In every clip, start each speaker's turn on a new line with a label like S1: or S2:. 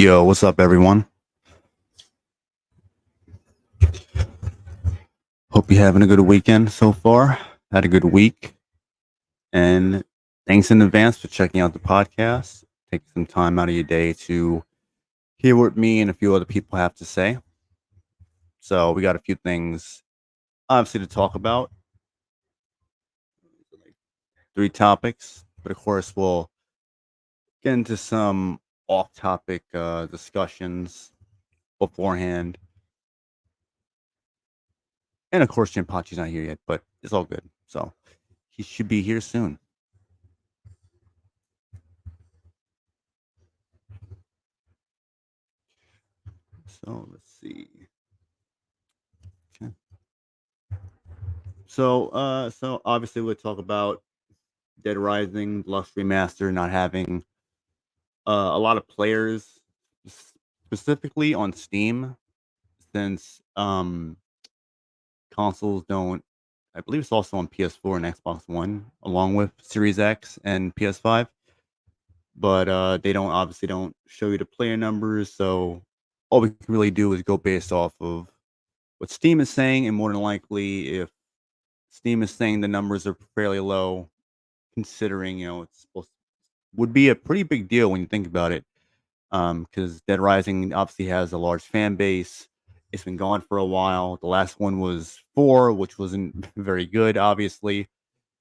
S1: Yo, what's up, everyone? Hope you're having a good weekend so far. Had a good week. And thanks in advance for checking out the podcast. Take some time out of your day to hear what me and a few other people have to say. So, we got a few things, obviously, to talk about. Three topics. But of course, we'll get into some off topic discussions beforehand. And of course, Jinpachi's not here yet, but it's all good. So, he should be here soon. So let's see. Okay. So obviously we'll talk about Dead Rising, Lux Remaster not having a lot of players, specifically on Steam, since consoles don't. I believe it's also on PS4 and Xbox One, along with Series X and PS5. But they don't show you the player numbers, so all we can really do is go based off of what Steam is saying, and more than likely, if Steam is saying the numbers are fairly low, considering it's supposed would be a pretty big deal when you think about it. Because Dead Rising obviously has a large fan base. It's been gone for a while. The last one was 4, which wasn't very good, obviously,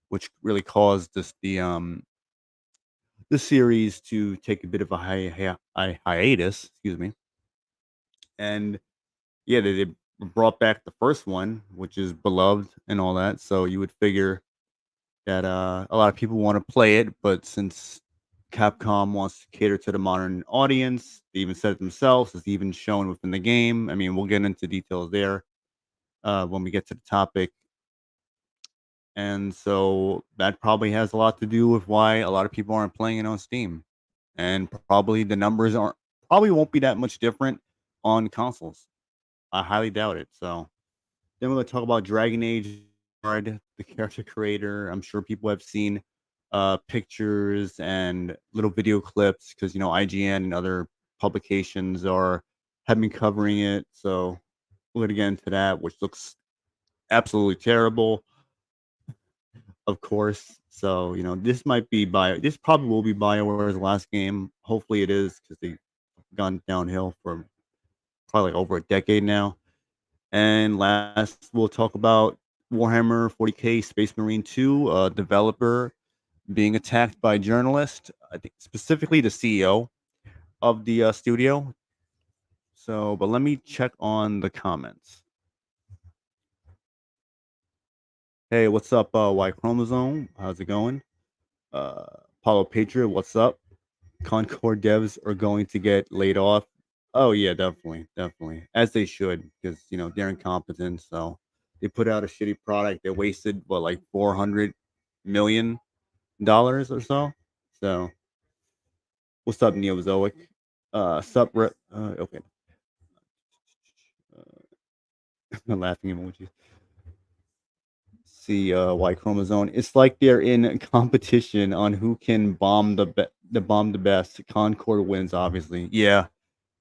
S1: which really caused the series to take a bit of a hiatus. Excuse me. And yeah, they brought back the first one, which is beloved and all that. So you would figure that a lot of people want to play it, but since Capcom wants to cater to the modern audience, they even said it themselves. It's even shown within the game. I mean, we'll get into details there when we get to the topic. And so that probably has a lot to do with why a lot of people aren't playing it on Steam. And probably the numbers aren't probably won't be that much different on consoles. I highly doubt it. So then we're gonna talk about Dragon Age, the character creator. I'm sure people have seen pictures and little video clips because IGN and other publications are have been covering it. So we're gonna get into that, which looks absolutely terrible, of course. So this might be this probably will be BioWare's last game. Hopefully it is because they've gone downhill for probably like over a decade now. And last, we'll talk about Warhammer 40K Space Marine 2, developer being attacked by journalists. I think specifically the CEO of the studio. So, but let me check on the comments. Hey, what's up, Y Chromosome? How's it going? Paulo Patriot, what's up? Concord devs are going to get laid off. Oh yeah, definitely, definitely, as they should, because they're incompetent. So they put out a shitty product. They wasted what, like $400 million or so. So what's up, Neozoic? Okay. Laughing emoji. See, Y chromosome. It's like they're in competition on who can bomb the best. Concord wins, obviously. Yeah,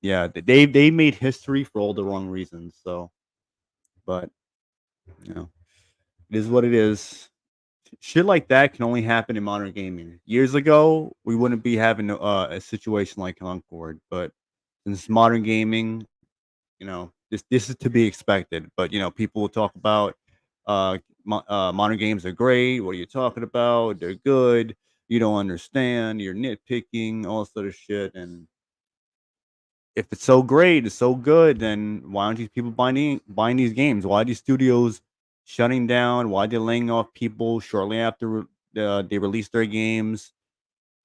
S1: yeah. They made history for all the wrong reasons. So, but you know, it is what it is. Shit like that can only happen in modern gaming. Years ago, we wouldn't be having a situation like Concord, but since modern gaming, this is to be expected. But people will talk about modern games are great. What are you talking about? They're good. You don't understand. You're nitpicking, all sort of shit. And if it's so great, it's so good, then why aren't these people buying these games? Why are these studios shutting down? Why are they laying off people shortly after they release their games?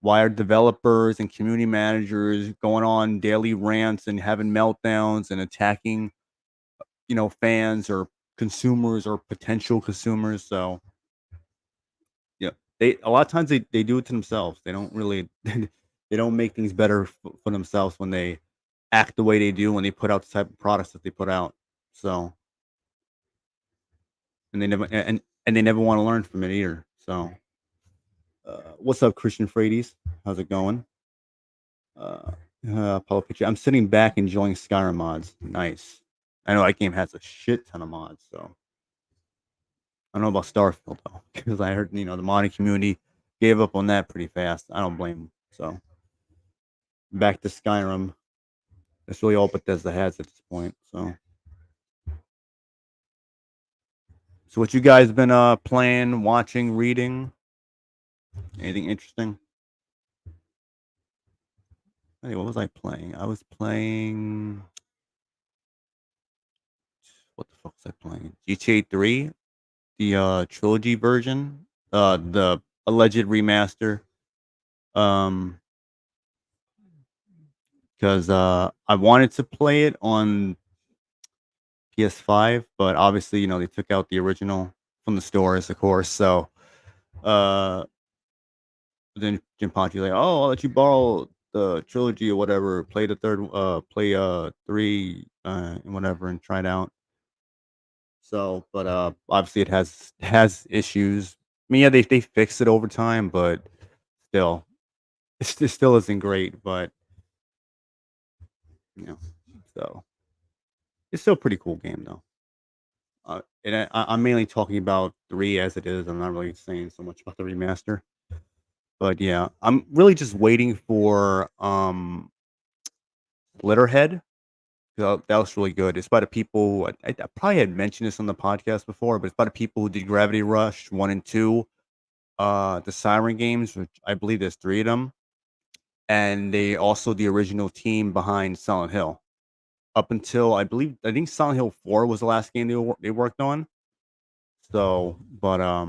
S1: Why are developers and community managers going on daily rants and having meltdowns and attacking fans or consumers or potential consumers? So yeah, they a lot of times they do it to themselves. They don't really they don't make things better for themselves when they act the way they do when they put out the type of products that they put out. So and they never want to learn from it either. So what's up, Christian Frades? How's it going? Apollo picture. I'm sitting back enjoying Skyrim mods. Nice. I know that game has a shit ton of mods, so I don't know about Starfield though, because I heard the modding community gave up on that pretty fast. I don't blame them. So back to Skyrim. That's really all Bethesda has at this point. So what you guys been playing, watching, reading? Anything interesting? Hey, what was I playing? I was playing what the fuck was I playing? GTA 3, the trilogy version, the alleged remaster. Um, because I wanted to play it on PS5, but obviously, they took out the original from the stores, of course. So, uh, then Jim Ponchi like, oh, I'll let you borrow the trilogy or whatever. Play the third, play three, and whatever, and try it out. So, but obviously, it has issues. I mean, yeah, they fixed it over time, but still, it still isn't great. But you know, so it's still a pretty cool game though. And I'm mainly talking about 3 as it is. I'm not really saying so much about the remaster. But yeah, I'm really just waiting for Litterhead. That was really good. It's by the people I probably had mentioned this on the podcast before, but it's by the people who did Gravity Rush 1 and 2, the Siren games, which I believe there's 3 of them, and they also the original team behind Silent Hill. Up until I think Silent Hill 4 was the last game they worked on. So, but I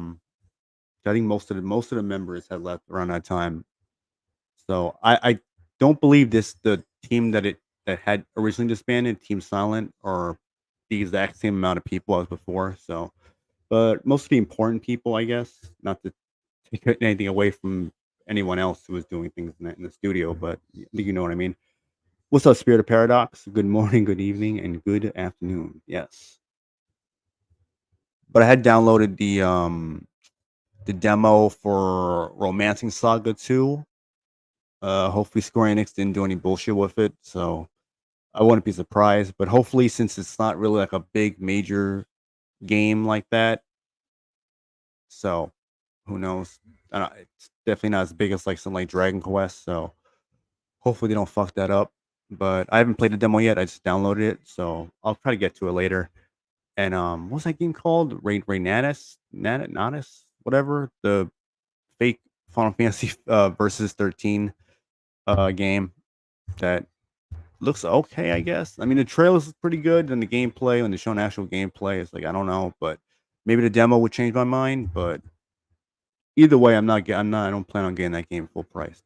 S1: think most of the members had left around that time. So I don't believe the team that had originally disbanded, Team Silent, are the exact same amount of people as before. So, but most of the important people, I guess, not to take anything away from anyone else who was doing things in the studio, but I think you know what I mean. What's up, Spirit of Paradox? Good morning, good evening, and good afternoon. Yes, but I had downloaded the demo for Romancing Saga 2. Hopefully Square Enix didn't do any bullshit with it, so I wouldn't be surprised. But hopefully, since it's not really like a big major game like that, so who knows? It's definitely not as big as like something like Dragon Quest. So hopefully they don't fuck that up. But I haven't played the demo yet. I just downloaded it, so I'll try to get to it later. And what's that game called? Natus, whatever, the fake Final Fantasy versus 13 game that looks okay, I guess. I mean, the trailers is pretty good, and the gameplay, when they show an actual gameplay, it's like I don't know, but maybe the demo would change my mind. But either way, I don't plan on getting that game full price.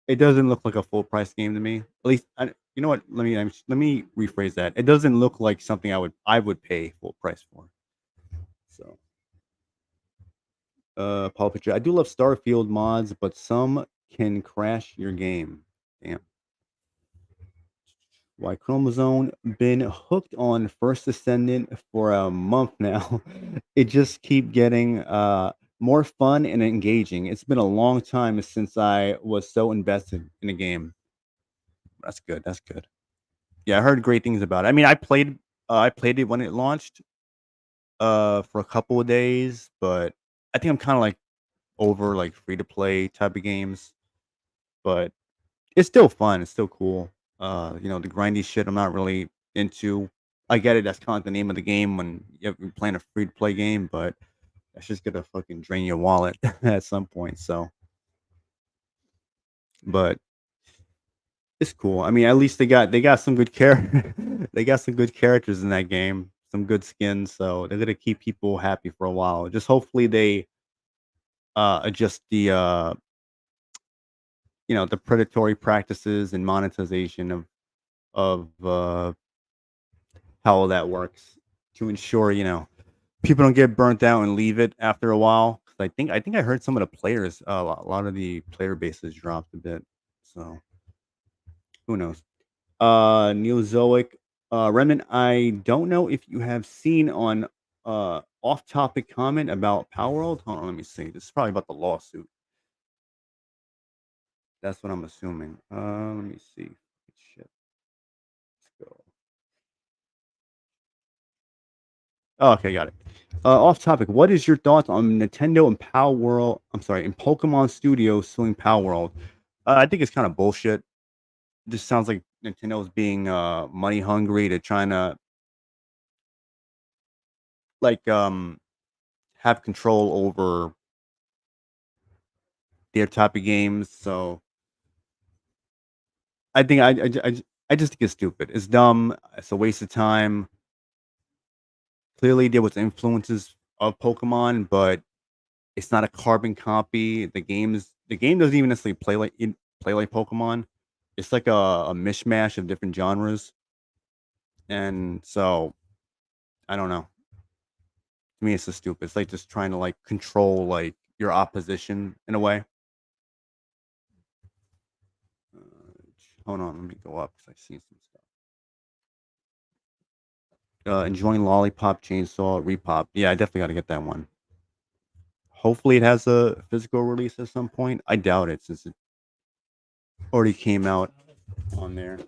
S1: It doesn't look like a full price game to me. At least, you know what? Let me rephrase that. It doesn't look like something I would pay full price for. So, Paul Picture. I do love Starfield mods, but some can crash your game. Damn. Why Chromosome been hooked on First Ascendant for a month now. It just keep getting more fun and engaging. It's been a long time since I was so invested in a game. That's good. That's good. Yeah, I heard great things about it. I mean, I played it when it launched for a couple of days, but I think I'm kind of like over like free to play type of games, but it's still fun, it's still cool. The grindy shit I'm not really into. I get it, that's kind of the name of the game when you're playing a free to play game, but that's just gonna fucking drain your wallet at some point. So, but it's cool. I mean, at least they got some good they got some good characters in that game, some good skins, so they're gonna keep people happy for a while. Just hopefully they adjust the predatory practices and monetization of how all that works to ensure people don't get burnt out and leave it after a while. 'Cause I think I heard some of the players, a lot of the player bases dropped a bit. So who knows? Neozoic, Remnant. I don't know if you have seen on off-topic comment about Palworld. Hold on, let me see. This is probably about the lawsuit That's what I'm assuming. Let me see. Shit, let's go. Oh, okay, got it. Off topic. What is your thoughts on Nintendo and Palworld? I'm sorry, and Pokemon Studios suing Palworld? I think it's kind of bullshit. This sounds like Nintendo's being money hungry to trying to like have control over their type of games. So I think I just think it's stupid. It's dumb. It's a waste of time. Clearly, there was influences of Pokemon, but it's not a carbon copy. The game doesn't even necessarily play like Pokemon. It's like a mishmash of different genres, and so I don't know. To me, it's just stupid. It's like just trying to like control like your opposition in a way. Hold on, let me go up because I see some stuff. Enjoying Lollipop Chainsaw Repop. Yeah, I definitely got to get that one. Hopefully, it has a physical release at some point. I doubt it since it already came out on there.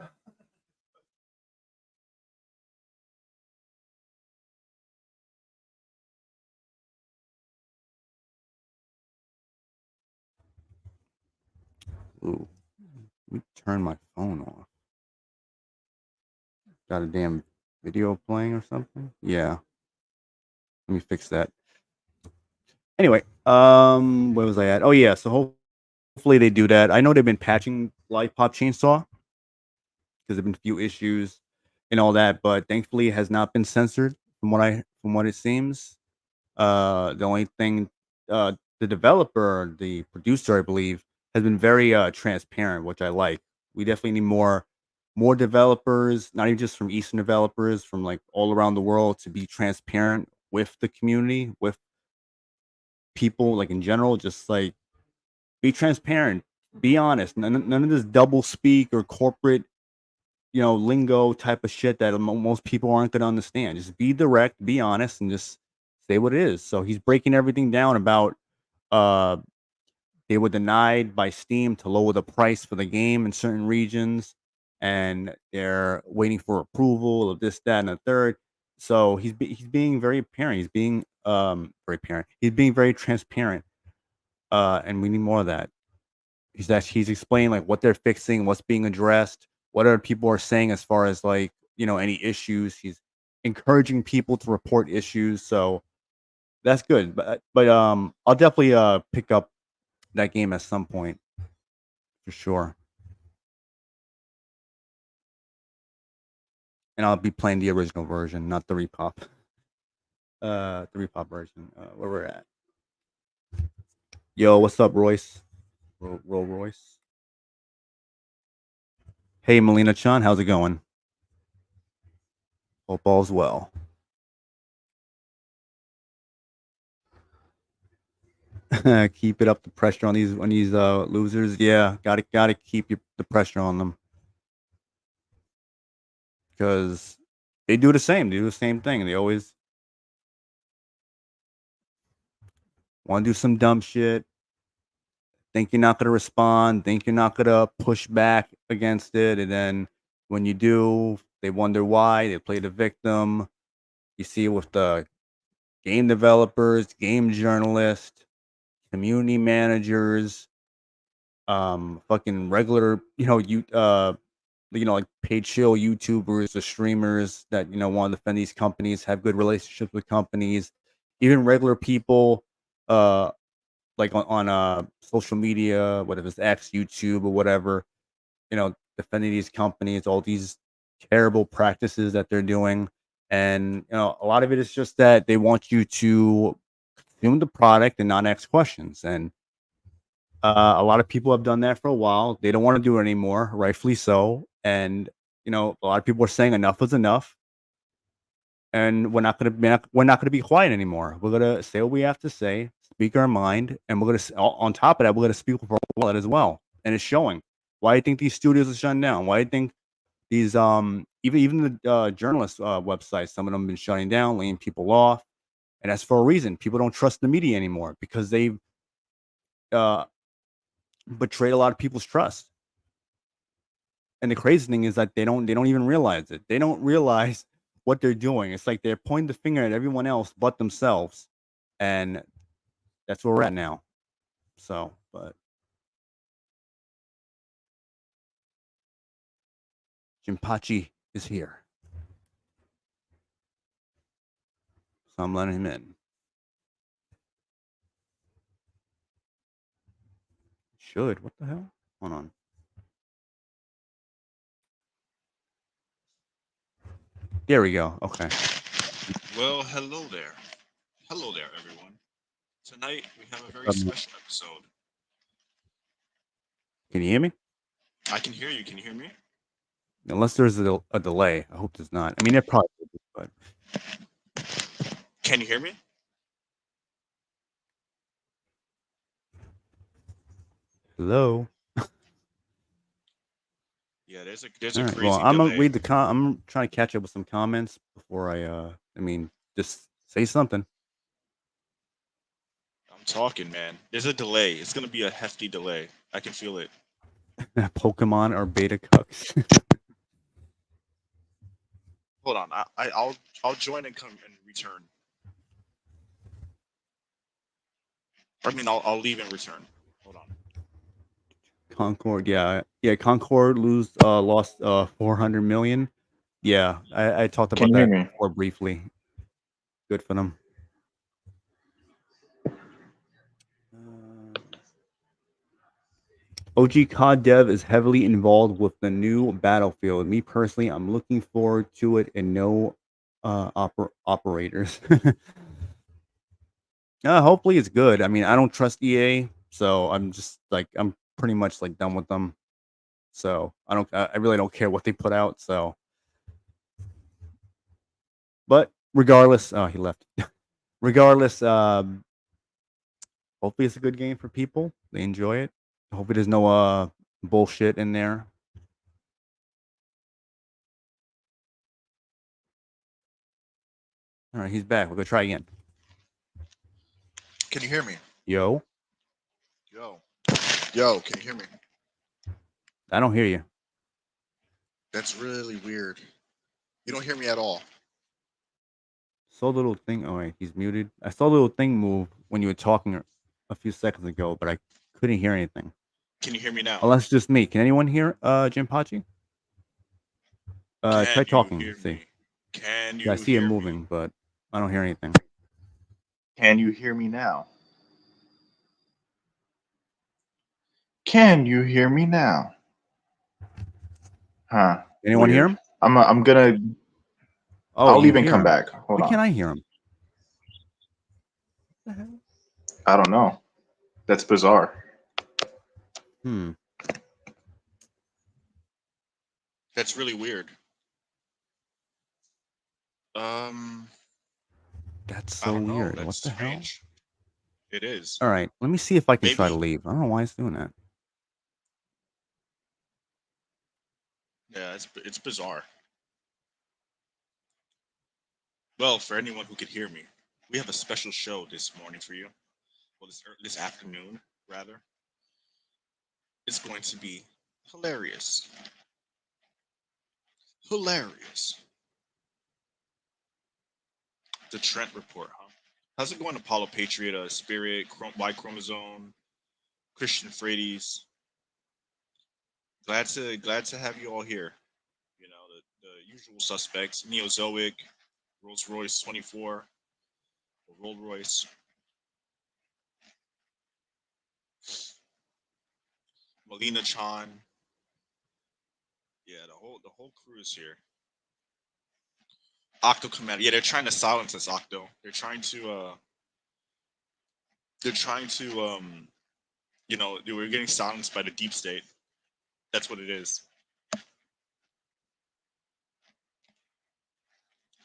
S1: Ooh, let me turn my phone off. Got a damn video playing or something? Yeah, let me fix that. Anyway, where was I at? Oh yeah, so hopefully they do that. I know they've been patching Lollipop Chainsaw because there've been a few issues and all that, but thankfully it has not been censored from what it seems. The only thing, the developer, the producer, I believe, has been very transparent, which I like. We definitely need more developers, not even just from Eastern developers, from like all around the world, to be transparent with the community, with people, like in general. Just like be transparent, be honest. None of this double speak or corporate, lingo type of shit that most people aren't going to understand. Just be direct, be honest, and just say what it is. So he's breaking everything down about uh they were denied by Steam to lower the price for the game in certain regions, and they're waiting for approval of this, that, and the third. So he's being very apparent. He's being very apparent. He's being very transparent, and we need more of that. He's explaining like what they're fixing, what's being addressed, what other people are saying as far as like any issues. He's encouraging people to report issues, so that's good. But I'll definitely pick up that game at some point for sure, and I'll be playing the original version, not the repop. The repop version. Where we're at. Yo, what's up, Royce? Royce. Hey, Melina Chan, how's it going? Hope all's well. Keep it up the pressure on these losers. Yeah, gotta keep the pressure on them because they do the same. They do the same thing. They always want to do some dumb shit. Think you're not gonna respond. Think you're not gonna push back against it, and then when you do, they wonder why. They play the victim. You see it with the game developers, game journalists, community managers, fucking regular, like paid chill YouTubers or streamers that want to defend these companies, have good relationships with companies, even regular people, uh, like on social media, whatever it's X, YouTube, or whatever, defending these companies, all these terrible practices that they're doing, and a lot of it is just that they want you to consume the product and not ask questions, and a lot of people have done that for a while. They don't want to do it anymore, rightfully so. And a lot of people are saying enough is enough, and we're not gonna be quiet anymore. We're gonna say what we have to say, speak our mind, and on top of that, we're gonna speak for our wallet as well. And it's showing. Why do you think these studios are shutting down? Why do you think these even the journalist websites, some of them have been shutting down, laying people off, and that's for a reason. People don't trust the media anymore because they've uh, betrayed a lot of people's trust. And the crazy thing is that they don't even realize it. They don't realize what they're doing. It's like they're pointing the finger at everyone else but themselves, and that's where we're at now. So, but Jinpachi is here, so I'm letting him in. Should what the hell? Hold on. There we go. Okay.
S2: Well, hello there. Hello there, everyone. Tonight we have a very
S1: Um,
S2: special episode.
S1: can you hear me?
S2: I can hear you. Can you hear me?
S1: Unless there's a delay. I hope there's not. I mean, it probably would be, but
S2: Can you hear me?
S1: hello.
S2: Yeah, there's
S1: All
S2: a
S1: right. Well,
S2: crazy
S1: I'm gonna
S2: delay.
S1: read I'm trying to catch up with some comments before I mean, just say something.
S2: I'm talking, man. There's a delay. It's gonna be a hefty delay. I can feel it.
S1: Pokemon or beta cucks.
S2: Hold on. I'll join and come and return. I mean, I'll leave and return. Hold on.
S1: Concord, yeah, yeah. Concord lost 400 million. Yeah, I talked
S3: Can
S1: about
S3: you hear
S1: that
S3: me?
S1: before briefly. Good for them. OG COD dev is heavily involved with the new Battlefield. Me personally, I'm looking forward to it and no operators. Hopefully it's good. I mean, I don't trust EA, so I'm just like I'm pretty much like done with them. So I really don't care what they put out. So, but regardless, oh, he left. Regardless, hopefully it's a good game for people. They enjoy it. Hopefully there's no bullshit in there. All right, he's back. We're gonna try again.
S2: Can you hear me?
S1: Yo,
S2: Yo. Yo, can you hear me?
S1: I don't hear you.
S2: That's really weird. You don't hear me at all.
S1: Saw the little thing. Oh wait, he's muted. I saw the little thing move when you were talking a few seconds ago, but I couldn't hear anything.
S2: Can you hear me now?
S1: Unless it's just me. Can anyone hear Jinpachi? Try
S2: Can you
S1: talking.
S2: hear
S1: See.
S2: me? Can
S1: Yeah, I
S2: you
S1: see it
S2: hear me?
S1: moving, but I don't hear anything.
S3: Can you hear me now? Can you hear me now? Huh.
S1: Anyone hear
S3: Weird.
S1: him?
S3: I'm gonna.
S1: Oh,
S3: I'll
S1: you
S3: leave and
S1: hear
S3: come
S1: him.
S3: back. Hold
S1: Why
S3: on.
S1: can't I hear him? What the hell?
S3: I don't know. That's bizarre.
S1: Hmm.
S2: That's really weird. Um,
S1: That's
S2: I
S1: so
S2: don't know.
S1: weird.
S2: That's
S1: What the hell?
S2: strange. It is.
S1: All right, let me see if I can try to
S2: Maybe.
S1: leave. I don't know why it's doing that.
S2: Yeah, it's bizarre. Well, for anyone who could hear me, we have a special show this morning for you. Well, this afternoon, rather. It's going to be hilarious. Hilarious. The Trent Report, huh? How's it going, Apollo Patriot, Spirit, Y Chromosome, Christian Frades? Glad to have you all here. You know, the usual suspects: Neozoic, Rolls Royce 24, or Rolls Royce, Molina Chan. Yeah, the whole crew is here. Octo Commander. Yeah, they're trying to silence us, Octo. They're trying to we're getting silenced by the deep state. That's what it is.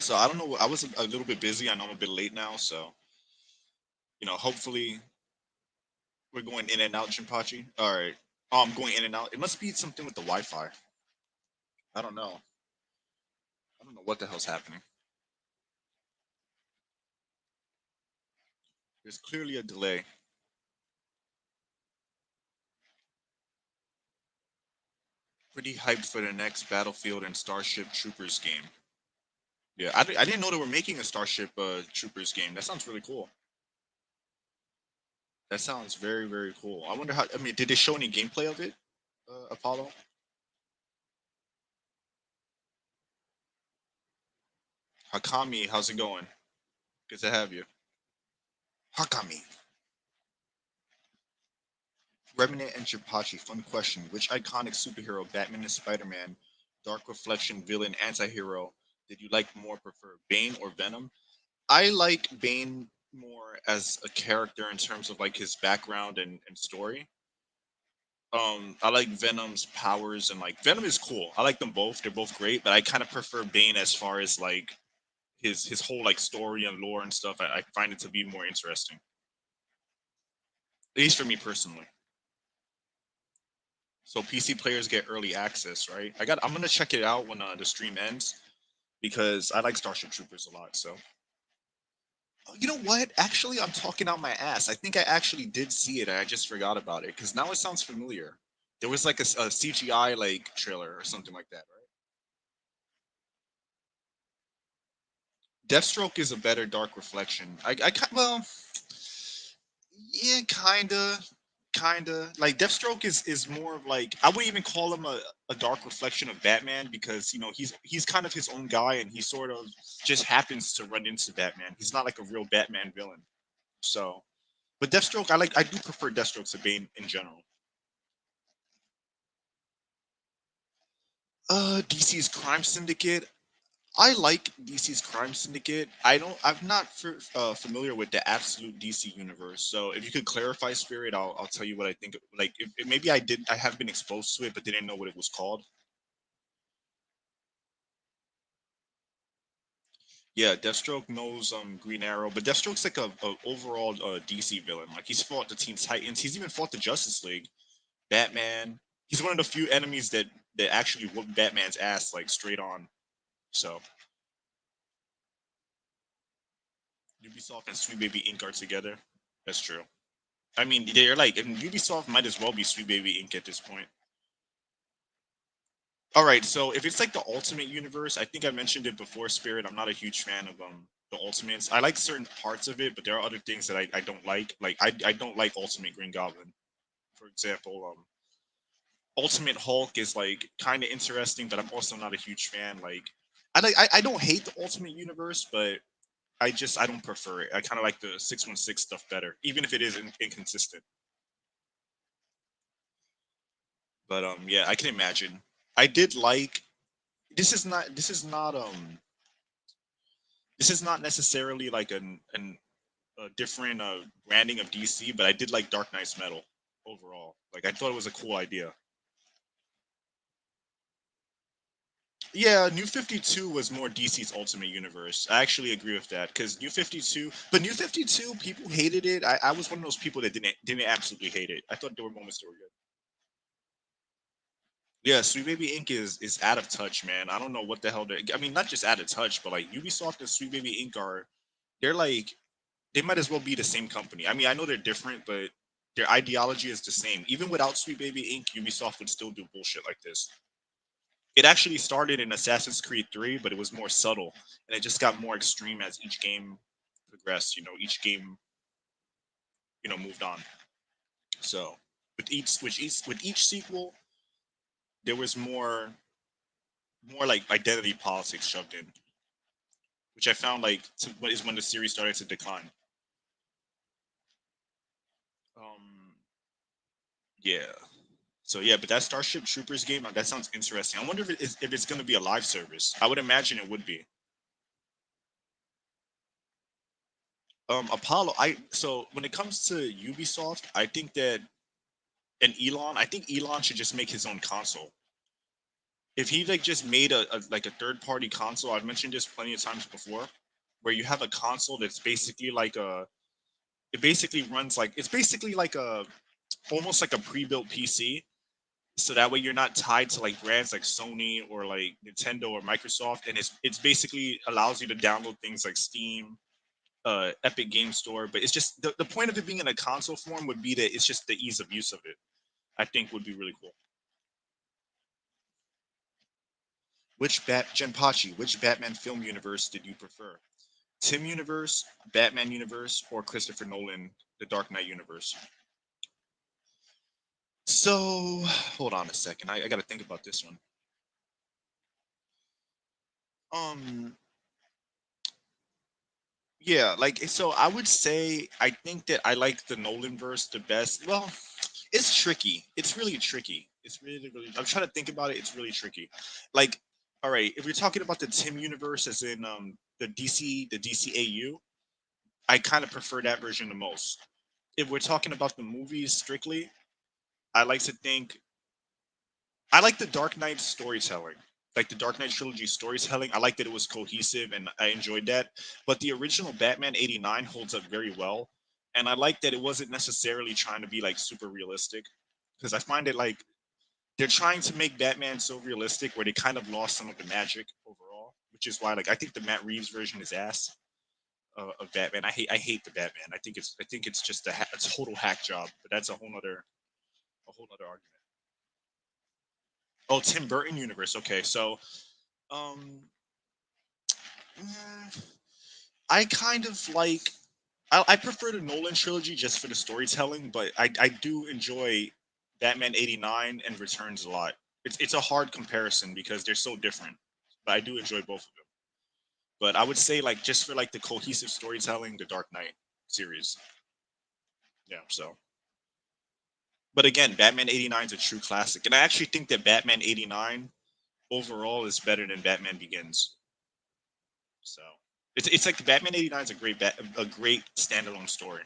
S2: So I don't know. I was a little bit busy. I know I'm a bit late now, so hopefully we're going in and out, Jinpachi. All right. Oh, I'm going in and out. It must be something with the Wi-Fi. I don't know. I don't know what the hell's happening. There's clearly a delay. Pretty hyped for the next Battlefield and Starship Troopers game. Yeah, I didn't know they were making a Starship Troopers game. That sounds really cool. That sounds very, very cool. I wonder how. I mean, did they show any gameplay of it, Apollo? Hakami, how's it going? Good to have you. Hakami. Remnant and Chipachi, fun question. Which iconic superhero, Batman and Spider-Man, Dark Reflection villain, anti-hero, did you like more, prefer, Bane or Venom? I like Bane more as a character in terms of like his background and story. I like Venom's powers and like Venom is cool. I like them both. They're both great, but I kind of prefer Bane as far as like his whole like story and lore and stuff. I find it to be more interesting. At least for me personally. So PC players get early access, right? I'm gonna check it out when the stream ends because I like Starship Troopers a lot. So oh, you know what? Actually, I'm talking out my ass. I think I actually did see it. And I just forgot about it because now it sounds familiar. There was like a CGI like trailer or something like that, right? Deathstroke is a better Dark Reflection. Well, yeah, kinda. Like Deathstroke is more of like I wouldn't even call him a dark reflection of Batman because he's kind of his own guy and he sort of just happens to run into Batman. He's not like a real Batman villain. So, but Deathstroke, I do prefer Deathstroke to Bane in general. DC's Crime Syndicate. I like DC's Crime Syndicate. I'm not familiar with the absolute DC universe. So if you could clarify, Spirit, I'll tell you what I think. Like if maybe I have been exposed to it, but didn't know what it was called. Yeah, Deathstroke knows Green Arrow, but Deathstroke's like a overall DC villain. Like he's fought the Teen Titans. He's even fought the Justice League, Batman. He's one of the few enemies that actually whoop Batman's ass like straight on. So Ubisoft and Sweet Baby Inc are together. That's true. I mean, they're like, and Ubisoft might as well be Sweet Baby Inc. at this point. All right, so if it's like the Ultimate Universe, I think I mentioned it before, Spirit. I'm not a huge fan of the Ultimates. I like certain parts of it, but there are other things that I don't like. Like I don't like Ultimate Green Goblin, for example. Ultimate Hulk is like kind of interesting, but I'm also not a huge fan. Like I don't hate the Ultimate Universe, but I don't prefer it. I kind of like the 616 stuff better, even if it is inconsistent. But yeah, I can imagine. I did like this is not necessarily like a different branding of DC, but I did like Dark Knight's Metal overall. Like I thought it was a cool idea. Yeah, New 52 was more DC's Ultimate Universe. I actually agree with that because New 52, people hated it. I was one of those people that didn't absolutely hate it. I thought there were moments that were good. Yeah, Sweet Baby Inc. is out of touch, man. I don't know what the hell they. I mean, not just out of touch, but like Ubisoft and Sweet Baby Inc. They're like they might as well be the same company. I mean, I know they're different, but their ideology is the same. Even without Sweet Baby Inc., Ubisoft would still do bullshit like this. It actually started in Assassin's Creed 3, but it was more subtle, and it just got more extreme as each game progressed. Each game moved on. So with each sequel, there was more like identity politics shoved in, which I found like is when the series started to decline. Um, yeah. So yeah, but that Starship Troopers game, that sounds interesting. I wonder if it's going to be a live service. I would imagine it would be. Apollo. So when it comes to Ubisoft, I think that I think Elon should just make his own console. If he like just made a third party console, I've mentioned this plenty of times before, where you have a console that's basically like it basically runs like it's basically like a almost like a pre-built PC. So that way you're not tied to like brands like Sony or like Nintendo or Microsoft, and it's basically allows you to download things like Steam, Epic Game Store. But it's just the point of it being in a console form would be that it's just the ease of use of it. I think would be really cool. Genpachi, which Batman film universe did you prefer? Tim universe, Batman universe, or Christopher Nolan, the Dark Knight universe? So hold on a second. I got to think about this one. Um, yeah, like so I would say I think that I like the Nolan verse the best. Well, it's tricky. It's really tricky. It's really. I'm trying to think about it. It's really tricky. Like, all right, if we're talking about the Tim universe, as in the DCAU, I kind of prefer that version the most. If we're talking about the movies strictly, I like to think I like the Dark Knight storytelling. Like the Dark Knight trilogy storytelling, I like that it was cohesive and I enjoyed that. But the original Batman 89 holds up very well. And I like that it wasn't necessarily trying to be like super realistic. Because I find it like they're trying to make Batman so realistic where they kind of lost some of the magic overall. Which is why like I think the Matt Reeves version is ass of Batman. I hate the Batman. I think it's just a total hack job. But that's a whole other argument. Oh, Tim Burton universe. Okay, so um, mm, I kind of like. I prefer the Nolan trilogy just for the storytelling, but I do enjoy Batman '89 and Returns a lot. It's a hard comparison because they're so different, but I do enjoy both of them. But I would say like just for like the cohesive storytelling, the Dark Knight series. Yeah. So, but again, Batman '89 is a true classic, and I actually think that Batman '89 overall is better than Batman Begins. So it's like Batman '89 is a great standalone story.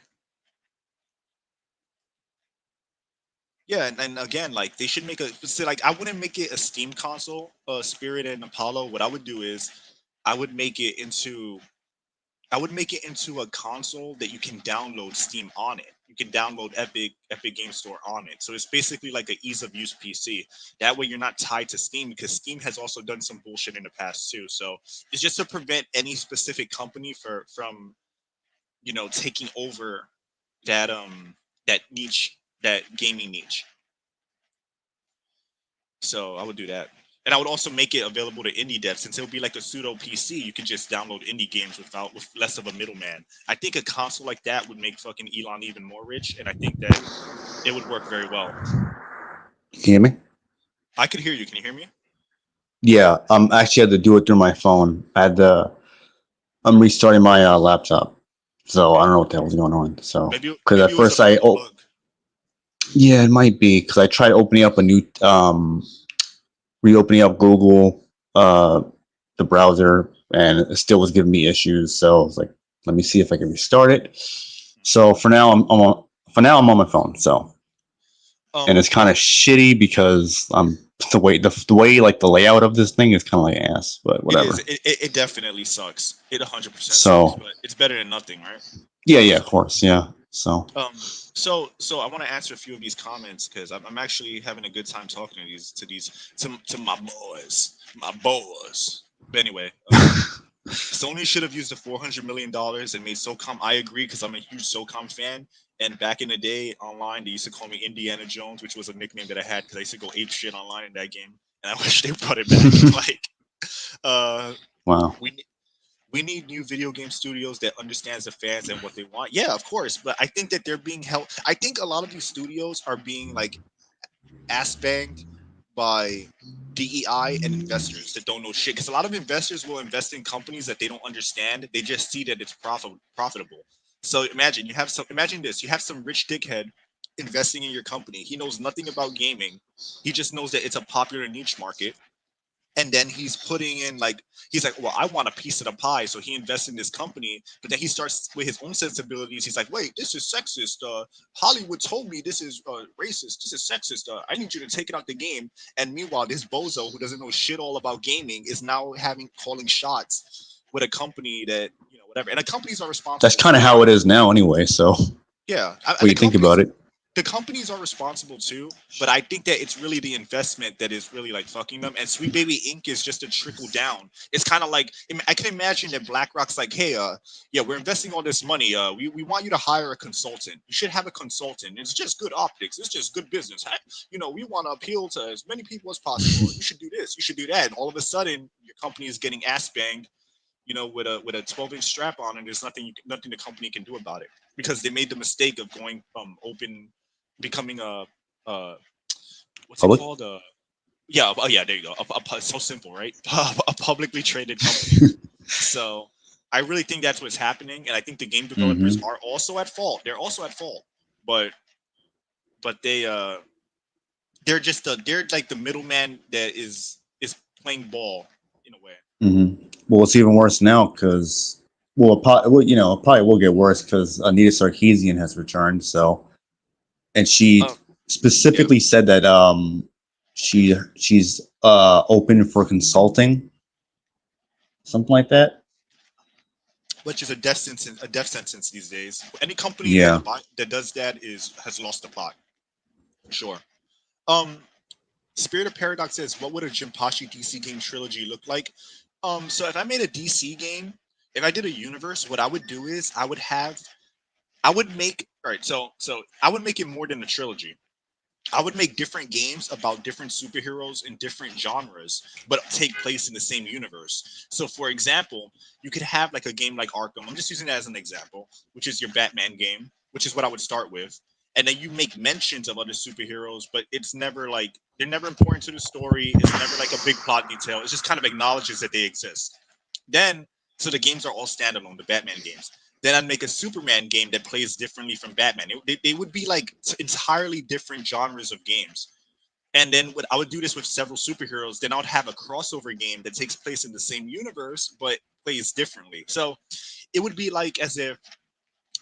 S2: Yeah, and again, like they should make a so like I wouldn't make it a Steam console, Spirit and Apollo. What I would do is I would make it into I would make it into a console that you can download Steam on it. You can download Epic Game Store on it. So it's basically like a ease of use PC. That way you're not tied to Steam because Steam has also done some bullshit in the past too. So it's just to prevent any specific company from taking over that that niche, that gaming niche. So I would do that. And I would also make it available to indie devs since it would be like a pseudo PC. You could just download indie games with less of a middleman. I think a console like that would make fucking Elon even more rich, and I think that it would work very well.
S1: You can hear me?
S2: I could hear you. Can you hear me?
S1: Yeah, actually had to do it through my phone. I'm restarting my laptop, so I don't know what the hell's going on. So because
S2: Maybe
S1: at
S2: it was
S1: first
S2: a bug.
S1: yeah, it might be because I tried opening up a new reopening up Google the browser, and it still was giving me issues. So I was like, let me see if I can restart it. So for now, I'm on my phone. So and it's kind of shitty because the way like the layout of this thing is kind of like ass, but
S2: It
S1: whatever.
S2: is. It definitely sucks. It 100%
S1: So
S2: sucks, but it's better than nothing, right?
S1: yeah, of course, yeah. So
S2: So I want to answer a few of these comments because I'm actually having a good time talking to my boys. But anyway, Sony should have used the $400 million and made SOCOM. I agree because I'm a huge SOCOM fan. And back in the day, online, they used to call me Indiana Jones, which was a nickname that I had because I used to go ape shit online in that game. And I wish they brought it back. Like, uh,
S1: wow.
S2: we need new video game studios that understands the fans and what they want. Yeah, of course, but I think that they're being held. I think a lot of these studios are being like ass banged by DEI and investors that don't know shit. Because a lot of investors will invest in companies that they don't understand. They just see that it's profitable. So imagine this: you have some rich dickhead investing in your company. He knows nothing about gaming. He just knows that it's a popular niche market, and then he's like, well, I want a piece of the pie, so he invests in this company. But then he starts with his own sensibilities. He's like, wait, this is sexist. Hollywood told me this is racist, this is sexist. I need you to take it out the game. And meanwhile, this bozo who doesn't know shit all about gaming is now calling shots with a company that whatever. And the companies are responsible.
S1: That's kind of how it is now, anyway. So
S2: Yeah,
S1: when you think about it.
S2: the companies are responsible too, but I think that it's really the investment that is really like fucking them. And Sweet Baby Inc. is just a trickle down. It's kind of like I can imagine that BlackRock's like, hey, yeah, we're investing all this money. We want you to hire a consultant. You should have a consultant. It's just good optics. It's just good business. We want to appeal to as many people as possible. You should do this. You should do that. And all of a sudden, your company is getting ass banged. With a 12-inch strap on, and there's nothing the company can do about it because they made the mistake of going from becoming what's it
S4: Public?
S2: called? Yeah, there you go. So simple, right? A publicly traded company. So I really think that's what's happening, and I think the game developers are also at fault. They're also at fault, but they're like the middleman that is playing ball in a way.
S4: Well, it's even worse now because it probably will get worse because Anita Sarkeesian has returned. So, and she specifically said that she's open for consulting, something like that.
S2: Which is a death sentence these days. Any company
S4: Yeah.
S2: that does that has lost the plot. Sure. Spirit of Paradox says, what would a Jinpachi DC game trilogy look like? So if I made a DC game, if I did a universe, what I would do is I would make it more than a trilogy. I would make different games about different superheroes in different genres, but take place in the same universe. So, for example, you could have like a game like Arkham. I'm just using that as an example, which is your Batman game, which is what I would start with. And then you make mentions of other superheroes, but it's never like they're never important to the story. It's never like a big plot detail. It just kind of acknowledges that they exist. So the games are all standalone, the Batman games. Then I'd make a Superman game that plays differently from Batman. They would be like entirely different genres of games. And then I would do this with several superheroes. Then I would have a crossover game that takes place in the same universe but plays differently. So it would be like as if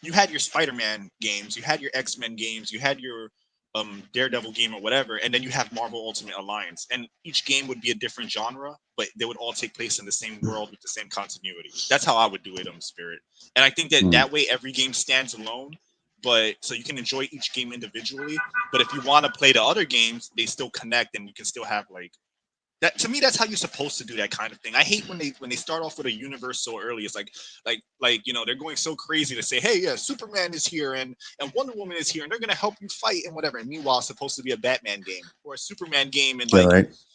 S2: you had your Spider-Man games, you had your X-Men games, you had your Daredevil game or whatever, and then you have Marvel Ultimate Alliance, and each game would be a different genre, but they would all take place in the same world with the same continuity. That's how I would do it on Spirit, and I think that way every game stands alone, but so you can enjoy each game individually. But if you want to play the other games, they still connect, and you can still have like that. To me, that's how you're supposed to do that kind of thing. I hate when they start off with a universe so early. It's like they're going so crazy to say, hey, yeah, Superman is here and Wonder Woman is here and they're gonna help you fight and whatever. And meanwhile, it's supposed to be a Batman game or a Superman game, and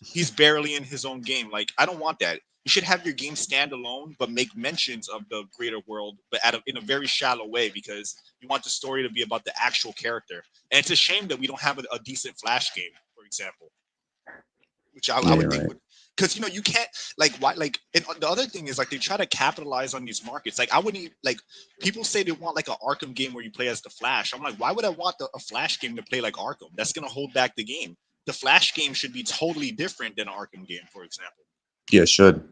S2: he's barely in his own game. Like, I don't want that. You should have your game stand alone, but make mentions of the greater world, but in a very shallow way, because you want the story to be about the actual character. And it's a shame that we don't have a decent Flash game, for example, which I would think would, because you can't and the other thing is like they try to capitalize on these markets. Like I wouldn't people say they want like an Arkham game where you play as the Flash. I'm like, why would I want a Flash game to play like Arkham? That's gonna hold back the game. The Flash game should be totally different than an Arkham game, for example.
S4: Yeah, it should.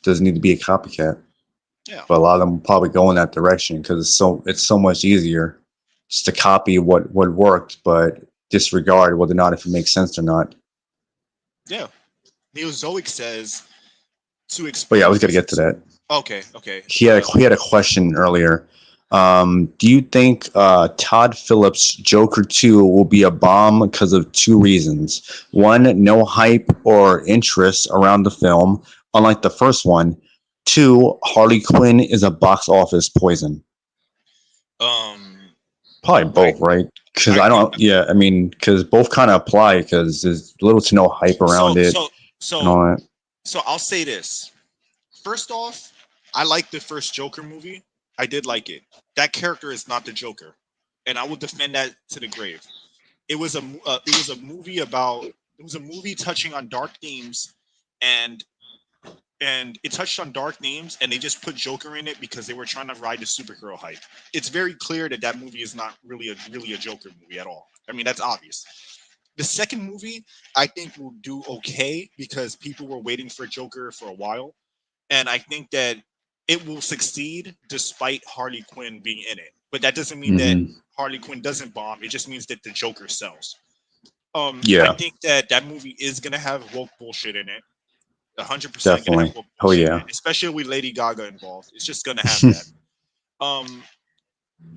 S4: Doesn't need to be a copycat.
S2: Yeah.
S4: But a lot of them probably go in that direction because it's so much easier just to copy what worked, but disregard whether or not if it makes sense or not.
S2: Yeah. Neozoic says to explain.
S4: But yeah, I was gonna get to that.
S2: Okay.
S4: He had a question earlier. Do you think Todd Phillips' Joker 2 will be a bomb because of two reasons? One, no hype or interest around the film, unlike the first one. Two, Harley Quinn is a box office poison. Probably both, right? Because because both kind of apply because there's little to no hype around it.
S2: So I'll say this. First off, I like the first Joker movie. I did like it. That character is not the Joker, and I will defend that to the grave. It was a movie touching on dark themes, and it touched on dark themes, and they just put Joker in it because they were trying to ride the superhero hype. It's very clear that movie is not really a Joker movie at all. I mean, that's obvious. The second movie, I think, will do okay because people were waiting for Joker for a while, and I think that it will succeed despite Harley Quinn being in it. But that doesn't mean that Harley Quinn doesn't bomb. It just means that the Joker sells. I think that movie is gonna have woke bullshit in it. 100% gonna have woke bullshit in it, especially with Lady Gaga involved. It's just gonna have that.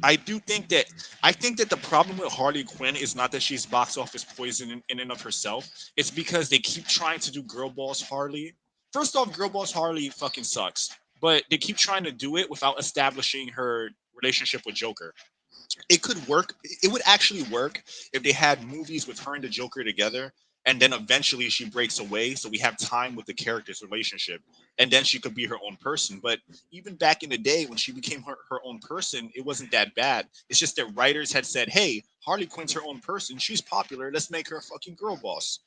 S2: I do think that the problem with Harley Quinn is not that she's box office poison in and of herself. It's because they keep trying to do Girl Boss Harley. First off, Girl Boss Harley fucking sucks. But they keep trying to do it without establishing her relationship with Joker. It could work. It would actually work if they had movies with her and the Joker together, and then eventually she breaks away, so we have time with the character's relationship, and then she could be her own person. But even back in the day when she became her own person, it wasn't that bad. It's just that writers had said, "Hey, Harley Quinn's her own person. She's popular. Let's make her a fucking girl boss,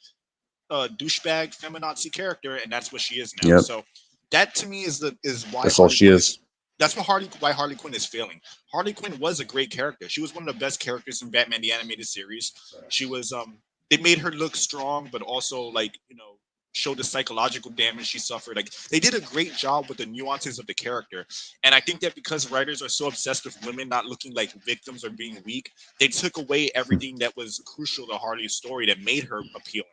S2: douchebag, feminazi character," and that's what she is now.
S4: Yep.
S2: So that to me is why
S4: That's all
S2: Harley
S4: she
S2: Quinn
S4: is.
S2: is. That's what why Harley Quinn is failing. Harley Quinn was a great character. She was one of the best characters in Batman the animated series. She was They made her look strong, but also like show the psychological damage she suffered. Like they did a great job with the nuances of the character. And I think that because writers are so obsessed with women not looking like victims or being weak, they took away everything that was crucial to Harley's story that made her appealing.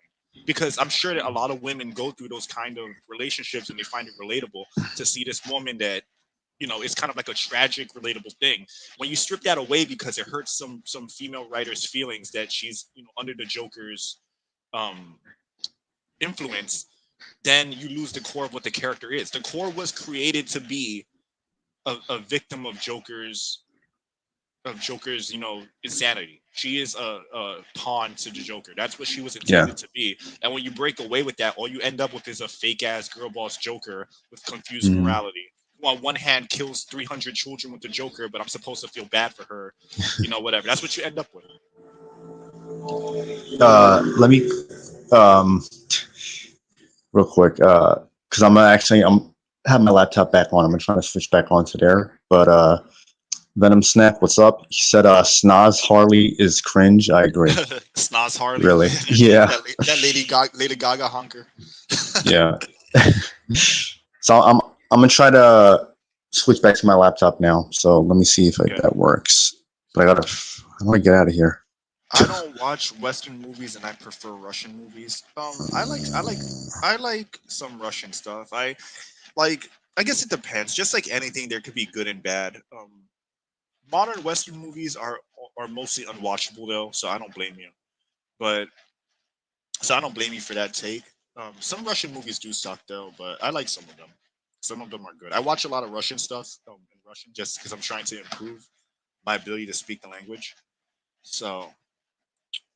S2: Because I'm sure that a lot of women go through those kind of relationships and they find it relatable to see this woman that it's kind of like a tragic relatable thing. When you strip that away because it hurts some female writers feelings that she's under the Joker's um influence, then you lose the core of what the character is. The core was created to be a victim of Joker's insanity. She is a pawn to the Joker. That's what she was
S4: Yeah.
S2: intended to be. And when you break away with that, all you end up with is a fake ass girl boss Joker with confused
S4: Mhm.
S2: morality, who on one hand kills 300 children with the Joker, but I'm supposed to feel bad for her, whatever. That's what you end up with.
S4: Let me real quick, because I'm have my laptop back on. I'm trying to switch back onto there, but Venom Snack, what's up? He said, "Snoz Harley is cringe." I agree.
S2: Snoz Harley,
S4: Really? Yeah.
S2: that Lady Gaga honker.
S4: Yeah. So I'm gonna try to switch back to my laptop now. So let me see if
S2: Okay.
S4: that works. But I want to get out of here.
S2: I don't watch Western movies, and I prefer Russian movies. I like some Russian stuff. Like. I guess it depends. Just like anything, there could be good and bad. Modern Western movies are mostly unwatchable though, so I don't blame you. But so I don't blame you for that take. Some Russian movies do suck though, but I like some of them. Some of them are good. I watch a lot of Russian stuff in Russian just because I'm trying to improve my ability to speak the language. So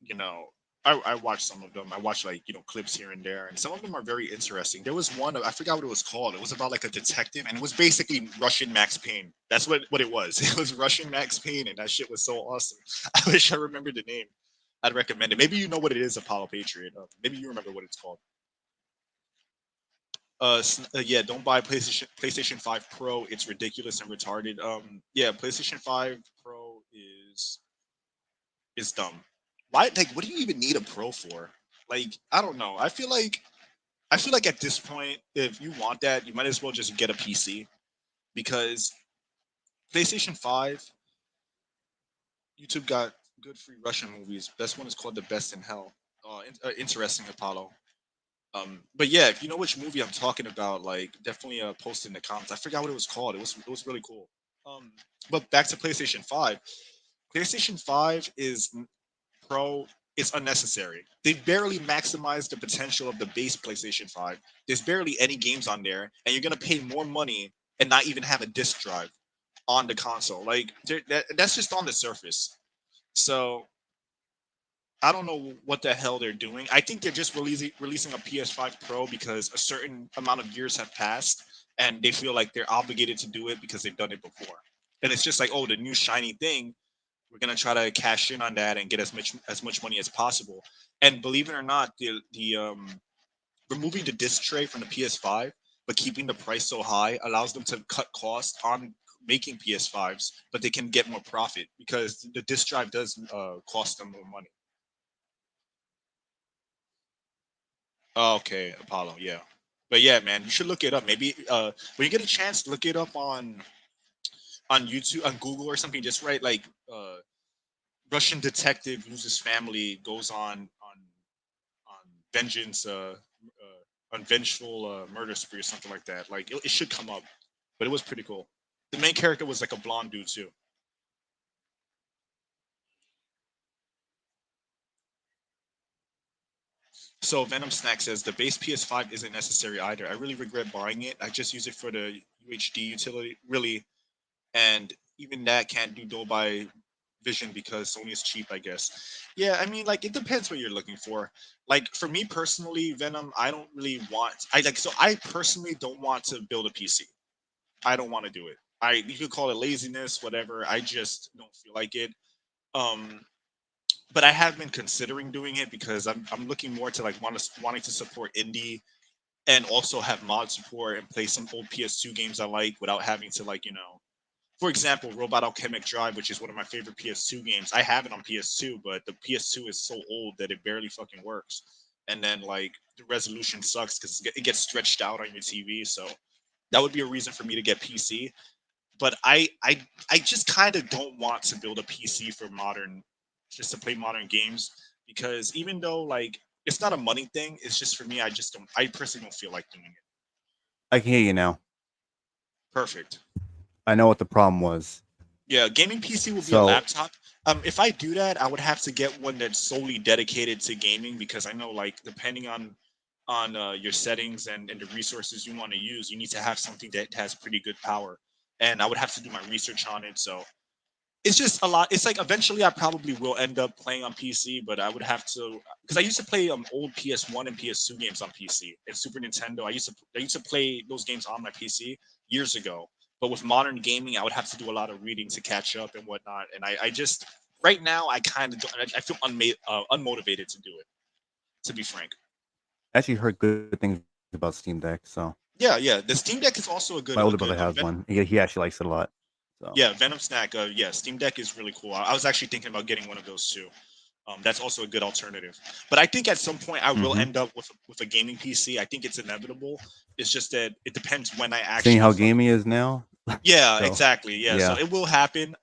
S2: you know, I watch some of them. I watch like clips here and there, and some of them are very interesting. There was one I forgot what it was called. It was about like a detective, and it was basically Russian Max Payne. That's what it was. It was Russian Max Payne, and that shit was so awesome. I wish I remembered the name. I'd recommend it. Maybe you know what it is, Apollo Patriot. Maybe you remember what it's called. Yeah, don't buy PlayStation 5 Pro. It's ridiculous and retarded. Yeah, PlayStation 5 Pro is dumb. Why? Like, what do you even need a Pro for? Like, I don't know. I feel like at this point, if you want that, you might as well just get a PC because PlayStation 5, YouTube got good free Russian movies. Best one is called The Best in Hell. Interesting, Apollo. But yeah, if you know which movie I'm talking about, like definitely post in the comments. I forgot what it was called. It was really cool. Um, but back to PlayStation 5. PlayStation 5 is Pro is unnecessary. They barely maximize the potential of the base PlayStation 5. There's barely any games on there, and you're gonna pay more money and not even have a disc drive on the console. Like that's just on the surface. So I don't know what the hell they're doing. I think they're just releasing a PS5 Pro because a certain amount of years have passed, and they feel like they're obligated to do it because they've done it before. And it's just like, oh, the new shiny thing, we're gonna try to cash in on that and get as much money as possible. And believe it or not, the removing the disc tray from the PS5 but keeping the price so high allows them to cut costs on making PS5s, but they can get more profit because the disc drive does cost them more money. Oh, okay, Apollo, yeah. But yeah, man, you should look it up. Maybe when you get a chance, look it up on YouTube, on Google or something. Just write like Russian detective loses family, goes on vengeance, on vengeful murder spree or something like that. Like it should come up, but it was pretty cool. The main character was like a blonde dude too. So Venom Snack says the base PS5 isn't necessary either. I really regret buying it. I just use it for the UHD utility, really, and even that can't do Dolby Vision because Sony is cheap, I guess. Yeah, I mean, like it depends what you're looking for. Like for me personally, Venom, I don't really want. I like so I personally don't want to build a PC. I don't want to do it. You could call it laziness, whatever. I just don't feel like it. Um, but I have been considering doing it because I'm looking more to like wanting to support indie and also have mod support and play some old PS2 games I like without having to like for example, Robot Alchemic Drive, which is one of my favorite PS2 games. I have it on PS2, but the PS2 is so old that it barely fucking works. And then like the resolution sucks because it gets stretched out on your TV. So that would be a reason for me to get PC. But I just kind of don't want to build a PC for modern, just to play modern games because even though like it's not a money thing, it's just for me. I just don't. I personally don't feel like doing it.
S1: I can hear you now.
S2: Perfect.
S1: I know what the problem was.
S2: Yeah, gaming PC will be a
S1: So
S2: laptop. If I do that, I would have to get one that's solely dedicated to gaming because I know, like, depending on your settings and the resources you want to use, you need to have something that has pretty good power. And I would have to do my research on it. So it's just a lot. It's like eventually I probably will end up playing on PC, but I would have to because I used to play old PS1 and PS2 games on PC and Super Nintendo. I used to play those games on my PC years ago. But with modern gaming, I would have to do a lot of reading to catch up and whatnot. And I just right now I kind of I feel unmotivated to do it. To be frank.
S1: I actually heard good things about Steam Deck. So
S2: Yeah. The Steam Deck is also
S1: my
S2: a
S1: older
S2: good
S1: brother has one. He actually likes it a lot. So
S2: yeah, Venom Snack. Yeah, Steam Deck is really cool. I was actually thinking about getting one of those too. That's also a good alternative. But I think at some point I will
S1: hmm
S2: end up with a gaming PC. I think it's inevitable. It's just that it depends when I
S1: seeing
S2: actually
S1: how
S2: fucking.
S1: gaming is now.
S2: Yeah,
S1: So
S2: exactly. Yeah, so
S1: yeah,
S2: it will happen.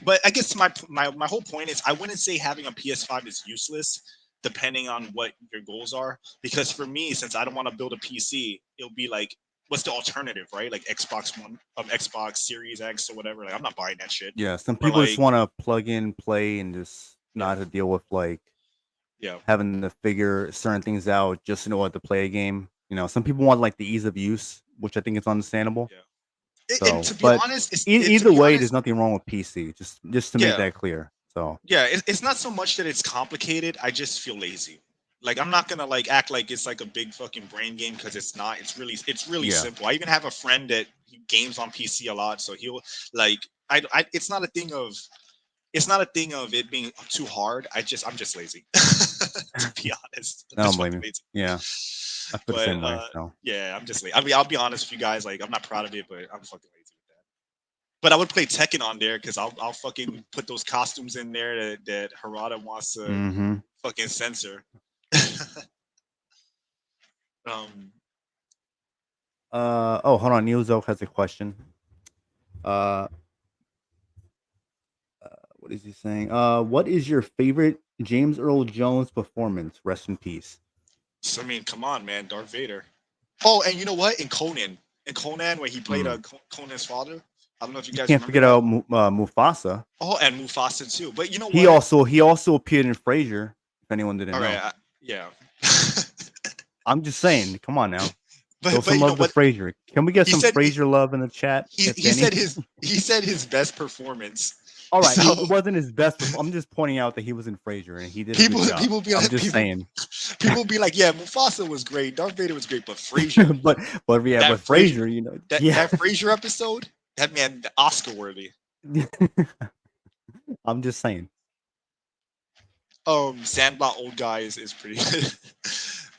S2: But I guess my whole point is I wouldn't say having a PS5 is useless, depending on what your goals are. Because for me, since I don't want to build a PC, it'll be like, what's the alternative, right? Like Xbox One, Xbox Series X or whatever. Like I'm not buying that shit.
S1: yeah. Some
S2: Or
S1: people just
S2: like,
S1: want to plug in, play, and just
S2: yeah,
S1: not to deal with like
S2: yeah,
S1: having to figure certain things out just to know what to play a game. Some people want like the ease of use, which I think is understandable.
S2: yeah. And
S1: So,
S2: to be
S1: but
S2: honest, to
S1: either
S2: be
S1: way, there's
S2: honest,
S1: nothing wrong with PC. Just to make
S2: yeah,
S1: that clear. So
S2: yeah. It's not so much that it's complicated. I just feel lazy. Like I'm not gonna like act like it's like a big fucking brain game because it's not. It's really
S1: yeah,
S2: simple. I even have a friend that he games on PC a lot, so he'll like I it's not a thing of it being too hard. I'm just lazy. To be honest. I'm
S1: I don't
S2: just
S1: blame
S2: fucking
S1: you.
S2: lazy.
S1: Yeah, I feel the
S2: But
S1: same way. So
S2: yeah, I'm just lazy. I mean, I'll be honest with you guys, like I'm not proud of it, but I'm fucking lazy with that. But I would play Tekken on there because I'll fucking put those costumes in there that Harada wants to
S1: hmm
S2: fucking censor. um
S1: oh, hold on. Neilzo has a question. Uh, what is he saying? What is your favorite James Earl Jones performance? Rest in peace.
S2: so I mean, come on, man, Darth Vader. Oh, and you know what? In Conan, where he played
S1: Mm.
S2: Conan's father. I don't know if you
S1: You
S2: guys
S1: can't
S2: remember
S1: forget
S2: that.
S1: about Mufasa.
S2: Oh, and Mufasa too. But you know
S1: He
S2: what?
S1: also he also appeared in Frasier. If anyone didn't
S2: All right,
S1: know,
S2: yeah.
S1: I'm just saying. Come on now, show
S2: But
S1: some
S2: you know
S1: love to
S2: what?
S1: Frasier. Can we get
S2: He
S1: some
S2: said
S1: Frasier love in the chat,
S2: he
S1: if
S2: he
S1: any?
S2: said his best performance.
S1: All right,
S2: So
S1: it wasn't his best. I'm just pointing out that he was in Frasier and he did a
S2: people
S1: good job.
S2: people be
S1: I'm
S2: like
S1: just saying.
S2: people be like, yeah, Mufasa was great, Darth Vader was great, but Frasier,
S1: but yeah,
S2: that
S1: but
S2: Frasier
S1: Frasier,
S2: that
S1: yeah.
S2: that Frasier episode, that man, Oscar worthy.
S1: I'm just saying.
S2: Sandlot old guy is pretty good,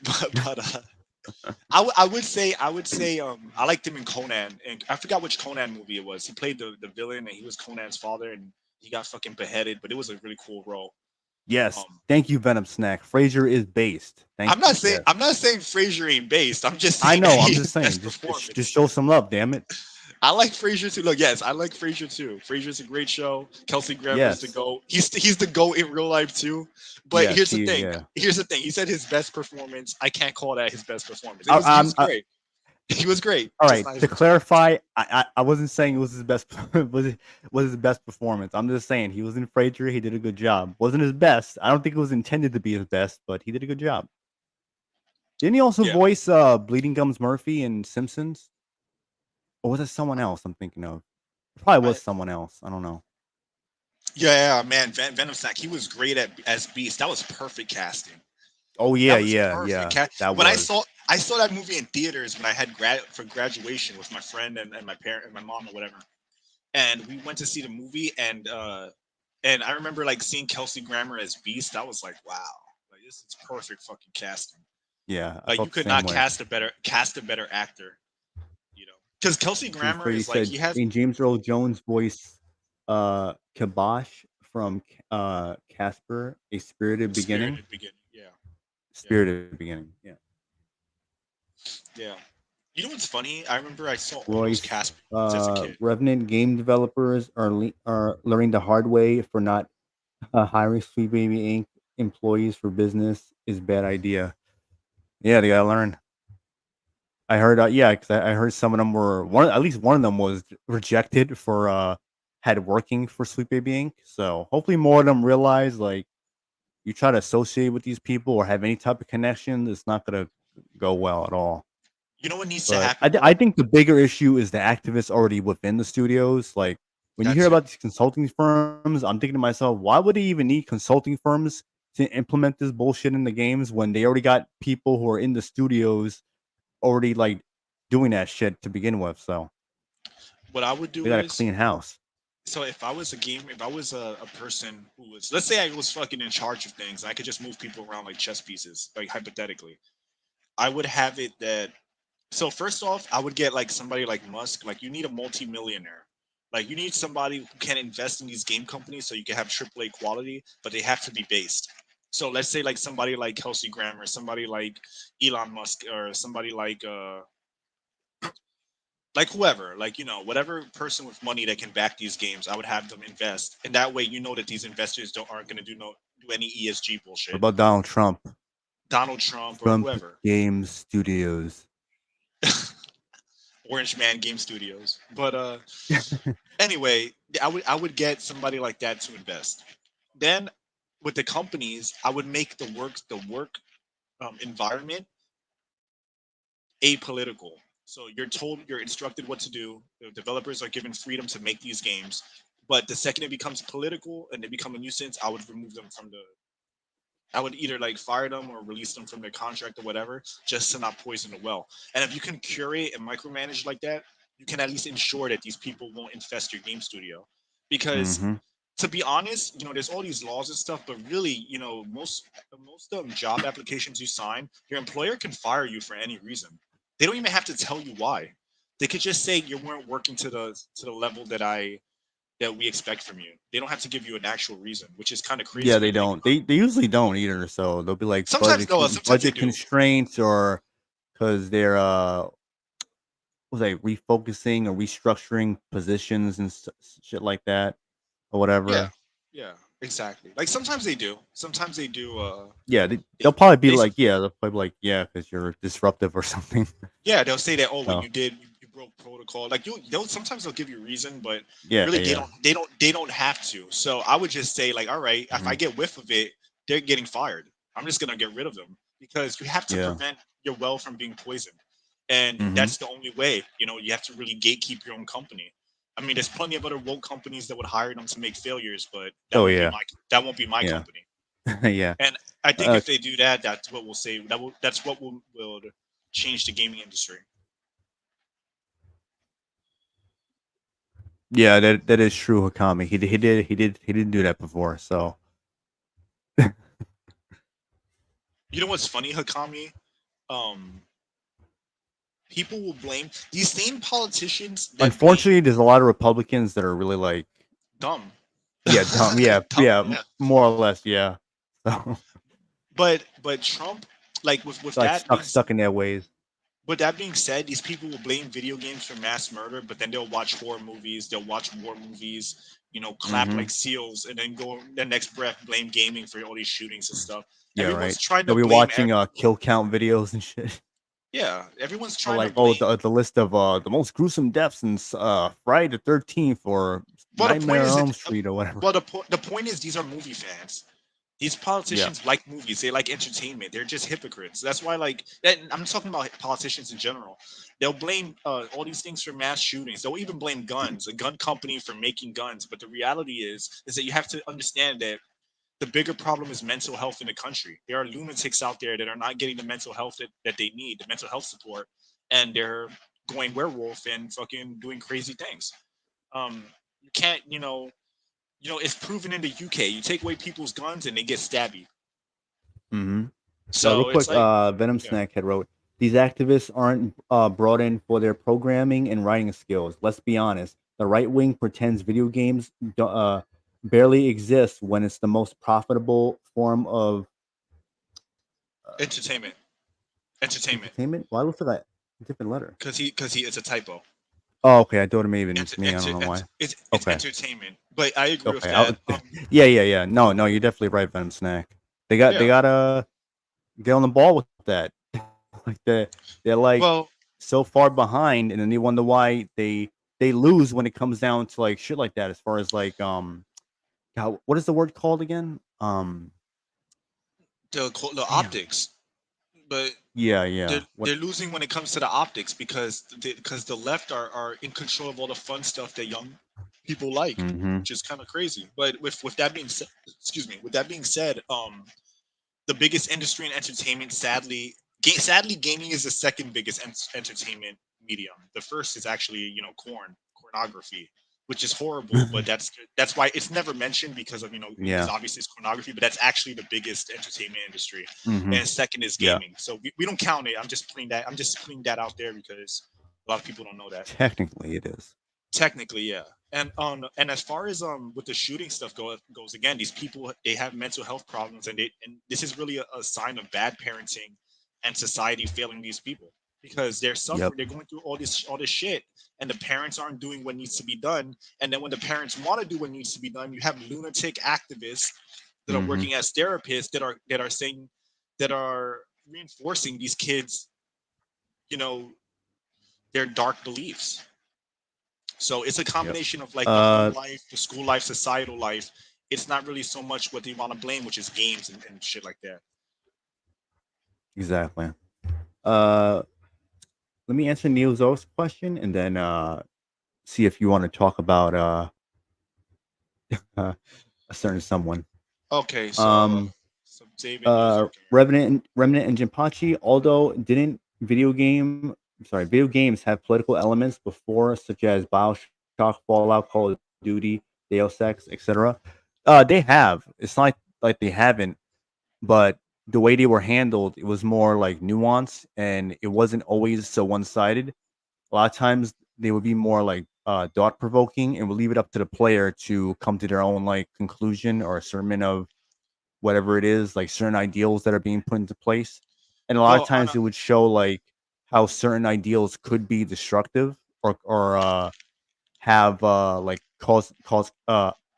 S2: but I would say I liked him in Conan, and I forgot which Conan movie it was. He played the villain, and he was Conan's father, and he got fucking beheaded, but it was a really cool role.
S1: Yes,
S2: Um,
S1: thank you, Venom Snack. Frasier is based. Thank
S2: I'm
S1: you.
S2: not saying
S1: Yes,
S2: I'm not saying Frasier ain't based. I'm just
S1: I
S2: saying that
S1: know. I'm
S2: his
S1: just saying.
S2: best
S1: Just
S2: performance.
S1: show some love. Damn it.
S2: I like Frasier too. Look, yes, I like Frasier too. Frasier's a great show. Kelsey Grammer's the
S1: Yes,
S2: GOAT. He's the GOAT in real life too. But
S1: yes.
S2: here's the
S1: He.
S2: thing.
S1: Yeah.
S2: Here's the thing. He said his best performance. I can't call that his best performance. He
S1: I'm.
S2: was great. He was great.
S1: All
S2: Just
S1: right.
S2: not his
S1: To
S2: best performance.
S1: clarify, I wasn't saying it was his best. Was his best performance. I'm just saying he was in Frasier. He did a good job. Wasn't his best. I don't think it was intended to be his best, but he did a good job. Didn't he also
S2: Yeah.
S1: voice Bleeding Gums Murphy in Simpsons? Or was it someone else I'm thinking of? It probably was
S2: I
S1: someone else. I don't know.
S2: yeah, man, Venom Snack, he was great as Beast. That was perfect casting.
S1: Oh yeah,
S2: That was
S1: yeah,
S2: perfect.
S1: yeah. That
S2: When
S1: was.
S2: I saw that movie in theaters when I had for graduation with my friend and my parent and my mom or whatever, and we went to see the movie and I remember like seeing Kelsey Grammer as Beast. I was like, wow, like this is perfect fucking casting.
S1: Yeah, I
S2: Like you
S1: felt the
S2: could
S1: same
S2: not
S1: way.
S2: cast a better actor, you know, because Kelsey
S1: To be
S2: Grammer
S1: fair, you
S2: is like
S1: said
S2: he has
S1: in James Earl Jones voice Kibosh from Casper, A Spirited Beginning.
S2: spirited beginning. Yeah, yeah,
S1: Spirited Beginning. Yeah.
S2: yeah. You know what's funny? I remember I saw all those
S1: Royce,
S2: cast as a kid.
S1: Revenant game developers are learning the hard way for not hiring Sweet Baby Inc. employees for business is bad idea. Yeah, they gotta learn. I heard, yeah, because I heard some of them were at least one of them was rejected for had working for Sweet Baby Inc. So hopefully more of them realize like you try to associate with these people or have any type of connection, it's not gonna go well at all.
S2: You know what needs to
S1: But
S2: happen
S1: I
S2: though?
S1: think the bigger issue is the activists already within the studios. Like when you
S2: That
S1: hear
S2: too.
S1: about these consulting firms, I'm thinking to myself, why would they even need consulting firms to implement this bullshit in the games when they already got people who are in the studios already like doing that shit to begin with? So
S2: What I would
S1: they
S2: do
S1: got a
S2: is,
S1: clean house.
S2: so if I was a game, if I was a person who was, let's say I was fucking in charge of things, I could just move people around like chess pieces, like hypothetically. I would have it that, so first off, I would get like somebody like Musk, like you need a multi-millionaire. Like you need somebody who can invest in these game companies so you can have AAA quality, but they have to be based. So let's say like somebody like Kelsey Grammer, somebody like Elon Musk, or somebody like whoever, like whatever person with money that can back these games, I would have them invest, and that way that these investors aren't going to do any ESG
S1: What
S2: bullshit.
S1: about Donald Trump?
S2: Donald Trump or
S1: Trump
S2: whoever,
S1: Games Studios.
S2: Orange Man Game Studios. But anyway, I would get somebody like that to invest. Then with the companies, I would make the work environment apolitical. So you're instructed what to do. The developers are given freedom to make these games, but the second it becomes political and they become a nuisance, I would remove them from the. I would either like fire them or release them from their contract or whatever, just to not poison the well. And if you can curate and micromanage like that, you can at least ensure that these people won't infest your game studio. Because
S1: Mm-hmm.
S2: to be honest, there's all these laws and stuff, but really, most job applications you sign, your employer can fire you for any reason. They don't even have to tell you why. They could just say you weren't working to the level that we expect from you. They don't have to give you an actual reason, which is kind of
S1: Yeah,
S2: crazy when
S1: they
S2: you think
S1: don't.
S2: about it.
S1: They usually don't either. So they'll be like
S2: Sometimes no, sometimes they
S1: budget
S2: do.
S1: constraints or because they're what was they refocusing or restructuring positions and shit like that or
S2: Yeah,
S1: whatever.
S2: yeah, exactly. Like sometimes they do. Sometimes they do.
S1: Yeah,
S2: They,
S1: they'll probably be
S2: they
S1: like, yeah, they'll probably be like, yeah, because you're disruptive or something.
S2: Yeah, they'll say that. Oh, what
S1: So
S2: you did, you broke protocol. Like they'll sometimes they'll give you a reason, but
S1: yeah,
S2: really
S1: yeah.
S2: they don't have to. So I would just say like, all right, if I
S1: Hmm.
S2: get whiff of it, they're getting fired. I'm just gonna get rid of them because you have to
S1: Yeah.
S2: prevent your well from being poisoned, and
S1: Hmm.
S2: that's the only way. You have to really gatekeep your own company. I mean, there's plenty of other woke companies that would hire them to make failures, but
S1: Oh yeah,
S2: that won't be my
S1: yeah,
S2: company.
S1: yeah.
S2: And I think
S1: Uh,
S2: if they do that, that's what we'll say. That's what will change the gaming industry.
S1: yeah, that is true, Hakami. He did do that before. So
S2: You know what's funny, Hakami? Um, People will blame these same politicians that blame
S1: unfortunately, there's a lot of Republicans that are really like,
S2: dumb.
S1: yeah, dumb. Yeah,
S2: Dumb,
S1: yeah,
S2: yeah.
S1: more or less, yeah. So
S2: But Trump, like
S1: like stuck in their ways.
S2: with that being said, these people will blame video games for mass murder, but then they'll watch horror movies, they'll watch war movies, clap
S1: Hmm.
S2: like seals, and then go the next breath blame gaming for all these shootings and stuff.
S1: Yeah,
S2: Everyone's
S1: right.
S2: trying to
S1: They'll be
S2: blame,
S1: watching kill count videos and shit.
S2: yeah, everyone's
S1: Or
S2: trying to
S1: like, oh,
S2: blame.
S1: the list of the most gruesome deaths since Friday the 13th or
S2: Well, the point
S1: Nightmare
S2: is
S1: on
S2: that
S1: Elm Street or whatever.
S2: well, the point is these are movie fans. These
S1: Yeah.
S2: politicians like movies. They like entertainment. They're just hypocrites. That's why, like, and I'm talking about politicians in general. They'll blame all these things for mass shootings. They'll even blame guns, a gun company for making guns. But the reality is that you have to understand that the bigger problem is mental health in the country. There are lunatics out there that are not getting the mental health that they need, the mental health support, and they're going werewolf and fucking doing crazy things. You can't, it's proven in the UK. You take away people's guns and they get stabby.
S1: Mm-hmm. Real
S2: So it's
S1: quick,
S2: like,
S1: Venom
S2: yeah,
S1: Snack had wrote, these activists aren't brought in for their programming and writing skills. Let's be honest. The right wing pretends video games barely exist when it's the most profitable form of uh,
S2: entertainment, entertainment,
S1: entertainment. Why look for that different letter?
S2: because he it's a typo.
S1: Oh, okay. I thought it may have been just me. I don't know why.
S2: It's
S1: Okay.
S2: entertainment, but I agree with
S1: Okay.
S2: that.
S1: Yeah. No, you're definitely right, Venom Snack. They
S2: Yeah.
S1: gotta get on the ball with that. Like they're like
S2: Well,
S1: so far behind, and then you wonder why they lose when it comes down to like shit like that. As far as like God, what is the word called again?
S2: the
S1: Damn.
S2: optics, but
S1: Yeah. What?
S2: they're losing when it comes to the optics because the left are in control of all the fun stuff that young people like,
S1: Mm-hmm.
S2: which is kind of crazy. But with that being said, excuse me, with that being said, the biggest industry in entertainment, sadly, gaming is the second biggest entertainment medium. The first is actually, pornography, which is horrible, but that's why it's never mentioned because of, because
S1: Yeah.
S2: obviously it's pornography, but that's actually the biggest entertainment industry.
S1: Mm-hmm.
S2: And second is
S1: Yeah.
S2: gaming. So we don't count it. I'm just putting that out there because a lot of people don't know that.
S1: Technically, it is.
S2: Technically, yeah. And as far as with the shooting stuff goes again, these people, they have mental health problems, and this is really a sign of bad parenting and society failing these people because they're
S1: Yep.
S2: suffering, they're going through all this shit, and the parents aren't doing what needs to be done. And then when the parents want to do what needs to be done, you have lunatic activists that are
S1: Mm-hmm.
S2: working as therapists that are saying, that are reinforcing these kids, you know, their dark beliefs. So it's a
S1: Yep.
S2: combination of like the home
S1: Uh,
S2: life, the school life, societal life. It's not really so much what they want to blame, which is games and shit like that.
S1: exactly. Uh, let me answer Neil Zo's question, and then see if you want to talk about uh a certain someone.
S2: Okay,
S1: Um,
S2: David News. Okay.
S1: Remnant and Jinpachi, although didn't video games have political elements before, such as BioShock, Fallout, Call of Duty, Deus Ex, etc. They have. It's not like they haven't, but the way they were handled, it was more like nuanced, and it wasn't always so one sided. A lot of times they would be more like thought provoking, and would leave it up to the player to come to their own like conclusion or assertion of whatever it is, like certain ideals that are being put into place. And a lot of
S2: Well, on
S1: times
S2: a,
S1: it would show like how certain ideals could be destructive or have like cause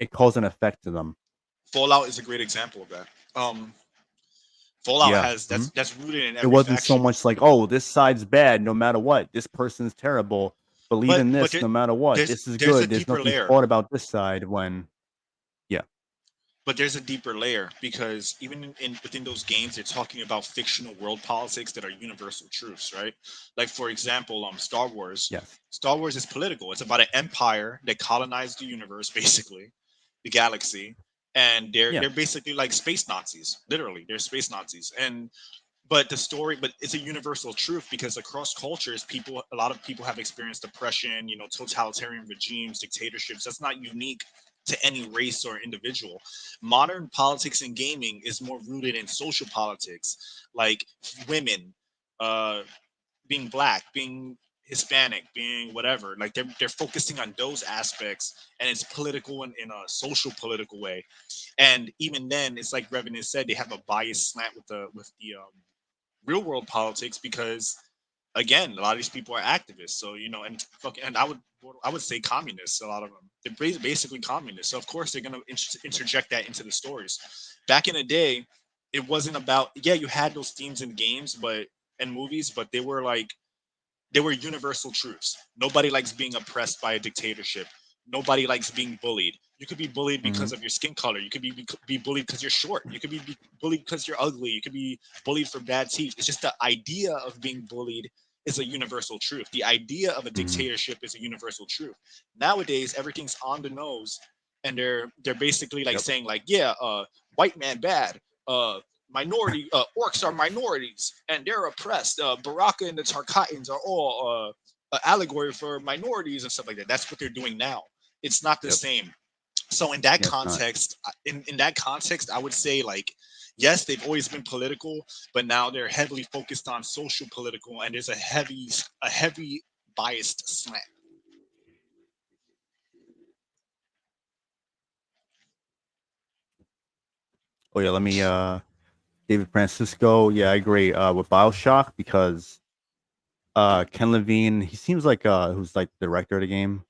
S1: it cause an effect to them.
S2: Fallout is a great example of that. Fallout
S1: Yeah.
S2: has that's rooted in
S1: It
S2: every
S1: wasn't so
S2: faction.
S1: much like, oh, this side's bad no matter what. This person's terrible. Believe
S2: But
S1: in
S2: but
S1: this
S2: there,
S1: no matter what.
S2: there's
S1: This is
S2: there's a
S1: good. There's
S2: deeper
S1: nothing
S2: layer.
S1: flawed about this side when yeah.
S2: But there's a deeper layer because even within those games, they're talking about fictional world politics that are universal truths, right? Like for example, Star Wars.
S1: Yes.
S2: Star Wars is political. It's about an empire that colonized the universe, basically, the galaxy, and they're
S1: Yeah.
S2: they're basically like space Nazis. Literally, they're space Nazis. But it's a universal truth because across cultures, a lot of people have experienced oppression, totalitarian regimes, dictatorships. That's not unique to any race or individual. Modern politics and gaming is more rooted in social politics, like women, uh, being black, being Hispanic, being whatever. Like they're focusing on those aspects, and it's political in a social political way. And even then, it's like Revenant said, they have a biased slant with the real world politics because again, a lot of these people are activists. So and I would say communists. A lot of them, they're basically communists. So of course they're going to interject that into the stories. Back in the day, it wasn't about, yeah, you had those themes in games, and movies, but they were universal truths. Nobody likes being oppressed by a dictatorship. nobody likes being bullied. You could be bullied because
S1: Mhm.
S2: of your skin color. You could be bullied because you're short. You could be bullied because you're ugly. You could be bullied for bad teeth. It's just the idea of being bullied is a universal truth. The idea of a
S1: Mhm.
S2: dictatorship is a universal truth. Nowadays, everything's on the nose, and they're basically like
S1: Yep.
S2: saying like, yeah, white man bad, orcs are minorities and they're oppressed. Baraka and the Tarkatans are all allegory for minorities and stuff like that. That's what they're doing now. It's not the
S1: Yep.
S2: same. So in that
S1: Yeah, it's not.
S2: context, in that context, I would say like, yes, they've always been political, but now they're heavily focused on social political, and there's a heavy biased slant.
S1: Oh yeah, let me David Francisco. Yeah, I agree with BioShock because Ken Levine, he seems like who's like the director of the game,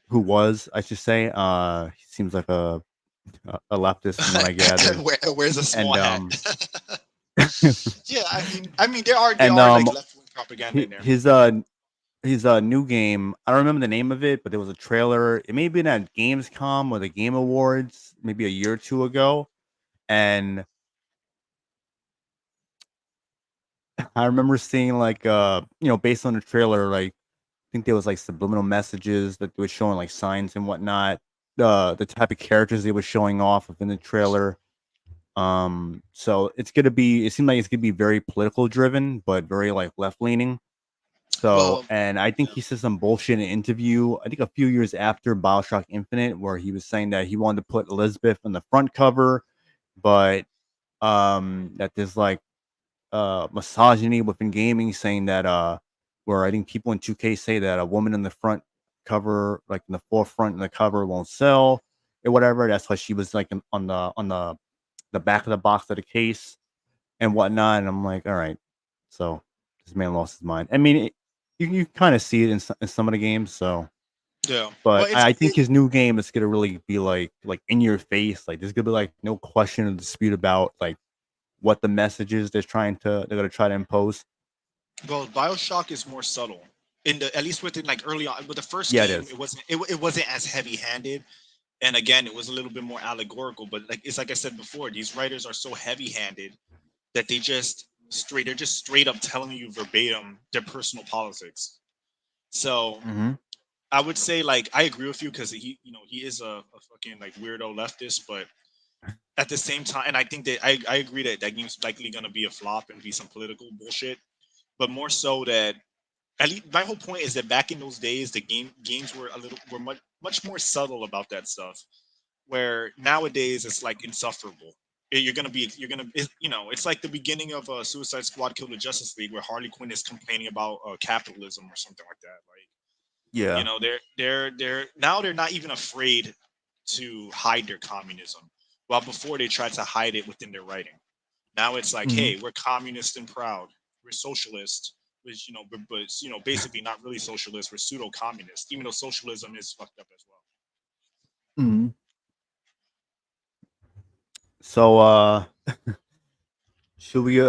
S1: who was, I should say, he seems like a leftist from what I gathered.
S2: Where's a small
S1: And
S2: hat? Yeah, there
S1: and
S2: are like left wing propaganda in there.
S1: his new game, I don't remember the name of it, but there was a trailer. It may have been at Gamescom or the Game Awards maybe a year or two ago. And I remember seeing like based on the trailer, like I think there was like subliminal messages that they were showing like signs and whatnot. The type of characters they were showing off within the trailer. So it seemed like it's gonna be very political driven, but very like left leaning. So,
S2: Well,
S1: and I think
S2: yeah.
S1: he said some bullshit in an interview, I think a few years after BioShock Infinite, where he was saying that he wanted to put Elizabeth on the front cover, but that there's like misogyny within gaming, saying that where I think people in 2K say that a woman in the front cover, like in the forefront in the cover, won't sell or whatever. That's why she was like on the back of the box of the case and whatnot. And I'm like, all right, so this man lost his mind. I mean, you kind of see it in some of the games. So,
S2: Yeah. Well,
S1: but I think his new game is gonna really be like in your face. Like there's gonna be like no question or dispute about like what the messages they're gonna try to impose.
S2: well, BioShock is more subtle. In the At least within like early on with the first
S1: Yeah, it
S2: game,
S1: is.
S2: it wasn't as heavy handed, and again, it was a little bit more allegorical. But like I said before, these writers are so heavy handed that they're just straight up telling you verbatim their personal politics. So
S1: Hmm.
S2: I would say like I agree with you because he is a fucking like weirdo leftist, but at the same time, and I think that I agree that that game's likely gonna be a flop and be some political bullshit, but more so that at least my whole point is that back in those days, the games were much more subtle about that stuff. Where nowadays it's like insufferable. It's like the beginning of Suicide Squad Kill the Justice League, where Harley Quinn is complaining about capitalism or something like that. Like
S1: Yeah.
S2: they're now they're not even afraid to hide their communism, while before they tried to hide it within their writing. Now it's like,
S1: Hmm.
S2: hey, we're communist and proud. We're socialist, which basically not really socialist. We're pseudo communist, even though socialism is fucked up as well.
S1: Hmm. So, should we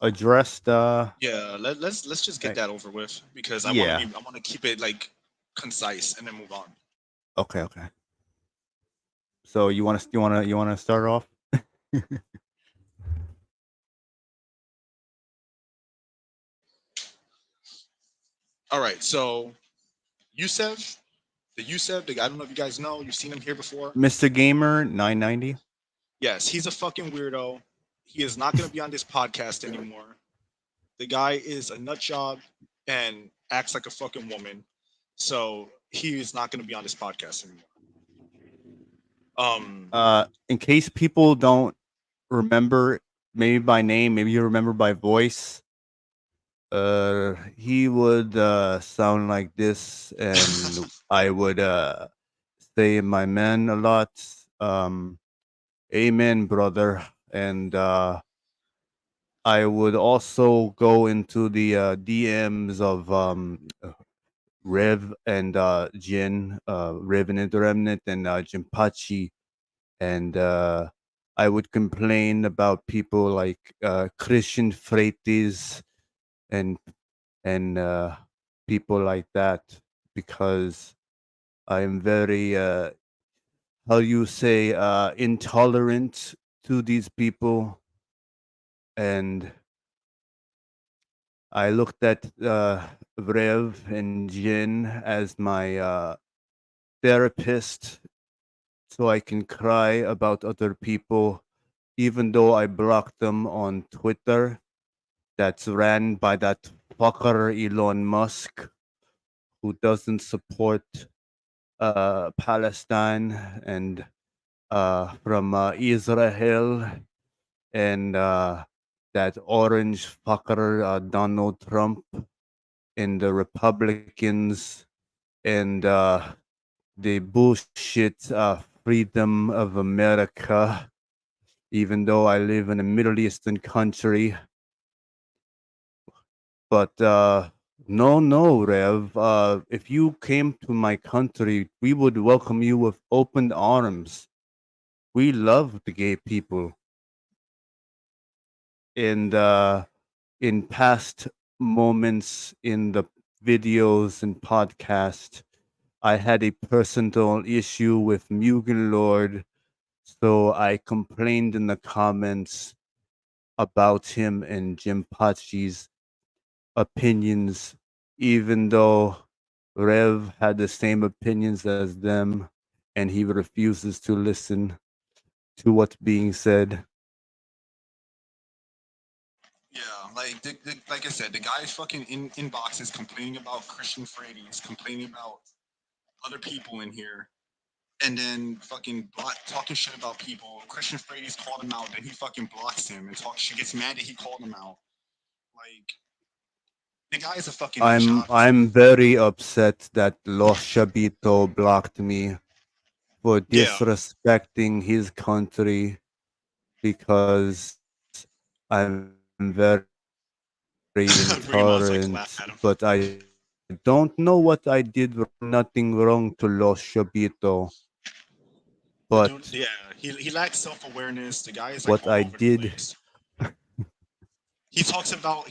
S1: address the?
S2: Yeah, let's just get
S1: uh,
S2: that over with because
S1: Yeah.
S2: I want to keep it like concise and then move on.
S1: Okay. Okay. So you want to start off?
S2: All right, so Yusef, I don't know if you guys know, you've seen him here before.
S1: Mr. Gamer 990.
S2: Yes, he's a fucking weirdo. He is not going to be on this podcast anymore. The guy is a nut job and acts like a fucking woman. So he is not going to be on this podcast anymore.
S1: In case people don't remember, maybe by name, maybe you remember by voice. He would sound like this, and I would say my man a lot. Um, Amen, brother. And I would also go into the DMs of Rev and Jin, Rev and Remnant and Jinpachi, and I would complain about people like Christian Freitas and and people like that because I am very how you say intolerant to these people, and I looked at Rev and Jin as my therapist, so I can cry about other people, even though I blocked them on Twitter. That's ran by that fucker Elon Musk, who doesn't support Palestine and from Israel, and that orange fucker Donald Trump and the Republicans and the bullshit freedom of America, even though I live in a Middle Eastern country. But no, Rev. If you came to my country, we would welcome you with open arms. We love the gay people. And in past moments in the videos and podcast, I had a personal issue with Mugen Lord, so I complained in the comments about him and Jim Pachi's opinions, even though Rev had the same opinions as them, and he refuses to listen to what's being said.
S2: Yeah, like like I said, the guy's fucking in inboxes complaining about Christian Frades, complaining about other people in here, and then fucking talking shit about people. Christian Frades called him out, then he fucking blocks him and she gets mad that he called him out. Like the guy is a fucking nut job.
S1: I'm very upset that Los Chabito blocked me for
S2: Yeah,
S1: disrespecting his country because I'm very
S2: Remaster like
S1: intolerant,
S2: laugh at him.
S1: but I don't know what I did. Nothing wrong to Los Chabito,
S2: The dude,
S1: but
S2: yeah, he lacks self awareness. The guy is like
S1: what
S2: all
S1: I
S2: over the
S1: did,
S2: place. He talks about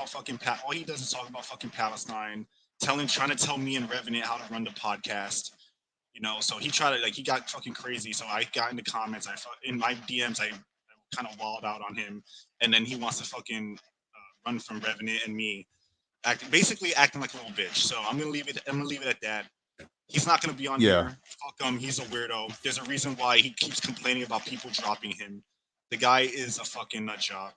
S2: fucking all he does is talk about fucking Palestine, trying to tell me and Revenant how to run the podcast. You know, so he tried to he got fucking crazy. So I got in the comments, in my DMs, I kind of walled out on him, and then he wants to fucking run from Revenant and me, basically acting like a little bitch. So I'm gonna leave it. I'm gonna leave it at that. He's not gonna be on
S1: yeah.
S2: here. Fuck him. He's a weirdo. There's a reason why he keeps complaining about people dropping him. The guy is a fucking nut job.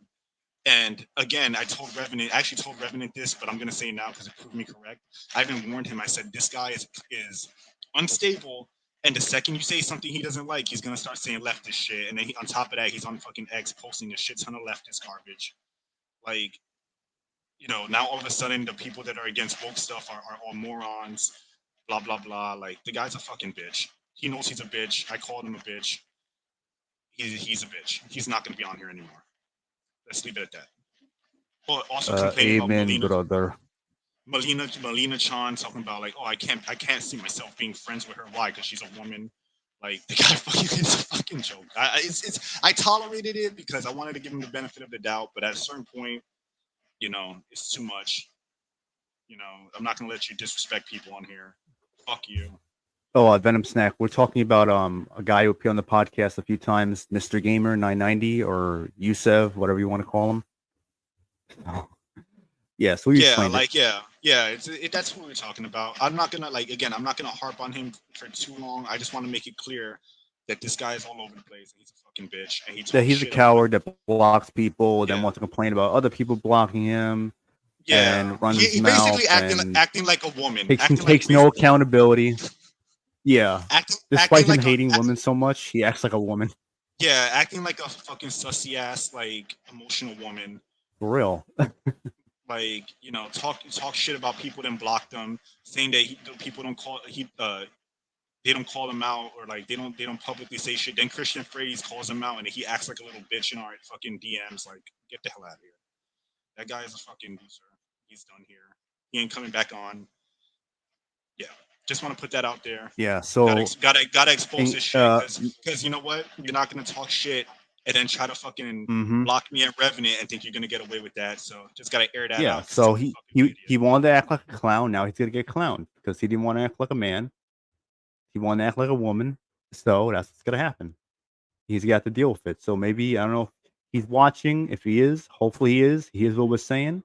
S2: And again, I actually told Revenant this, but I'm gonna say it now because it proved me correct. I even warned him. I said this guy is unstable, and the second you say something he doesn't like, he's gonna start saying leftist shit. And then on top of that, he's on fucking X posting a shit ton of leftist garbage. Like, now all of a sudden the people that are against woke stuff are all morons. Blah blah blah. Like the guy's a fucking bitch. He knows he's a bitch. I called him a bitch. He's a bitch. He's not gonna be on here anymore. Let's leave it at that. But also complaining about
S1: Amen, brother.
S2: Melina Chan talking about like, oh, I can't see myself being friends with her. Why? Because she's a woman. Like the guy fucking is a fucking joke. I tolerated it because I wanted to give him the benefit of the doubt, but at a certain point, it's too much. I'm not gonna let you disrespect people on here. Fuck you.
S1: Oh, Venom Snack. We're talking about a guy who appeared on the podcast a few times, Mr. Gamer 990 or Yusef, whatever you want to call him. Yeah, so we
S2: Yeah,
S1: explained it.
S2: yeah. That's what we're talking about. I'm not gonna I'm not gonna harp on him for too long. I just want to make it clear that this guy is all over the place and he's a fucking bitch and he
S1: That
S2: talks
S1: he's a
S2: shit about
S1: coward that blocks people, then
S2: yeah,
S1: wants to complain about other people blocking him,
S2: yeah.
S1: and runs
S2: He
S1: his
S2: basically
S1: mouth and
S2: acting like a woman,
S1: takes
S2: acting like
S1: takes no
S2: basically
S1: accountability. Yeah, despite
S2: acting
S1: him
S2: like
S1: hating women so much, he acts like a woman.
S2: acting like a fucking sussy ass like emotional woman.
S1: For real.
S2: Like talk shit about people, then block them, saying that people don't call they don't call him out or like they don't publicly say shit. Then Christian Frades calls him out and he acts like a little bitch in our fucking DMs. Like, get the hell out of here. That guy is a fucking loser. He's done here. He ain't coming back on. Yeah, just want to put that out there.
S1: Yeah, so
S2: Gotta expose
S1: in,
S2: this shit because you know what? You're not gonna talk shit and then try to fucking
S1: mhm.
S2: block me and Revenant and think you're gonna get away with that. So just gotta air that
S1: Yeah,
S2: out because
S1: so
S2: he's a fucking idiot.
S1: he wanted to act like a clown. Now he's gonna get clowned because he didn't want to act like a man. He wanted to act like a woman, so that's what's gonna happen. He's got to deal with it. So maybe I don't know if he's watching. If he is, hopefully he is. He hears what we're saying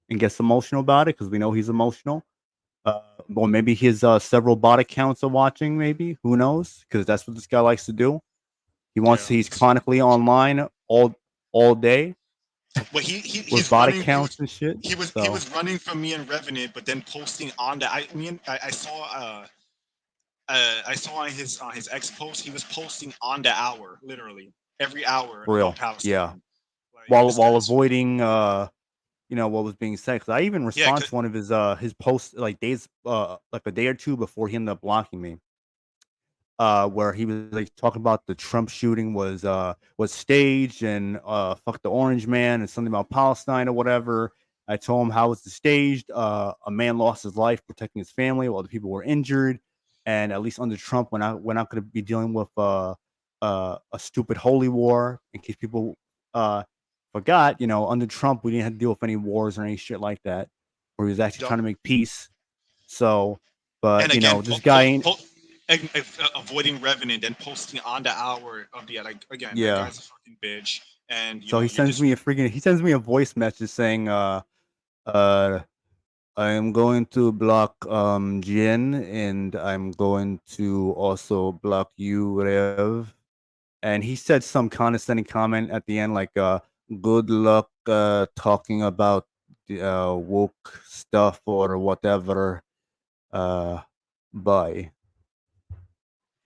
S1: and gets emotional about it because we know he's emotional. Or maybe his several bot accounts are watching. Maybe who knows? Because that's what this guy likes to do. He wants.
S2: Yeah.
S1: He's chronically online all day
S2: Well,
S1: with
S2: he's
S1: bot
S2: running.
S1: accounts and shit.
S2: He
S1: So
S2: was running from me and Revenant, but then posting on that. I saw on his X post. He was posting on the hour, literally every hour
S1: for
S2: about
S1: real, yeah.
S2: Palestine. Like
S1: While
S2: this guy's
S1: avoiding what was being said. 'Cause I even
S2: yeah.
S1: responded to one of his posts like days like a day or two before he ended up blocking me. Where he was like talking about the Trump shooting was staged and fuck the orange man and something about Palestine or whatever. I told him how was it staged. A man lost his life protecting his family while the people were injured, and at least under Trump, we're not going to be dealing with a stupid holy war. In case people forgot, under Trump we didn't have to deal with any wars or any shit like that, where he was actually
S2: Yup.
S1: trying to make peace. So,
S2: And
S1: but
S2: again,
S1: this guy ain't.
S2: avoiding Revenant and posting on the hour of the like again. That
S1: Yeah.
S2: guy's a fucking bitch, and
S1: So he
S2: you're
S1: sends
S2: just
S1: me a voice message saying, uh, I am going to block Jin and I'm going to also block you, Rev. And he said some condescending comment at the end, like, good luck talking about the woke stuff or whatever. Bye.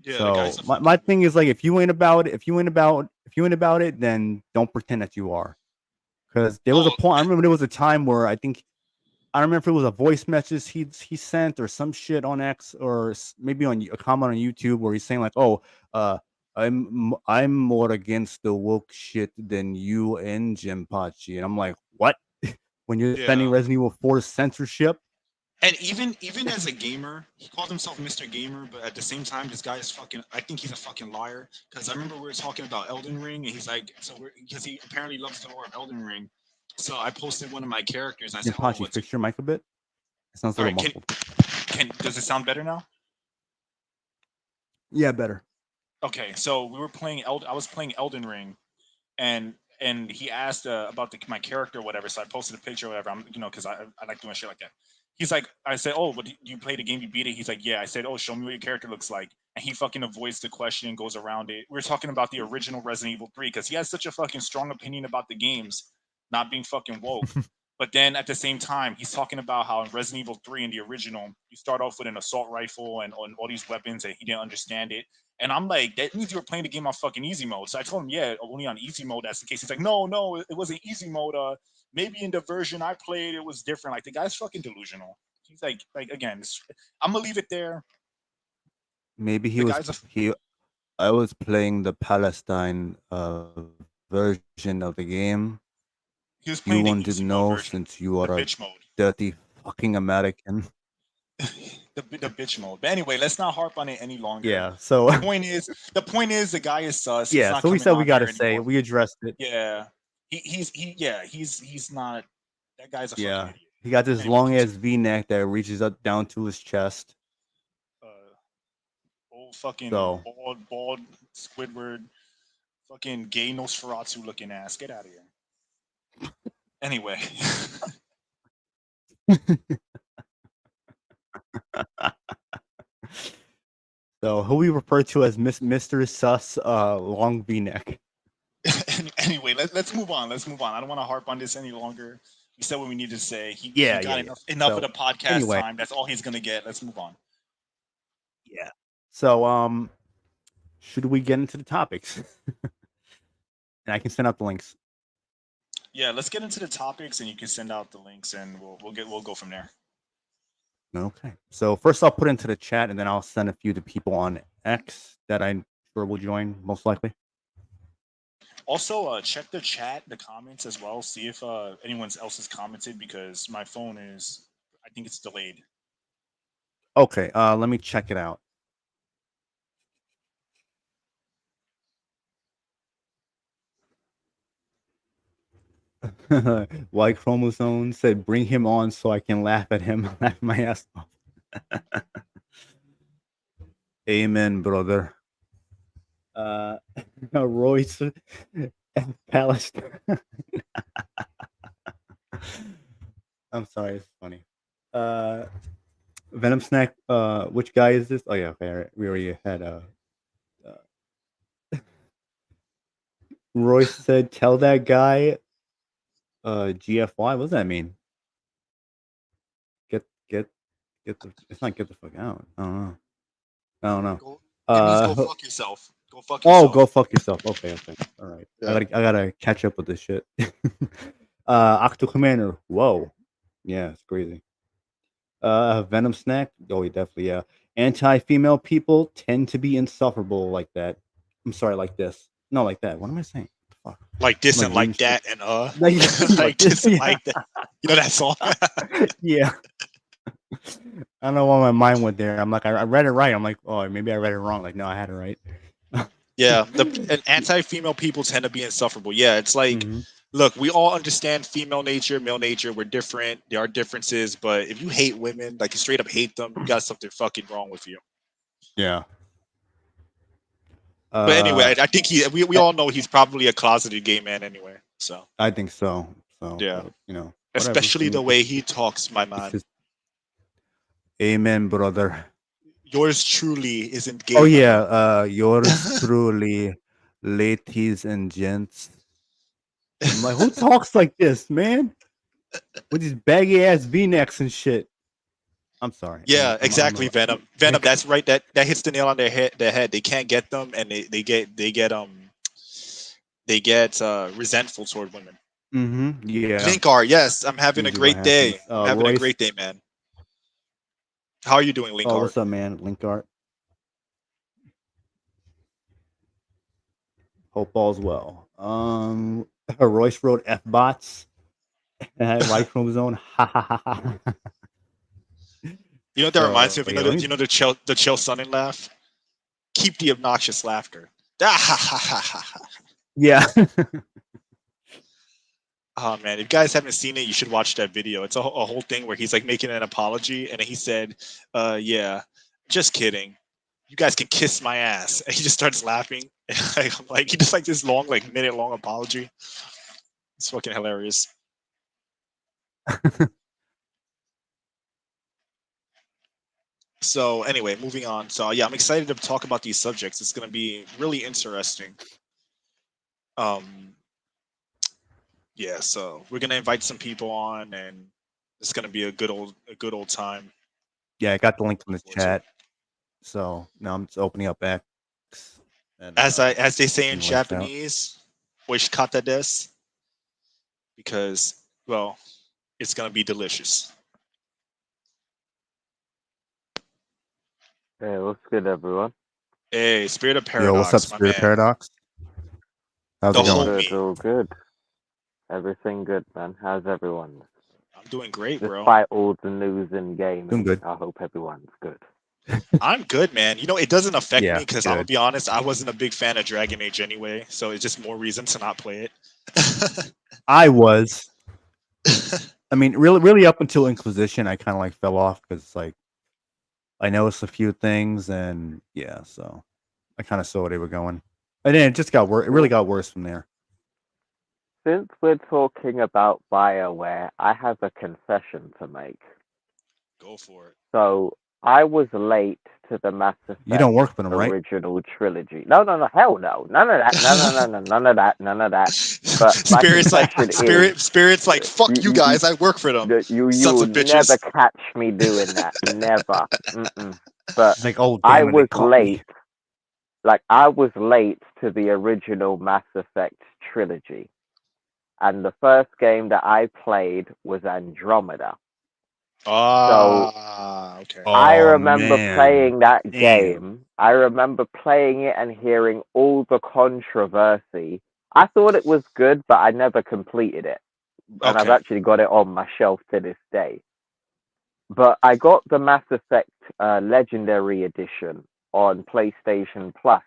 S2: yeah. The guy's
S1: So
S2: a
S1: my
S2: fucking
S1: thing is like, if you ain't about it, then don't pretend that you are. Because there was a
S2: oh
S1: point. I remember there was a time where I don't remember if it was a voice message he sent or some shit on X or maybe on a comment on YouTube where he's saying like, "Oh, I'm more against the woke shit than you and Jim Pachi," and I'm like, "What?" When you're defending
S2: yeah.
S1: Resident Evil 4 censorship,
S2: And even as a gamer, he calls himself Mr. Gamer, but at the same time, this guy is fucking. I think he's a fucking liar. Because I remember we were talking about Elden Ring, and he's like, because he apparently loves the lore of Elden Ring. So I posted one of my characters, and I
S1: Jim
S2: said, "Oh,
S1: Pachi,
S2: what's
S1: fix your mic a bit. It sounds a
S2: all
S1: little
S2: right?
S1: muffled.
S2: Does it sound better now?"
S1: Yeah, better.
S2: Okay, so we were playing I was playing Elden Ring, and he asked about my character or whatever. So I posted a picture or whatever. I'm because I like doing shit like that. He's like, I said, "Oh, but you played a game, you beat it?" He's like, "Yeah." I said, "Oh, show me what your character looks like." And he fucking avoids the question and goes around it. We're talking about the original Resident Evil 3 because he has such a fucking strong opinion about the games not being fucking woke. But then at the same time, he's talking about how in Resident Evil 3 in the original, you start off with an assault rifle and all these weapons, and he didn't understand it. And I'm like, that means you were playing the game on fucking easy mode. So I told him, yeah, only on easy mode. That's the case. He's like, no, it wasn't easy mode. Maybe in the version I played, it was different. Like the guy's fucking delusional. He's like again, I'm gonna leave it there.
S1: Maybe
S2: The guy's a
S1: I was playing the Palestine version of the game.
S2: he was
S1: You
S2: playing the
S1: wanted
S2: easy
S1: to
S2: mode
S1: know
S2: version,
S1: since you
S2: the
S1: are a
S2: bitch mode,
S1: dirty fucking American.
S2: the bitch mode. But anyway, let's not harp on it any longer.
S1: Yeah. So
S2: The point is, the guy is sus. He's
S1: yeah.
S2: not
S1: So we
S2: coming
S1: said we
S2: on
S1: got
S2: here
S1: to say it.
S2: anymore.
S1: We addressed it.
S2: Yeah, he's not. That guy's a fucking
S1: Yeah.
S2: idiot.
S1: He got this
S2: Anyway,
S1: long ass
S2: continue.
S1: V-neck that reaches up down to his chest.
S2: Uh, old fucking
S1: So
S2: bald Squidward, fucking gay Nosferatu looking ass. Get out of here. Anyway,
S1: so who we refer to as Mr. Sus long V-neck.
S2: anyway, let's move on. Let's move on. I don't want to harp on this any longer. We said what we need to say. He
S1: Yeah.
S2: got enough of
S1: So
S2: the podcast
S1: anyway,
S2: time. That's all he's gonna get. Let's move on.
S1: yeah. So should we get into the topics? And I can send out the links.
S2: Yeah, let's get into the topics, and you can send out the links, and we'll go from there.
S1: Okay. So first I'll put into the chat and then I'll send a few to people on X that I'm sure will join most likely.
S2: Also, check the chat, the comments as well. See if anyone else has commented because my phone is, I think it's delayed.
S1: Okay. Let me check it out. White Chromosome said, "Bring him on so I can laugh at him, laugh my ass off." Amen, brother. Royce and Palestine. I'm sorry, it's funny. Venom Snack. Which guy is this? Oh yeah, okay. All right. We already had. Royce said, "Tell that guy." GFY. What does that mean? Get get the. It's not get the fuck out. I don't know. I don't know.
S2: It means go fuck yourself. Go fuck
S1: Oh,
S2: yourself.
S1: go fuck yourself. Okay. All right.
S3: Yeah.
S1: I gotta catch up with this shit. Octo Commander. Whoa. Yeah, it's crazy. Venom Snack. Oh, definitely. Yeah. Anti-female people tend to be insufferable like that. I'm sorry, like this. No, like that. What am I saying? Fuck.
S2: Like this
S1: Like
S2: and like
S1: reading shit.
S2: that and
S1: Like
S2: this and
S1: yeah.
S2: like that. You know that song?
S1: Yeah. I don't know why my mind went there. I'm like, I read it right. I'm like, oh, maybe I read it wrong. Like, no, I had it right.
S2: Yeah, and anti-female people tend to be insufferable. Yeah, it's like,
S1: Mhm.
S2: look, we all understand female nature, male nature. We're different. There are differences, but if you hate women, like you straight up hate them, you got something fucking wrong with you.
S1: Yeah.
S2: But anyway, I think we all know he's probably a closeted gay man anyway. So
S1: I think so. So
S2: Yeah.
S1: but, whatever.
S2: especially
S1: I
S2: the
S1: mean,
S2: way he talks, my
S1: it's
S2: man.
S1: just amen, brother.
S2: Yours truly isn't gay.
S1: Oh
S2: my
S1: yeah,
S2: man.
S1: yours truly, ladies and gents. I'm like, who talks like this, man? With these baggy ass V-necks and shit. I'm sorry.
S2: Yeah, exactly. Venom. That's right. That hits the nail on their head. They can't get them, and they get resentful toward women.
S1: Yeah.
S2: Linkar, yes, I'm having a
S1: Usually what
S2: great day.
S1: happens.
S2: I'm having a
S1: Royce.
S2: great day, man. How are you doing, Linkar?
S1: Oh, what's up, man? Linkart. Hope all's well. Royce wrote F bots. Y chromosome. Ha ha ha ha.
S2: You know what that reminds me of?
S1: So,
S2: You
S1: yeah,
S2: know
S1: let me-
S2: you know the chill Sunning laugh. Keep the obnoxious laughter.
S1: Yeah.
S2: Oh man, if you guys haven't seen it, you should watch that video. It's a whole thing where he's like making an apology, and he said, yeah, just kidding. You guys can kiss my ass." And he just starts laughing. Like he just like this long, like minute long apology. It's fucking hilarious. So anyway, moving on. So yeah, I'm excited to talk about these subjects. It's gonna be really interesting. Yeah, so we're gonna invite some people on, and it's gonna be a good old time.
S1: Yeah, I got the link from the
S2: Forward to it.
S1: chat. So now I'm just opening up X. And,
S2: As they say in
S1: seeing what's out.
S2: Japanese, "Oishikata desu," because well, it's gonna be delicious.
S5: Hey, what's good, everyone?
S2: Hey, Spirit of Paradox,
S1: Yo, what's up,
S2: my
S1: Spirit
S2: man.
S1: Paradox? How's
S2: The
S1: it going?
S2: homie.
S5: Good, all good. Everything good, man. How's everyone?
S2: I'm doing great, bro.
S5: Despite all the news and
S1: Doing
S5: gaming,
S1: good.
S5: I hope everyone's good.
S2: I'm good, man. You know, it doesn't affect
S1: Yeah,
S2: me because I'm gonna
S1: good.
S2: be honest, I wasn't a big fan of Dragon Age anyway, so it's just more reason to not play it.
S1: I was. I mean, really up until Inquisition, I kind of like fell off because like I noticed a few things, and yeah, so I kind of saw where they were going, and then it just got worse. It really got worse from there.
S5: Since we're talking about BioWare, I have a confession to make.
S2: Go for it.
S5: So, I was late to the Mass Effect
S1: You don't work for them, right?
S5: original trilogy. No, hell no. None of that. None of that. But my
S2: Spirit's like, fuck you guys, I work for them.
S5: You
S2: Sons
S5: will
S2: of bitches.
S5: never catch me doing that. Never. But
S1: It's like, oh,
S5: I
S1: damn it, they
S5: was
S1: caught
S5: late.
S1: me.
S5: Like, I was late to the original Mass Effect trilogy. And the first game that I played was Andromeda.
S2: Okay.
S5: I
S1: Oh,
S5: remember
S1: man.
S5: playing that
S1: Damn.
S5: game. I remember playing it and hearing all the controversy. I thought it was good, but I never completed it. And I've
S2: Okay.
S5: actually got it on my shelf to this day. But I got the Mass Effect Legendary Edition on PlayStation Plus.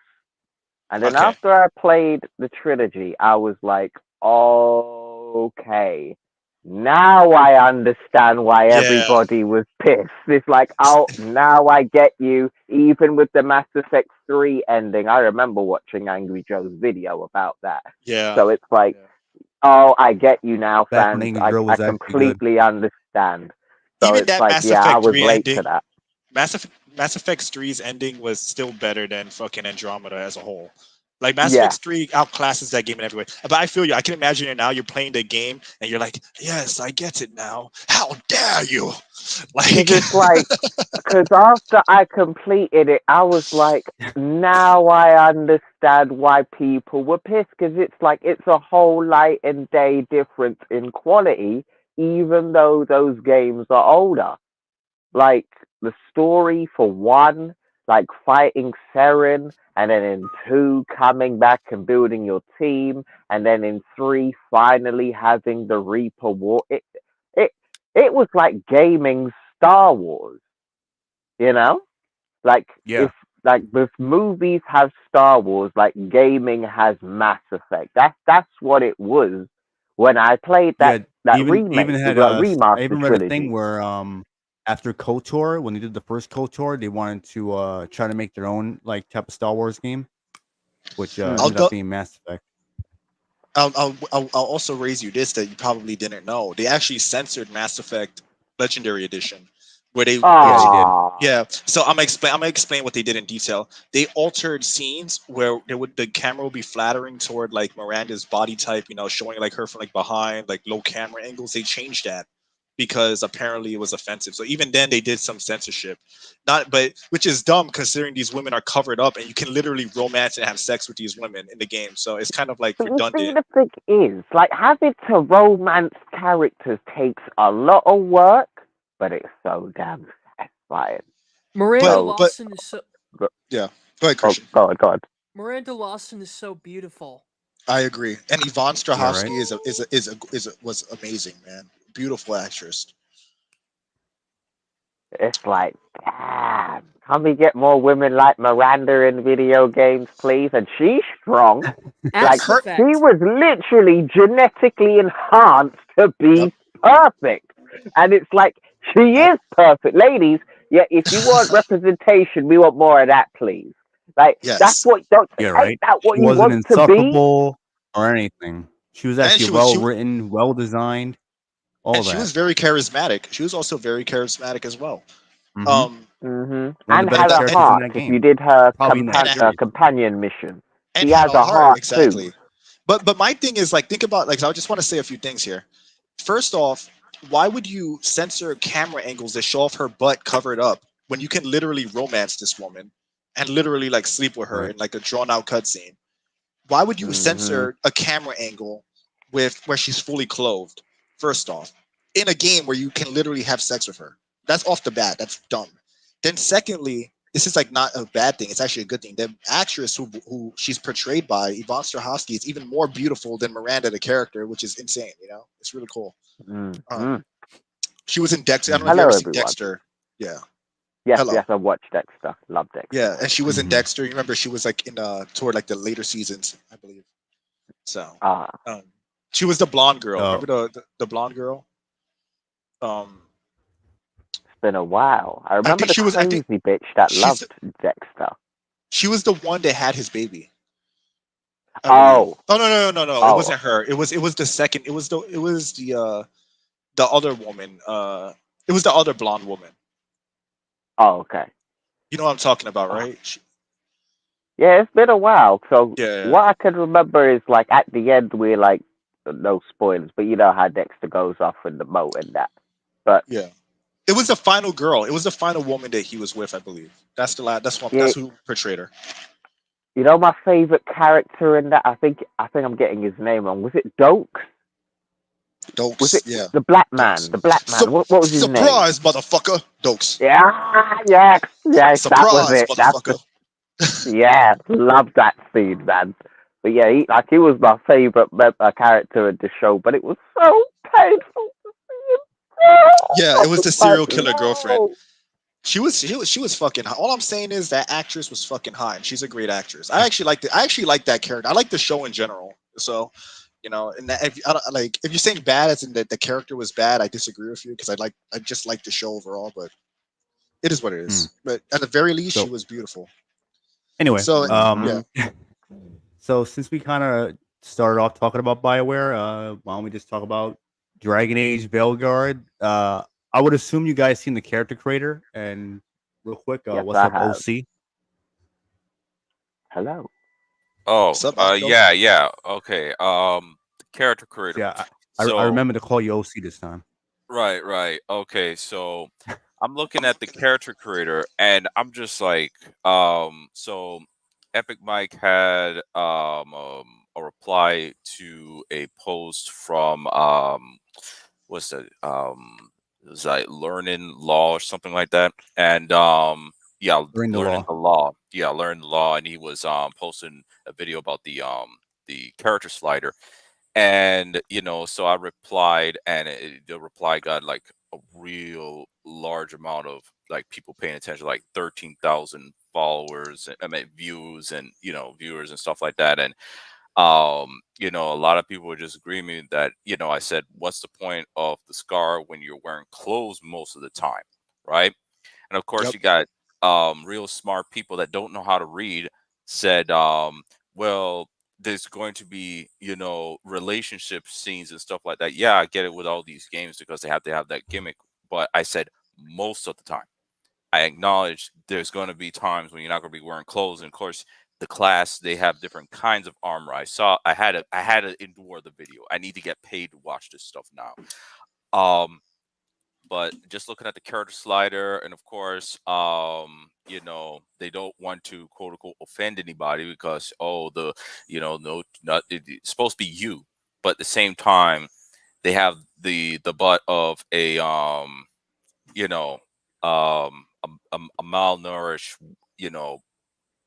S5: And then
S2: Okay.
S5: after I played the trilogy, I was like, okay, now I understand why
S2: Yeah.
S5: everybody was pissed. It's like, oh, now I get you. Even with the Mass Effect 3 ending, I remember watching Angry Joe's video about that.
S2: Yeah.
S5: So it's like, oh, I get you now,
S1: Back when
S5: fans.
S1: Angry
S5: I
S1: Joe was actually good.
S5: completely understand. So
S2: Even
S5: it's
S2: that
S5: like,
S2: Mass
S5: yeah, I
S2: Effect
S5: was
S2: 3
S5: late to
S2: ending,
S5: that.
S2: Mass Effect 3's ending was still better than fucking Andromeda as a whole. Like Mass
S5: Yeah.
S2: Effect 3 outclasses that game in every way. But I feel you. I can imagine it now. You're playing the game and you're like, yes, I get it now. How dare you? Like,
S5: Because it's like, because after I completed it, I was like, now I understand why people were pissed. Because it's like, it's a whole light and day difference in quality, even though those games are older. Like, the story for one, like fighting Seren, and then in 2, coming back and building your team, and then in 3, finally having the Reaper War. It, it was like gaming Star Wars, you know? Like,
S1: Yeah.
S5: if movies have Star Wars, like gaming has Mass Effect. That's what it was when I played
S1: Yeah,
S5: that
S1: even
S5: remake,
S1: had
S5: the
S1: I
S5: remaster
S1: even read a thing
S5: trilogy.
S1: where after KOTOR, when they did the first KOTOR, they wanted to try to make their own like type of Star Wars game, which
S5: Mhm.
S1: ended up being Mass Effect.
S2: I'll also raise you this that you probably didn't know. They actually censored Mass Effect Legendary Edition, where they
S1: Yeah, they did.
S5: Ah,
S2: yeah. So I'm gonna explain what they did in detail. They altered scenes where the camera would be flattering toward like Miranda's body type, you know, showing like her from like behind, like low camera angles. They changed that because apparently it was offensive. So even then they did some censorship. Not but which is dumb considering these women are covered up and you can literally romance and have sex with these women in the game. So it's kind of like
S5: but you see,
S2: redundant.
S5: the thing is, like, having to romance characters takes a lot of work, but it's so damn satisfying.
S6: Miranda
S5: So,
S6: Lawson is so
S2: Yeah. Go ahead,
S5: oh,
S2: Christian.
S5: God.
S6: Miranda Lawson is so beautiful.
S2: I agree. And Yvonne Strahovski
S1: right.
S2: was amazing, man. Beautiful actress.
S5: It's like, damn, can we get more women like Miranda in video games, please? And she's strong. Like,
S6: Mass
S2: Her
S5: she
S6: Effect.
S5: was literally genetically enhanced to
S2: Yep.
S5: be perfect. And it's like, she is perfect. Ladies, yeah, if you want representation, we want more of that, please. Like, that's
S2: Yes.
S5: what, don't,
S1: Yeah,
S5: ain't
S1: right.
S5: that what
S1: She
S5: you
S1: wasn't
S5: want to be?
S1: insufferable or anything. She was
S2: And
S1: actually well written, well designed, all
S2: she
S1: that.
S2: was very charismatic. She was also very charismatic as well.
S1: hmm
S2: Um
S1: One of
S5: And
S1: the better
S5: had a
S1: characters in
S5: heart
S1: that
S5: if you
S1: game,
S5: did her
S1: probably in the
S2: and
S1: series.
S5: companion mission.
S2: and
S5: She
S2: had
S5: has
S2: a
S5: a
S2: heart,
S5: heart too.
S2: exactly. But my thing is like think about like I just want to say a few things here. First off, why would you censor camera angles that show off her butt covered up when you can literally romance this woman and literally like sleep with her
S1: Right.
S2: in like a drawn out cutscene? Why would you
S5: hmm
S2: censor a camera angle with where she's fully clothed? First off, in a game where you can literally have sex with her, that's off the bat. That's dumb. Then secondly, this is like not a bad thing. It's actually a good thing. The actress who she's portrayed by, Yvonne Strahovski, is even more beautiful than Miranda, the character, which is insane. You know, it's really cool.
S5: hmm
S2: She was in Dexter. I don't know if you
S1: hmm
S5: Hello,
S2: ever seen
S5: everyone.
S2: Dexter. Yeah.
S5: Yes,
S2: Hello.
S5: I watched Dexter. Love
S2: Yeah,
S5: Dexter.
S2: and she was in
S1: hmm
S2: Dexter. You remember she was like in toward like the later seasons, I believe. So,
S5: Ah,
S2: um, she was the blonde girl.
S1: Oh,
S2: Remember the blonde girl? Um,
S5: it's been a while. I remember the
S2: I think
S5: crazy bitch that
S2: she's
S5: loved Dexter.
S2: she was the one that had his baby, I believe.
S5: Oh,
S2: Oh no! It
S5: oh,
S2: wasn't her. It was the second. It was the other woman. It was the other blonde woman.
S5: oh, okay.
S2: You know what I'm talking about,
S5: Oh,
S2: right?
S5: yeah, it's been a while. So
S2: Yeah,
S5: what I can remember is like at the end we're like, no spoilers, but you know how Dexter goes off in the moat and that. But
S2: yeah. It was the final girl. It was the final woman that he was with, I believe. That's the last.
S5: yeah,
S2: That's who portrayed her.
S5: you know my favorite character in that. I think I'm getting his name wrong. Was it Dokes? Was
S2: Dokes.
S5: it
S2: Yeah,
S5: the black man?
S2: Dokes.
S5: The black man. What was his name?
S2: Surprise, motherfucker. Dokes.
S5: Yeah, yes, that was
S2: Surprise,
S5: it. That's
S2: motherfucker.
S5: yeah, love that scene, man. But yeah, he was my favorite character in the show, but it was so painful to see him
S2: Yeah,
S5: go.
S2: it was
S5: I
S2: the
S5: was like,
S2: serial killer girlfriend.
S5: no.
S2: She was fucking hot. All I'm saying is that actress was fucking hot, and she's a great actress. I actually like that character. I like the show in general. So You know, and that, if I don't, like if you're saying bad as in the character was bad, I disagree with you because I just like the show overall, but it is what it is. But at the very least, she
S1: So
S2: was beautiful.
S1: anyway,
S2: So
S5: Mhm.
S2: yeah,
S1: so since we kind of started off talking about Bioware, why don't we just talk about Dragon Age Veilguard? I would assume you guys seen the character creator, and real quick,
S5: Yes,
S1: what's
S5: I
S1: up,
S5: have.
S1: OC?
S5: Hello.
S7: Oh,
S2: what's up, Akko?
S7: yeah. Okay. Character creator.
S1: Yeah, I
S7: So,
S1: remember to call you OC this time.
S7: right. Okay, so I'm looking at the character creator and I'm just like, so Epic Mike had a reply to a post from what's that? It was like learning law or something like that. And yeah,
S1: During the
S7: learning
S1: law.
S7: the law. Yeah, learning the law, and he was posting a video about the character slider. And so I replied, and the reply got like a real large amount of like people paying attention, like 13,000 followers, I mean views, and viewers and stuff like that. And a lot of people were just agreeing with me that I said, what's the point of the scar when you're wearing clothes most of the time, right? And of course,
S2: Yep.
S7: you got real smart people that don't know how to read said, well, there's going to be, relationship scenes and stuff like that. Yeah, I get it with all these games because they have to have that gimmick. But I said most of the time. I acknowledge there's going to be times when you're not going to be wearing clothes, and of course, the class they have different kinds of armor. I had to endure the video. I need to get paid to watch this stuff now. Um, but just looking at the character slider, and of course, they don't want to quote unquote offend anybody because no, not it's supposed to be you, but at the same time, they have the butt of a you know a malnourished you know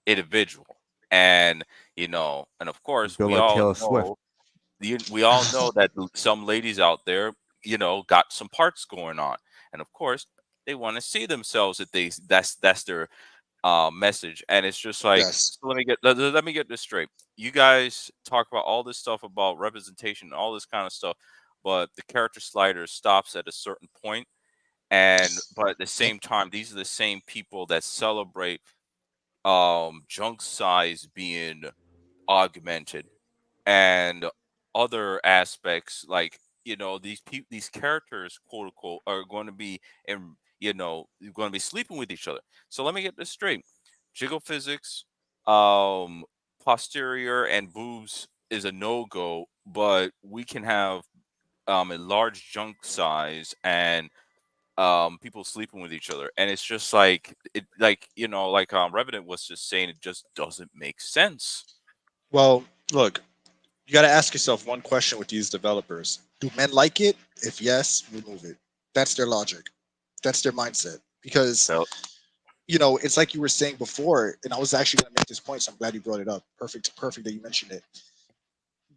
S7: individual, and and of course
S1: Feel like Taylor Swift.
S7: we all know that some ladies out there, got some parts going on, and of course they want to see themselves that that's their message, and it's just like,
S2: Yes.
S7: so let me get this straight. You guys talk about all this stuff about representation, all this kind of stuff, but the character slider stops at a certain point, and but at the
S2: Yep.
S7: same time, these are the same people that celebrate junk size being augmented and other aspects, like these characters, quote unquote, are going to be in going to be sleeping with each other. So let me get this straight. Jiggle physics, um posterior and boobs is a no-go, but we can have a large junk size and people sleeping with each other, and it's just like Revenant was just saying, it just doesn't make sense.
S2: Well, look, you got to ask yourself one question with these developers: do men like it? If yes, remove it. That's their logic. That's their mindset. Because
S7: Well,
S2: it's like you were saying before, and I was actually going to make this point, so I'm glad you brought it up. Perfect that you mentioned it.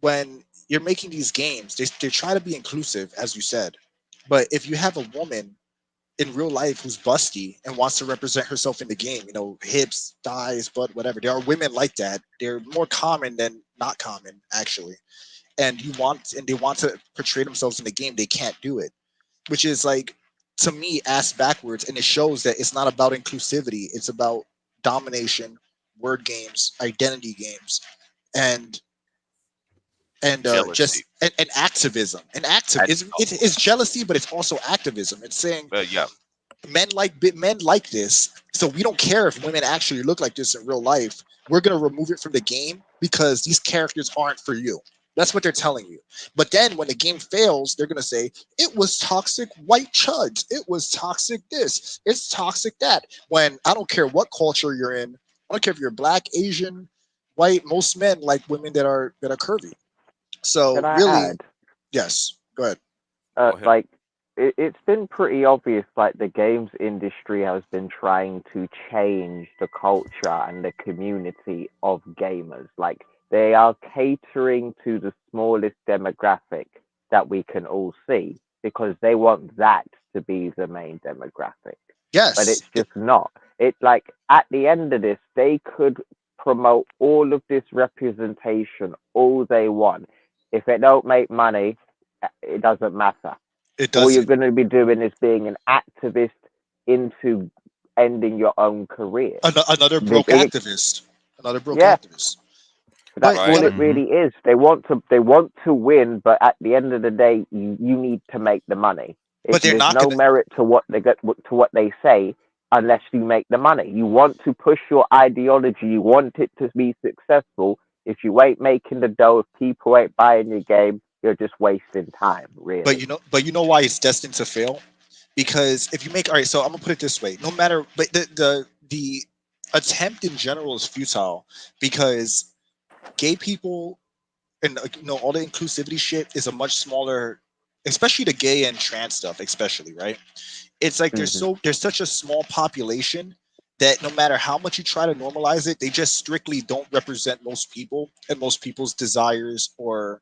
S2: When you're making these games, they try to be inclusive, as you said. But if you have a woman in real life who's busty and wants to represent herself in the game, hips, thighs, butt, whatever. There are women like that. They're more common than not common, actually. And they want to portray themselves in the game. They can't do it, which is like, to me, ass backwards. And it shows that it's not about inclusivity. It's about domination, word games, identity games, and
S7: jealousy.
S2: and activism. And
S7: And
S2: it's jealousy, but it's also activism. It's saying
S7: yeah,
S2: men like this, so we don't care if women actually look like this in real life. We're going to remove it from the game because these characters aren't for you. That's what they're telling you. But then when the game fails, they're going to say it was toxic white chuds, it was toxic this, it's toxic that. When I don't care what culture you're in, I don't care if you're black, Asian, white, most men like women that are curvy.
S5: Can
S2: So
S5: I
S2: really,
S5: add?
S2: yes, go ahead.
S7: go ahead.
S5: Like, it's been pretty obvious, like, the games industry has been trying to change the culture and the community of gamers. Like, they are catering to the smallest demographic that we can all see because they want that to be the main demographic. But
S2: Yes.
S5: it's just not. It's like, at the end of this, they could promote all of this representation all they want. If it don't make money, it doesn't matter.
S2: It
S5: All you're
S2: doesn't.
S5: going to be doing is being an activist into ending your own career.
S2: Another
S5: They,
S2: broke
S5: they,
S2: activist. Another broke
S5: yeah,
S2: activist.
S5: that's
S2: But you
S7: Right.
S5: all
S2: gotta.
S5: it
S1: Hmm.
S5: really is. They want to win, but at the end of the day, you need to make the money.
S2: But they're
S5: There's
S2: not
S5: no
S2: gonna.
S5: merit to what they say unless you make the money. You want to push your ideology. You want it to be successful. If you ain't making the dough, if people ain't buying your game, you're just wasting time,
S2: But
S5: really.
S2: you know why it's destined to fail? Because if you make, all right, so I'm gonna put it this way: no matter, but the attempt in general is futile because gay people and all the inclusivity shit is a much smaller, especially the gay and trans stuff, especially, right? It's like
S5: Hmm.
S2: there's such a small population that no matter how much you try to normalize it, they just strictly don't represent most people and most people's desires or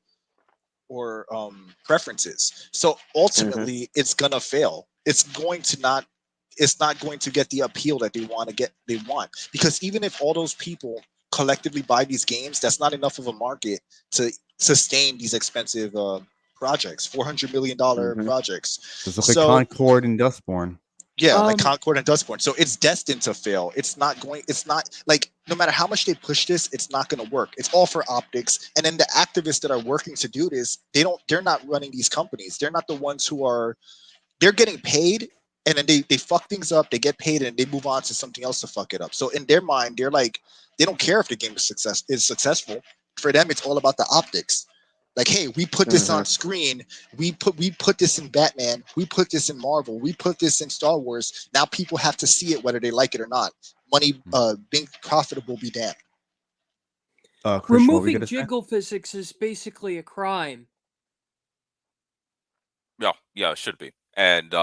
S2: preferences. So
S5: Hmm.
S2: ultimately, it's gonna fail. It's going to not. It's not going to get the appeal that they want to get. They want, because even if all those people collectively buy these games, that's not enough of a market to sustain these expensive projects, $400 million
S5: Hmm.
S2: projects.
S1: Just look at
S2: So
S1: Concord and Dustborn.
S2: yeah, like
S6: Um,
S2: Concord and Dustborn. So it's destined to fail. It's not going. It's not like no matter how much they push this, it's not going to work. It's all for optics. And then the activists that are working to do this, they don't. They're not running these companies. They're not the ones who are. They're getting paid, and then they fuck things up. They get paid, and they move on to something else to fuck it up. So in their mind, they're like, they don't care if the game is successful. For them, it's all about the optics. Like, hey, we put this
S5: Hmm.
S2: on screen. We put this in Batman. We put this in Marvel. We put this in Star Wars. Now people have to see it whether they like it or not. Money, being profitable, be damned.
S1: Christian, what were you
S6: removing
S1: gonna say?
S6: jiggle physics is basically a crime.
S7: Yeah, yeah, it should be. And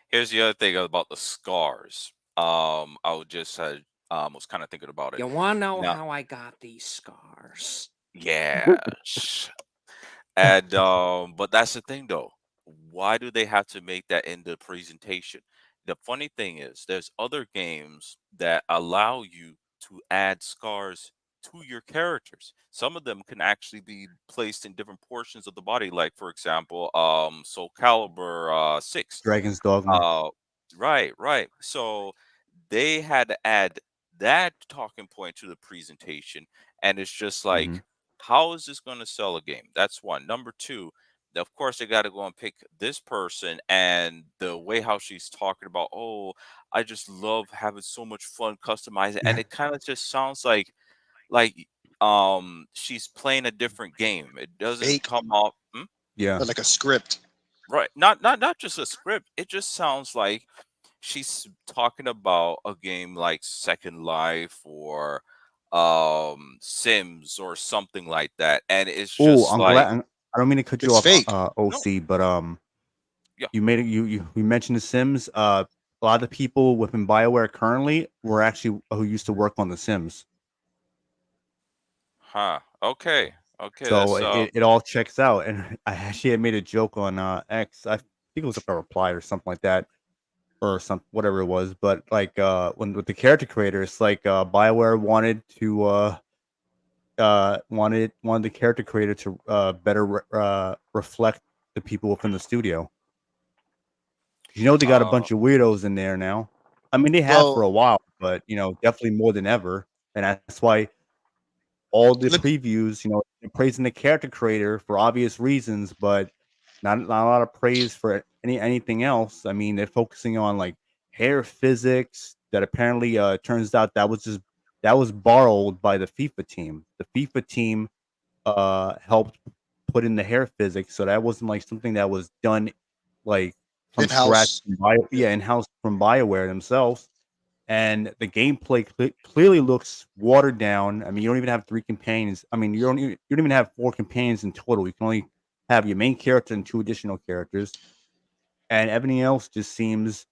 S7: here's the other thing about the scars. I was just was kind of thinking about it.
S6: You want to know
S7: Now,
S6: how I got these scars?
S7: yes. And but that's the thing though. Why do they have to make that in the presentation? The funny thing is there's other games that allow you to add scars to your characters. Some of them can actually be placed in different portions of the body, like for example, Soul Calibur 6.
S1: Dragon's Dogma.
S7: Uh right, right. So they had to add that talking point to the presentation, and it's just
S1: Hmm.
S7: like, how is this going to sell a game? That's one. Number two, of course they got to go and pick this person, and the way how she's talking about, oh, I just love having so much fun customizing, and it kind of just sounds like she's playing a different game. It doesn't
S2: Fake,
S7: come off
S1: Yeah.
S2: like a script.
S7: right, not just a script. It just sounds like she's talking about a game like Second Life or Sims or something like that, and it's
S1: Oh,
S7: just
S1: I'm
S7: like,
S1: glad. I don't mean to cut you
S2: It's
S1: off,
S2: fake.
S7: no,
S1: OC, but
S7: yeah,
S1: you made it. You mentioned The Sims. A lot of the people within Bioware currently were actually who used to work on The Sims.
S7: huh, okay, okay,
S1: So
S7: that's
S1: it all checks out. And I actually had made a joke on X. I think it was like a reply or something like that, or some whatever it was. But like when with the character creator, it's like Bioware wanted to wanted the character creator to better reflect the people within the studio. You know they got a
S7: uh,
S1: bunch of weirdos in there now. I mean they have for
S2: Well,
S1: a while, but definitely more than ever, and that's why all the
S2: let,
S1: previews, they're praising the character creator for obvious reasons, but not a lot of praise for anything else. I mean, they're focusing on like hair physics that apparently turns out that was borrowed by the FIFA team. The FIFA team helped put in the hair physics, so that wasn't like something that was done like from
S2: in
S1: scratch
S2: house. Yeah.
S1: in house from BioWare themselves. And the gameplay clearly looks watered down. I mean, you don't even have 3 companions. I mean, you don't even have 4 companions in total. You can only have your main character and 2 additional characters, and everything else just seems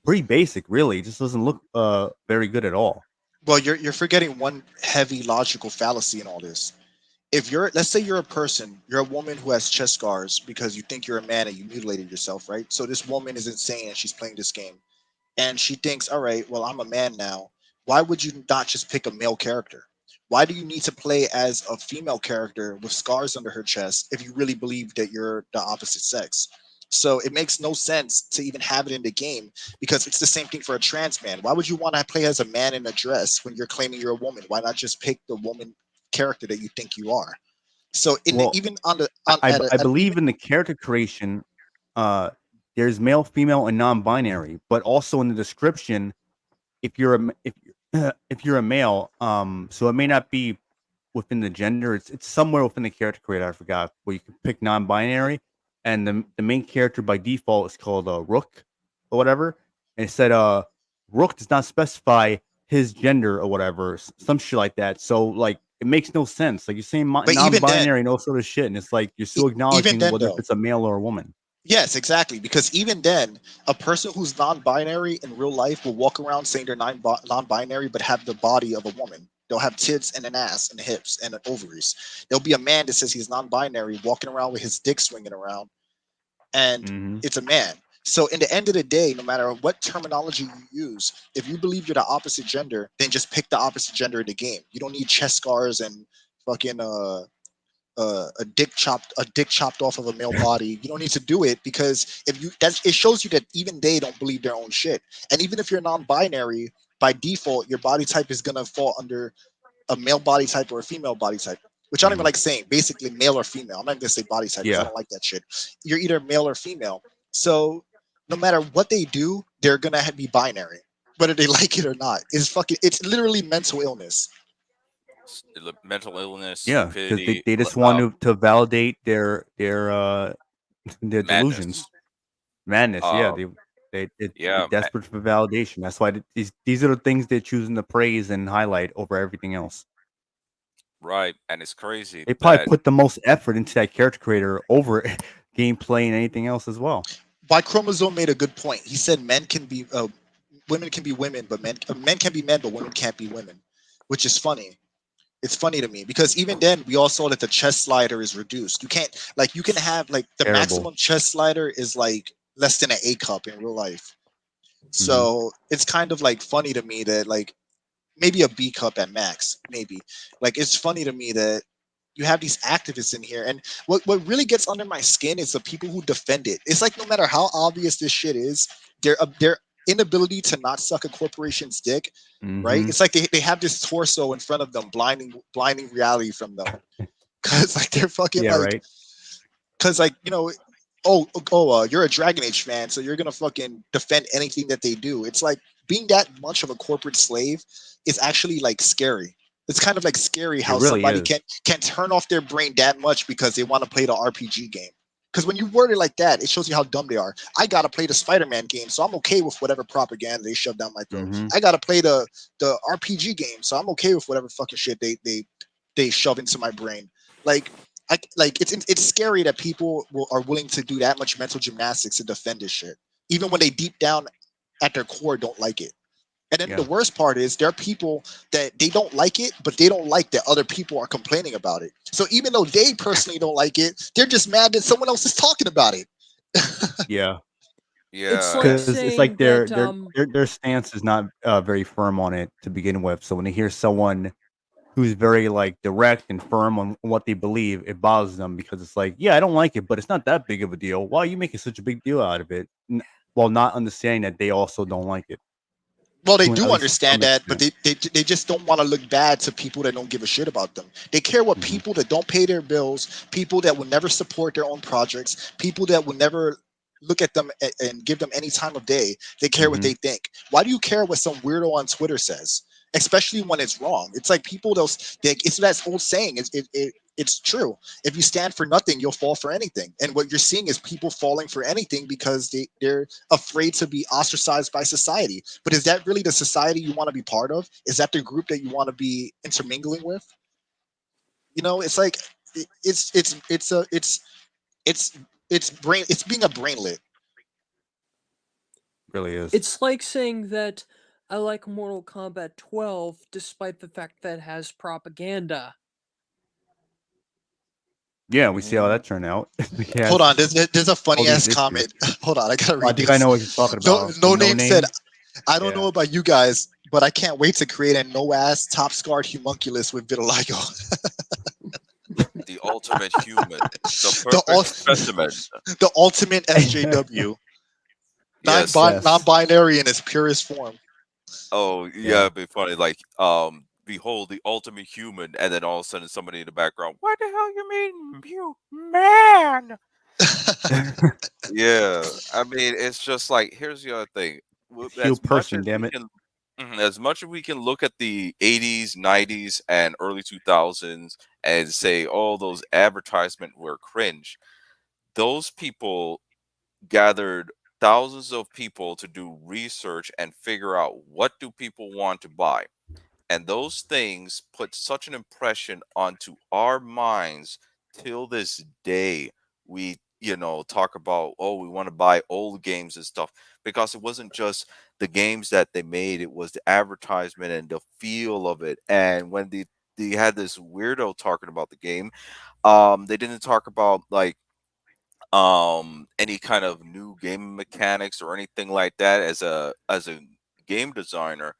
S1: pretty basic. Really, it just doesn't look very good at all.
S2: Well, you're forgetting one heavy logical fallacy in all this. If you're, let's say you're a person, you're a woman who has chest scars because you think you're a man and you mutilated yourself, right? So this woman is insane and she's playing this game, and she thinks, all right, well, I'm a man now. Why would you not just pick a male character? Why do you need to play as a female character with scars under her chest if you really believe that you're the opposite sex? So it makes no sense to even have it in the game because it's the same thing for a trans man. Why would you want to play as a man in a dress when you're claiming you're a woman? Why not just pick the woman character that you think you are? So
S1: Well,
S2: even on the on
S1: I
S2: at, a, at
S1: believe
S2: even
S1: in the character creation. There's male, female, and non-binary, but also in the description, if you're if you're a male, so it may not be within the gender. It's somewhere within the character creator. I forgot where you can pick non-binary, and the main character by default is called Rook or whatever. And it said Rook does not specify his gender or whatever, some shit like that. So like it makes no sense. Like you're saying
S2: but even then,
S1: non-binary and all sort of shit, and it's like you're still
S2: even
S1: acknowledging
S2: then
S1: whether if
S2: though,
S1: it's a male or a woman.
S2: yes, exactly. Because even then, a person who's non-binary in real life will walk around saying they're non-binary, but have the body of a woman. They'll have tits and an ass and hips and ovaries. There'll be a man that says he's non-binary, walking around with his dick swinging around, and
S1: Hmm.
S2: it's a man. So, in the end of the day, no matter what terminology you use, if you believe you're the opposite gender, then just pick the opposite gender in the game. You don't need chest scars and fucking a dick chopped off of a male body. You don't need to do it because if you that's it shows you that even they don't believe their own shit. And even if you're non-binary, by default, your body type is gonna fall under a male body type or a female body type. Which I don't even
S1: Hmm.
S2: like saying, basically male or female. I'm not gonna say body type because I
S1: Yeah.
S2: don't like that shit. You're either male or female. So no matter what they do, they're gonna be binary, whether they like it or not. It's literally mental illness.
S7: Mental illness,
S1: Yeah, because
S7: stupidity,
S1: they just want to validate their
S7: madness.
S1: delusions, madness. Yeah,
S7: Uh,
S1: they're
S7: yeah,
S1: desperate for validation. That's why these are the things they're choosing to praise and highlight over everything else.
S7: right. And it's crazy
S1: They probably
S7: that
S1: put the most effort into that character creator over gameplay and anything else as well.
S2: By Chromosome made a good point. He said women can be women, but men can be men, but women can't be women, which is funny. It's funny to me because even then we all saw that the chest slider is reduced. You can't like you can have like the
S1: Terrible.
S2: maximum chest slider is like less than an A cup in real life.
S1: Hmm.
S2: So it's kind of like funny to me that like maybe a B cup at max, maybe. Like it's funny to me that you have these activists in here, and what really gets under my skin is the people who defend it. It's like no matter how obvious this shit is, their inability to not suck a corporation's dick, right?
S1: Hmm.
S2: It's like they have this torso in front of them, blinding reality from them, because like they're fucking
S1: Yeah,
S2: like,
S1: right.
S2: because like you're a Dragon Age fan, so you're gonna fucking defend anything that they do. It's like being that much of a corporate slave is actually like scary. It's kind of like scary
S1: It
S2: how
S1: really
S2: somebody
S1: is.
S2: can turn off their brain that much because they want to play the RPG game. Because when you word it like that, it shows you how dumb they are. I gotta play the Spider-Man game, so I'm okay with whatever propaganda they shove down my throat.
S1: Hmm.
S2: I gotta play the RPG game, so I'm okay with whatever fucking shit they shove into my brain. Like it's scary that people are willing to do that much mental gymnastics to defend this shit, even when they deep down at their core don't like it. And then the
S1: Yeah.
S2: worst part is there are people that they don't like it, but they don't like that other people are complaining about it. So even though they personally don't like it, they're just mad that someone else is talking about it.
S1: Yeah.
S6: It's
S7: yeah,
S6: like
S7: and
S1: Because it's like
S6: saying that
S1: their stance is not very firm on it to begin with. So when they hear someone who's very like direct and firm on what they believe, it bothers them because it's like, yeah, I don't like it, but it's not that big of a deal. Why are you making such a big deal out of it? While not understanding that they also don't like it,
S2: Well, they
S1: at
S2: do
S1: least to some
S2: understand that, but
S1: extent.
S2: they just don't want to look bad to people that don't give a shit about them. They care what
S1: Hmm.
S2: people that don't pay their bills, people that will never support their own projects, people that will never look at them and give them any time of day. They care what
S1: Hmm.
S2: they think. Why do you care what some weirdo on Twitter says? Especially when it's wrong. It's like people it's that old saying. It's true. If you stand for nothing, you'll fall for anything. And what you're seeing is people falling for anything because they're afraid to be ostracized by society. But is that really the society you want to be part of? Is that the group that you want to be intermingling with? It's like it's it's being a brainlet.
S1: Really is.
S6: it's like saying that I like Mortal Kombat 12 despite the fact that it has propaganda.
S1: Yeah, we see how that turned out.
S2: Hold on,
S1: Yes,
S2: there's a
S1: all
S2: funny
S1: these
S2: ass
S1: issues.
S2: comment. Hold on, I gotta
S1: I
S2: read
S1: think I
S2: this.
S1: know what you're talking
S2: No
S1: about.
S2: no
S1: From No
S2: name said,
S1: Name.
S2: I don't know
S1: Yeah.
S2: about you guys,
S8: but I can't wait to create a no-ass top-scarred homunculus with vitiligo.
S7: The ultimate human, the
S8: the
S7: perfect specimen.
S8: the ultimate SJW,
S7: Yes.
S1: Yes.
S8: non-binary in its purest form.
S7: Oh,
S1: Yeah.
S7: it'd be funny. Like, behold the ultimate human, and then all of a sudden somebody in the background, what the hell you mean, you man? Yeah, I mean, it's just like here's the other thing.
S1: Hugh
S7: As much
S1: person,
S7: as we
S1: damn it.
S7: can, as much as we can look at the '80s, '90s, and early 2000s and say, "Oh, those advertisements were cringe." Those people gathered thousands of people to do research and figure out what do people want to buy, and those things put such an impression onto our minds till this day. We, talk about, oh, we want to buy old games and stuff, because it wasn't just the games that they made, it was the advertisement and the feel of it. And when they had this weirdo talking about the game, they didn't talk about like any kind of new game mechanics or anything like that. As a game designer,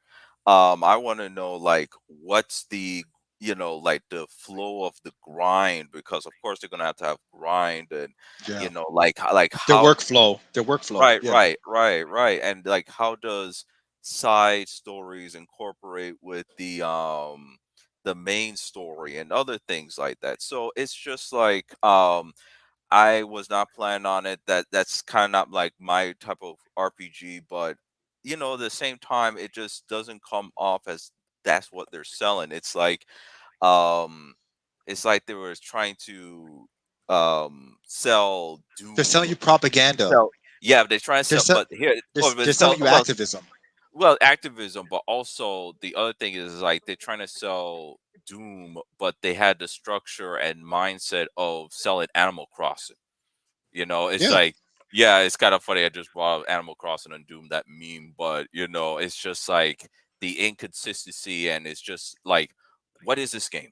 S7: I want to know, like, what's the, like, the flow of the grind, because of course they're gonna have grind, and
S8: Yeah,
S7: like
S8: their
S7: how.
S8: workflow. Their workflow.
S7: Right,
S8: Yeah.
S7: right, right, right. And like, how does side stories incorporate with the main story and other things like that? So it's just like, I was not planning on it. That's kind of not like my type of RPG, but at the same time, it just doesn't come off as that's what they're selling. Um, it's like they were trying to sell
S8: They're
S7: Doom.
S8: selling you propaganda.
S7: Sell, yeah, they're trying to
S8: They're
S7: sell,
S8: se-
S7: but here, oh,
S8: they're
S7: but sell,
S8: selling you
S7: well,
S8: activism.
S7: well, activism, but also the other thing is like they're trying to sell Doom, but they had the structure and mindset of selling Animal Crossing. It's
S8: Yeah.
S7: like, yeah, it's kind of funny. I just brought up Animal Crossing and Doom, that meme, but it's just like the inconsistency, and it's just like, what is this game?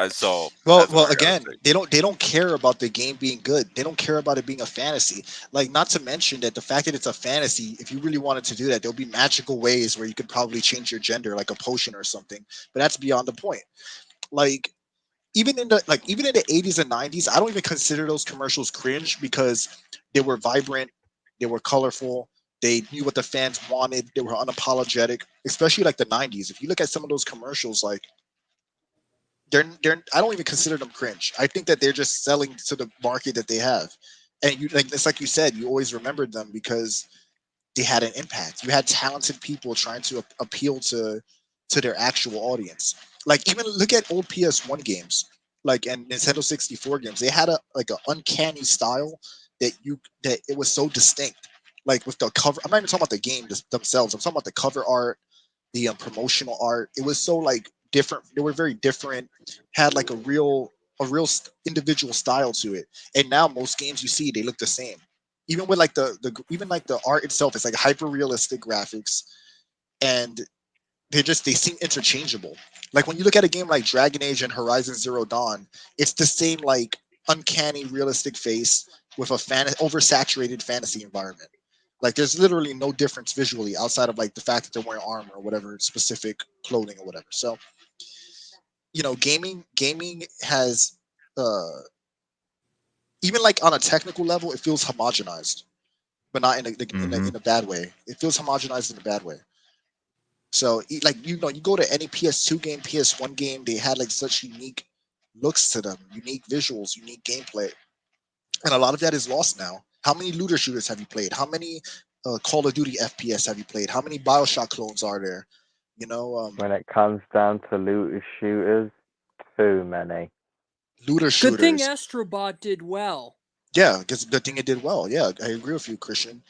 S7: So
S8: Well,
S7: that's what
S8: well,
S7: I gotta
S8: again,
S7: say.
S8: they don't care about the game being good. They don't care about it being a fantasy. Like, not to mention that the fact that it's a fantasy, if you really wanted to do that, there'll be magical ways where you could probably change your gender, like a potion or something. But that's beyond the point. Like, even in the 80s and 90s, I don't even consider those commercials cringe because they were vibrant, they were colorful, they knew what the fans wanted, they were unapologetic. Especially like the 90s. If you look at some of those commercials, like, they're I don't even consider them cringe. I think that they're just selling to the market that they have. And you, like, it's like you said, you always remembered them because they had an impact. You had talented people trying to appeal to their actual audience. Like, even look at old PS1 games, like, and Nintendo 64 games. They had a like an uncanny style that it was so distinct. Like, with the cover, I'm not even talking about the game themselves. I'm talking about the cover art, the promotional art. It was so like different. They were very different. Had like individual style to it. And now most games you see, they look the same. Even with like even like the art itself, it's like hyper realistic graphics, and they seem interchangeable. Like, when you look at a game like Dragon Age and Horizon Zero Dawn, it's the same like uncanny realistic face with a oversaturated fantasy environment. Like, there's literally no difference visually outside of like the fact that they're wearing armor or whatever specific clothing or whatever. So, gaming has, uh even like on a technical level, it feels homogenized, but not in
S1: Hmm.
S8: a bad way. It feels homogenized in a bad way. So, like, you go to any PS2 game, PS1 game, they had like such unique looks to them, unique visuals, unique gameplay, and a lot of that is lost now. How many looter shooters have you played? How many Call of Duty FPS have you played? How many Bioshock clones are there? You know,
S5: When it comes down to looter shooters, too many.
S8: looter
S6: Good thing
S8: shooters.
S6: Astrobot did well.
S8: Yeah, because the thing it did well. Yeah, I agree with you, Christian.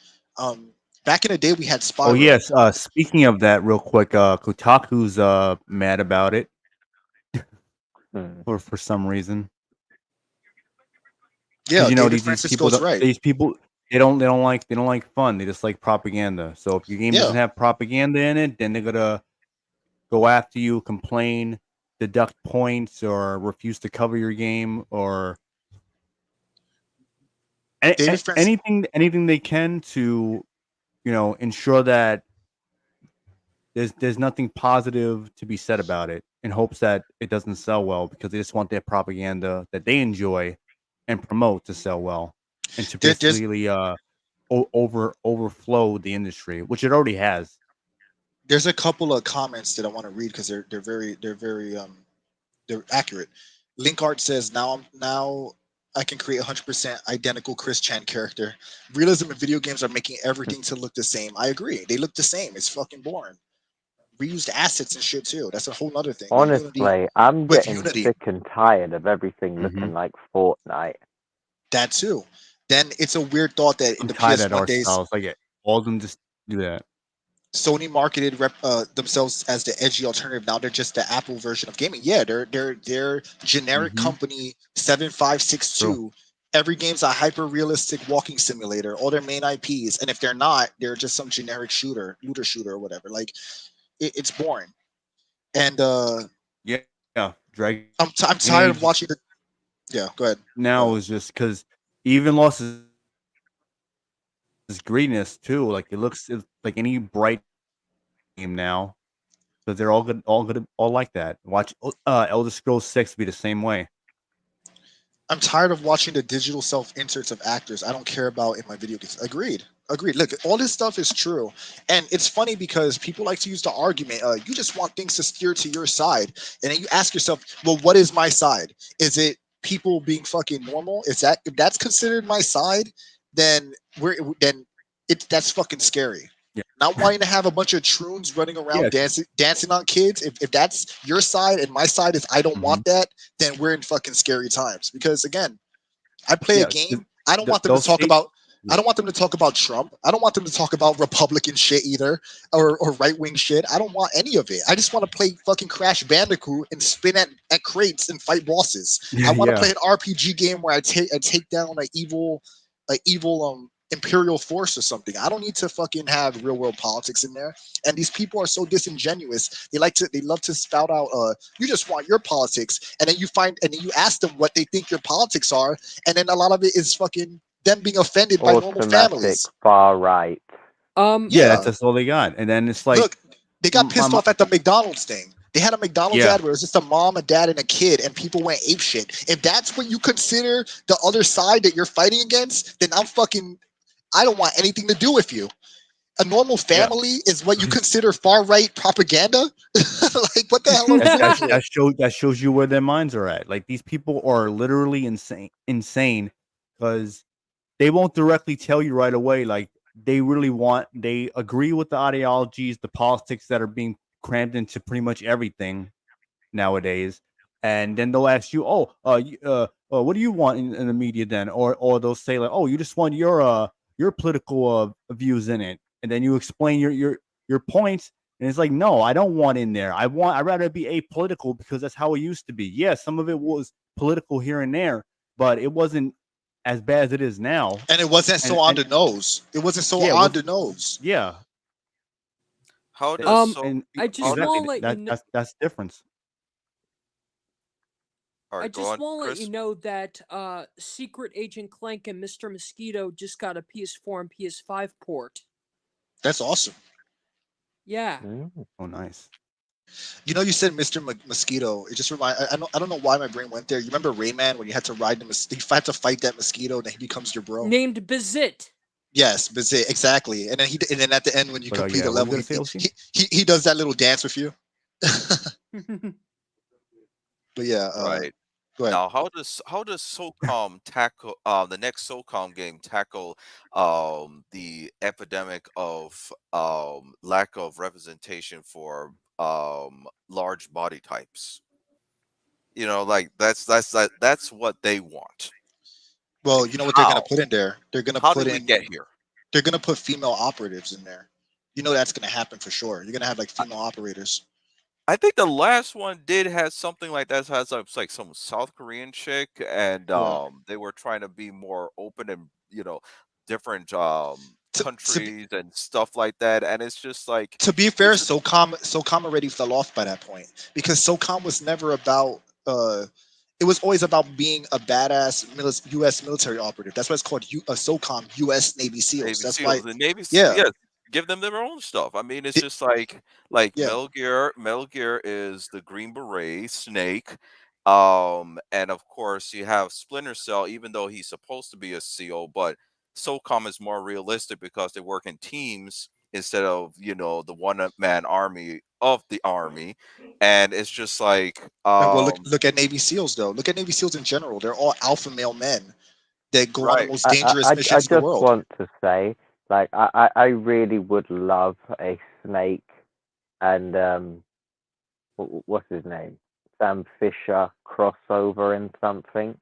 S8: Back in the day, we had
S1: Oh
S8: Spyro.
S1: yes. Speaking of that, real quick, Kotaku's mad about it
S5: Hmm.
S1: for some reason.
S8: Yeah,
S1: Because
S8: David
S1: these people
S8: Francisco's
S1: don't
S8: right.
S1: they don't like fun. They just like propaganda. So if your game doesn't
S8: Yeah,
S1: have propaganda in it, then they're gonna go after you, complain, deduct points, or refuse to cover your game, or
S8: David Francis.
S1: anything they can to ensure that there's nothing positive to be said about it, in hopes that it doesn't sell well because they just want their propaganda that they enjoy and promote to sell well, and to
S8: There's
S1: basically overflow the industry, which it already has.
S8: there's a couple of comments that I want to read because they're accurate. Linkart says now I can create 100% identical Chris Chan character. Realism in video games are making everything to look the same. I agree. They look the same. It's fucking boring. Reused assets and shit too. That's a whole other thing.
S5: Honestly, I'm
S8: with
S5: getting
S8: Unity,
S5: sick and tired of everything
S1: Hmm.
S5: looking like Fortnite.
S8: that too. Then it's a weird thought that in
S1: I'm
S8: the
S1: tired at
S8: PS1
S1: art
S8: days,
S1: styles. Like all of them just do that.
S8: Sony marketed themselves as the edgy alternative. Now they're just the Apple version of gaming. Yeah, they're generic
S1: Hmm.
S8: company 7562. Every game's a hyper realistic walking simulator. All their main IPs, and if they're not, they're just some generic looter shooter or whatever. Like it's boring. And
S1: Yeah, Dragon
S8: I'm tired of
S1: Age
S8: watching the. Yeah, go ahead.
S1: now is just because even lost his greenness too. Like it looks like any bright game now, because they're all like that. Watch Elder Scrolls 6 be the same way.
S8: I'm tired of watching the digital self inserts of actors I don't care about in my video games. Agreed. Look, all this stuff is true. And it's funny because people like to use the argument, you just want things to steer to your side. And then you ask yourself, well, what is my side? Is it people being fucking normal? If that's considered my side, then that's fucking scary.
S1: Yeah.
S8: Not wanting to have a bunch of troons running around
S1: Yeah.
S8: dancing on kids. If that's your side and my side is I don't
S1: Mhm.
S8: want that, then we're in fucking scary times. Because again, I play a
S1: Yeah,
S8: game. I don't
S1: th-
S8: want them to
S1: those
S8: talk
S1: state-
S8: about. I don't want them to talk about Trump. I don't want them to talk about Republican shit either, or right wing shit. I don't want any of it. I just want to play fucking Crash Bandicoot and spin at crates and fight bosses. I want to
S1: Yeah.
S8: play an RPG game where I take down an evil imperial force or something. I don't need to fucking have real world politics in there. And these people are so disingenuous. They love to spout out you just want your politics, and then you ask them what they think your politics are, and then a lot of it is fucking them being offended by normal
S5: Automatic
S8: families.
S5: far right.
S1: Yeah,
S8: Yeah.
S1: that's all they got. And then it's like,
S8: Look, they got pissed
S1: my-
S8: off at the McDonald's thing. They had a McDonald's
S1: Yeah.
S8: ad where it was just a mom, a dad, and a kid, and people went ape shit. If that's what you consider the other side that you're fighting against, then I don't want anything to do with you. A normal family is what you consider far right propaganda. Like, what the hell are we doing here?
S1: that shows you where their minds are at. Like these people are literally insane because they won't directly tell you right away. Like they agree with the ideologies, the politics that are being crammed into pretty much everything nowadays. And then they'll ask you, what do you want in the media then? Or they'll say like, oh, you just want your political views in it. And then you explain your points. And it's like, no, I don't want in there. I'd rather be apolitical because that's how it used to be. Yeah, some of it was political here and there, but it wasn't as bad as it is now.
S8: And it wasn't so on the nose. It wasn't so on the nose.
S1: Yeah.
S7: How does
S6: I just want to let you know.
S1: That's the difference.
S7: All right,
S6: I
S7: go
S6: just
S7: on,
S6: want to let
S7: Chris.
S6: you know that Secret Agent Clank and Mr. Mosquito just got a PS4 and PS5 port.
S8: That's awesome.
S6: Yeah.
S1: Oh, nice.
S8: You know, you said Mr. Mosquito. It just I don't know why my brain went there. You remember Rayman when you had to ride you had to fight that mosquito and then he becomes your bro.
S6: Named Bazit.
S8: Yes, Bazit, exactly. And then at the end when you complete the level, he does that little dance with you. But yeah,
S7: Right.
S8: Go ahead.
S7: Now, how does SOCOM tackle the next SOCOM game tackle the epidemic of lack of representation for large body types? You know, like that's what they want.
S8: Well, you know what they're gonna put in there? They're gonna
S7: How
S8: put
S7: did we
S8: in.
S7: get here?
S8: They're gonna put female operatives in there. You know that's gonna happen for sure. You're gonna have like female operators.
S7: I think the last one did have something like that. Has like some South Korean chick, and they were trying to be more open and different countries and stuff like that. And it's just like,
S8: to be fair, SOCOM already fell off by that point because SOCOM was never about. It was always about being a badass U.S. military operative. That's why it's called SOCOM, U.S. Navy SEALs. That's why.
S7: The Navy.
S8: Yeah.
S7: Yes. give them their own stuff. I mean, it's
S8: Di-
S7: just like
S8: yeah.
S7: Metal Gear is the Green Beret, Snake, and of course you have Splinter Cell, even though he's supposed to be a SEAL, but SOCOM is more realistic because they work in teams instead of the one man army of the army, and it's just like
S8: Well, look at Navy SEALs though. Look at Navy SEAls in general. They're all alpha male men that go on the
S7: right.
S8: most dangerous
S5: I
S8: missions in the
S5: just
S8: world.
S5: want to say, like, I really would love a Snake and what's his name, Sam Fisher crossover in something.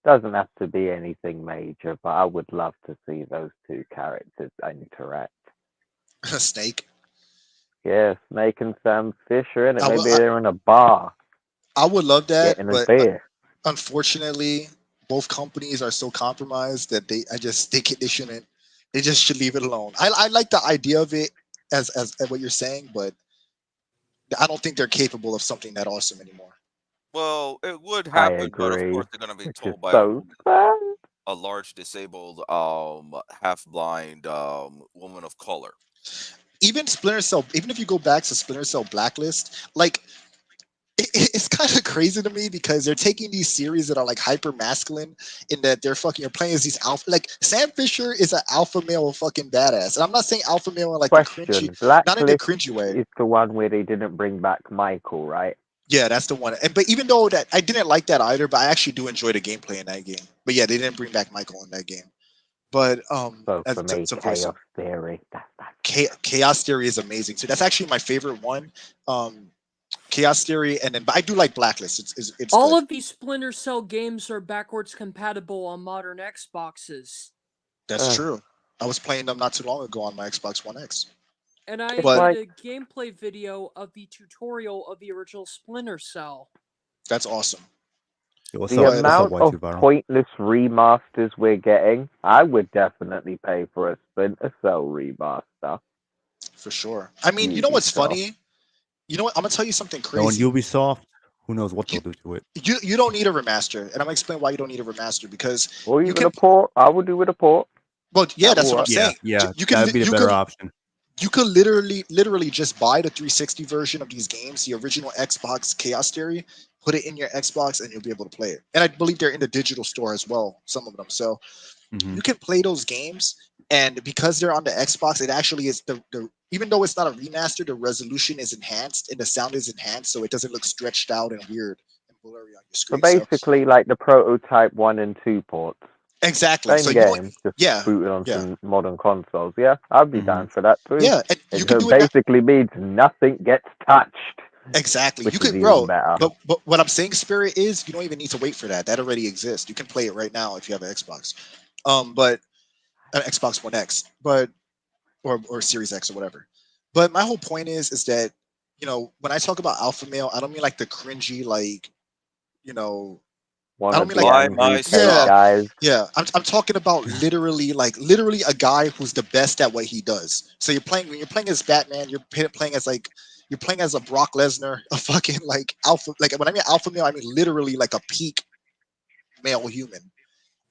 S5: Doesn't have to be anything major, but I would love to see those two characters interact.
S8: Snake.
S5: Yeah, Snake and Sam Fisher in it.
S8: I, will,
S5: Maybe they're in a bar
S8: I would love that,
S5: getting a
S8: but
S5: beer.
S8: unfortunately, both companies are so compromised that they shouldn't. They just should leave it alone. I like the idea of it as what you're saying, but I don't think they're capable of something that awesome anymore.
S7: Well, it would
S5: I
S7: happen, but of
S5: agree.
S7: course they're going to be
S5: Which is
S7: told by a
S5: so
S7: woman,
S5: sad.
S7: a large disabled, half blind woman of color.
S8: Even Splinter Cell, even if you go back to Splinter Cell Blacklist, like it's kind of crazy to me because they're taking these series that are like hyper masculine in that they're fucking you're playing as these alpha, like Sam Fisher is an alpha male fucking badass, and I'm not saying alpha male in like the cringy,
S5: Question:
S8: not in the
S5: Blacklist
S8: cringy way.
S5: is the one where they didn't bring back Michael, right?
S8: Yeah, that's the one. And but even though that I didn't like that either, but I actually do enjoy the gameplay in that game. But yeah, they didn't bring back Michael in that game. But
S5: So
S8: as
S5: for me,
S8: to voice
S5: Chaos
S8: him,
S5: Theory.
S8: Chaos Theory is amazing too. That's actually my favorite one. Um, Chaos Theory, and then but I do like Blacklist. It's
S6: All
S8: good.
S6: of these Splinter Cell games are backwards compatible on modern Xboxes.
S8: That's
S5: Uh,
S8: true. I was playing them not too long ago on my Xbox One X.
S6: And I
S5: it's
S8: But
S6: did
S5: like
S6: a gameplay video of the tutorial of the original Splinter Cell.
S8: that's awesome.
S1: Yo, what's
S5: the
S1: up?
S8: But
S1: What's up,
S5: amount of
S1: Y2 Viral?
S5: pointless remasters we're getting. I would definitely pay for a Splinter Cell remaster.
S8: for sure. I mean, you know what's
S5: Ubisoft.
S8: funny? You know what? I'm gonna tell you something
S1: Yo, on
S8: crazy.
S1: Ubisoft, who knows what they'll
S8: You
S1: do to it?
S8: you don't need a remaster, and I'm gonna explain why you don't need a remaster because
S5: Or
S8: you
S5: even a
S8: can.
S5: port. I would do with a port.
S8: Well, yeah,
S5: That
S8: that's
S5: will
S8: what I'm
S5: work.
S1: Yeah,
S8: saying.
S1: yeah,
S8: You can
S1: that'd be the
S8: you
S1: better
S8: can
S1: option.
S8: you could literally just buy the 360 version of these games, the original Xbox Chaos Theory, put it in your Xbox, and you'll be able to play it. And I believe they're in the digital store as well, some of them. So
S1: Hmm.
S8: you can play those games, and because they're on the Xbox, it actually is the even though it's not a remaster, the resolution is enhanced and the sound is enhanced, so it doesn't look stretched out and weird and blurry on your
S5: So
S8: screen. So
S5: basically, like the prototype 1 and 2 ports.
S8: exactly. So
S5: Same
S8: you don't.
S5: game, just
S8: Yeah,
S5: booted
S8: yeah,
S5: onto modern consoles. Yeah, I'd be
S1: Hmm.
S5: down for that too.
S8: yeah, and you
S5: It
S8: can do it now.
S5: basically means nothing gets touched,
S8: Exactly.
S5: which
S8: You
S5: is
S8: could,
S5: even
S8: bro.
S5: better.
S8: But what I'm saying, Spirit, is you don't even need to wait for that. That already exists. You can play it right now if you have an Xbox. But an Xbox One X, but or Series X or whatever. But my whole point is that when I talk about alpha male, I don't mean like the cringy you know I
S5: One
S8: don't
S5: of
S8: mean
S5: the
S8: like
S7: By
S5: angry cake
S8: yeah
S7: myself.
S5: guys.
S8: yeah. I'm talking about literally a guy who's the best at what he does. So when you're playing as Batman, playing as you're playing as a Brock Lesnar, a fucking like alpha. Like when I mean alpha male, I mean literally like a peak male human.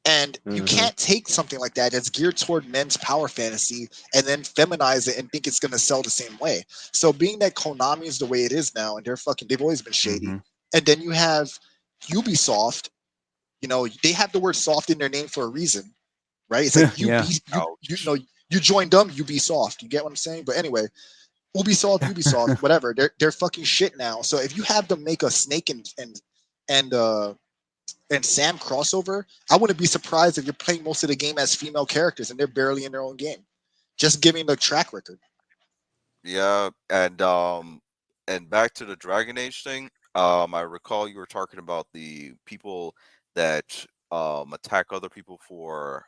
S8: And you
S5: Hmm.
S8: can't take something like that that's geared toward men's power fantasy and then feminize it and think it's going to sell the same way. So being that Konami is the way it is now, and they've always been shady.
S1: Hmm.
S8: And then you have Ubisoft. They have the word "soft" in their name for a reason, right? It's like
S1: Yeah.
S7: Ouch.
S8: you joined them, Ubisoft. You get what I'm saying? But anyway, Ubisoft, whatever. They're fucking shit now. So if you have them make a Snake and and Sam crossover, I wouldn't be surprised if you're playing most of the game as female characters and they're barely in their own game. Just giving the track record.
S7: Yeah, and back to the Dragon Age thing. I recall you were talking about the people that attack other people for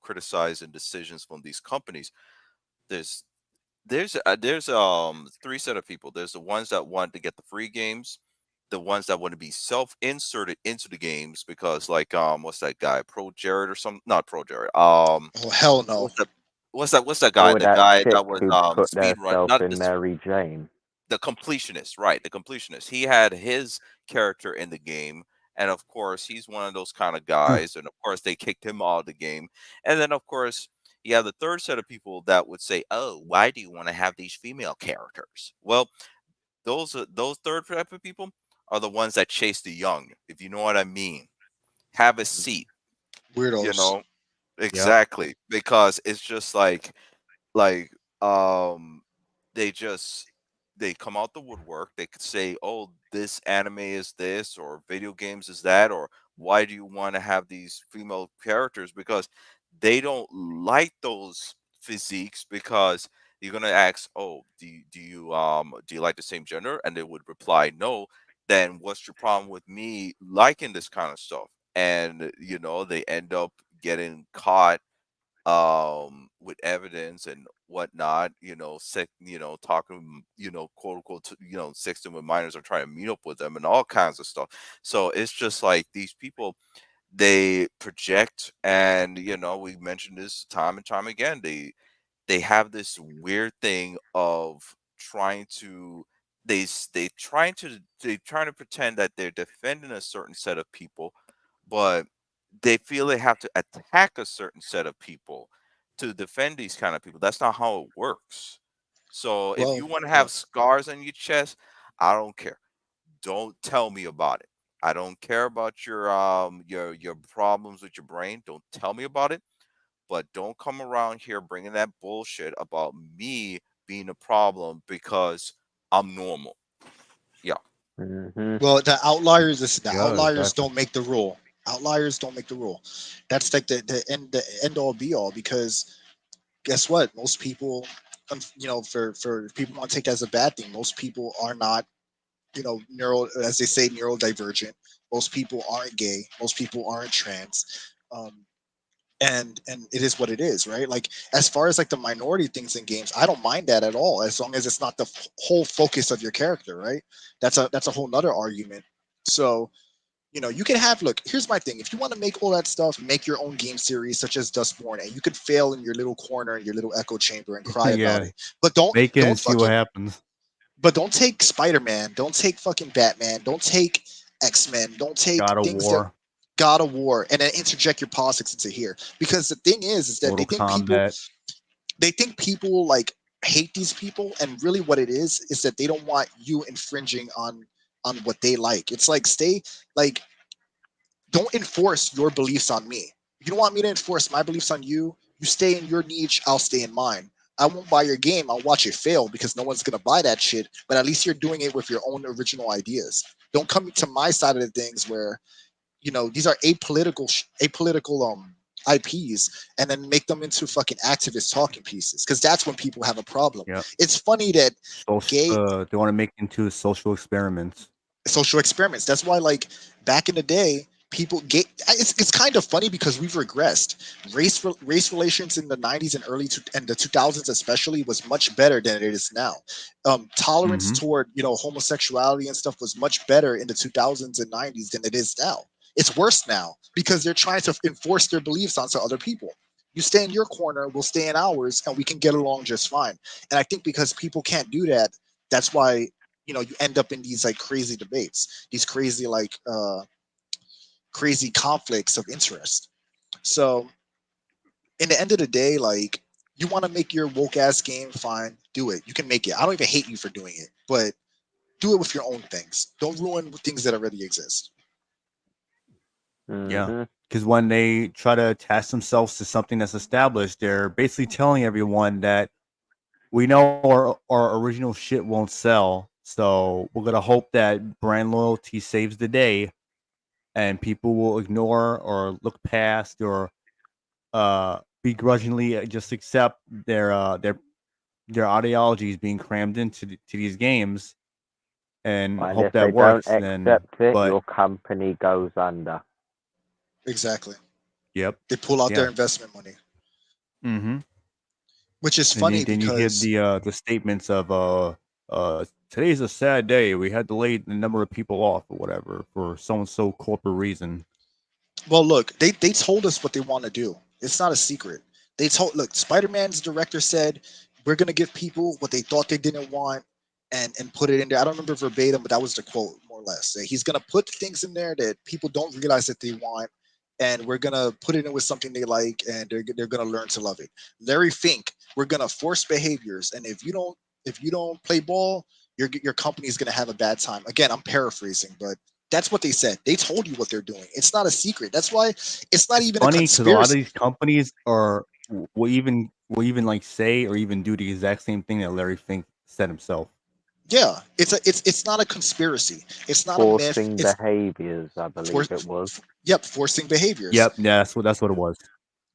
S7: criticizing decisions from these companies. There's there's three set of people. There's the ones that want to get the free games, the ones that want to be self-inserted into the games because what's that guy? Pro Jared or something? Not Pro Jared.
S8: Oh hell no.
S7: What's that guy?
S5: Or
S7: The
S5: that
S7: guy
S5: chick
S7: that was
S5: who put
S7: speed run,
S5: herself
S7: not
S5: in
S7: this
S5: Mary Jane.
S7: the completionist, right? The completionist. He had his character in the game, and of course, he's one of those kind of guys. And of course, they kicked him out of the game. And then, of course, You have the third set of people that would say, "Oh, why do you want to have these female characters?" Well, those third type of people are the ones that chase the young, if you know what I mean. Have a seat, you
S8: Weirdos.
S7: know?
S1: Yep.
S7: Exactly, because it's just like um they just they come out the woodwork. They could say, "Oh, this anime is this, or video games is that, or why do you want to have these female characters?" Because they don't like those physiques. Because you're gonna ask, "Oh, do you like the same gender?" And they would reply, "No." Then what's your problem with me liking this kind of stuff? And they end up getting caught with evidence and whatnot, talking, quote unquote, sexting with minors or trying to meet up with them and all kinds of stuff. So it's just like these people, they project, and we mentioned this time and time again. They have this weird thing of trying to they trying to pretend that they're defending a certain set of people, but they feel they have to attack a certain set of people to defend these kind of people. That's not how it works. So if
S8: Well,
S7: you want to
S8: yeah.
S7: have scars on your chest, I don't care. Don't tell me about it. I don't care about your problems with your brain. Don't tell me about it. But don't come around here bringing that bullshit about me being a problem because I'm normal. Yeah.
S5: Hmm.
S8: Well, the
S1: Yeah,
S8: outliers
S1: exactly.
S8: don't make the rule. Outliers don't make the rule. That's like the end all be all, because guess what? Most people, for people want to take that as a bad thing. Most people are not, as they say, neurodivergent. Most people aren't gay. Most people aren't trans. Um, and it is what it is, right? Like, as far as like the minority things in games, I don't mind that at all, as long as it's not the whole focus of your character, right? That's a whole nother argument. So, you can have, look, here's my thing: if you want to make all that stuff, make your own game series such as Dustborn, and you could fail in your little corner, in your little echo chamber, and cry about
S1: Yeah.
S8: it. But don't
S1: Make it and
S8: don't
S1: see what
S8: fucking
S1: happens.
S8: but don't take Spider-Man, don't take fucking Batman, don't take X-Men, don't take
S1: God of
S8: things that
S1: War,
S8: God of War, and then interject your politics into here. Because the thing is that
S1: Mortal Kombat.
S8: they think people like hate these people, and really what it is that they don't want you infringing on what they like. It's like, stay, like, don't enforce your beliefs on me. You don't want me to enforce my beliefs on you. You stay in your niche, I'll stay in mine. I won't buy your game. I'll watch it fail because no one's gonna buy that shit. But at least you're doing it with your own original ideas. Don't come to my side of the things where these are apolitical IPs, and then make them into fucking activist talking pieces. Because that's when people have a problem.
S1: Yep.
S8: It's funny that gay
S1: They want to make into social experiments.
S8: social experiments. That's why, like, back in the day, people get. It's kind of funny because we've regressed. Race relations in the '90s and and the 2000s especially was much better than it is now. Tolerance
S1: Hmm.
S8: toward homosexuality and stuff was much better in the 2000s and '90s than it is now. It's worse now because they're trying to enforce their beliefs onto other people. You stay in your corner, we'll stay in ours, and we can get along just fine. And I think because people can't do that, that's why you end up in these like crazy debates, these crazy like crazy conflicts of interest. So in the end of the day, like, you want to make your woke ass game, fine, do it. You can make it. I don't even hate you for doing it, but do it with your own things. Don't ruin things that already exist.
S1: Yeah.
S5: Hmm.
S1: Because when they try to attach themselves to something that's established, they're basically telling everyone that we know our original shit won't sell. So we're going to hope that brand loyalty saves the day and people will ignore or look past or begrudgingly just accept their ideologies being crammed into to these games and
S5: And
S1: hope
S5: if they
S1: that
S5: don't
S1: works. Then,
S5: accept it,
S1: but
S5: your company goes under.
S8: Exactly.
S1: yep,
S8: They pull out their
S1: yeah.
S8: investment money,
S1: Mm-hmm.
S8: which is
S1: And
S8: funny
S1: then you hear
S8: because
S1: the statements of today's a sad day. We had to lay the number of people off or whatever for so and so corporate reason.
S8: well, look, they told us what they want to do. It's not a secret. They told Look, Spider-Man's director said we're gonna give people what they thought they didn't want, and put it in there. I don't remember verbatim, but that was the quote more or less. That he's gonna put things in there that people don't realize that they want, and we're gonna put it in with something they like, and they're gonna learn to love it. Larry Fink, we're gonna force behaviors, and if you don't play ball, your company is gonna have a bad time. Again, I'm paraphrasing, but that's what they said. They told you what they're doing. It's not a secret. That's why it's not
S1: It's
S8: even a
S1: funny because a lot of
S8: conspiracy.
S1: these companies will even like say or even do the exact same thing that Larry Fink said himself.
S8: Yeah, it's not a conspiracy. It's not a myth.
S5: Forcing
S8: It's
S5: behaviors, I
S8: for,
S5: believe it was.
S8: yep, forcing behaviors.
S1: Yep, yeah, that's what it was.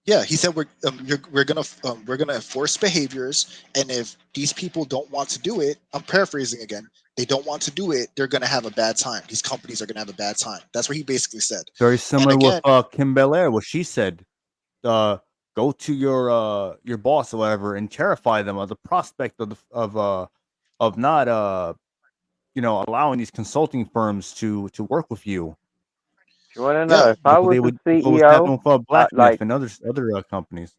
S8: Yeah, he said we're gonna enforce behaviors, and if these people don't want to do it, I'm paraphrasing again. They don't want to do it. They're gonna have a bad time. These companies are gonna have a bad time. That's what he basically said.
S1: Very
S8: And
S1: similar with
S8: again,
S1: Kim Belair, what she said. Go to your boss or whatever and terrify them of the prospect of not allowing these consulting firms to work with you.
S5: Do you want to
S8: yeah,
S5: know if I
S1: Look what
S5: was
S1: they
S5: the
S1: would what was
S5: CEO?
S1: happening with Black Myth
S5: Like,
S1: and other companies.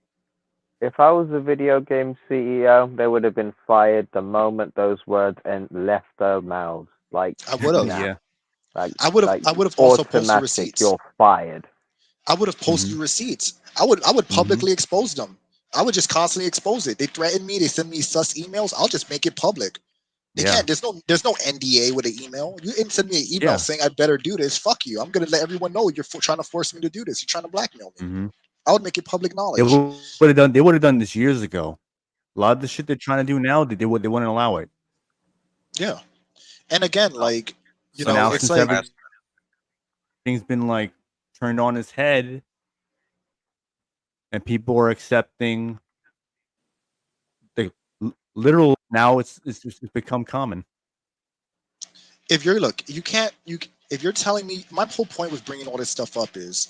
S5: if I was a video game CEO, they would have been fired the moment those words and left their mouths. Like,
S8: I would have.
S5: snap.
S1: Yeah.
S5: Like,
S8: I would have also posted
S5: automatic.
S8: receipts.
S5: You're fired.
S8: I would have posted receipts. I would
S1: Mhm.
S8: publicly expose them. I would just constantly expose it. They threaten me. They send me sus emails. I'll just make it public. They
S1: Yeah.
S8: can't. There's no NDA with an email. You didn't send me an email
S1: Yeah.
S8: saying I better do this. Fuck you. I'm gonna let everyone know you're trying to force me to do this. You're trying to blackmail me.
S1: hmm
S8: I would make it public
S1: They
S8: knowledge.
S1: would have done this years ago. A lot of the shit they're trying to do now, they wouldn't allow it.
S8: Yeah. And again, like
S1: So now
S8: it's
S1: since
S8: like
S1: everything's been like turned on its head, and people are accepting the literal now, it's become common.
S8: if you're look, you can't you if you're telling me my whole point with bringing all this stuff up is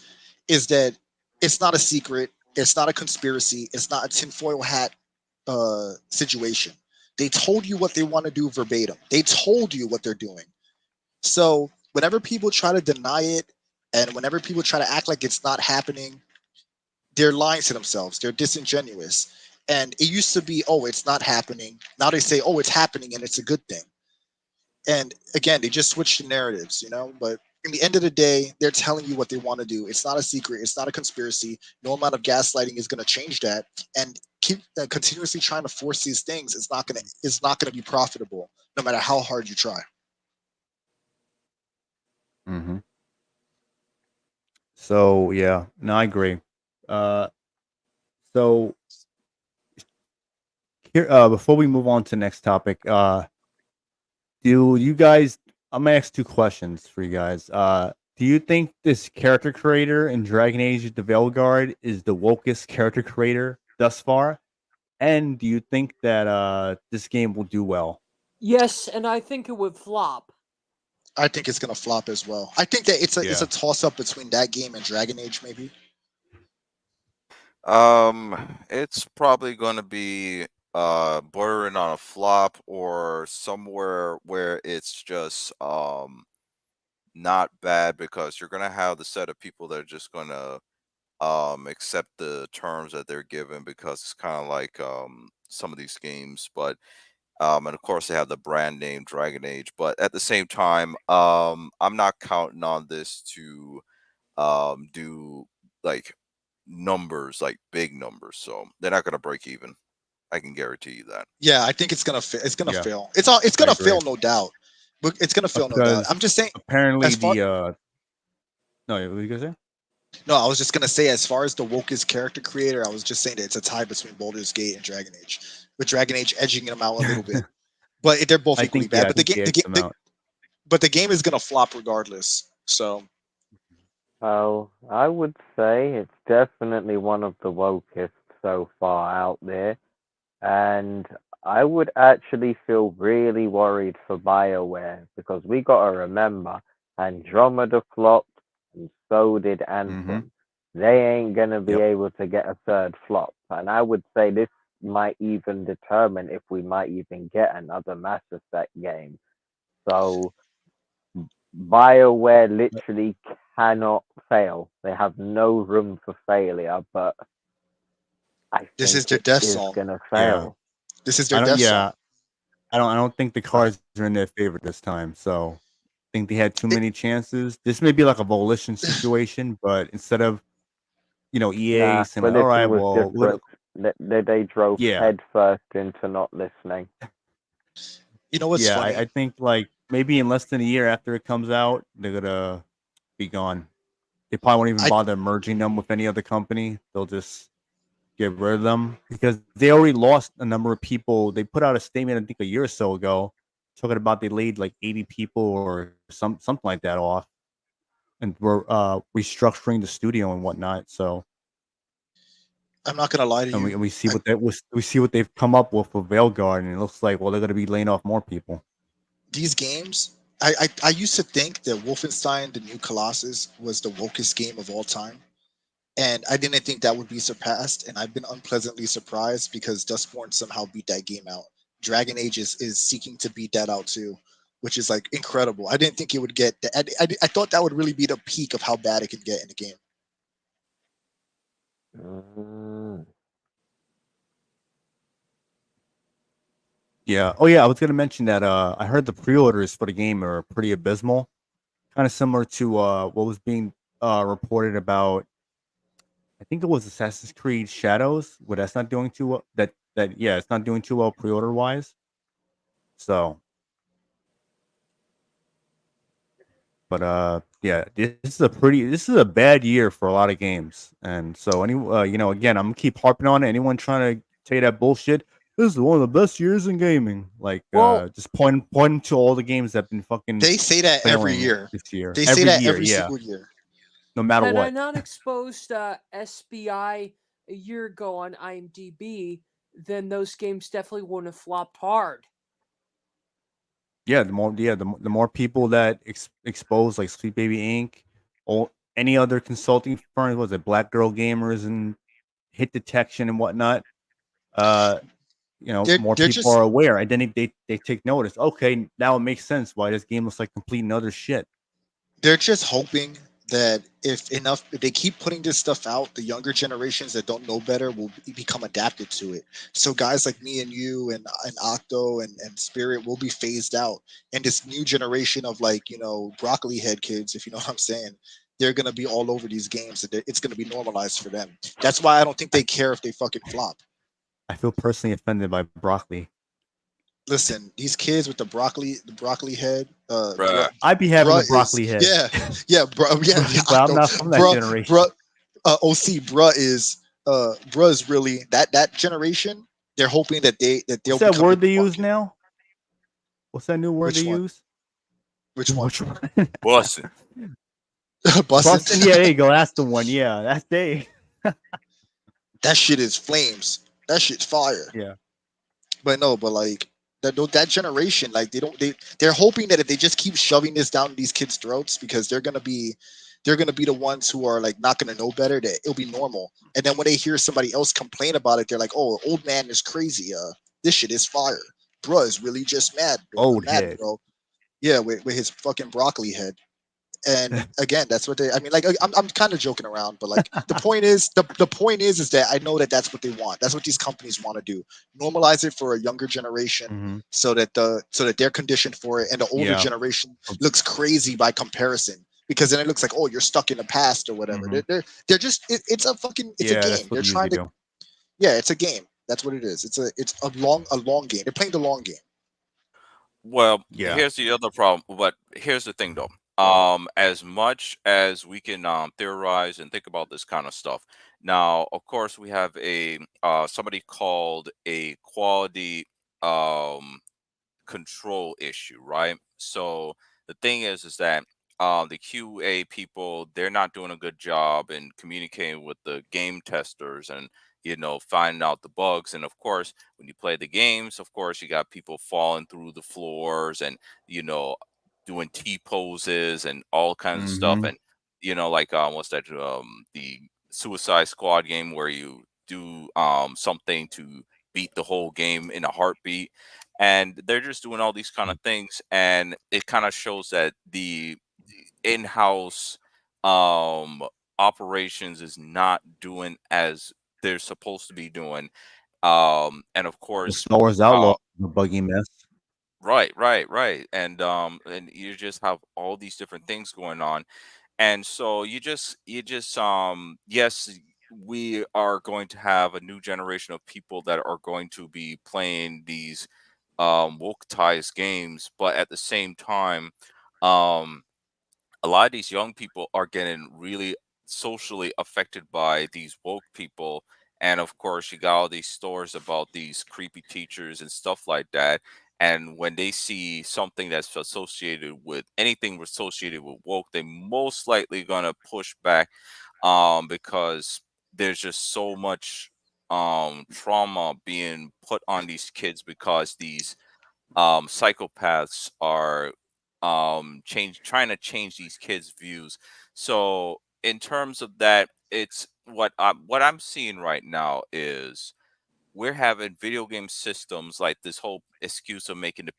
S8: that it's not a secret, it's not a conspiracy, it's not a tinfoil hat situation. They told you what they want to do verbatim. They told you what they're doing. So whenever people try to deny it, and whenever people try to act like it's not happening, they're lying to themselves. They're disingenuous. And it used to be, oh, it's not happening. Now they say, oh, it's happening, and it's a good thing. And again, they just switch the narratives, But in the end of the day, they're telling you what they want to do. It's not a secret. It's not a conspiracy. No amount of gaslighting is going to change that. And keep continuously trying to force these things. It's not gonna be profitable, no matter how hard you try.
S1: Mm-hmm. So yeah, no, I agree. So here, before we move on to the next topic, do you guys? I'm gonna ask two questions for you guys. Do you think this character creator in Dragon Age: The Veilguard is the wokest character creator thus far? And do you think that this game will do well?
S6: Yes, and I think it would flop.
S8: I think it's gonna flop as well. I think that it's a
S1: Yeah.
S8: toss up between that game and Dragon Age, maybe.
S7: It's probably going to be bordering on a flop or somewhere where it's just not bad, because you're going to have the set of people that are just going to accept the terms that they're given, because it's kind of like some of these games. But and of course they have the brand name Dragon Age, but at the same time, I'm not counting on this to do like numbers, like big numbers. So they're not going to break even. I can guarantee you that.
S8: Yeah, I think it's gonna it's gonna
S1: Yeah,
S8: fail. It's
S1: I
S8: gonna
S1: agree.
S8: fail, no doubt. But it's gonna fail, no doubt.
S1: Because
S8: I'm just saying,
S1: apparently
S8: as far
S1: no, what were you gonna say?
S8: no, I was just gonna say, as far as the wokest character creator, I was just saying that it's a tie between Baldur's Gate and Dragon Age, with Dragon Age edging them out a little bit. But they're both equally bad.
S1: I
S8: But the
S1: think
S8: game,
S1: they
S8: the
S1: edged
S8: game,
S1: them out.
S8: but the game is gonna flop regardless. So
S5: Oh, I would say it's definitely one of the wokest so far out there. And I would actually feel really worried for BioWare because we got to remember Andromeda flopped and so did Anthem. They ain't going to be
S1: Yep.
S5: able to get a third flop. And I would say this might even determine if we might even get another Mass Effect game. So BioWare literally cannot fail. They have no room for failure, but I
S8: this is
S5: think
S8: their
S5: it
S8: death
S5: is
S8: song.
S5: going to
S1: Yeah.
S5: fail.
S8: This is
S1: I
S8: their
S1: don't.
S8: death song.
S1: Yeah. I don't think the cards are in their favor this time. So I think they had too
S8: It-
S1: many chances. This may be like a volition situation, but instead of EA saying
S5: but
S1: like, all
S5: this
S1: right,
S5: one was
S1: well,
S5: different. They drove
S1: yeah,
S5: head first into not listening.
S8: You know what's
S1: yeah.
S8: funny?
S1: I think like maybe in less than a year after it comes out, they're gonna be gone. They probably won't even
S8: I
S1: bother merging them with any other company. They'll just get rid of them because they already lost a number of people. They put out a statement, I think, a year or so ago, talking about they laid like 80 people or something like that off, and we're restructuring the studio and whatnot. So,
S8: I'm not gonna lie to
S1: and
S8: you.
S1: we see what we see what they've come up with Veilguard, and it looks like they're going to be laying off more people.
S8: These games, I used to think that Wolfenstein: The New Colossus was the wokest game of all time, and I didn't think that would be surpassed. And I've been unpleasantly surprised because Dustborn somehow beat that game out. Dragon Age is seeking to beat that out too, which is like incredible. I didn't think it would get. I thought that would really be the peak of how bad it can get in a game.
S5: Mm.
S1: Yeah. Oh yeah, I was going to mention that I heard the pre-orders for the game are pretty abysmal, kind of similar to what was being reported about. I think it was Assassin's Creed Shadows, where that's not doing too well. Yeah, it's not doing too well pre-order wise. So, but yeah, this is a bad year for a lot of games, and so again, I'm gonna keep harping on it. Anyone trying to say that bullshit? This is one of the best years in gaming. Like,
S6: Well,
S1: just pointing to all the games that have been fucking
S8: They say that every
S1: failing
S8: year.
S1: this year.
S8: They say
S1: Every
S8: that
S1: year,
S8: every
S1: yeah,
S8: single year.
S1: no matter
S6: had I
S1: what.
S6: not exposed SBI a year ago on IMDb, then those games definitely wouldn't have flopped hard.
S1: Yeah, the more people that expose like Sweet Baby Inc. or any other consulting firms, was it Black Girl Gamers and Hit Detection and whatnot? Uh, more
S8: They're
S1: people
S8: just
S1: are aware, and then they take notice. Okay, now it makes sense why this game looks like complete and utter shit.
S8: they're just hoping that if they keep putting this stuff out, the younger generations that don't know better will become adapted to it. So guys like me and you and Octo and Spirit will be phased out, and this new generation of like broccoli head kids, if you know what I'm saying, they're gonna be all over these games, and it's gonna be normalized for them. That's why I don't think they care if they fucking flop.
S1: I feel personally offended by broccoli.
S8: Listen, these kids with the broccoli head,
S7: Bruh.
S1: I'd be having
S8: bruh
S1: a
S8: is
S1: broccoli head,
S8: yeah, bro, yeah, yeah,
S1: but I'm
S8: Octo,
S1: not from that
S8: bruh,
S1: generation.
S8: bruh, OC, bruh is really that generation. They're hoping that
S1: What's
S8: they'll
S1: that
S8: become the
S1: word
S8: new
S1: they use
S8: market.
S1: now? What's that new word they
S8: Which one?
S1: use?
S8: Which one?
S1: Which one?
S7: Bussin'.
S8: Bussin'.
S1: Yeah, there you go. That's the one. Yeah, that's they.
S8: That shit is flames. That shit's fire.
S1: Yeah.
S8: But no, but like that generation, like they're hoping that if they just keep shoving this down these kids' throats, because they're gonna be the ones who are like not gonna know better, that it'll be normal. And then when they hear somebody else complain about it, they're like, "Oh, old man is crazy. This shit is fire. Bruh is really just mad,
S1: Old
S8: mad,
S1: head.
S8: bro. Yeah, with his fucking broccoli head." And again, that's what I mean, like I'm kind of joking around, but like the point is that I know that that's what they want. That's what these companies want to do. Normalize it for a younger generation,
S1: Mhm.
S8: so that they're conditioned for it, and the older
S1: Yeah.
S8: generation looks crazy by comparison, because then it looks like, oh, you're stuck in the past or whatever.
S1: Mhm.
S8: They're just it's a
S1: Yeah,
S8: game.
S1: that's what
S8: They're
S1: they usually
S8: trying to
S1: do.
S8: yeah, it's a game. That's what it is. It's a long game. They're playing the long game.
S7: Well,
S1: Yeah.
S7: here's the other problem. But here's the thing, though. As much as we can theorize and think about this kind of stuff, now, of course, we have a somebody called a quality um control issue, right? So the thing is that the QA people, they're not doing a good job in communicating with the game testers and finding out the bugs. And of course, when you play the games, of course, you got people falling through the floors and you know doing T poses and all kinds of stuff.
S1: Mhm.
S7: And like what's that? The Suicide Squad game where you do something to beat the whole game in a heartbeat, and they're just doing all these kind of things, and it kind of shows that the in-house um operations is not doing as they're supposed to be doing. And of
S1: The
S7: course,
S1: Star Wars Outlaw, the buggy mess.
S7: right, and you just have all these different things going on, and so you just yes, we are going to have a new generation of people that are going to be playing these woke-tized games, but at the same time, um, a lot of these young people are getting really socially affected by these woke people. And of course, you got all these stories about these creepy teachers and stuff like that. And when they see something that's associated with anything associated with woke, they most likely gonna push back, because there's just so much trauma being put on these kids because these psychopaths are trying to change these kids' views. So in terms of that, it's what I'm seeing right now is we're having video game systems like this whole excuse of making the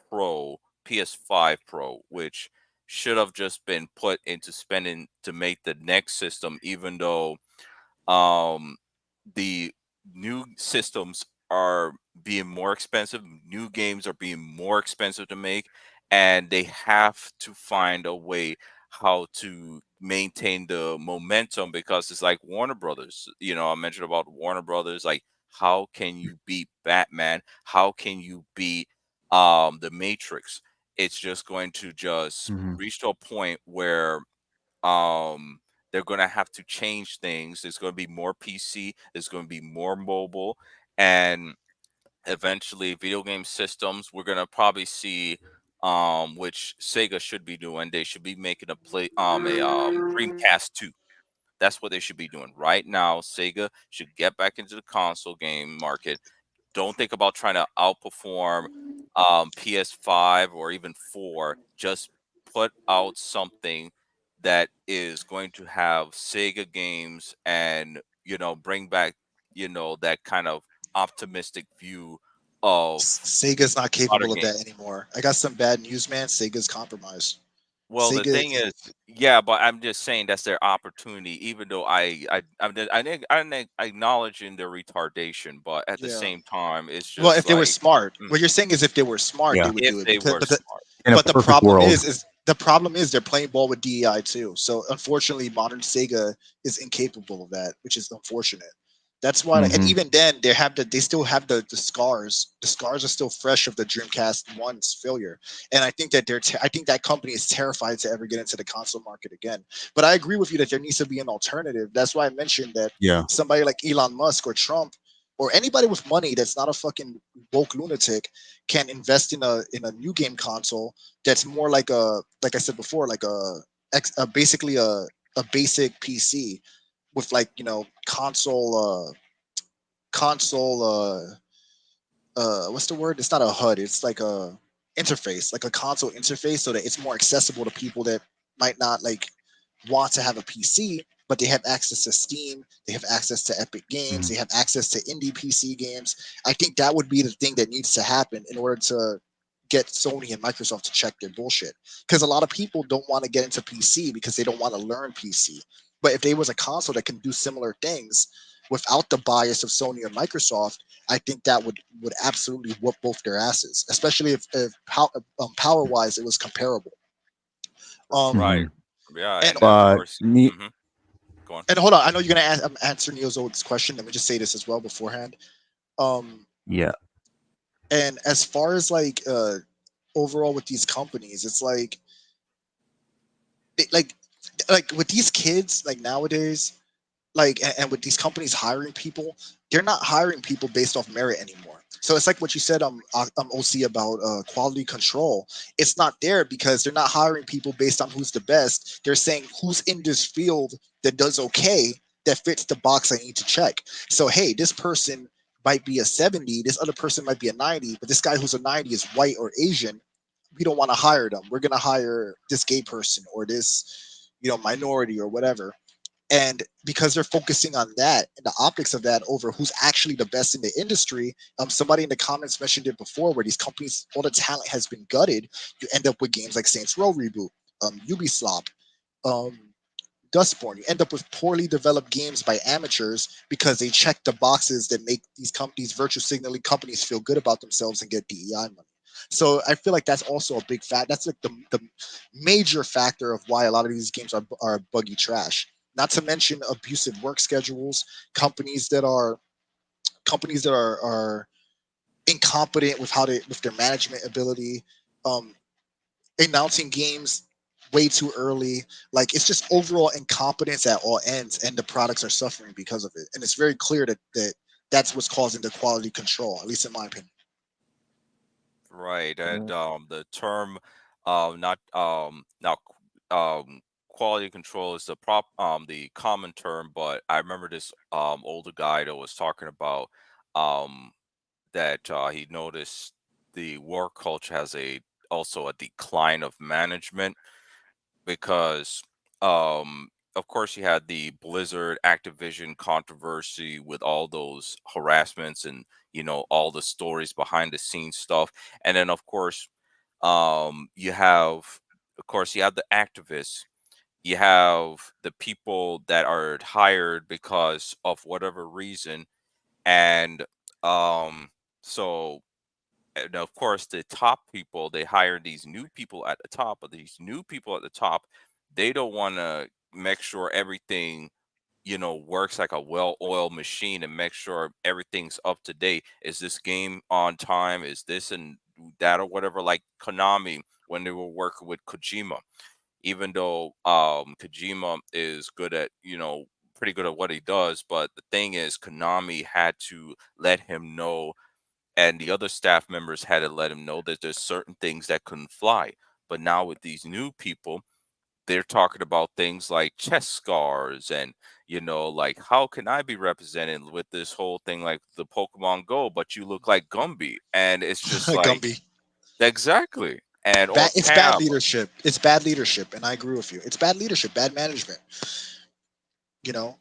S7: Pro, PS5 Pro, which should have just been put into spending to make the next system, even though um the new systems are being more expensive, new games are being more expensive to make, and they have to find a way how to maintain the momentum, because it's like Warner Brothers. I mentioned about Warner Brothers, like how can you beat Batman? How can you beat the Matrix? It's just going to just
S1: Mhm.
S7: reach to a point where um they're going to have to change things. There's going to be more PC, there's going to be more mobile, and eventually video game systems we're going to probably see, which Sega should be doing. They should be making a Dreamcast 2. That's what they should be doing right now. Sega should get back into the console game market. Don't think about trying to outperform PS5 or even 4. Just put out something that is going to have Sega games and, bring back, that kind of optimistic view of
S8: Sega's not
S7: modern
S8: capable of that
S7: games.
S8: anymore. I got some bad news, man. Sega's compromised.
S7: Well, the
S8: Sega,
S7: thing is, yeah, but I'm just saying that's their opportunity. Even though I'm acknowledging their retardation, but at the
S8: yeah.
S7: same time, it's
S8: Well,
S7: just
S8: if they were
S7: like,
S8: smart,
S7: mm,
S8: what you're saying is if they were smart, they
S4: Yeah.
S8: would
S7: if
S8: do it.
S7: they
S8: Because,
S7: were smart.
S1: In a
S8: but the
S1: perfect
S8: problem
S1: world.
S8: is they're playing ball with DEI too. So unfortunately, modern Sega is incapable of that, which is unfortunate. That's why, and
S1: Mhm.
S8: even then, they still have the scars. The scars are still fresh of the Dreamcast One's failure, and I think that I think that company is terrified to ever get into the console market again. But I agree with you that there needs to be an alternative. That's why I mentioned that
S1: Yeah.
S8: somebody like Elon Musk or Trump or anybody with money that's not a fucking woke lunatic can invest in a new game console that's more like like I said before, like basically a basic PC with like console what's the word? It's not a HUD. It's like a interface, like a console interface, so that it's more accessible to people that might not like want to have a PC, but they have access to Steam, they have access to Epic Games,
S1: Mhm.
S8: they have access to indie PC games. I think that would be the thing that needs to happen in order to get Sony and Microsoft to check their bullshit. Because a lot of people don't want to get into PC because they don't want to learn PC. But if there was a console that can do similar things without the bias of Sony or Microsoft, I think that would absolutely whoop both their asses, especially if power wise it was comparable. Um,
S7: Right.
S1: Mhm.
S7: Yeah,
S8: and
S7: and of
S1: But
S7: course,
S1: me
S7: go on.
S8: and hold on, I know you're gonna answer Neil's old question. Let me just say this as well beforehand. Um,
S1: yeah.
S8: and as far as like overall with these companies, it's like they, like with these kids like nowadays, like and with these companies hiring people, they're not hiring people based off merit anymore. So it's like what you said OC about quality control. It's not there because they're not hiring people based on who's the best. They're saying who's in this field that does okay, that fits the box I need to check. So hey, this person might be a 70, this other person might be a 90, but this guy who's a 90 is white or Asian. We don't want to hire them. We're gonna hire this gay person or this minority or whatever. And because they're focusing on that and the optics of that over who's actually the best in the industry, somebody in the comments mentioned it before, where these companies, all the talent has been gutted. You end up with games like Saints Row reboot, Ubisoft, um, Dustborn. You end up with poorly developed games by amateurs because they check the boxes that make these companies, virtue signaling companies, feel good about themselves and get DEI money. So I feel like that's also a big fact. That's like the major factor of why a lot of these games are buggy trash. Not to mention abusive work schedules, companies that are incompetent with their management ability, um, announcing games way too early. Like it's just overall incompetence at all ends, and the products are suffering because of it. And it's very clear that's what's causing the quality control, at least in my opinion.
S7: Right, and
S5: Mm.
S7: the term, not now, quality control is the common term, but I remember this older guy that was talking about um that he noticed the work culture has also a decline of management because of course you had the Blizzard Activision controversy with all those harassments and all the stories behind the scenes stuff, and then you have you have the activists, you have the people that are hired because of whatever reason, and um so and of course the top people, they hire these new people at the top, but these new people at the top, they don't want to make sure everything works like a well-oiled machine and make sure everything's up to date. Is this game on time? Is this and that or whatever? Like Konami, when they were working with Kojima, even though Kojima is good at pretty good at what he does, but the thing is Konami had to let him know, and the other staff members had to let him know that there's certain things that couldn't fly. But now with these new people, they're talking about things like chest scars and like, how can I be represented with this whole thing like the Pokemon Go, but you look like Gumby, and it's just like
S8: Gumby.
S7: exactly. And or
S8: It's bad
S7: Cab.
S8: leadership. It's bad leadership, and I agree with you. It's bad leadership, bad management. You know,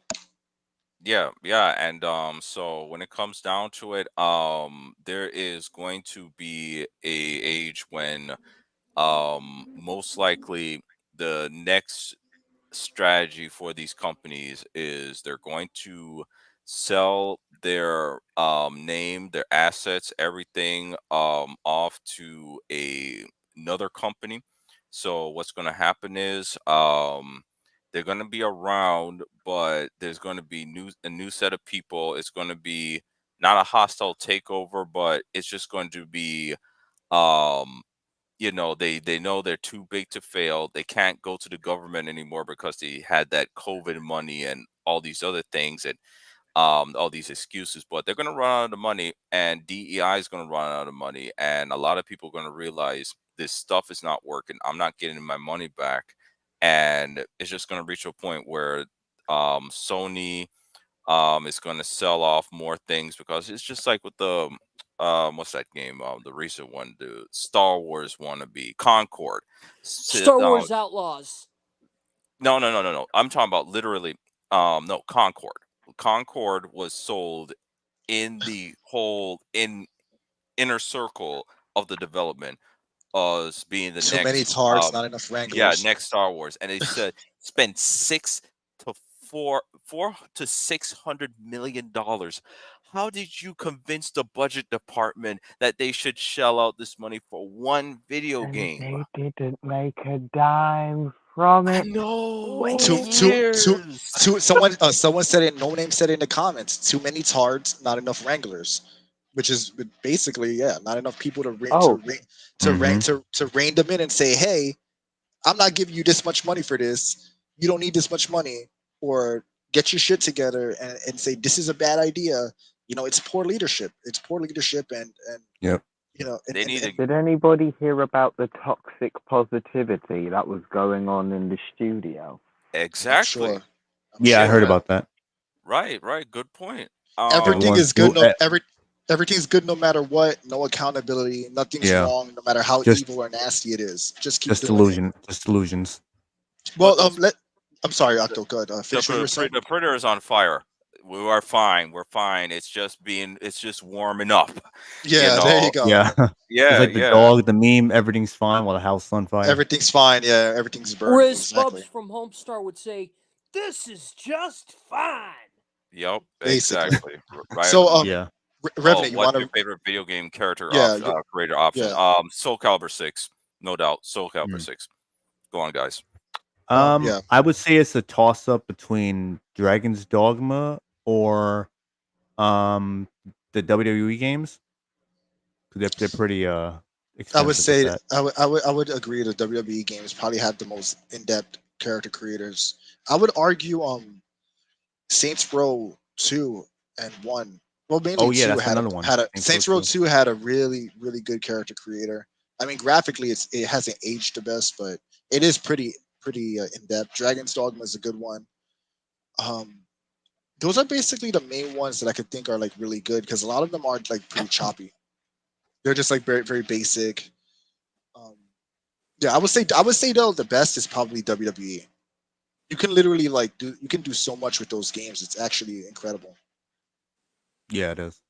S7: Yeah, and so when it comes down to it, there is going to be a age when most likely the next strategy for these companies is they're going to sell their name, their assets, everything off to another company. So what's going to happen is they're going to be around, but there's going to be a new set of people. It's going to be not a hostile takeover, but it's just going to be um they know they're too big to fail. They can't go to the government anymore because they had that COVID money and all these other things and all these excuses, but they're going to run out of money, and DEI is going to run out of money, and a lot of people are going to realize this stuff is not working. I'm not getting my money back, and it's just going to reach a point where Sony is going to sell off more things, because it's just like with the what's that game, the recent one, the Star Wars wannabe Concord.
S6: Star Wars Outlaws.
S7: No, I'm talking about literally no, Concord. Concord was sold in the whole inner circle of the development as being the
S8: too many
S7: next
S8: tards, not enough wranglers.
S7: next Star Wars, and they said spend 6 to 4 to 600 million dollars. How did you convince the budget department that they should shell out this money for one video
S5: And
S7: game?
S5: they didn't make a dime from
S7: I
S5: it.
S7: know,
S8: Too,
S7: 20
S8: too, too,
S7: years.
S8: someone said it. No name said it in the comments. Too many tards, not enough wranglers, which is basically, yeah, not enough people to
S5: Oh,
S8: rein them in and say, hey, I'm not giving you this much money for this. You don't need this much money, or get your shit together and say this is a bad idea. It's poor leadership. It's poor leadership, and
S4: Yep.
S7: They need to.
S5: did anybody hear about the toxic positivity that was going on in the studio?
S8: I'm
S7: Exactly.
S8: sure.
S1: Yeah, I heard
S7: Yeah.
S1: about that.
S7: Right. Good point.
S8: Everything
S1: Everyone's
S8: is good.
S1: blo-
S8: Everything's good no matter what. No accountability. Nothing's
S1: Yeah.
S8: wrong no matter how
S1: Just
S8: evil or nasty it is. Just keep
S1: just
S8: doing
S1: delusion, just delusions.
S8: it. Well,
S7: But
S8: I'm sorry, Octo. Go ahead. Finish what you were saying.
S7: the printer is on fire. We are fine. We're fine. It's just warming up.
S8: Yeah, there you go.
S1: Yeah. It's
S7: Yeah.
S1: like the
S7: Yeah.
S1: dog, the meme, everything's fine while the house is on fire.
S8: Everything's fine. Yeah, everything's burning.
S6: Or as
S8: Exactly.
S6: Bubs from Homestar would say, "This is just fine."
S7: Yep.
S8: Basically.
S7: Exactly. Right.
S8: So,
S1: Yeah.
S8: Revenue, you
S7: What's
S8: want
S7: your
S8: to?
S7: favorite video game character
S8: Yeah,
S7: creator option?
S8: yeah.
S7: Soul Calibur 6, no doubt. Soul Calibur
S1: Mm.
S7: 6. Go on, guys.
S8: Yeah.
S1: I would say it's a toss up between Dragon's Dogma or the WWE games. 'Cause they're pretty
S8: I would
S1: expensive with
S8: say
S1: that.
S8: I would agree the WWE games probably had the most in-depth character creators. I would argue Saints Row 2 and 1. Well, mainly
S1: Oh yeah,
S8: 2
S1: that's another one.
S8: Saints Row 2 had a really really good character creator. I mean, graphically it hasn't aged the best, but it is pretty in-depth. Dragon's Dogma is a good one. Um those are basically the main ones that I could think are like really good because a lot of them are like pretty choppy. They're just like very very basic. Um, yeah, I would say though the best is probably WWE. You can literally you can do so much with those games. It's actually incredible.
S1: Yeah, it is.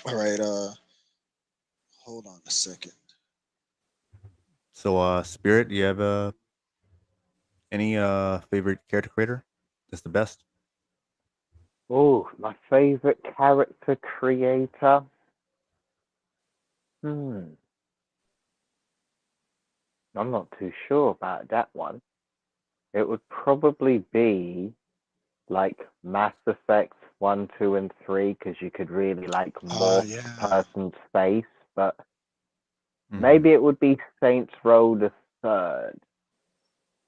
S8: All right, hold on a second.
S1: So, Spirit, do you have any favorite character creator? That's the best.
S5: Oh, my favorite character creator. I'm not too sure about that one. It would probably be like Mass Effect 1, 2, and 3 because you could really like morph
S8: Yeah.
S5: person's face, but
S1: Mhm.
S5: maybe it would be Saints Row the Third.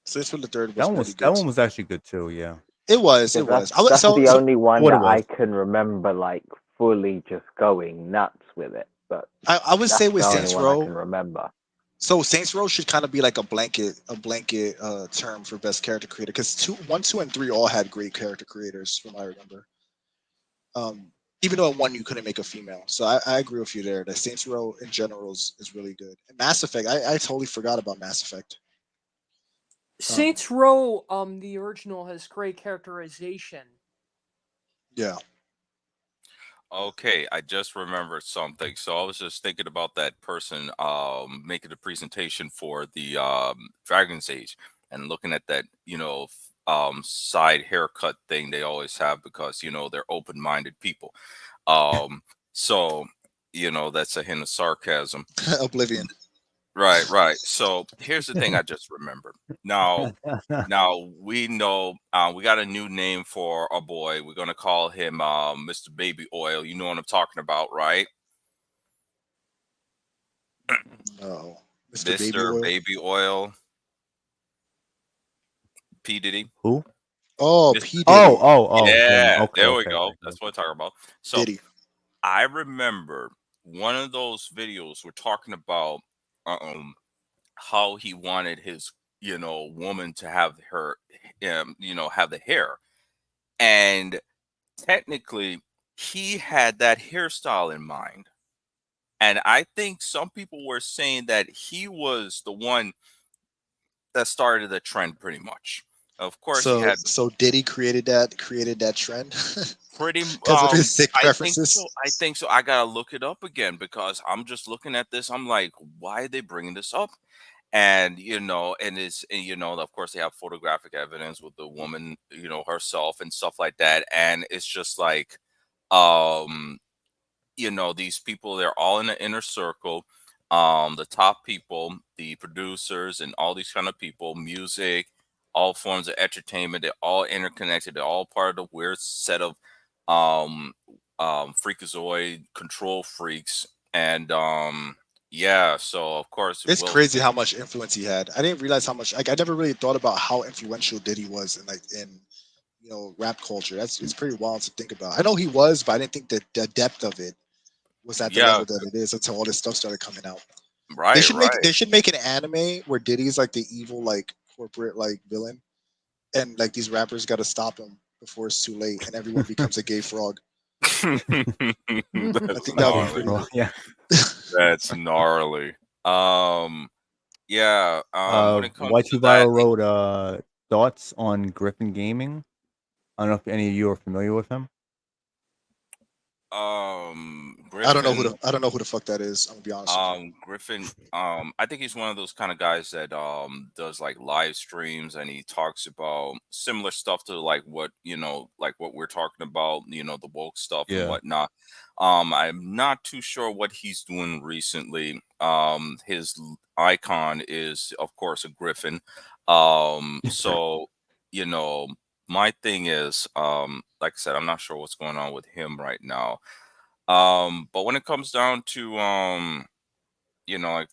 S8: Saints Row the Third was
S1: That one
S8: pretty
S1: was
S8: good.
S1: that one was actually good too. Yeah.
S8: It was.
S5: So
S8: It was.
S5: that's the
S8: So
S5: only one
S1: what it
S5: that I
S1: was.
S5: can remember like fully just going nuts with it. But
S8: I would
S5: that's
S8: say with
S5: the only
S8: Saints
S5: one I
S8: Row.
S5: can remember.
S8: So Saints Row should kind of be like a blanket term for best character creator because 1, 2, and 3 all had great character creators from what I remember. Even though in 1 you couldn't make a female, so I agree with you there. That Saints Row in general is really good. And Mass Effect, I totally forgot about Mass Effect.
S6: Saints Row, the original has great characterization.
S8: Yeah.
S7: Okay, I just remembered something. So I was just thinking about that person making a presentation for the Dragon's Age and looking at that, side haircut thing they always have because, they're open-minded people. So, that's a hint of sarcasm.
S8: Oblivion.
S7: Right. So here's the thing I just remembered. Now we know we got a new name for our boy. We're gonna call him Mr. Baby Oil. You know what I'm talking about, right?
S8: No. Mr. Baby
S7: Mr.
S8: Oil.
S7: Baby Oil. P Diddy.
S1: Who?
S8: Oh,
S7: Mr.
S8: P Diddy.
S1: Oh, him.
S7: Yeah,
S1: Okay,
S7: there we
S1: okay,
S7: go.
S1: okay.
S7: That's what I'm talking about. So
S8: Diddy.
S7: I remember one of those videos we're talking about how he wanted his woman to have her have the hair, and technically he had that hairstyle in mind, and I think some people were saying that he was the one that started the trend pretty much. Of course he
S8: So
S7: had
S8: so Diddy created that trend
S7: pretty
S8: because of his sick
S7: I think
S8: preferences.
S7: so. I gotta look it up again because I'm just looking at this, I'm like, why are they bringing this up? And of course they have photographic evidence with the woman herself and stuff like that, and it's just like um these people, they're all in the inner circle, the top people, the producers, and all these kind of people, music, all forms of entertainment, they're all interconnected, they're all part of the weird set of um freakazoid control freaks. And yeah, so of course
S8: It's
S7: Will
S8: crazy
S7: Smith.
S8: how much influence he had. I didn't realize how much. Like I never really thought about how influential Diddy was in rap culture. It's pretty wild to think about. I know he was, but I didn't think that the depth of it was at the
S7: Yeah,
S8: level that it is until all this stuff started coming out.
S7: right.
S8: They should make an anime where Diddy's like the evil like corporate like villain, and like these rappers got to stop him before it's too late, and everyone becomes a gay frog. I
S7: That's
S8: think that would be
S7: gnarly.
S8: pretty.
S1: Yeah.
S7: That's gnarly. Yeah. When it comes to
S1: Y2
S7: that,
S1: Viral wrote thoughts on Griffin Gaming. I don't know if any of you are familiar with him.
S8: I don't know who
S7: Griffin.
S8: the fuck that is. I'm gonna be honest with you.
S7: Griffin, I think he's one of those kind of guys that does like live streams, and he talks about similar stuff to like what like what we're talking about, the woke stuff and
S1: Yeah.
S7: whatnot. I'm not too sure what he's doing recently. His icon is of course a griffin. So my thing is, like I said, I'm not sure what's going on with him right now. But when it comes down to like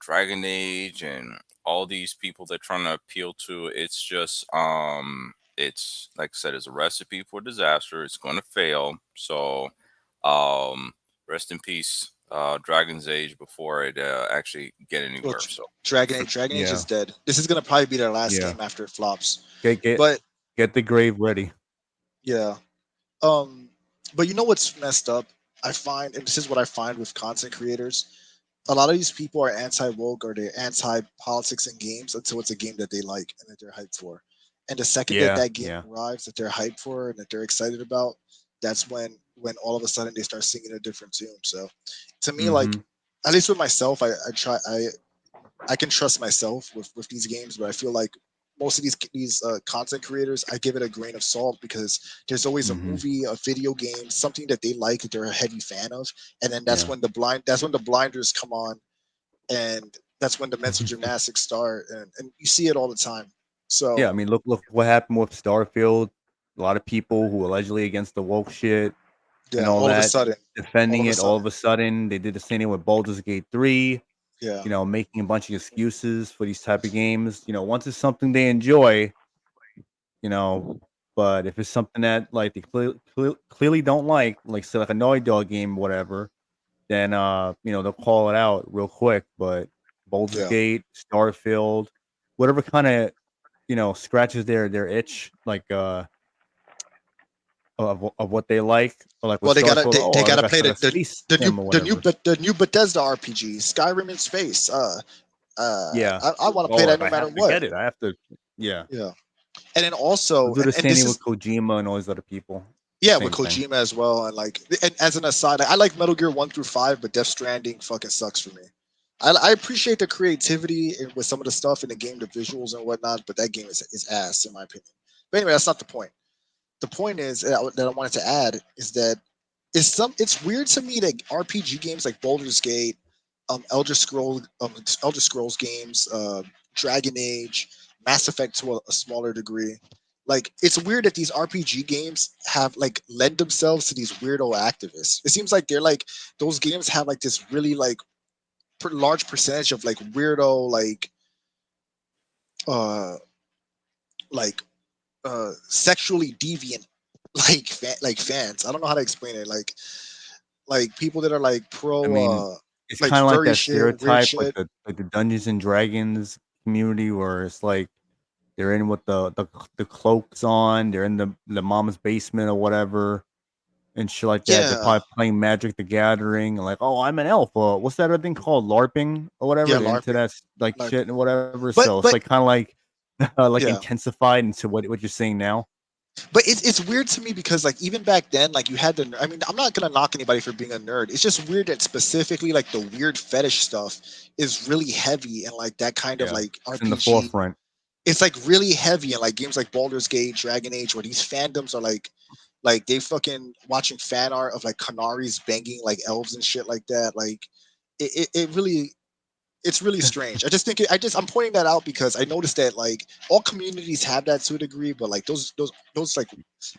S7: Dragon Age and all these people they're trying to appeal to, it's just it's like I said, it's a recipe for disaster. It's going to fail. So rest in peace, Dragon's Age, before it actually get
S8: Well,
S7: anywhere. So
S8: Dragon Age
S1: Yeah.
S8: is dead. This is gonna probably be their last
S1: Yeah.
S8: game after it flops.
S1: Get
S8: But
S1: the grave ready.
S8: yeah, but you know what's messed up? I find, and this is what I find with content creators, a lot of these people are anti-woke or they're anti-politics in games until it's a game that they like and that they're hyped for. And the second that
S1: Yeah.
S8: that game
S1: Yeah.
S8: arrives that they're hyped for and that they're excited about, that's when all of a sudden they start singing a different tune. So to me, like,
S1: Mhm.
S8: at least with myself, I can trust myself with these games, but I feel like most of these content creators, I give it a grain of salt because there's always a
S1: Mhm.
S8: movie, a video game, something that they like that they're a heavy fan of, and then that's
S1: Yeah.
S8: when the blinders come on, and that's when the mental gymnastics start, and you see it all the time.
S1: Yeah, I
S8: So
S1: mean, look what happened with Starfield. A lot of people who allegedly against the woke shit and
S8: yeah,
S1: all that,
S8: all
S1: defending
S8: of a
S1: it. All
S8: sudden,
S1: of a sudden, they did the same thing with Baldur's Gate 3.
S8: yeah,
S1: Making a bunch of excuses for these type of games. Once it's something they enjoy, you know, but if it's something that like they clearly don't like say like a Naughty Dog game, whatever, then they'll call it out real quick. But Baldur's
S8: yeah.
S1: Gate, Starfield, whatever kind of scratches their itch, like of what they like, or like with
S8: Well,
S1: Starfield,
S8: they
S1: like
S8: gotta
S1: a,
S8: play
S1: like a space sim or whatever.
S8: the new Bethesda RPG, Skyrim in space.
S1: Yeah.
S8: I want to play
S1: Oh,
S8: that
S1: if
S8: no
S1: I
S8: matter
S1: have to
S8: what.
S1: get it, I have to. Yeah.
S8: Yeah, and then
S1: They'll
S8: also,
S1: do the
S8: and
S1: same
S8: this
S1: thing
S8: is
S1: with Kojima and all these other people.
S8: yeah with
S1: Same thing.
S8: Kojima as well, and like, and as an aside, I like Metal Gear 1 through 5, but Death Stranding fucking sucks for me. I appreciate the creativity with some of the stuff in the game, the visuals and whatnot, but that game is ass in my opinion. But anyway, that's not the point. The point is that I wanted to add is that it's weird to me that RPG games like Baldur's Gate, Elder Scrolls games, Dragon Age, Mass Effect to a smaller degree. Like, it's weird that these RPG games have like lend themselves to these weirdo activists. It seems like they're like those games have like this really like large percentage of like weirdo uh like sexually deviant like fans. I don't know how to explain it. Like people that are like
S1: I mean, it's
S8: like
S1: kind of like
S8: furry
S1: that
S8: shit, weird
S1: stereotype,
S8: shit.
S1: like the Dungeons and Dragons community, where it's like they're in with the cloaks on, they're in the mom's basement or whatever, and shit like that. They're
S8: Yeah,
S1: probably playing Magic the Gathering, and like, oh, I'm an elf. What's that other thing called? LARPing or whatever.
S8: yeah,
S1: They're into
S8: LARPing.
S1: that like
S8: Like,
S1: shit and whatever.
S8: but
S1: So it's
S8: but
S1: like kind of like like
S8: yeah,
S1: intensified into what you're saying now.
S8: but it's weird to me because like even back then, like you had the. I mean, I'm not gonna knock anybody for being a nerd. It's just weird that specifically like the weird fetish stuff is really heavy and like that kind of
S1: Yeah,
S8: like
S1: it's in the
S8: RPG.
S1: forefront.
S8: It's like really heavy in like games like Baldur's Gate, Dragon Age, where these fandoms are like they fucking watching fan art of like Canaries banging like elves and shit like that. Like it really it's really strange. I just think I'm pointing that out because I noticed that like all communities have that to a degree, but like those like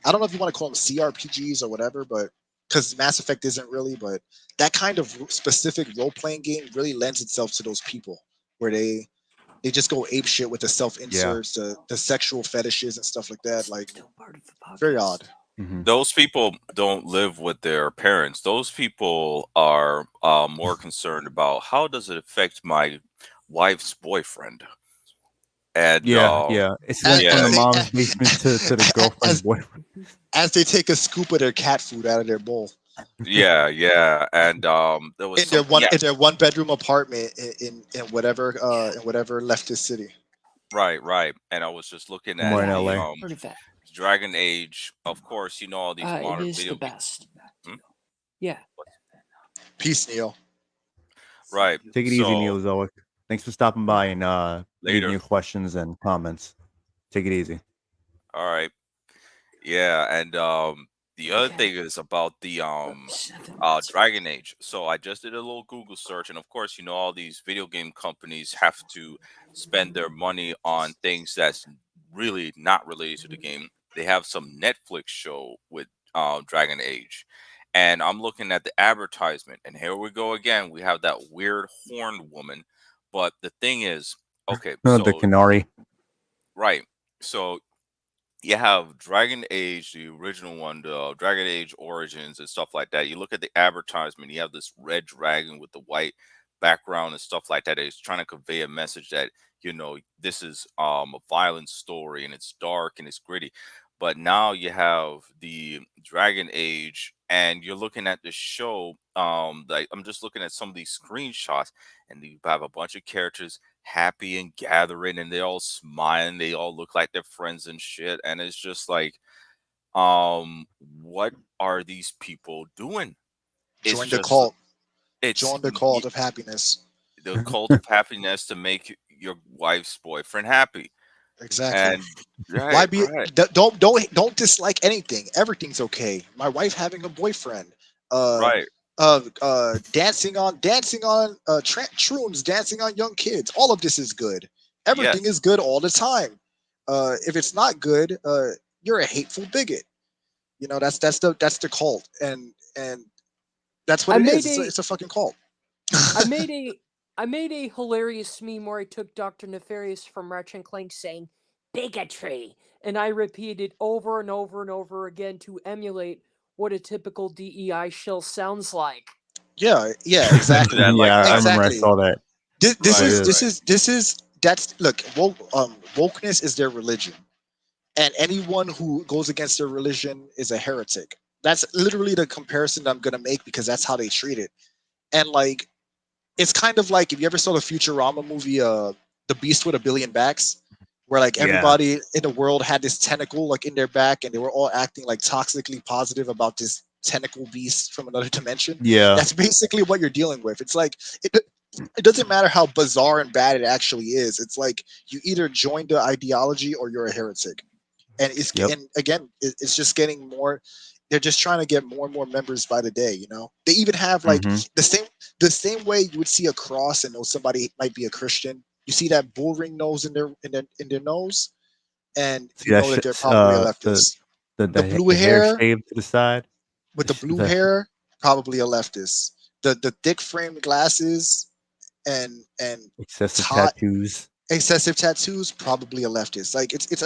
S8: I don't know if you want to call them CRPGs or whatever, but because Mass Effect isn't really, but that kind of specific role playing game really lends itself to those people where they just go ape shit with the self
S1: Yeah.
S8: inserts, the sexual fetishes and stuff like that. Like,
S6: Still part of the podcast.
S8: very odd.
S1: Mhm.
S7: those people don't live with their parents. Those people are more concerned about how does it affect my wife's boyfriend. And
S1: Yeah. It's went from the
S7: yeah,
S1: mom's basement to the girlfriend's
S8: As
S1: boyfriend.
S8: as they take a scoop of their cat food out of their bowl
S7: yeah, and there was some
S8: in their one bedroom apartment in whatever leftist city.
S7: right. And I was just looking at
S1: Somewhere in
S6: Yeah,
S7: the
S1: LA.
S6: heard of that.
S7: Dragon Age. Of course, all these
S6: It
S7: modern
S6: is
S7: video
S6: the best.
S7: Hmm?
S6: Yeah.
S8: Peace, Neil.
S7: Right.
S1: Take it easy,
S7: So
S1: Neozoic. Thanks for stopping by and leaving
S7: later.
S1: your questions and comments. Take it easy.
S7: All right. Yeah, and the other
S6: Okay.
S7: thing is about the
S6: 7 minutes.
S7: Dragon Age. So I just did a little Google search, and of course, all these video game companies have to spend their money on things that's really not related to the game. They have some Netflix show with Dragon Age, and I'm looking at the advertisement, and here we go again. We have that weird horned woman, but the thing is, okay,
S1: The
S7: so
S1: Canary.
S7: right, so you have Dragon Age, the original one, the Dragon Age Origins and stuff like that. You look at the advertisement, you have this red dragon with the white background and stuff like that. It's trying to convey a message that, this is a violent story and it's dark and it's gritty. But now you have the Dragon Age and you're looking at the show. Like I'm just looking at some of these screenshots, and you have a bunch of characters happy and gathering, and they all smiling, they all look like they're friends and shit, and it's just like, what are these people doing? It's
S8: Join the
S7: just
S8: cult.
S7: it's
S8: Join the cult of happiness.
S7: the cult of happiness to make your wife's boyfriend happy.
S8: Exactly.
S7: And
S8: Why
S7: right,
S8: be?
S7: right.
S8: Don't dislike anything. Everything's okay. My wife having a boyfriend.
S7: Right.
S8: Dancing on troons, dancing on young kids. All of this is good. Everything
S7: Yes.
S8: is good all the time. If it's not good, you're a hateful bigot. That's the cult, and that's what
S6: I
S8: it
S6: made
S8: is.
S6: a
S8: It's a fucking cult.
S6: I made a hilarious meme where I took Dr. Nefarious from Ratchet and Clank saying bigotry, and I repeated over and over and over again to emulate what a typical DEI shill sounds like.
S8: Yeah, exactly.
S7: I like
S1: Yeah, I
S7: that.
S1: remember I
S8: Exactly.
S1: saw that.
S8: This
S7: Right,
S8: is that's look. Wokeness is their religion, and anyone who goes against their religion is a heretic. That's literally the comparison that I'm gonna make because that's how they treat it. And like, it's kind of like if you ever saw the Futurama movie, The Beast with a Billion Backs, where like
S1: Yeah.
S8: everybody in the world had this tentacle like in their back, and they were all acting like toxically positive about this tentacle beast from another dimension.
S1: Yeah.
S8: That's basically what you're dealing with. It's like it doesn't matter how bizarre and bad it actually is. It's like you either join the ideology or you're a heretic. And
S1: Yep.
S8: and again, it's just getting more. They're just trying to get more and more members by the day. They even have like
S1: Mhm.
S8: the same way you would see a cross and know somebody might be a Christian. You see that bull ring nose in their nose, and
S1: See
S8: you
S1: that
S8: know that they're
S1: shit's
S8: probably a leftist.
S1: the
S8: The blue
S1: hair
S8: hair
S1: shaved to the side.
S8: with the
S1: sh-
S8: blue
S1: the-
S8: hair, probably a leftist. The thick framed glasses and
S1: Excessive
S8: tot
S1: tattoos.
S8: excessive tattoos, probably a leftist. Like it's it's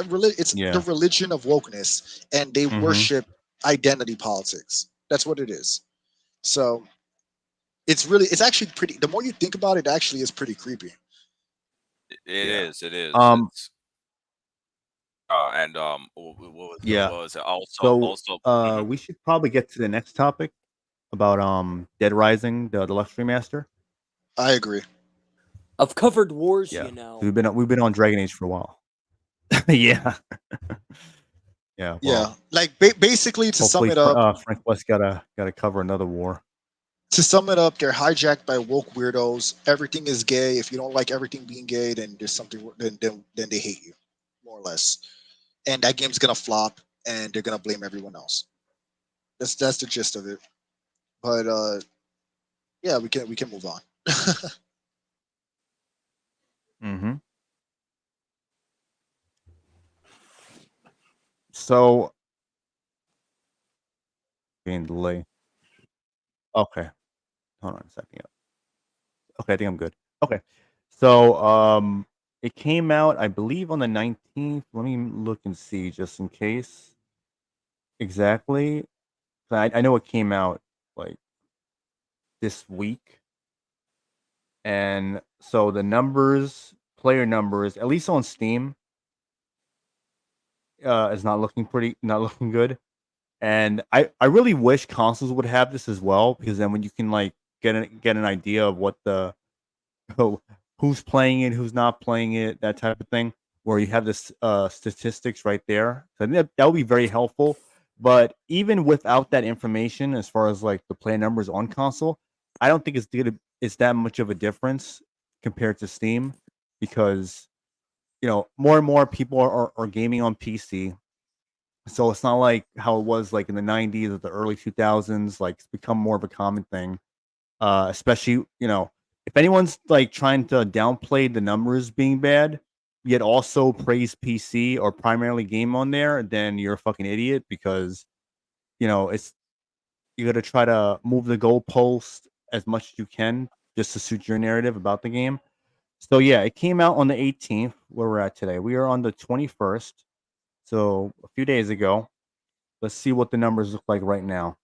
S1: Yeah.
S8: the religion of wokeness, and they
S1: Mhm.
S8: worship identity politics. That's what it is. So it's actually pretty. The more you think about it, actually is pretty creepy.
S7: It
S1: Yeah.
S7: is. It is.
S1: Um.
S7: And what
S1: Yeah.
S7: was it? Also,
S1: So,
S7: mhm.
S1: we should probably get to the next topic about Dead Rising, the Deluxe Remaster.
S8: I agree.
S6: I've covered wars,
S1: Yeah.
S6: you know.
S1: We've been on Dragon Age for a while. Yeah. Yeah.
S8: Yeah,
S1: Well,
S8: like basically to sum
S1: hopefully
S8: it up,
S1: Frank West gotta cover another war.
S8: they're hijacked by woke weirdos. Everything is gay. If you don't like everything being gay, then there's something. Then they hate you, more or less. And that game's gonna flop, and they're gonna blame everyone else. That's the gist of it. But yeah, we can move on.
S1: Mm-hmm. So, being delay. Okay. Hold on a second. Yeah. Okay, I think I'm good. Okay. So, it came out, I believe, on the 19th. Let me look and see just in case. Exactly. I know it came out like this week. And so the player numbers, at least on Steam, is not looking good. And I really wish consoles would have this as well, because then when you can like get an idea of what who's playing it, who's not playing it, that type of thing, where you have this statistics right there. So I think that would be very helpful. But even without that information, as far as like the player numbers on console, I don't think it's that much of a difference compared to Steam because more and more people are gaming on PC. So it's not like how it was like in the 90s or the early 2000s. Like it's become more of a common thing. Especially, if anyone's like trying to downplay the numbers being bad, yet also praise PC or primarily game on there, then you're a fucking idiot because it's you got to try to move the goalpost as much as you can just to suit your narrative about the game. So yeah, it came out on the 18th. Where we're at today, we are on the 21st. So a few days ago. Let's see what the numbers look like right now.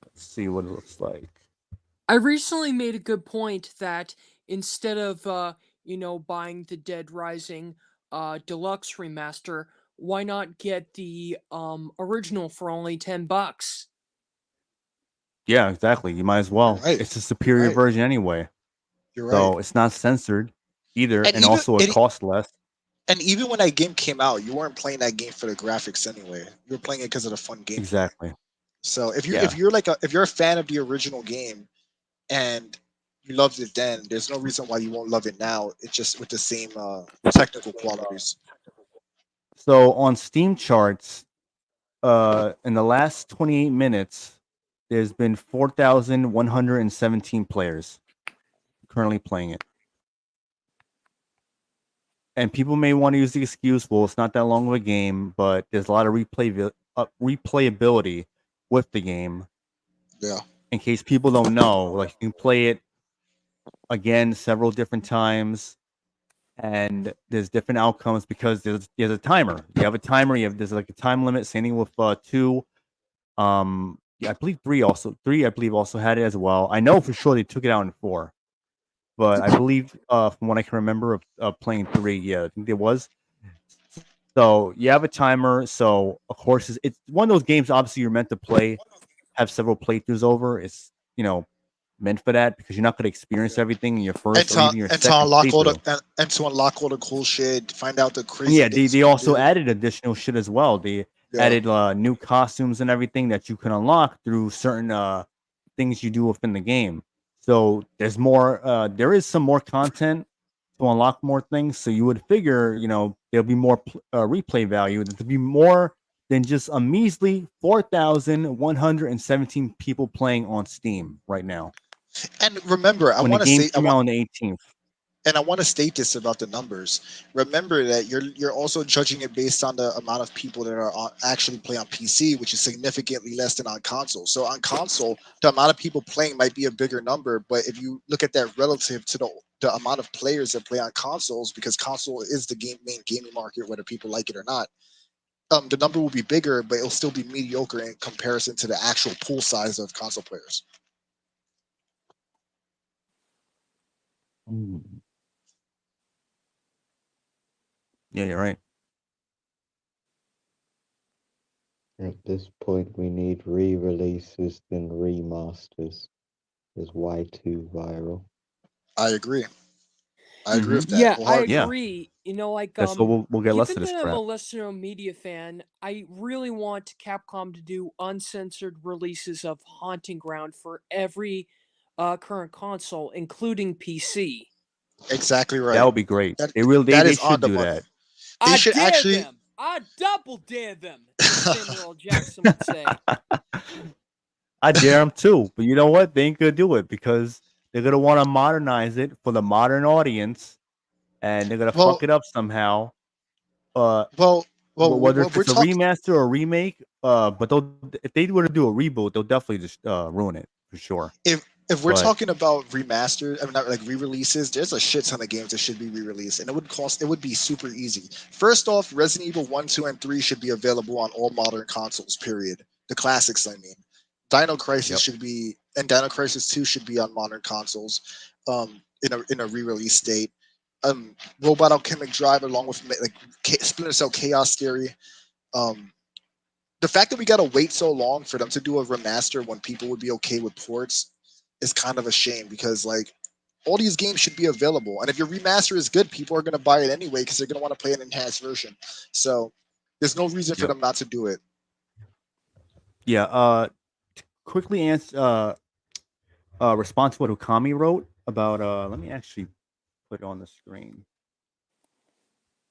S1: Let's see what it looks like.
S6: I recently made a good point that instead of buying the Dead Rising deluxe remaster, why not get the original for only $10?
S1: Yeah, exactly. You might as
S8: You're
S1: well.
S8: right.
S1: It's a superior
S8: Right.
S1: version anyway.
S8: You're right.
S1: So it's not censored either,
S8: And
S1: and
S8: even
S1: also it costs less.
S8: and even when that game came out, you weren't playing that game for the graphics anyway. You were playing it because of the fun gameplay.
S1: Exactly.
S8: So if
S1: Yeah.
S8: you're a fan of the original game and you loved it then, there's no reason why you won't love it now. It's just with the same technical qualities.
S1: So on Steam charts, in the last 28 minutes, there's been 4,117 players currently playing it. And people may want to use the excuse, well, it's not that long of a game, but there's a lot of replayability with the game.
S8: Yeah.
S1: In case people don't know, like you can play it again several different times, and there's different outcomes because there's a timer. You have a timer. There's like a time limit. Same thing with 2. Yeah, I believe 3 also. 3, I believe, also had it as well. I know for sure they took it out in 4, but I believe from what I can remember of playing 3, yeah, I think there was. So you have a timer. So of course, it's one of those games. Obviously, you're meant to play, have several playthroughs over. It's meant for that because you're not going to experience everything in your
S8: And
S1: first or
S8: to,
S1: even your
S8: and to
S1: second
S8: unlock all
S1: playthrough.
S8: and to unlock all the cool shit, find out the
S1: And
S8: crazy
S1: yeah,
S8: things
S1: they
S8: you can
S1: also
S8: do.
S1: added additional shit as well. They
S8: Yeah.
S1: added new costumes and everything that you can unlock through certain things you do within the game. So there's more. There is some more content to unlock more things. So you would figure, there'll be more replay value. There'll be more than just a measly 4,117 people playing on Steam right now.
S8: And remember,
S1: When the game came out on the 18th.
S8: and I want to state this about the numbers. Remember that you're also judging it based on the amount of people that are actually play on PC, which is significantly less than on console. So on console, the amount of people playing might be a bigger number, but if you look at that relative to the amount of players that play on consoles, because console is the main gaming market, whether people like it or not, the number will be bigger, but it'll still be mediocre in comparison to the actual pool size of console players.
S1: Yeah, you're right.
S9: At this point, we need re-releases than remasters. Is why too viral?
S8: I agree. I agree with that.
S6: Yeah, I
S8: wholeheartedly.
S1: Yeah.
S6: agree.
S1: That's what we'll get less of
S6: given
S1: this
S6: that I'm a
S1: crap.
S6: lesser media fan, I really want Capcom to do uncensored releases of Haunting Ground for every current console, including PC.
S8: Exactly right.
S1: That would be great.
S8: That,
S1: They they
S8: is on
S1: should
S8: the
S1: do
S8: money.
S1: that.
S8: They
S6: I
S8: should
S6: dare
S8: actually.
S6: them. I double dare them, as Samuel L. Jackson would say.
S1: I dare them too, but you know what? They ain't gonna do it because they're gonna want to modernize it for the modern audience, and they're gonna
S8: Well,
S1: fuck it up somehow. Whether
S8: we're
S1: if it's a
S8: talking.
S1: remaster or a remake, but if they were to do a reboot, they'll definitely just ruin it for sure.
S8: If we're
S1: But
S8: talking about remasters, I mean, not like re-releases, there's a shit ton of games that should be re-released, and it would be super easy. First off, Resident Evil 1, 2, and 3 should be available on all modern consoles. Period. The classics, I mean. Dino Crisis
S1: Yep.
S8: should be, and Dino Crisis 2 should be on modern consoles, in a re-release state. Robot Alchemic Drive, along with like Splinter Cell Chaos Theory. The fact that we gotta wait so long for them to do a remaster when people would be okay with ports is kind of a shame, because like all these games should be available, and if your remaster is good, people are going to buy it anyway because they're going to want to play an enhanced version. So there's no reason for
S1: Yep.
S8: them not to do it.
S1: Yeah. Quickly answer. Respond to what Ukami wrote about. Let me actually put it on the screen.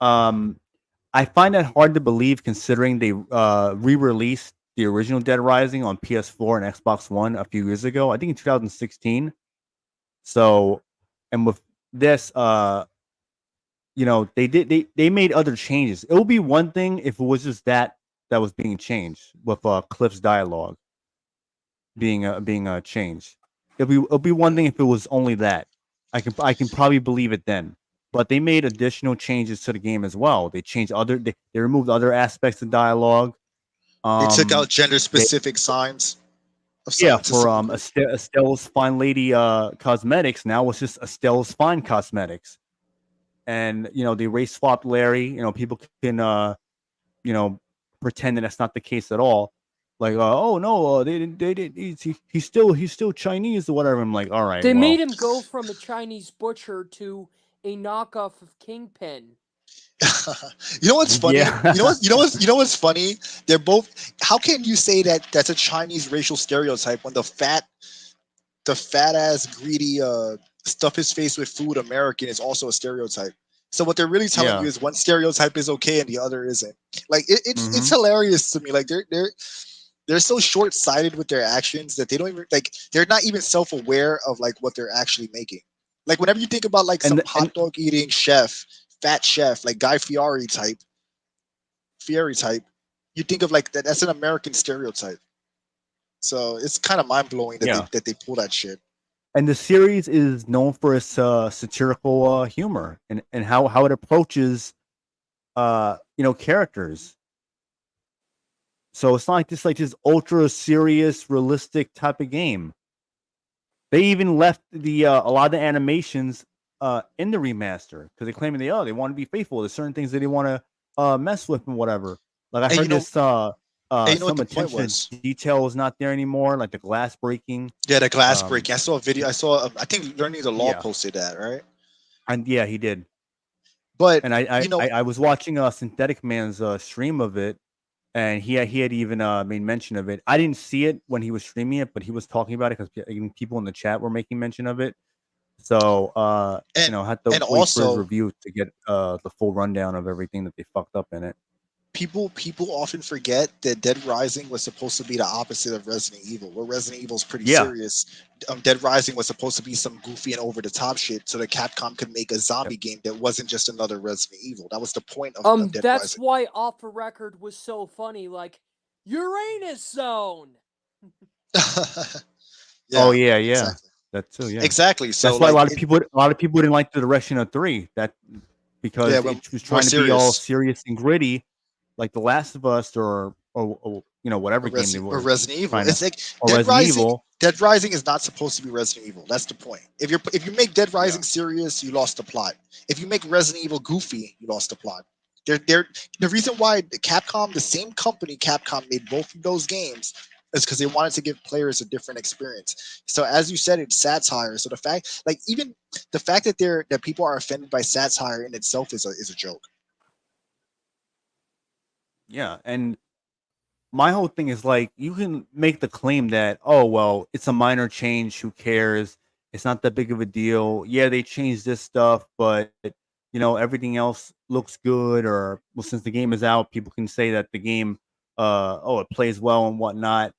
S1: I find that hard to believe considering they re-released the original Dead Rising on PS4 and Xbox One a few years ago. I think in 2016. So, and with this, they made other changes. It would be one thing if it was just that was being changed with Cliff's dialogue being changed. It'll be one thing if it was only that. I can probably believe it then. But they made additional changes to the game as well. They changed they removed other aspects of dialogue.
S8: They took out
S1: They
S8: gender-specific signs of
S1: Yeah,
S8: some to
S1: for
S8: some degree.
S1: Estelle's Fine Lady cosmetics. Now it's just Estelle's Fine Cosmetics, and they race swapped Larry. People can pretend that that's not the case at all. Like, oh no, they did. He's still Chinese or whatever. I'm like, all right,
S6: They
S1: well,
S6: made him go from a Chinese butcher to a knockoff of Kingpin.
S8: You know what's funny?
S1: yeah,
S8: You know what's funny? They're both. How can you say that that's a Chinese racial stereotype when the fat ass greedy stuff his face with food American is also a stereotype? So what they're really telling you
S1: yeah,
S8: is one stereotype is okay and the other isn't. Like it's
S1: hmm
S8: hilarious to me. Like they're so short sighted with their actions that they don't even like. They're not even self aware of like what they're actually making. Like whenever you think about like some
S1: and
S8: hot dog eating chef, fat chef, like Guy Fieri type, you think of like that. That's an American stereotype. So it's kind of mind blowing that
S1: yeah,
S8: they pull that shit.
S1: and the series is known for its satirical humor and how it approaches characters. So it's not like this ultra serious, realistic type of game. They even left the a lot of the animations in the remaster because they claiming they want to be faithful. There's certain things that they want to mess with and whatever. Like I
S8: And
S1: heard this
S8: you know what
S1: some
S8: the point
S1: attention
S8: was?
S1: to detail is not there anymore, like the glass breaking.
S8: Yeah, the glass
S1: Um,
S8: breaking. I saw a video. I saw. I think Learning the Law
S1: yeah,
S8: posted that, right?
S1: and yeah, he did.
S8: But
S1: And
S8: you know,
S1: I was watching Synthetic Man's stream of it, and he had even made mention of it. I didn't see it when he was streaming it, but he was talking about it because people in the chat were making mention of it. So
S8: and
S1: I had to wait for his
S8: also
S1: review to get the full rundown of everything that they fucked up in it.
S8: people often forget that Dead Rising was supposed to be the opposite of Resident Evil. Where Resident Evil is pretty
S1: Yeah.
S8: serious, Dead Rising was supposed to be some goofy and over the top shit, so that Capcom could make a zombie
S1: Yep.
S8: game that wasn't just another Resident Evil. That was the point of Dead
S6: That's
S8: Rising.
S6: why Off the Record was so funny. Like Uranus Zone.
S1: Oh
S8: Yeah,
S1: yeah.
S8: exactly.
S1: That too, yeah.
S8: Exactly. So
S1: That's why a
S8: like
S1: lot of people didn't like the direction of 3. That
S8: yeah,
S1: because
S8: well,
S1: it was
S8: more
S1: trying to be all
S8: serious.
S1: serious and gritty, like The Last of Us or whatever game they
S8: Or
S1: were
S8: Resident Evil.
S1: trying to,
S8: It's like
S1: or Resident Evil.
S8: Dead Rising is not supposed to be Resident Evil. That's the point. If you make Dead Rising
S1: Yeah.
S8: serious, you lost the plot. If you make Resident Evil goofy, you lost the plot. They're the reason why Capcom, the same company Capcom made both of those games, is because they wanted to give players a different experience. So as you said, it's satire. So the fact, like even the fact that people are offended by satire in itself is a joke.
S1: Yeah, and my whole thing is like you can make the claim that, oh well, it's a minor change, who cares, it's not that big of a deal. Yeah, they changed this stuff, but everything else looks good, or well, since the game is out, people can say that the game it plays well and whatnot.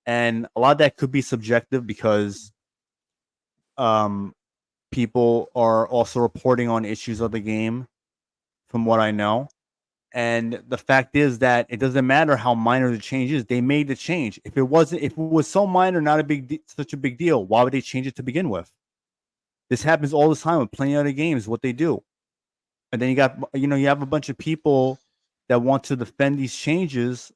S1: And a lot of that could be subjective because um people are also reporting on issues of the game from what I know. And the fact is that it doesn't matter how minor the change is. They made the change. If it was so minor, not such a big deal, why would they change it to begin with? This happens all the time with plenty of other games. What they do, and then you have a bunch of people that want to defend these changes.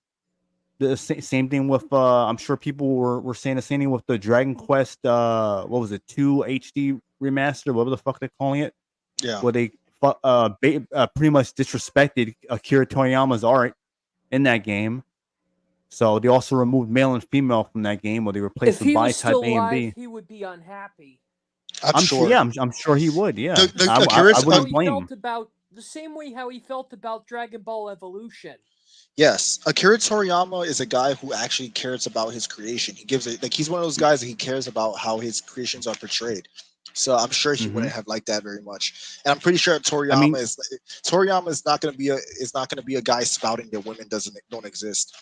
S1: The same thing with I'm sure people were saying the same thing with the Dragon Quest. What was it? 2 HD remaster, whatever the fuck they're calling it,
S8: Yeah.
S1: where they pretty much disrespected Akira Toriyama's art in that game. So they also removed male and female from that game, where they replaced
S6: If
S1: them
S6: he
S1: by
S6: was
S1: type
S6: still
S1: A and
S6: alive,
S1: B.
S6: he would be unhappy.
S8: I'm sure.
S1: Yeah, I'm sure he would. Yeah,
S8: Akira's
S1: I wouldn't blame him.
S6: The same way how he felt about Dragon Ball Evolution.
S8: Yes, Akira Toriyama is a guy who actually cares about his creation. He gives it like he's one of those guys that he cares about how his creations are portrayed. So I'm sure he
S1: Hmm.
S8: wouldn't have liked that very much. And I'm pretty sure
S1: I mean,
S8: Toriyama is not going to be a guy spouting that women don't exist.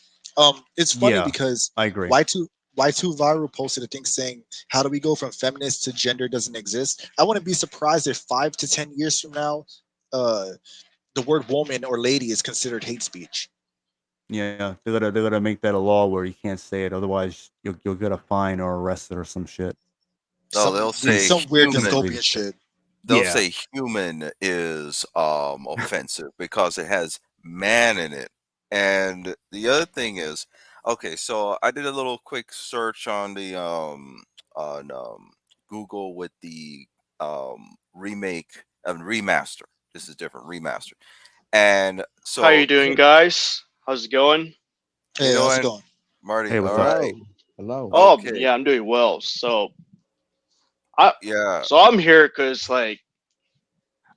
S8: It's funny
S1: yeah,
S8: because
S1: I agree.
S8: Y2 Viral posted a thing saying, "How do we go from feminist to gender doesn't exist?" I wouldn't be surprised if 5 to 10 years from now, uh, the word woman or lady is considered hate speech.
S1: Yeah, they're gonna make that a law where you can't say it, otherwise you'll get a fine or arrested or some shit.
S7: No,
S8: Some some weird
S1: Some
S7: human.
S8: dystopian
S1: crazy shit.
S8: shit.
S7: They'll
S1: Yeah.
S7: say human is offensive because it has man in it. And the other thing is, okay, so I did a little quick search on the on Google with the remake and remaster. This is different remaster. And
S10: How you
S7: so
S10: doing, guys? How's it going?
S7: you
S8: Hey, how's it
S7: doing,
S8: going?
S7: Marty?
S1: Hey,
S7: All
S1: what's up?
S7: right.
S9: Hello. Hello.
S10: Oh,
S7: Okay.
S10: yeah, I'm doing well. I
S7: Yeah.
S10: so I'm here because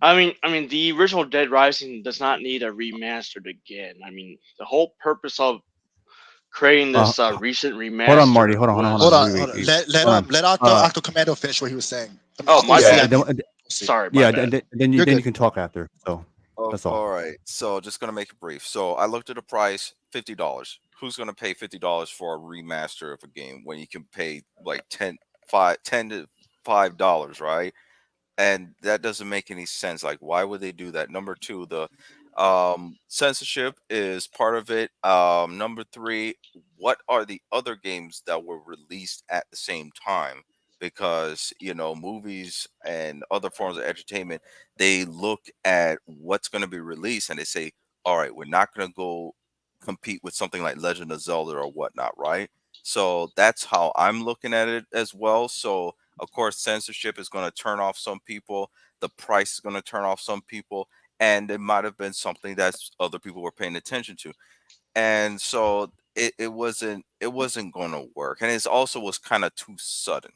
S10: I mean, the original Dead Rising does not need a remastered again. I mean, the whole purpose of creating
S1: Uh,
S10: this recent
S1: hold on, Marty.
S10: remaster
S1: Hold
S8: Hold
S10: was.
S1: on.
S8: on,
S1: Wait,
S8: hold
S1: wait,
S8: on.
S1: wait.
S8: Let
S1: Hold on.
S8: let Octo Commando finish what he was saying. I mean,
S10: Oh, my
S8: OC,
S1: Yeah,
S8: I
S10: bad.
S8: mean,
S1: and
S8: OC.
S10: Sorry, my
S1: yeah,
S10: bad.
S8: You're
S1: then you
S8: good.
S1: can talk after. So
S7: Oh,
S1: that's all.
S7: all right. So just gonna make it brief. So I looked at the price, $50. Who's gonna pay $50 for a remaster of a game when you can pay like 10 to $5, right? And that doesn't make any sense. Like, why would they do that? Number two, the censorship is part of it. Number three, what are the other games that were released at the same time? Because movies and other forms of entertainment, they look at what's going to be released and they say, all right, we're not going to go compete with something like Legend of Zelda or whatnot, right? So that's how I'm looking at it as well. So of course, censorship is going to turn off some people. The price is going to turn off some people, and it might have been something that other people were paying attention to. And so it wasn't going to work, and it also was kind of too sudden.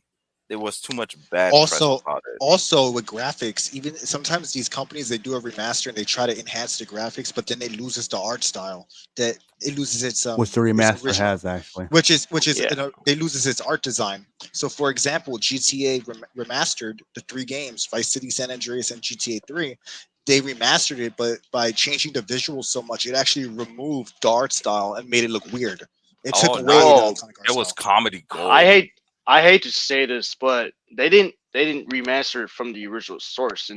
S7: There was too much bad press
S8: Also,
S7: about it.
S8: also with graphics, even sometimes these companies they do a remaster and they try to enhance the graphics, but then it loses the art style. That it loses
S1: Which the
S8: its
S1: remaster
S8: original,
S1: has actually.
S8: which is
S10: Yeah.
S8: it loses its art design. So, for example, GTA remastered the three games, Vice City, San Andreas, and GTA 3. They remastered it, but by changing the visuals so much, it actually removed the art style and made it look weird. It took
S7: Oh,
S8: away
S7: not
S8: the
S10: Oh,
S8: iconic art
S7: it was
S8: style.
S7: comedy
S10: I
S7: gold.
S10: hate to say this, but they didn't remaster it from the original source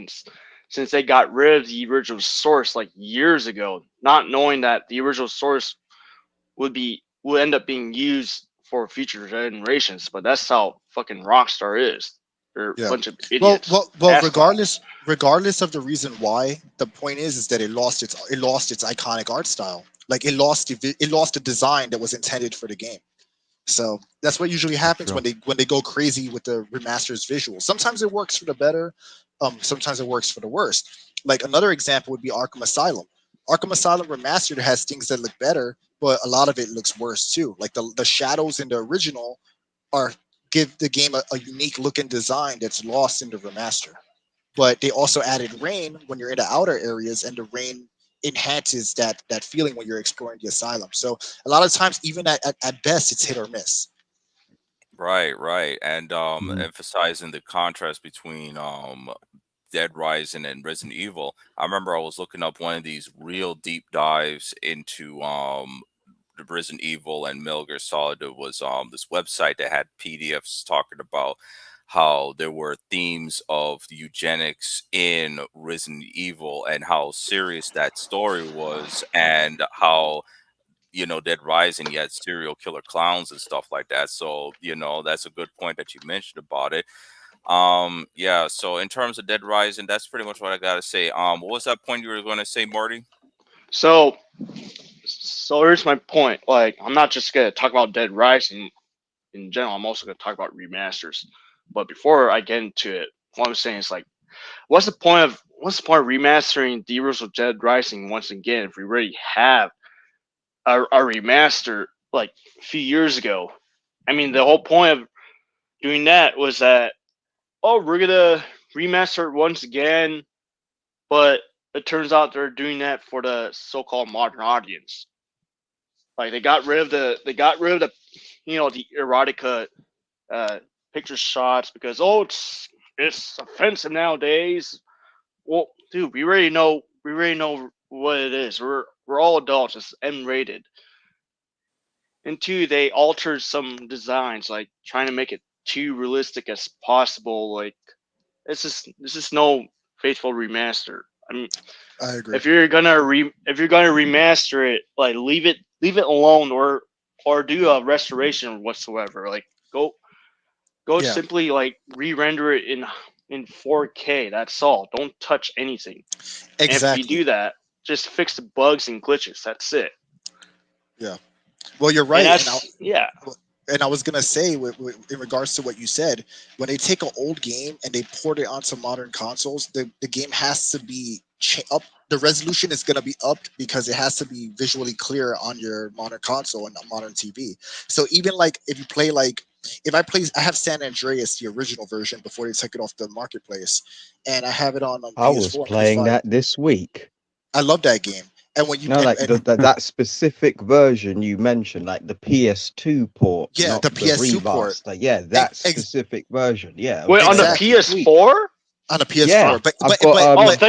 S10: since they got rid of the original source like years ago, not knowing that the original source would end up being used for future generations. But that's how fucking Rockstar is. They're a
S8: Yeah.
S10: bunch of
S8: Well,
S10: idiots,
S8: well, well.
S10: assholes.
S8: Regardless of the reason why, the point is that it lost its iconic art style. Like it lost the design that was intended for the game. So that's what usually
S1: That's
S8: happens
S1: true.
S8: when they go crazy with the remasters visuals. Sometimes it works for the better, sometimes it works for the worst. Like another example would be Arkham Asylum. Arkham Asylum Remastered has things that look better, but a lot of it looks worse too. Like the shadows in the original are give the game a unique look and design that's lost in the remaster. But they also added rain when you're in the outer areas, and the rain enhances that feeling when you're exploring the asylum. So a lot of times, even at best, it's hit or miss.
S7: Right, right. And
S1: Mhm.
S7: emphasizing the contrast between Dead Rising and Resident Evil. I remember I was looking up one of these real deep dives into the Resident Evil and Metal Gear Solid. It was this website that had PDFs talking about how there were themes of eugenics in Resident Evil and how serious that story was, and how Dead Rising, you had serial killer clowns and stuff like that. So that's a good point that you mentioned about it. Yeah, so in terms of Dead Rising, that's pretty much what I gotta say. What was that point you were gonna say, Marty?
S10: So so here's my point. Like, I'm not just gonna talk about Dead Rising in general. I'm also gonna talk about remasters. But before I get into it, what I'm saying is like, what's the point of remastering the original Dead Rising once again if we already have a remaster like a few years ago? I mean, the whole point of doing that was that, oh, we're gonna remaster it once again, but it turns out they're doing that for the so-called modern audience. Like they got rid of the the erotica picture shots because it's offensive nowadays. Well, dude, we already know what it is. We're all adults. It's M-rated. And two, they altered some designs, like trying to make it too realistic as possible. Like this is no faithful remaster. I mean,
S8: I agree.
S10: if you're gonna remaster it, like leave it alone, or do a restoration whatsoever. Like go
S8: Yeah,
S10: simply like re-render it in 4K. That's all. Don't touch anything. And if you
S8: exactly.
S10: do that, just fix the bugs and glitches. That's it.
S8: Yeah. Well, you're
S10: And
S8: right,
S10: that's yeah.
S8: and I was gonna say, in regards to what you said, when they take an old game and they port it onto modern consoles, the game has to be up. The resolution is gonna be upped because it has to be visually clear on your modern console and a modern TV. So even like if you play like if I have San Andreas, the original version before they took it off the marketplace, and I have it on
S9: I was
S8: PS4 and
S9: playing
S8: PS5.
S9: that this week.
S8: I love that game. And when you
S9: No, like that specific version you mentioned, like the PS2 port,
S8: yeah,
S9: not
S8: the
S9: the
S8: PS2 port,
S9: remaster. Yeah, that specific version. Yeah,
S10: Wait, on the
S9: that
S8: exactly
S9: sweet.
S10: PS4?
S8: on a
S9: Yeah,
S8: PS4. But
S9: I've
S8: but
S9: got
S8: but
S10: Oh,
S8: but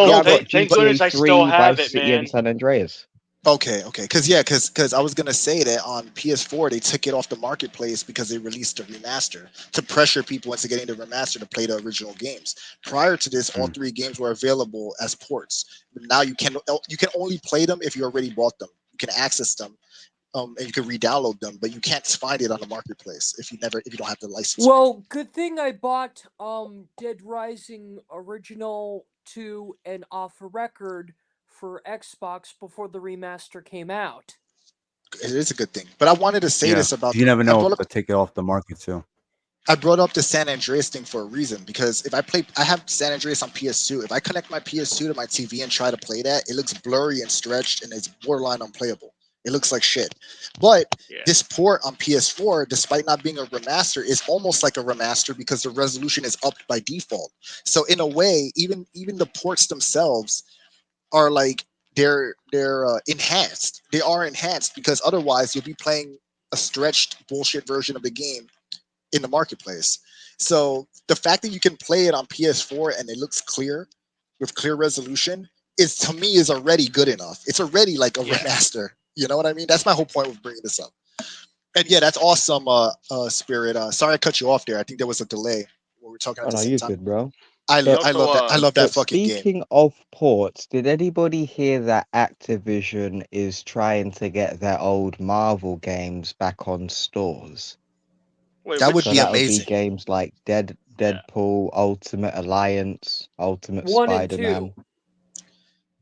S9: yeah, I've
S8: go
S9: got
S10: thank goodness I still
S9: GTA 3,
S10: have
S9: Vice
S10: it,
S9: City, and
S10: man.
S9: San Andreas.
S8: okay, because I was gonna say that on PS4 they took it off the marketplace because they released a remaster to pressure people into getting the remaster to play the original games. Prior to this, all
S1: Mm.
S8: three games were available as ports. But now you can only play them if you already bought them. You can access them, and you can re-download them, but you can't find it on the marketplace if you don't have the license for it.
S6: Well, good thing I bought Dead Rising Original 2 and Off a Record for Xbox before the remaster came out.
S8: It is a good thing. But I wanted to say
S1: Yeah,
S8: this about
S1: you
S8: the.
S1: never know if they'll take it off the market too.
S8: I brought up the San Andreas thing for a reason because I have San Andreas on PS2. If I connect my PS2 to my TV and try to play that, it looks blurry and stretched and it's borderline unplayable. It looks like shit. But
S10: Yeah.
S8: this port on PS4, despite not being a remaster, is almost like a remaster because the resolution is upped by default. So in a way, even the ports themselves are like they're enhanced. They are enhanced because otherwise you'll be playing a stretched bullshit version of the game in the marketplace. So the fact that you can play it on PS4 and it looks clear with clear resolution is to me is already good enough. It's already like a
S10: Yeah.
S8: remaster. You know what I mean? That's my whole point with bringing this up. And yeah, that's awesome, Spirit. Sorry I cut you off there. I think there was a delay when we were talking
S9: Oh
S8: at the
S9: no,
S8: same
S9: you're
S8: time.
S9: good, bro.
S8: I
S10: He
S9: But
S8: I
S10: also
S8: love that. I love that
S9: but
S8: fucking game.
S9: speaking of ports, did anybody hear that Activision is trying to get their old Marvel games back on stores?
S10: wait,
S8: That would
S9: So
S8: be
S10: which
S9: that would be
S8: amazing.
S9: games like
S10: yeah.
S9: Deadpool, Ultimate Alliance, Ultimate
S6: 1 and
S9: Spider-Man.
S6: 2.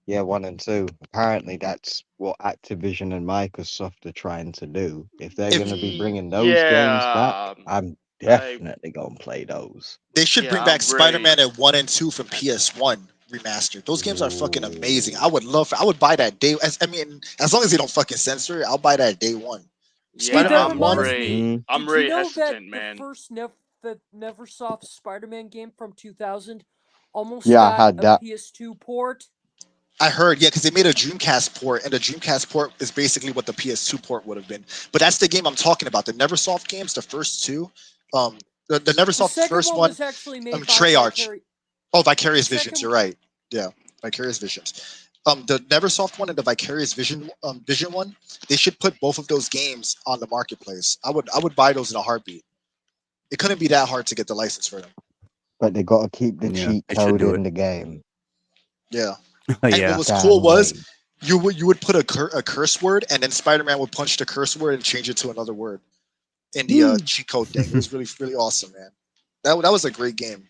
S9: Yeah, 1 and 2. Apparently, that's what Activision and Microsoft are trying to do. If they're going
S8: If
S9: to be bringing those games back,
S10: Yeah.
S9: I'm
S10: I
S9: definitely going to play those.
S8: they should
S10: yeah,
S8: bring back
S10: I'm ready.
S8: Spider-Man at 1 and 2 from PS1 remastered. Those games are fucking amazing. I
S9: Ooh.
S8: would love. I would buy that day. As long as they don't fucking censor it, I'll buy that day one.
S6: Hey,
S10: Yeah,
S6: that
S8: Spider-Man
S10: I'm
S8: 1
S6: reminds
S8: and
S6: me.
S9: Mm-hmm.
S10: I'm
S6: Did you
S10: really
S6: know that
S10: hesitant,
S6: the
S10: man.
S6: first the Neversoft Spider-Man game from 2000 almost
S9: Yeah, I
S6: got
S9: had
S6: a
S9: that.
S6: PS2 port?
S8: I heard, yeah, because they made a Dreamcast port, and the Dreamcast port is basically what the PS2 port would have been. But that's the game I'm talking about. The Neversoft games, the first two, the
S6: The
S8: Neversoft
S6: second
S8: first
S6: one
S8: one,
S6: was actually made by
S8: Treyarch.
S6: Vicarious.
S8: Oh,
S6: The
S8: Vicarious Visions.
S6: second,
S8: You're right. Yeah, Vicarious Visions. The Neversoft one and the Vicarious Vision one, they should put both of those games on the marketplace. I would buy those in a heartbeat. It couldn't be that hard to get the license for them.
S9: But they got to keep the
S1: Yeah,
S9: cheat
S1: they should
S9: code
S1: do
S9: in
S1: it.
S9: the game.
S8: Yeah. And what
S1: Yeah,
S8: was cool
S9: Damn
S8: was
S9: way.
S8: you would put a curse word, and then Spider-Man would punch the curse word and change it to another word in the cheat code thing. It was really really awesome, man. That was a great game,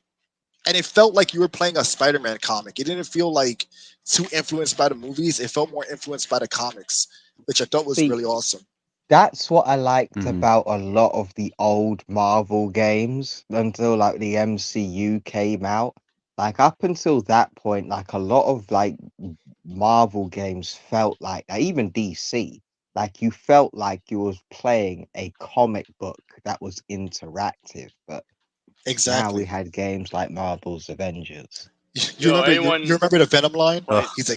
S8: and it felt like you were playing a Spider-Man comic. It didn't feel like too influenced by the movies. It felt more influenced by the comics, which I thought was
S9: See,
S8: really awesome.
S9: that's what I liked
S1: Mhm.
S9: about a lot of the old Marvel games until like the MCU came out. Like up until that point, like a lot of like Marvel games felt like even DC, like you felt like you was playing a comic book that was interactive. But now we
S8: Exactly.
S9: had games like Marvel's Avengers.
S10: Yo,
S8: You
S10: anyone
S8: remember the Venom line?
S10: played?
S8: He's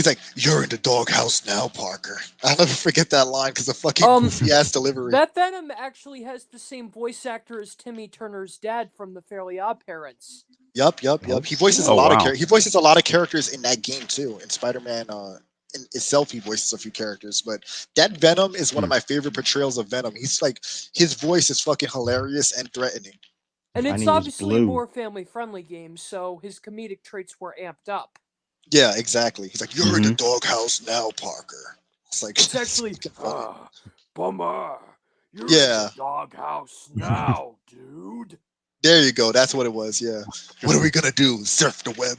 S8: like, "You're in the doghouse now, Parker." I'll never forget that line because the fucking
S6: Um,
S8: goofy ass delivery.
S6: that Venom actually has the same voice actor as Timmy Turner's dad from the Fairly Odd Parents.
S8: Yup.
S9: Oh,
S8: He voices a
S1: Oh
S8: lot of
S1: wow.
S8: He voices a lot of characters in that game too. In Spider-Man, in itself, he voices a few characters. But that Venom is one of
S1: Hmm.
S8: my favorite portrayals of Venom. He's like, his voice is fucking hilarious and threatening.
S6: And
S9: and
S6: it's
S9: he was
S6: obviously a
S9: blue.
S6: more family-friendly game, so his comedic traits were amped up.
S8: Yeah, exactly. He's like, "You're in the
S1: Mhm.
S8: doghouse now, Parker." It's like
S6: It's actually,
S8: fucking funny.
S6: bummer, you're
S8: Yeah,
S6: doghouse now, dude.
S8: there you go. That's what it was. Yeah. What are we gonna do? Surf the web?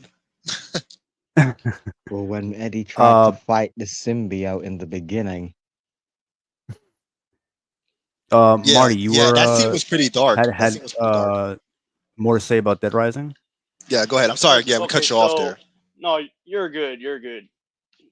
S9: Well, when Eddie tried to
S1: uh,
S9: fight the symbiote in the beginning,
S8: Yeah,
S1: Marty, you
S8: yeah.
S1: were
S8: That scene was pretty dark. That
S1: had
S8: scene was pretty dark.
S1: more to say about Dead Rising?
S8: Yeah, go ahead. I'm sorry. Yeah, we
S10: Okay,
S8: cut you off there.
S10: no, you're good. You're good.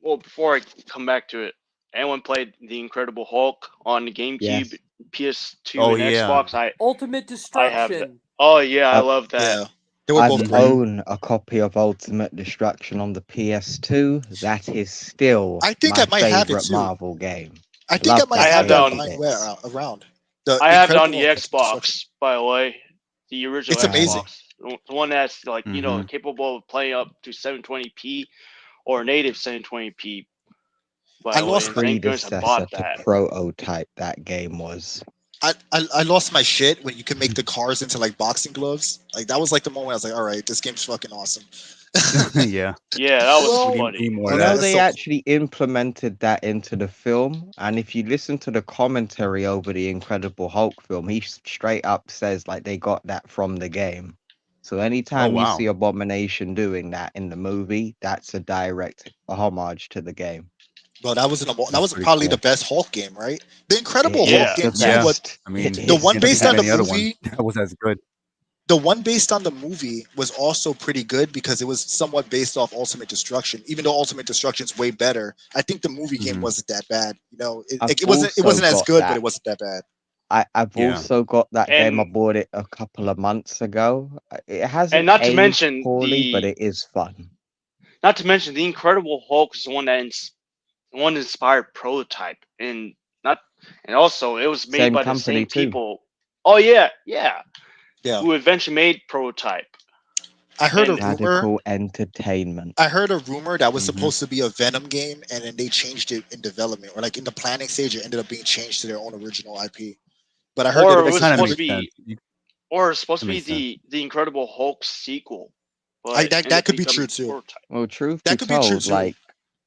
S10: Well, before I come back to it, anyone played the Incredible Hulk on the GameCube,
S9: yes,
S10: PS2,
S1: Oh
S10: and
S1: yeah.
S10: Xbox?
S6: Ultimate
S10: I have that.
S6: Destruction.
S10: Oh yeah, I
S9: I've
S10: love that.
S8: Yeah, they were
S9: I've
S8: both
S1: Mhm.
S8: great.
S9: owned a copy of Ultimate Destruction on the PS2. That is still
S8: I think
S9: my
S8: I might have it
S9: favorite
S8: too.
S9: Marvel game.
S8: I
S9: I
S8: think I
S9: love
S8: might
S10: I
S9: that
S10: have
S8: have
S10: that
S9: game
S8: that
S9: to
S10: on.
S8: lying
S9: bits.
S8: around. The
S10: I have it on
S8: Incredible
S10: the
S8: Hulk Ultimate Destruction.
S10: Xbox, by the way, the original
S8: It's amazing.
S10: Xbox, the one that's like
S1: Mhm.
S10: capable of playing up to 720p or native 720p. By
S8: I
S10: the way,
S8: lost
S10: and thank goodness I bought
S9: Predecessor to
S10: that.
S9: prototype that game was.
S8: I lost my shit when you can make the cars into like boxing gloves. Like that was like the moment I was like, all right, this game's fucking awesome.
S1: Yeah.
S10: Yeah, that was
S6: Well,
S1: We
S10: funny.
S1: need more
S9: You
S1: of
S9: know,
S1: that.
S8: That's
S9: they
S8: so cool.
S9: actually implemented that into the film, and if you listen to the commentary over the Incredible Hulk film, he straight up says like they got that from the game. So
S1: Oh
S9: anytime you
S1: wow.
S9: see Abomination doing that in the movie, that's a direct homage to the game.
S8: Bro, that was
S1: That's pretty
S8: probably the
S1: cool.
S8: best Hulk game, right? The
S9: It
S8: Incredible Hulk
S10: Yeah,
S9: is the
S8: game too.
S1: Yeah.
S8: What
S9: best.
S1: I
S9: It
S1: mean,
S8: the
S9: is
S8: one
S1: can't
S9: the
S1: think
S8: based
S1: of
S8: on the
S1: any other
S9: best.
S1: one
S8: movie?
S1: that was as good.
S8: The one based on the movie was also pretty good because it was somewhat based off Ultimate Destruction. Even though Ultimate Destruction's way better, I think the movie game
S1: Mhm.
S8: wasn't that bad. You know,
S9: I've
S8: it
S9: also
S8: wasn't as
S9: got
S8: good, but
S9: that.
S8: it wasn't that bad.
S9: I've
S1: Yeah.
S9: also got that game. I
S10: and
S9: bought it a couple of months ago. It
S10: and
S9: hasn't
S10: not to
S9: aged
S10: mention
S9: poorly, but it is fun.
S10: the Incredible Hulk is the one that one inspired Prototype, and not and also it was made
S9: Same
S10: by the
S9: company
S10: same
S9: too.
S10: people. Oh yeah,
S8: Yeah.
S10: who eventually made Prototype.
S8: I heard a
S10: And
S8: rumor.
S9: Radical Entertainment.
S8: I heard a rumor that was
S1: Mhm.
S8: supposed to be a Venom game, and then they changed it in development, or like in the planning stage, it ended up being changed to their own original IP. But I heard that
S10: or
S8: it
S10: it
S1: That
S8: was
S10: was
S1: kind of
S10: supposed
S8: supposed
S10: to
S8: to.
S1: makes sense.
S10: be or it's supposed
S1: That
S10: to be
S1: makes sense.
S10: the Incredible Hulk sequel, but
S8: That
S10: ended up
S8: could be true
S10: becoming
S8: too.
S10: Prototype.
S9: Well, truth be
S8: That could be true
S9: told,
S8: too.
S9: like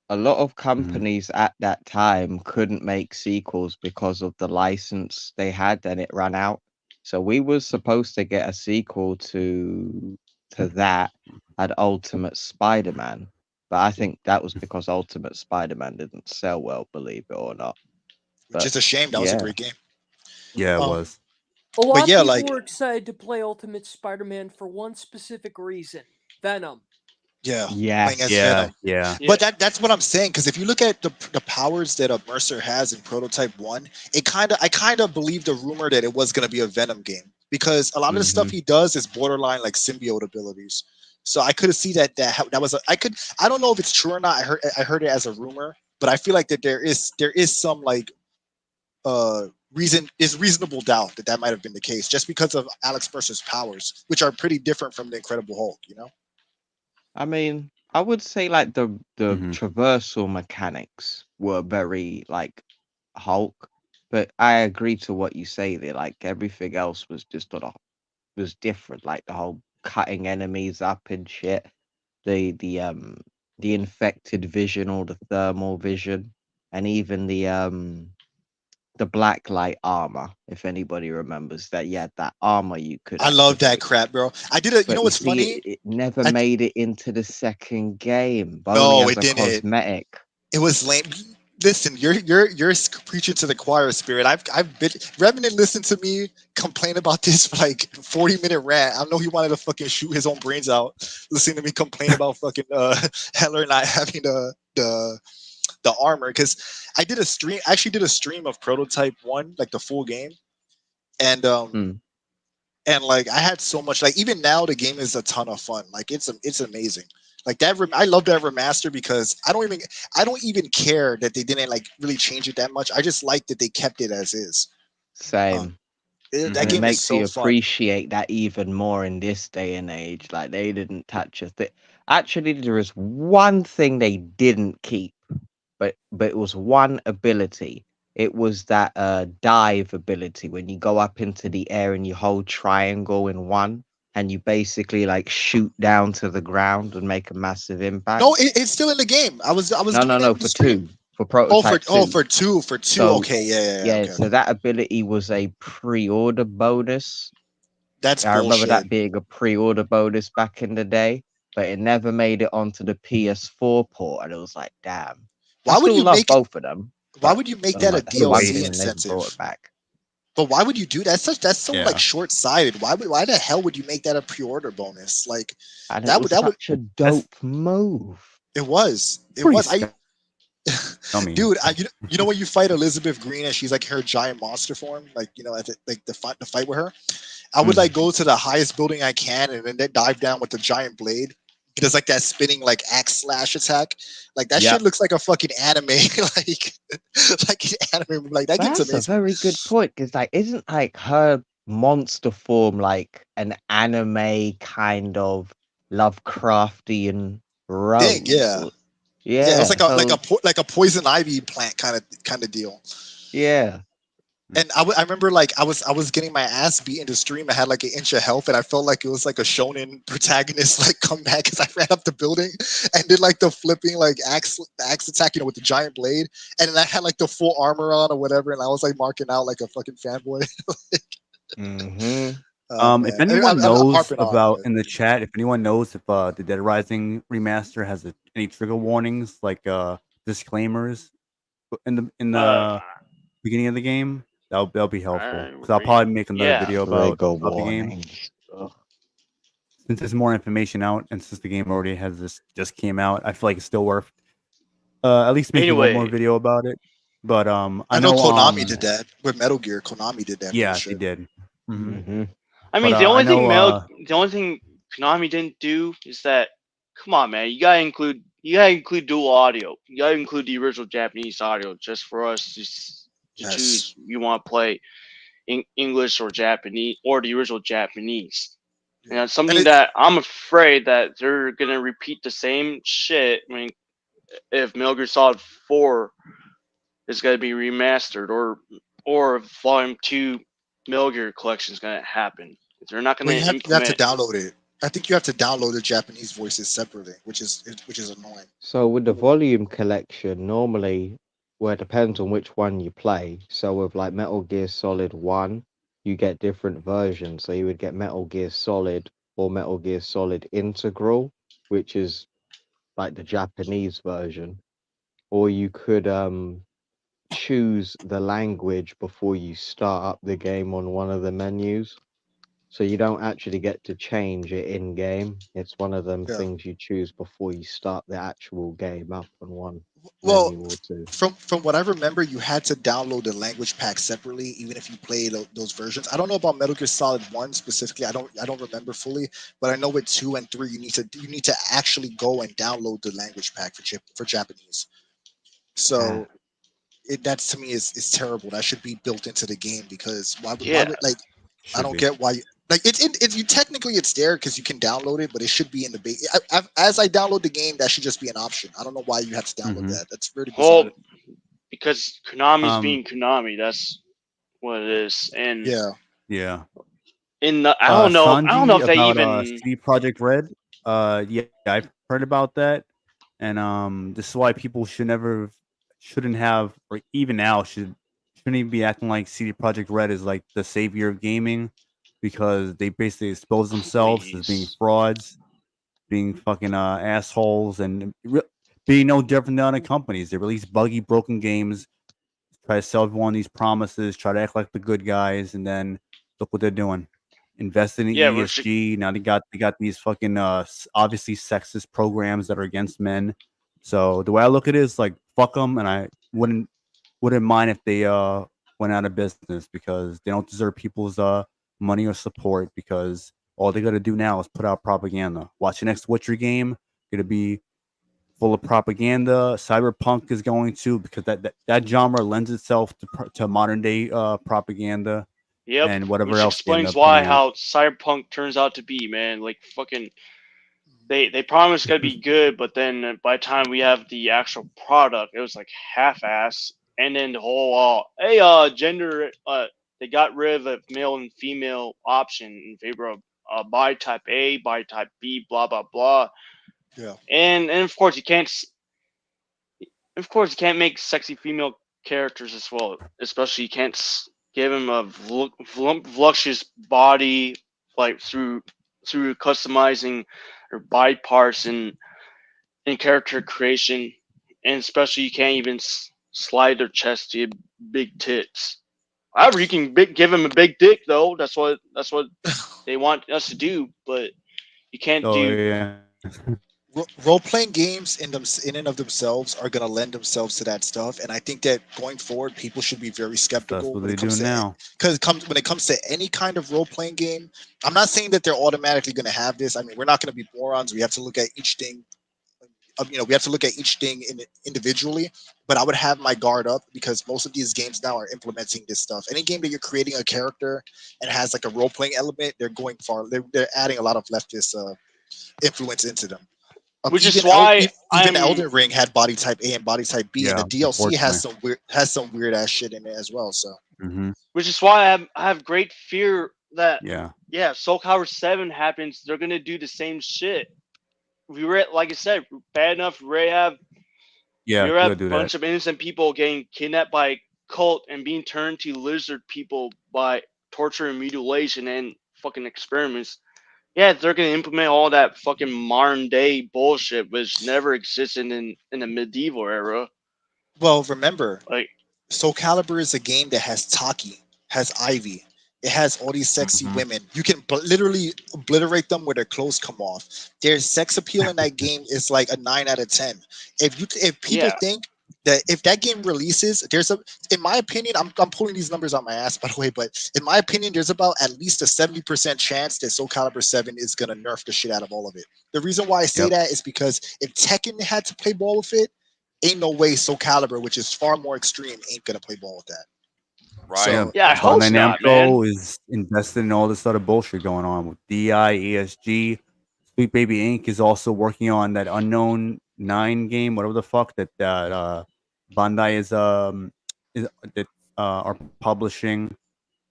S9: a lot of
S1: Mhm.
S9: companies at that time couldn't make sequels because of the license they had and it ran out. So we was supposed to get a sequel to that at Ultimate Spider-Man. But I think that was because Ultimate Spider-Man didn't sell well, believe it or not.
S8: Which
S9: But
S8: is a shame. That was a
S9: yeah.
S8: great game.
S1: Yeah, it
S8: Um,
S1: was.
S6: a lot
S8: but
S6: of
S8: yeah,
S6: people
S8: like
S6: were excited to play Ultimate Spider-Man for one specific reason: Venom.
S8: yeah, playing as
S9: Yes.
S1: Yeah,
S8: Venom.
S1: yeah.
S10: Yeah,
S8: But that's what I'm saying. Because if you look at the powers that a Mercer has in Prototype One, I kind of believe the rumor that it was going to be a Venom game because a lot of the stuff
S9: Hmm.
S8: he does is borderline like symbiote abilities. So I could see that was I don't know if it's true or not. I heard it as a rumor, but I feel like that there is some like reasonable doubt that might have been the case just because of Alex Mercer's powers, which are pretty different from the Incredible Hulk. You know.
S9: I mean, I would say like the
S1: Mhm.
S9: traversal mechanics were very like Hulk, but I agree to what you say there. Like everything else was just was different. Like the whole cutting enemies up and shit. The infected vision or the thermal vision, and even the black light armor. If anybody remembers that, yeah, that armor you could
S8: I love that
S9: activate.
S8: crap, bro. I did it. You know
S9: But you
S8: what's
S9: see,
S8: funny?
S9: it never
S8: I
S9: made it into the second game, only
S8: No,
S9: as
S8: it
S9: a
S8: didn't.
S9: cosmetic.
S8: It was lame. Listen, you're preaching to the choir, Spirit. I've been Revenant listened to me complain about this for like 40-minute rant. I know he wanted to fucking shoot his own brains out listening to me complain about fucking Heller not having the armor because I did a stream. I actually did a stream of Prototype One, like the full game, and
S9: Mm.
S8: And like I had so much, like even now the game is a ton of fun. Like it's amazing. Like that, I love that remaster because I don't even care that they didn't like really change it that much. I just like that they kept it as is.
S9: Same.
S8: That
S9: And it
S8: game is
S9: makes you
S8: so fun.
S9: appreciate that even more in this day and age. Like they didn't touch us. Actually, there is one thing they didn't keep, but it was one ability. It was that dive ability when you go up into the air and you hold triangle in one, and you basically like shoot down to the ground and make a massive impact.
S8: No, it's still in the game. I was
S9: No,
S8: doing it in the
S9: for
S8: stream.
S9: two, for prototype two.
S8: For two.
S9: So
S8: Okay, yeah. Okay.
S9: so that ability was a pre-order bonus.
S8: That's
S9: I remember
S8: bullshit.
S9: that being a pre-order bonus back in the day, but it never made it onto the PS4 port, and it was like, damn. I
S8: Why would
S9: still
S8: you
S9: love
S8: make
S9: both of them.
S8: Why
S9: But
S8: would you make
S9: I'm
S8: that a
S9: like, that's the one
S8: DLC
S9: thing they never brought
S8: incentive?
S9: it back.
S8: But why would you do that? That's so
S1: Yeah.
S8: like short sighted. Why the hell would you make that a pre order bonus? Like
S9: And
S8: that
S9: it was
S8: would
S9: such a dope move.
S8: it was
S1: Pretty
S8: I
S1: Dummy.
S8: dude, you know when you fight Elizabeth Green and she's like her giant monster form, like you know at the fight with her, I would like go to the highest building I can and then dive down with the giant blade. It does like that spinning like axe slash attack. Like that shit looks like a fucking anime, like anime. Like that game's
S9: That's a
S8: amazing.
S9: very good point, because like isn't like her monster form like an anime kind of Lovecraftian rose?
S8: Thing, yeah.
S9: Yeah.
S8: It was like
S9: So
S8: like a poison ivy plant kind of deal.
S9: yeah.
S8: And I remember like I was getting my ass beat in the stream. I had like an inch of health, and I felt like it was like a shonen protagonist like come back because I ran up the building and did like the flipping like axe attack, you know, with the giant blade. And then I had like the full armor on or whatever, and I was like marking out like a fucking fanboy.
S9: Mm-hmm.
S1: If anyone
S8: I'm
S1: knows
S8: harping on,
S1: about
S8: but
S1: in the chat, if anyone knows if the Dead Rising remaster has any trigger warnings, like disclaimers in
S10: Uh,
S1: the beginning of the game, that'll be helpful. Because I'll
S10: re-
S1: probably make another
S10: yeah.
S1: video
S9: Trigger
S1: about the game.
S9: warnings. Ugh.
S1: Since there's more information out, and since the game already has just came out, I feel like it's still worth at least making one more
S10: Anyway,
S1: video about it. But
S8: I know Konami did that with Metal Gear. Konami did that
S1: yeah, they
S8: bullshit.
S1: did.
S9: Mm-hmm.
S10: I
S1: But
S10: mean,
S1: I know
S10: the only thing Konami didn't do is that. Come on, man, you gotta include dual audio. You gotta include the original Japanese audio just for us to
S8: Yes.
S10: choose you want to play English or Japanese or the original Japanese. And that's something that I'm afraid that they're gonna repeat the same shit. I mean, if Metal Gear Solid 4 is gonna be remastered or Volume 2 Metal Gear Collection is gonna happen. They're not gonna
S8: Well, you have to
S10: implement.
S8: download it. I think you have to download the Japanese voices separately, which is annoying.
S9: So with the volume collection, normally, well, it depends on which one you play. So with like Metal Gear Solid 1, you get different versions. So you would get Metal Gear Solid or Metal Gear Solid Integral, which is like the Japanese version. Or you could choose the language before you start up the game on one of the menus. So you don't actually get to change it in game. It's one of them
S8: Yeah.
S9: things you choose before you start the actual game up on one
S8: Well,
S9: menu or two.
S8: from what I remember, you had to download the language pack separately, even if you played those versions. I don't know about Metal Gear Solid 1 specifically. I don't remember fully, but I know with 2 and 3, you need to actually go and download the language pack for Japanese. So that to me is terrible. That should be built into the game because why would like I don't get why like it's you technically it's there because you can download it, but it should be in the base. As I download the game, that should just be an option. I don't know why you have to download that. That's very bizarre.
S10: Well, because Konami's being Konami, that's what it is. And
S1: yeah.
S10: In the I don't know if they
S1: about
S10: even
S1: CD Project Red. Yeah, I've heard about that, and this is why people shouldn't have, or even now shouldn't even be acting like CD Project Red is like the savior of gaming, because they basically expose themselves as being frauds, being fucking assholes, and being no different than other companies. They release buggy, broken games, try to sell everyone these promises, try to act like the good guys, and then look what they're doing. Invested in ESG. Now they got these fucking obviously sexist programs that are against men. So the way I look at it is like fuck them, and I wouldn't mind if they went out of business, because they don't deserve people's money or support because all they got to do now is put out propaganda. Watch the next Witcher game, going to be full of propaganda. Cyberpunk is going to because that genre lends itself to modern day propaganda
S10: Yep,
S1: and whatever
S10: which
S1: else they end
S10: explains
S1: up putting
S10: why
S1: out.
S10: how Cyberpunk turns out to be, man. Like fucking, they promised it's gonna be good, but then by the time we have the actual product, it was like half-ass. And then the whole gender they got rid of male and female option in favor of bi type A, bi type B, blah blah blah.
S8: Yeah.
S10: And of course you can't make sexy female characters as well. Especially you can't give him a voluptuous body like through customizing or body parts and character creation, and especially you can't even slide their chest to big tits. However, you can give him a big dick though. That's what they want us to do, but you can't
S1: Oh
S10: do.
S1: yeah,
S8: Role playing games in and of themselves are going to lend themselves to that stuff, and I think that going forward, people should be very
S1: that's
S8: skeptical
S1: what
S8: when
S1: they're
S8: it comes
S1: doing
S8: to
S1: now.
S8: when it comes to any kind of role playing game. I'm not saying that they're automatically going to have this. I mean, we're not going to be morons. We have to look at each thing. We have to look at each thing individually. But I would have my guard up because most of these games now are implementing this stuff. Any game that you're creating a character and has like a role playing element, they're going far. They're adding a lot of leftist influence into them.
S10: Which is why
S8: Even
S10: I'm.
S8: Elden Ring had body type A and body type B, and the
S1: Yeah,
S8: DLC
S1: unfortunately.
S8: has some weird ass shit in it as well. So
S1: Hmm.
S10: Which is why I have great fear that
S1: Yeah,
S10: Soul Calibur 7 happens. They're gonna do the same shit. Like I said, bad enough. We
S1: yeah,
S10: already
S1: they're
S10: have
S1: gonna
S10: a
S1: do
S10: bunch
S1: that.
S10: of innocent people getting kidnapped by a cult and being turned to lizard people by torture and mutilation and fucking experiments. Yeah, they're gonna implement all that fucking modern day bullshit which never existed in the medieval era.
S8: well, remember,
S10: Like,
S8: Soul Calibur is a game that has Taki, has Ivy. It has all these sexy
S1: Hmm.
S8: women. You can literally obliterate them where their clothes come off. Their sex appeal in that game is like a 9 out of 10. If people
S10: yeah,
S8: think that if that game releases, in my opinion, I'm pulling these numbers out my ass by the way, but in my opinion, there's about at least a 70% chance that Soul Calibur 7 is gonna nerf the shit out of all of it. The reason why I say
S1: Yep.
S8: that is because if Tekken had to play ball with it, ain't no way Soul Calibur, which is far more extreme, ain't gonna play ball with that.
S7: Right.
S1: Yeah,
S8: So
S10: yeah. I
S7: And
S10: hope
S1: Bandai
S10: not, man.
S1: Namco is invested in all this other bullshit going on with DI, ESG. Sweet Baby Inc. is also working on that Unknown 9 game, whatever the fuck that Bandai is that are publishing.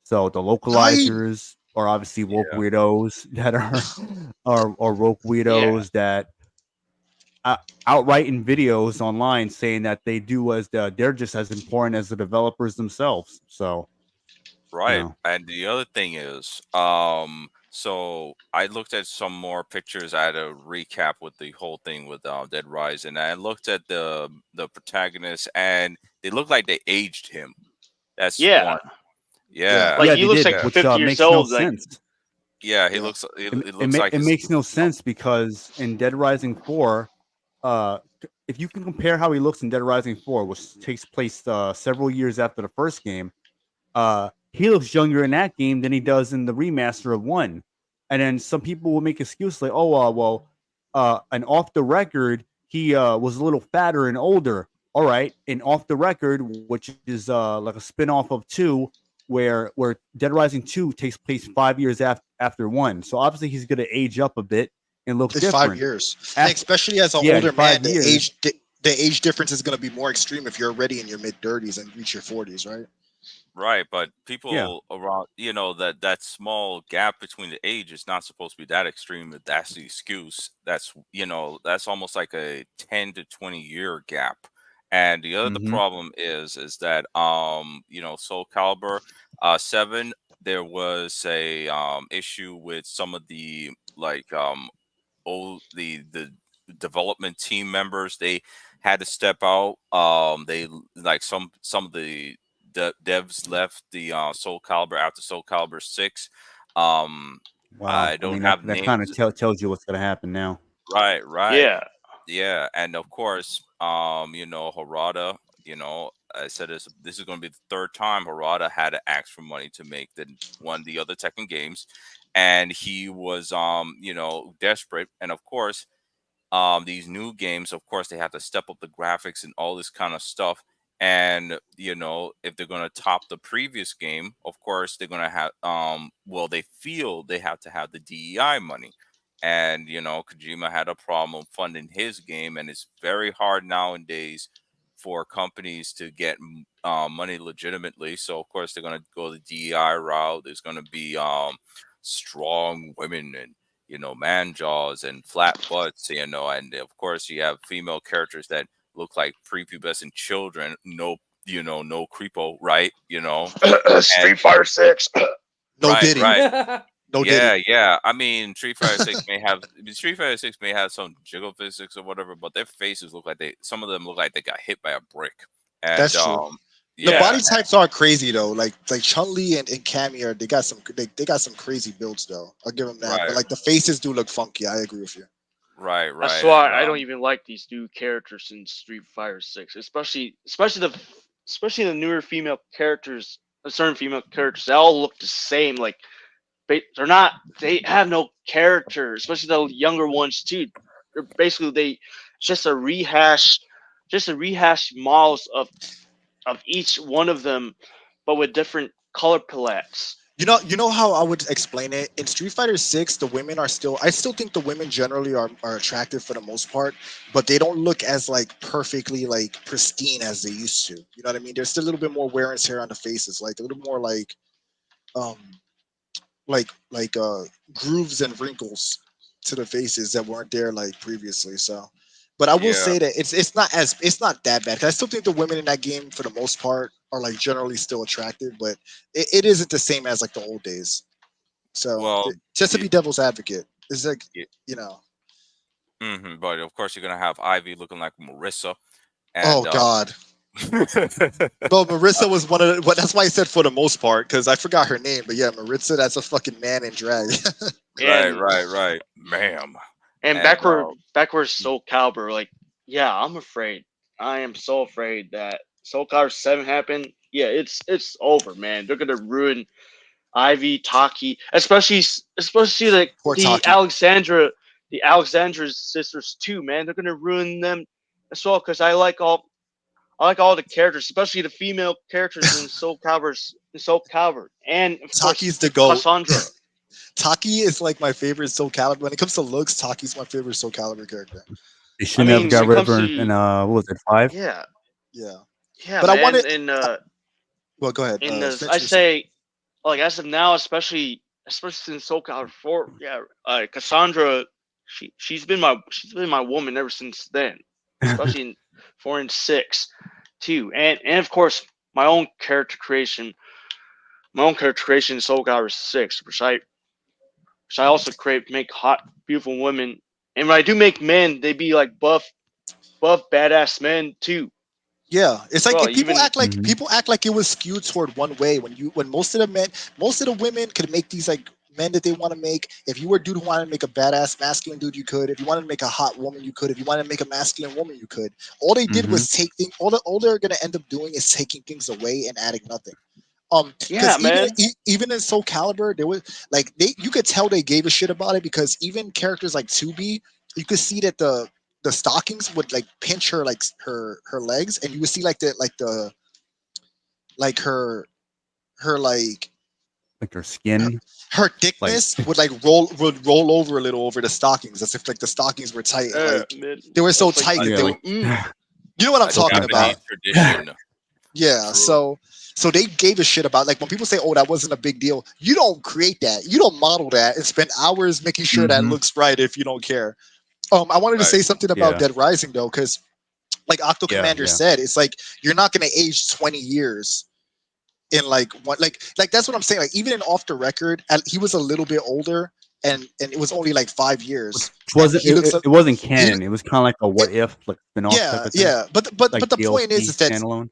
S1: So the
S8: nine.
S1: localizers are obviously woke
S7: yeah.
S1: weirdos that are woke
S10: Yeah,
S1: weirdos that uh, outright in videos online saying that they're just as important as the developers themselves. So you
S7: Right.
S1: know.
S7: And the other thing is, so I looked at some more pictures. I had a recap with the whole thing with Dead Rise, and I looked at the protagonist, and they look like they aged him. That's
S10: yeah.
S7: one.
S8: Yeah.
S7: Yeah,
S10: Like
S1: Yeah,
S10: he
S1: they
S10: looks
S1: did,
S10: like
S7: yeah,
S1: which
S10: 50 years
S1: makes no
S10: old. Like,
S1: sense.
S7: yeah. He
S8: Yeah.
S7: looks. It looks like
S1: It
S7: his.
S1: makes no sense because in Dead Rising 4, if you can compare how he looks in Dead Rising 4, which takes place several years after the first game, he looks younger in that game than he does in the remaster of 1. And then some people will make excuses like, oh, and off the record, he was a little fatter and older. All right, and off the record, which is like a spin-off of 2, where Dead Rising 2 takes place 5 years after 1. So obviously he's going to age up a bit and look
S8: It's five
S1: different.
S8: years, and
S1: After
S8: especially as an
S1: Yeah, in
S8: older man,
S1: 5 years.
S8: the age difference is going to be more extreme if you're already in your mid 30s and reach your 40s, right?
S7: Right, but
S1: Yeah.
S7: people around, that small gap between the age is not supposed to be that extreme. If that's the excuse. That's almost like a 10 to 20 year gap. And the
S1: Hmm.
S7: problem is that Soul Calibur 7, there was a issue with some of the like the development team members. They had to step out. They like some of the devs left the Soul Calibur after Soul Calibur 6.
S1: Wow.
S7: I
S1: I
S7: don't
S1: mean,
S7: have
S1: that kind of
S7: names.
S1: tells you what's going to happen now.
S7: Right, right.
S10: yeah,
S7: Yeah, and of course, Harada you know, I said this is going to be the third time Harada had to ask for money to make the other Tekken games, and he was you know, desperate. And of course, these new games, of course, they have to step up the graphics and all this kind of stuff. And you know, if they're going to top the previous game, of course they're going to have well, they feel they have to have the DEI money. And you know, Kojima had a problem funding his game, and it's very hard nowadays for companies to get money legitimately. So of course they're going to go the DEI route. There's going to be strong women and, you know, man jaws and flat butts, you know, and of course you have female characters that look like prepubescent children. No, you know, no creepo, right? You know,
S10: Street Fighter 6.
S8: No
S7: right,
S8: Diddy.
S7: right.
S8: No
S7: Yeah,
S8: Diddy.
S7: yeah. I mean, Street Fighter 6 may have some jiggle physics or whatever, but their faces look like some of them look like they got hit by a brick. And
S8: That's true. The
S7: yeah,
S8: body types are crazy though. Like Chun-Li and Cammy they got some crazy builds though. I'll give them that.
S7: Right.
S8: But like the faces do look funky. I agree with you.
S7: right,
S10: That's
S7: right.
S10: why
S7: And,
S10: I don't even like these new characters in Street Fighter 6, especially the newer female characters. Certain female characters, they all look the same. Like they're not. They have no character, especially the younger ones too. They're basically just a rehash models of each one of them, but with different color palettes.
S8: You know how I would explain it? In Street Fighter 6, the women are still I still think the women generally are attractive for the most part, but they don't look as like perfectly like pristine as they used to. You know what I mean? There's still a little bit more wear and tear on the faces, like a little more um like grooves and wrinkles to the faces that weren't there like previously. So but I will
S7: yeah.
S8: say that it's not that bad. 'Cause I still think the women in that game for the most part are like generally still attractive, but it isn't the same as like the old days. So
S7: Well,
S8: just to
S7: y-
S8: be devil's advocate, it's like
S7: y-
S8: you know,
S7: but of course you're gonna have Ivy looking like Marissa,
S8: oh
S7: and
S8: god. No, Marissa was one of the, well, that's why I said for the most part, because I forgot her name, but yeah, Marissa, that's a fucking man in drag.
S7: right,
S10: And
S7: right, ma'am,
S10: and
S7: and
S10: backward Soul Calibur, like, yeah, I'm afraid. I am so afraid that Soul Calibur 7 happened. Yeah, it's over, man. They're gonna ruin Ivy, Taki, especially like
S8: Poor Taki.
S10: the Alexandra's sisters too, man. They're gonna ruin them as well, because I like all the characters, especially the female characters in Soul Calibur, and of course
S8: Taki's the goat.
S10: Cassandra.
S8: Taki is like my favorite Soul Calibur. When it comes to looks, Taki's my favorite Soul Calibur character.
S1: They shouldn't have
S10: When
S1: got
S10: it
S1: rid of
S10: comes
S1: her
S10: to
S1: in what was it, 5?
S10: yeah,
S8: Yeah,
S10: yeah,
S8: but I
S10: man,
S8: wanted.
S10: and
S8: Well, go ahead.
S10: in the
S8: Finish
S10: I
S8: your
S10: say, like, as of now, especially in Soul Calibur 4, yeah, Cassandra, she's been my woman ever since then, especially in 4 and 6 too, and of course my own character creation in Soul Calibur 6, which I also make hot, beautiful women, and when I do make men, they be like buff, badass men too.
S8: Yeah, it's like
S10: Well,
S8: if people
S10: even
S8: act like it was skewed toward one way when most of the women could make these like men that they want to make. If you were a dude who wanted to make a badass masculine dude, you could. If you wanted to make a hot woman, you could. If you wanted to make a masculine woman, you could. All they did was take things. All they're gonna end up doing is taking things away and adding nothing.
S10: yeah,
S8: Because
S10: man.
S8: even in Soul Calibur, there was like you could tell they gave a shit about it because even characters like 2B, you could see that the stockings would like pinch her like her legs, and you would see like like her like
S1: Like her skin.
S8: her thickness would roll over a little over the stockings as if like the stockings were tight. Like
S10: Man,
S8: they were so
S10: it's like,
S8: tight that
S1: yeah,
S8: they
S1: like,
S8: you know what I'm
S7: a
S8: talking about.
S7: Japanese tradition.
S8: Yeah,
S7: True.
S8: so they gave a shit about like when people say, "Oh, that wasn't a big deal." You don't create that. You don't model that and spend hours making sure that looks right if you don't care. I wanted to
S7: Right.
S8: say something about
S1: Yeah.
S8: Dead Rising though, because like Octo
S1: Yeah,
S8: Commander
S1: yeah.
S8: said, it's like you're not gonna age 20 years in like one like that's what I'm saying. Like even in Off the Record, he was a little bit older, and it was only like 5 years.
S1: Which wasn't
S8: he looks
S1: it wasn't
S8: he,
S1: canon. It was kind of like a what if like spin-off type
S8: yeah,
S1: of thing.
S8: yeah. But
S1: Like
S8: the point
S1: DLC
S8: is that
S1: standalone.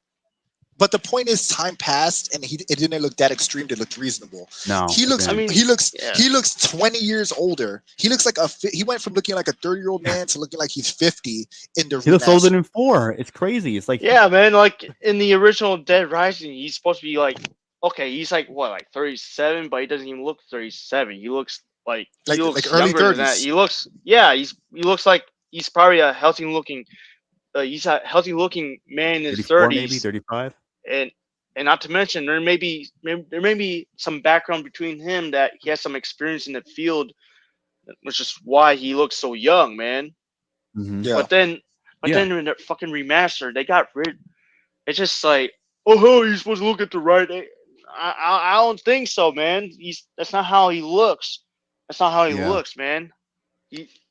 S8: But the point is, time passed, and it didn't look that extreme. It looked reasonable.
S1: No,
S8: He
S1: it
S8: looks,
S10: I
S1: didn't.
S10: mean,
S8: he looks,
S10: yeah.
S8: he looks 20 years older. He looks like he went from looking like a 30-year-old man to looking like he's 50 in the
S1: He looks older
S8: remaster.
S1: than 4. It's crazy. It's like
S10: Yeah, man. Like in the original Dead Rising, he's supposed to be like, okay, he's like what, like 37, but he doesn't even look 37. He looks like
S8: Like early
S10: younger than that.
S8: 30s.
S10: He looks, yeah, he looks like he's probably a healthy looking, he's a healthy looking man in his
S1: 34 maybe,
S10: 30s,
S1: 35.
S10: and not to mention there may be some background between him that he has some experience in the field, which is why he looks so young, man.
S1: Mhm.
S8: Yeah.
S10: But then
S1: Yeah.
S10: in the fucking remaster, they got rid. It's just like, oh, how you're supposed to look at the right. I don't think so, man. That's not how he looks. That's not how he
S1: Yeah.
S10: looks, man.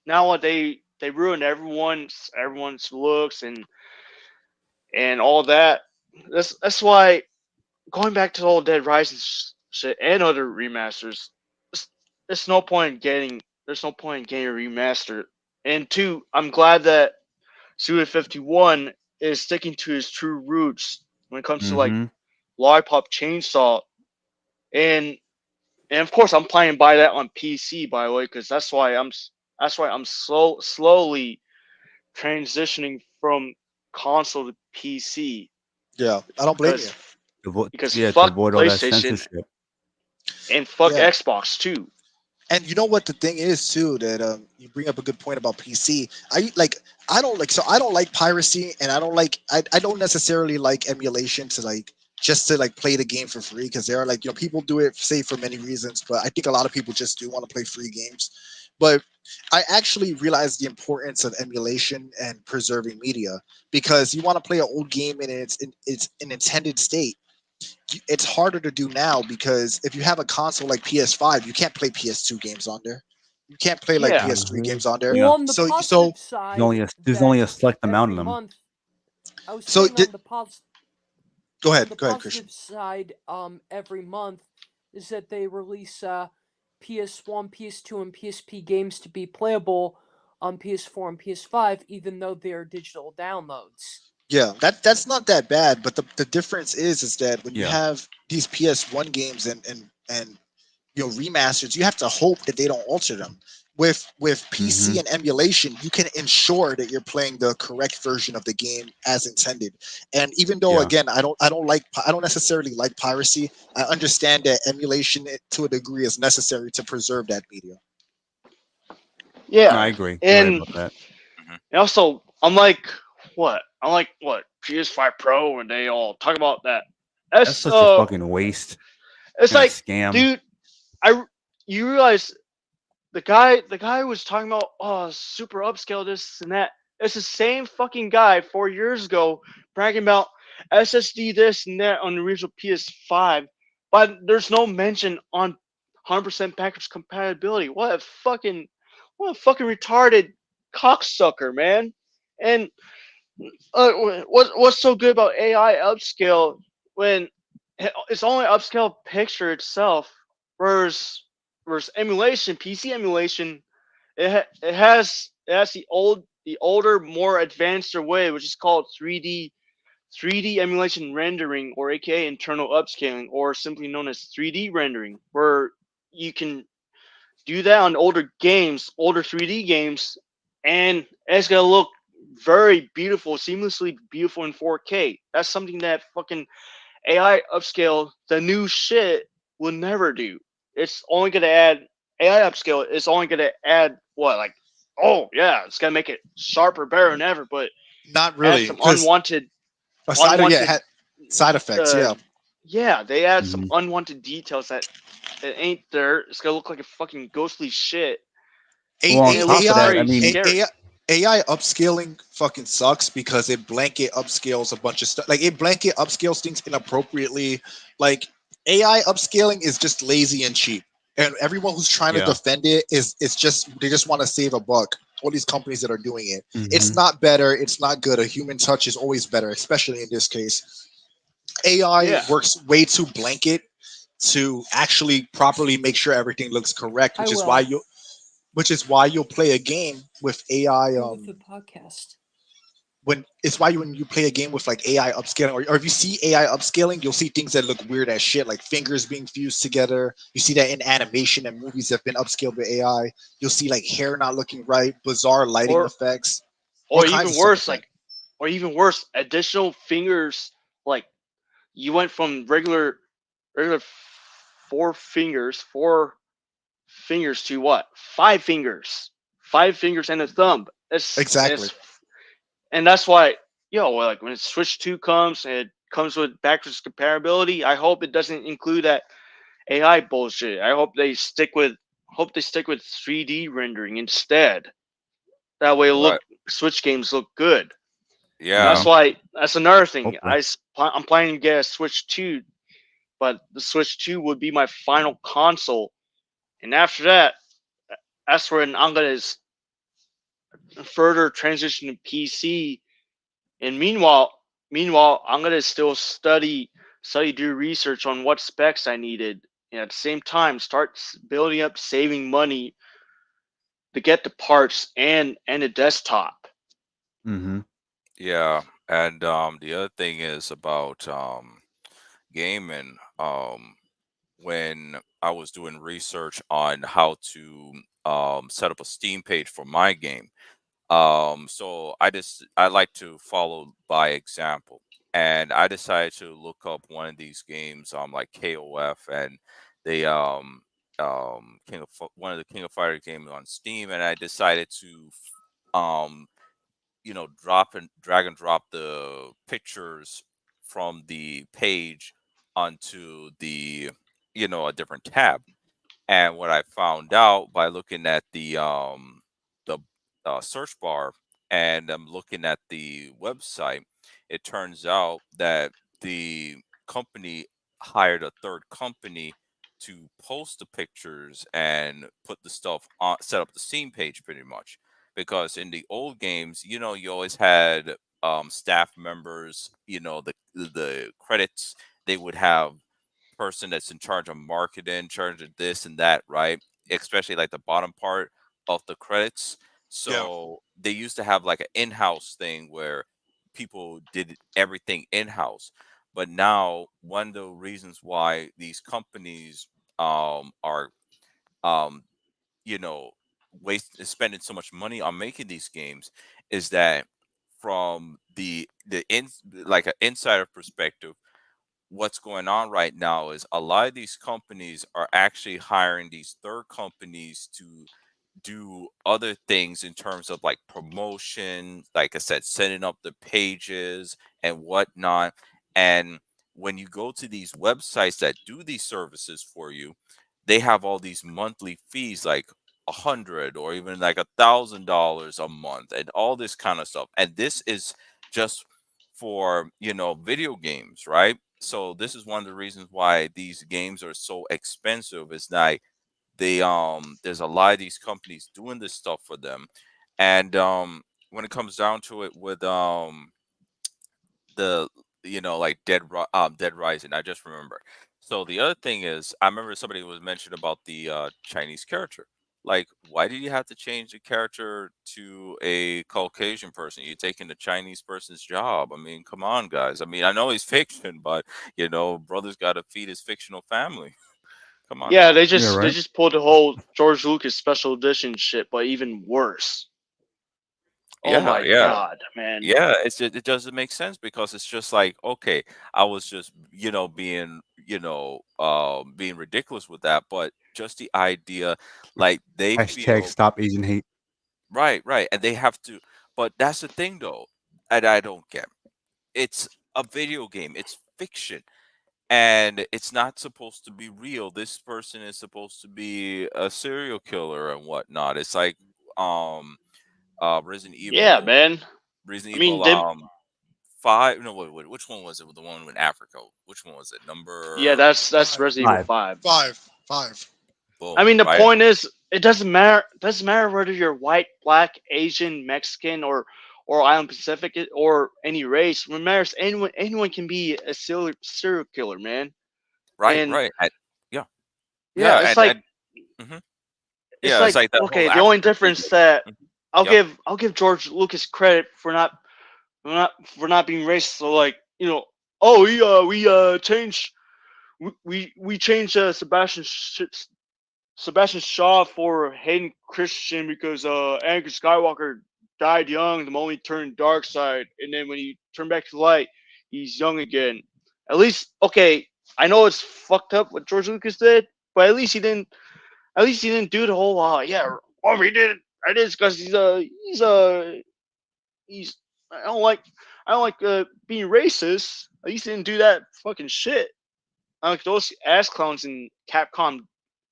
S10: Now what they ruined everyone's looks and all that. That's why going back to all Dead Rising shit and other remasters, there's no point in getting a remaster. And two, I'm glad that Suda 51 is sticking to his true roots when it comes to like
S1: Mhm.
S10: Lollipop Chainsaw, and of course I'm playing by that on PC, by the way, because that's why I'm slowly transitioning from console to PC
S8: Yeah. I don't blame you.
S10: because
S1: To
S10: fuck
S1: avoid all that
S10: PlayStation
S1: censorship.
S10: and fuck
S8: Yeah.
S10: Xbox too.
S8: And you know what the thing is too, that you bring up a good point about PC. I don't like piracy, and I don't necessarily like emulation to like just to like play the game for free, because there are like, people do it say for many reasons, but I think a lot of people just do want to play free games. But I actually realized the importance of emulation and preserving media, because you want to play an old game in its intended state. It's harder to do now, because if you have a console like PS5, you can't play PS2 games on there. You can't play like
S10: Yeah,
S8: PS3
S1: Mhm.
S8: games on there.
S1: Yeah.
S6: Well, on the
S8: So
S6: positive
S1: There's
S6: side,
S1: only a
S6: that
S1: select amount
S6: every
S1: of them.
S6: month, I was
S8: so
S6: saying
S8: di-
S6: on the
S8: go
S6: on
S8: ahead,
S6: the
S8: Christian.
S6: positive side, every month is that they release PS1, PS2, and PSP games to be playable on PS4 and PS5, even though they're digital downloads.
S8: Yeah, that's not that bad, but the difference is that when you
S1: Yeah.
S8: have these PS1 games and remasters, you have to hope that they don't alter them. With PC
S1: Mhm.
S8: and emulation, you can ensure that you're playing the correct version of the game as intended. And even though,
S1: Yeah.
S8: again, I don't necessarily like piracy, I understand that emulation, to a degree, is necessary to preserve that media.
S1: No, I
S10: yeah,
S1: agree. You're right
S10: and
S1: about that.
S7: Mhm.
S10: also I'm like PS5 Pro, and they all talk about that.
S1: That's
S10: That's
S1: such a fucking waste
S10: it's
S1: and a
S10: like,
S1: scam.
S10: dude, you realize the guy was talking about, oh, super upscale this and that. It's the same fucking guy 4 years ago bragging about SSD this and that on the original PS5, but there's no mention on 100% backwards compatibility. What a fucking retarded cocksucker, man. And what's so good about AI upscale when it's only upscale picture itself, whereas emulation, PC emulation, it has the older, more advanced way, which is called 3D emulation rendering, or aka internal upscaling, or simply known as 3D rendering, where you can do that on older 3D games, and it's gonna look very beautiful, seamlessly beautiful in 4K. That's something that fucking AI upscale, the new shit, will never do. It's only gonna add AI upscale. It's only gonna add what, like, oh yeah, it's gonna make it sharper, better than ever, but
S8: Not
S10: add
S8: really,
S10: some
S8: because
S10: unwanted
S8: side effects.
S10: uh
S8: Yeah,
S10: yeah, they add some
S1: Mhm.
S10: unwanted details that it ain't there. It's gonna look like a fucking ghostly shit,
S1: Well,
S10: and
S1: on
S10: it
S1: top
S10: looks
S1: of that,
S10: very
S1: I mean,
S10: scary.
S8: AI upscaling fucking sucks, because it blanket upscales a bunch of stuff. Like, it blanket upscales things inappropriately. Like, AI upscaling is just lazy and cheap, and everyone who's trying to
S1: yeah.
S8: defend it's just, they just want to save a buck. All these companies that are doing it, it's
S1: Mhm.
S8: not better. It's not good. A human touch is always better, especially in this case. AI
S10: Yeah,
S8: works way too blanket to actually properly make sure everything looks correct,
S6: I will.
S8: which is why you'll play a game with AI.
S6: Go with the podcast.
S8: when it's why when you play a game with like AI upscaling, or if you see AI upscaling, you'll see things that look weird as shit, like fingers being fused together. You see that in animation and movies that have been upscaled with AI. You'll see like hair not looking right, bizarre lighting
S10: or
S8: effects, all
S10: or
S8: kinds
S10: even
S8: of stuff
S10: worse,
S8: like that.
S10: additional fingers. Like you went from regular four fingers to what? 5 fingers and a thumb.
S8: Exactly.
S10: And that's why, like when Switch 2 comes and it comes with backwards compatibility, I hope it doesn't include that AI bullshit. I hope they stick with 3D rendering instead. That way,
S7: Right.
S10: Switch games look good.
S7: Yeah.
S10: That's another thing.
S1: Hopefully.
S10: I'm planning to get a Switch 2, but the Switch 2 would be my final console, and after that, that's when I'm gonna further transition to PC. And meanwhile, I'm gonna still do research on what specs I needed, and at the same time, start building up, saving money to get the parts and a desktop.
S1: Mm-hmm.
S7: Yeah. And the other thing is about gaming. When I was doing research on how to set up a Steam page for my game. So I like to follow by example, and I decided to look up one of these games, like KOF, and they one of the King of Fighter games on Steam, and I decided to um drop and drag and drop the pictures from the page onto the a different tab. And what I found out by looking at the search bar, and I'm looking at the website, it turns out that the company hired a third company to post the pictures and put the stuff on, set up the Steam page pretty much. Because in the old games, you always had staff members, the credits, they would have person that's in charge of marketing, in charge of this and that, right? Especially like the bottom part of the credits.
S2: Yeah.
S7: So they used to have like an in-house thing where people did everything in-house. But now one of the reasons why these companies are um you know spending so much money on making these games is that from the in like an insider perspective, what's going on right now is a lot of these companies are actually hiring these third companies to do other things in terms of like promotion, like I said, setting up the pages and whatnot. And when you go to these websites that do these services for you, they have all these monthly fees, like 100 or even like $1,000 a month and all this kind of stuff. And this is just for video games, right? So this is one of the reasons why these games are so expensive. Is like there's a lot of these companies doing this stuff for them. And when it comes down to it with the like Dead Rising, I just remember. So the other thing is, I remember somebody was mentioned about the Chinese character. Like, why did you have to change the character to a Caucasian person? You're taking the Chinese person's job. I mean, come on, guys. I mean, I know he's fiction, but brother's got to feed his fictional family. Come on
S10: Yeah,
S7: now.
S10: they
S1: Yeah,
S10: just
S1: right.
S10: pulled the whole George Lucas special edition shit, but even worse. Oh
S7: Yeah,
S10: my
S7: yeah.
S10: god, man.
S7: Yeah, it doesn't make sense because it's just like, okay, I was just, being ridiculous with that, but just the idea, like they
S1: Hashtag
S7: feel
S1: stop Asian hate.
S7: right, right, and they have to, but that's the thing though, and I don't get. It's a video game, it's fiction, and it's not supposed to be real. This person is supposed to be a serial killer and whatnot. It's like, um, Resident
S10: Yeah,
S7: Evil,
S10: man.
S7: Resident
S10: I mean,
S7: Evil,
S10: they,
S7: 5. No, wait, which one was it? The one in Africa. Which one was it?
S10: yeah,
S7: Number
S10: that's
S2: Five.
S10: Resident Evil
S1: 5.
S10: 5.
S2: Five.
S10: I
S7: boom,
S10: mean, the
S7: right?
S10: point is, it doesn't matter. Doesn't matter whether you're white, black, Asian, Mexican, or Island Pacific or any race. What matters, anyone can be a serial killer, man.
S7: Right,
S10: And
S7: right. Yeah,
S10: yeah,
S7: yeah,
S10: it's
S7: and
S10: like
S7: mhm.
S10: it's
S7: Yeah, it's
S10: like
S7: like that whole
S10: okay. The only
S7: African thing.
S10: difference that
S7: Mhm. Yep.
S10: I'll give George Lucas credit for not we're not being racist. So like, oh we changed we changed Sebastian Shaw for Hayden Christian because Anakin Skywalker died young, the moment he turned dark side, and then when he turned back to light, he's young again. At least, okay, I know it's fucked up what George Lucas did, but at least he didn't. At least he didn't do the whole he did it. I did because he's I don't like being racist. At least he didn't do that fucking shit. Like those ass clowns in Capcom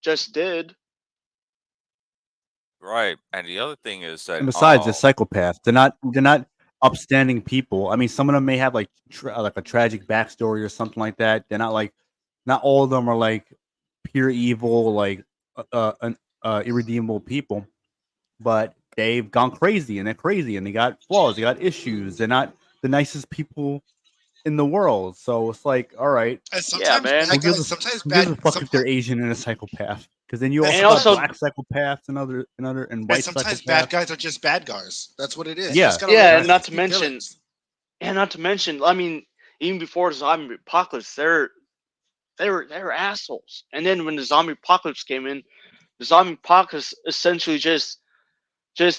S10: just did.
S7: Right. And the other thing is that
S1: And besides, they're psychopaths. They're not upstanding people. I mean, some of them may have like like a tragic backstory or something like that. They're not like, not all of them are like pure evil, like irredeemable people. But they've gone crazy, and they're crazy, and they got flaws. They got issues. They're not the nicest people in the world. So it's like, all right,
S8: And
S10: Yeah,
S8: sometimes
S10: man.
S8: bad
S1: who gives
S8: guys,
S1: a
S8: sometimes
S1: who gives
S8: bad,
S1: a fuck if they're
S8: sometimes,
S1: Asian and a psychopath? Because then you
S8: and
S1: also
S10: And
S1: got
S10: also,
S8: sometimes,
S1: black psychopaths and
S8: and
S1: white
S8: sometimes bad
S1: psychopaths.
S8: guys are just bad guys. That's what it is. You just
S1: Yeah,
S8: gotta let
S10: yeah, and
S8: villains
S1: exactly.
S10: not to
S8: be
S10: mention,
S8: villains.
S10: I mean, even before the zombie apocalypse, they were assholes. And then when the zombie apocalypse came in, the zombie apocalypse essentially just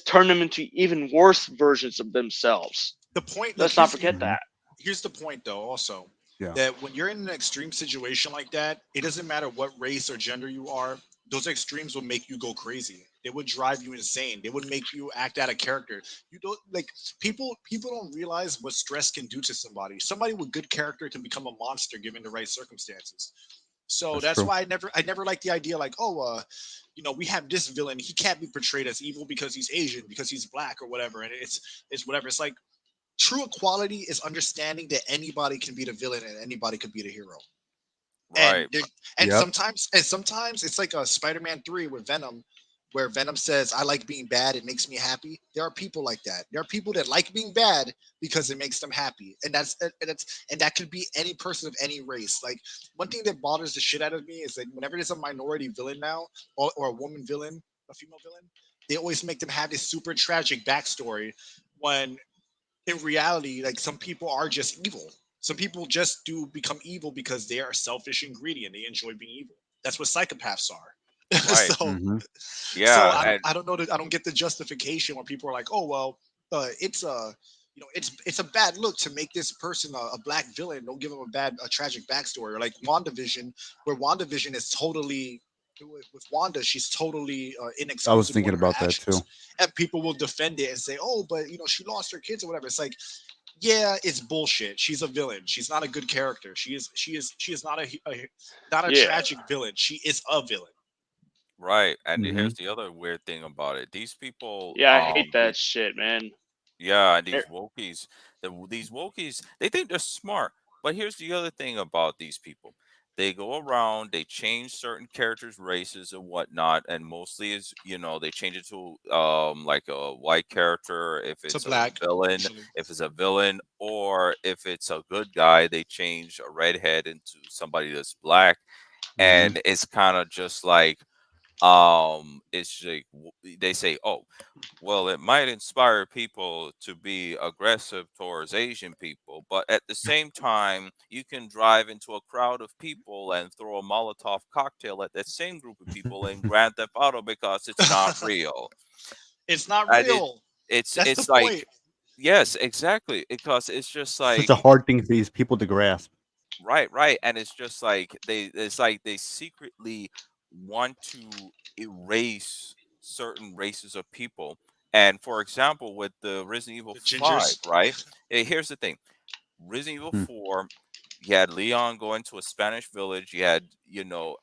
S10: turned them into even worse versions of themselves.
S8: The point, like,
S10: Let's not forget
S1: Hmm.
S10: that.
S8: here's the point though. Also,
S1: Yeah,
S8: that when you're in an extreme situation like that, it doesn't matter what race or gender you are. Those extremes will make you go crazy. They would drive you insane. They would make you act out of character. You don't like People don't realize what stress can do to somebody. Somebody with good character can become a monster given the right circumstances. So
S1: that's
S8: that's
S1: true.
S8: why I never like the idea like, oh, we have this villain. He can't be portrayed as evil because he's Asian, because he's black or whatever. And it's whatever. It's like true equality is understanding that anybody can be the villain and anybody could be the hero. And
S7: right.
S8: there, and
S1: Yep.
S8: sometimes it's like a Spider-Man 3 with Venom, where Venom says, "I like being bad. It makes me happy." There are people like that. There are people that like being bad because it makes them happy, and that could be any person of any race. Like, one thing that bothers the shit out of me is that whenever there's a minority villain now, or a woman villain, a female villain, they always make them have this super tragic backstory, when in reality, like, some people are just evil. Some people just do become evil because they are selfish and greedy and they enjoy being evil. That's what psychopaths are.
S7: Right.
S8: so
S1: Hmm.
S8: so
S7: Yeah. And
S8: I don't get the justification when people are like, oh well, it's a it's a bad look to make this person a black villain. Don't give him a tragic backstory. Or like WandaVision, where WandaVision is totally, with Wanda, she's totally
S1: I was
S8: inexcusable in
S1: thinking
S8: her
S1: about that
S8: actions,
S1: too.
S8: and people will defend it and say, oh, but she lost her kids or whatever. It's like, yeah, it's bullshit. She's a villain. She's not a good character. She is not not a
S10: Yeah.
S8: tragic villain. She is a villain.
S7: right. And
S1: Hmm.
S7: here's the other weird thing about it. These people,
S10: Yeah, I hate that shit, man.
S7: yeah, and
S10: Er,
S7: these wokies, they think they're smart. But here's the other thing about these people. They go around, they change certain characters' races and whatnot, and mostly is, they change it to like a white character if
S8: To
S7: it's a
S8: black,
S7: villain,
S8: usually.
S7: or if it's a good guy, they change a redhead into somebody that's black.
S1: Hmm.
S7: And it's kind of just like it's like they say, oh, well, it might inspire people to be aggressive towards Asian people, but at the same time, you can drive into a crowd of people and throw a Molotov cocktail at that same group of people in Grand Theft Auto because it's not real.
S8: It's not
S7: And
S8: real. That's the
S7: it's like,
S8: point.
S7: yes, exactly, because it's just
S1: Such
S7: like,
S1: a hard thing for these people to grasp.
S7: right, right, and it's just like they secretly want to erase certain races of people. And for example, with the Resident Evil
S8: The
S7: 5,
S8: gingers.
S7: right? Here's the thing. Resident Evil
S1: Hmm.
S7: 4, you had Leon go into a Spanish village. You had,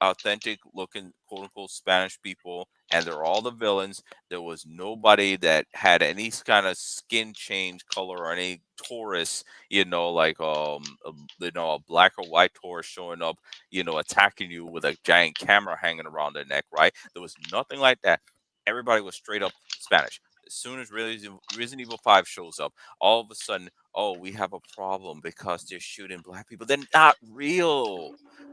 S7: authentic looking, quote unquote, Spanish people, and they're all the villains. There was nobody that had any kind of skin change color or any tourists, like a black or white tourist showing up, attacking you with a giant camera hanging around their neck, right? There was nothing like that. Everybody was straight up Spanish. As soon as Resident Evil 5 shows up, all of a sudden, oh, we have a problem because they're shooting black people. They're not real,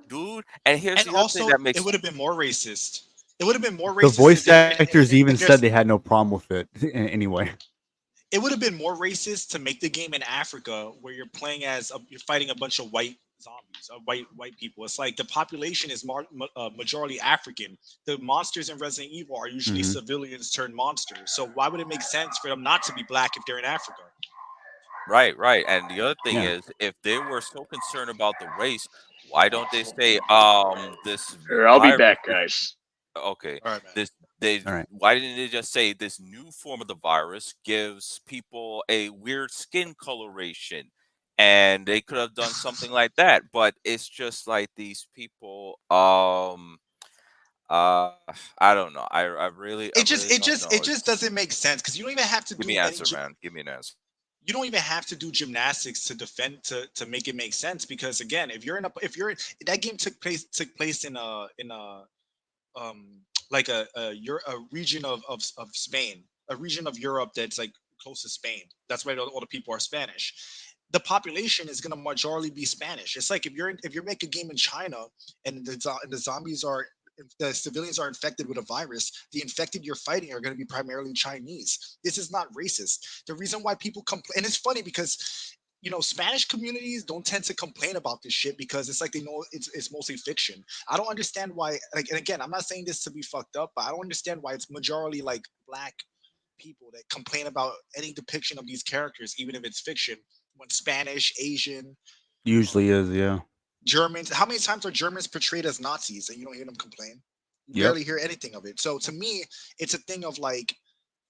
S7: dude. And here's
S8: And
S7: the other thing
S8: also,
S7: that
S8: it
S7: makes
S8: would have been more racist. It would have been more
S1: The
S8: racist
S1: voice
S8: if
S1: actors even
S8: if
S1: said
S8: there's
S1: they had no problem with it anyway.
S2: it would have been more racist to make the game in Africa where you're playing as you're fighting a bunch of white zombies, white people. It's like the population is majority African. The monsters in Resident Evil are usually
S1: Hmm.
S2: civilians turned monsters. So why would it make sense for them not to be black if they're in Africa?
S7: Right, right. And the other thing
S1: Yeah.
S7: is, if they were so concerned about the race, why don't they say, this
S10: Here, I'll be
S7: virus
S10: back,
S7: is
S10: guys.
S7: okay?
S2: All right, man.
S7: This they
S1: All right.
S7: Why didn't they just say this new form of the virus gives people a weird skin coloration, and they could have done something like that. But it's just like these people. Uh, I don't know. I
S2: It just
S7: really
S2: it
S7: don't
S2: just it
S7: know.
S2: just doesn't make sense because you don't even have to
S7: Give
S2: do
S7: me an
S2: any
S7: answer, man. Give me an answer.
S2: you don't even have to do gymnastics to defend to make it make sense because again that game took place in a like a region of Spain, a region of Europe that's like close to Spain. That's why all the people are Spanish. The population is going to majorly be Spanish. It's like if you make a game in China and the zombies are if the civilians are infected with a virus, the infected you're fighting are going to be primarily Chinese. This is not racist. The reason why people complain, and it's funny because Spanish communities don't tend to complain about this shit because it's like they know it's mostly fiction. I don't understand why. Like, and again, I'm not saying this to be fucked up, but I don't understand why it's majority like black people that complain about any depiction of these characters, even if it's fiction. When Spanish, Asian,
S1: Usually is. Yeah.
S2: Germans, how many times are Germans portrayed as Nazis and you don't hear them complain? You
S1: Yep.
S2: barely hear anything of it. So to me, it's a thing of like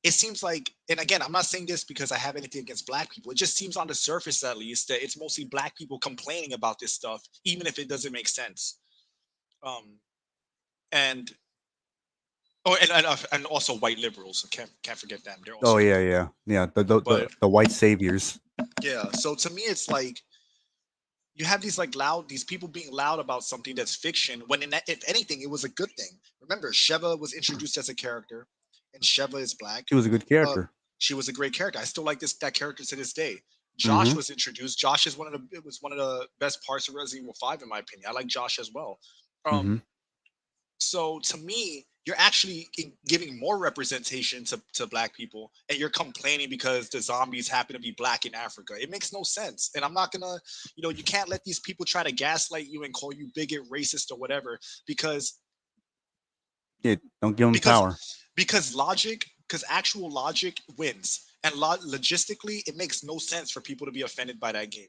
S2: it seems like, and again, I'm not saying this because I have anything against black people. It just seems on the surface, at least, that it's mostly black people complaining about this stuff, even if it doesn't make sense. Um, and and also white liberals. Can't forget them. They're
S1: Oh
S2: also
S1: yeah,
S2: complaining.
S1: yeah, yeah. The
S2: But
S1: the white saviors.
S2: yeah, so to me, it's like you have these like these people being loud about something that's fiction. When if anything, it was a good thing. Remember, Sheva was introduced as a character, and Sheva is black.
S1: She was a good
S2: Uh,
S1: character.
S2: she was a great character. I still like that character to this day. Josh
S1: Mm-hmm.
S2: was introduced. Josh is one of the best parts of Resident Evil 5 in my opinion. I like Josh as well.
S1: Mm-hmm.
S2: Um, so to me, you're actually giving more representation to black people, and you're complaining because the zombies happen to be black in Africa. It makes no sense. And I'm not gonna, you can't let these people try to gaslight you and call you bigot, racist, or whatever because
S1: Yeah. Don't give them
S2: because
S1: power.
S2: because actual logic wins, and logistically, it makes no sense for people to be offended by that game.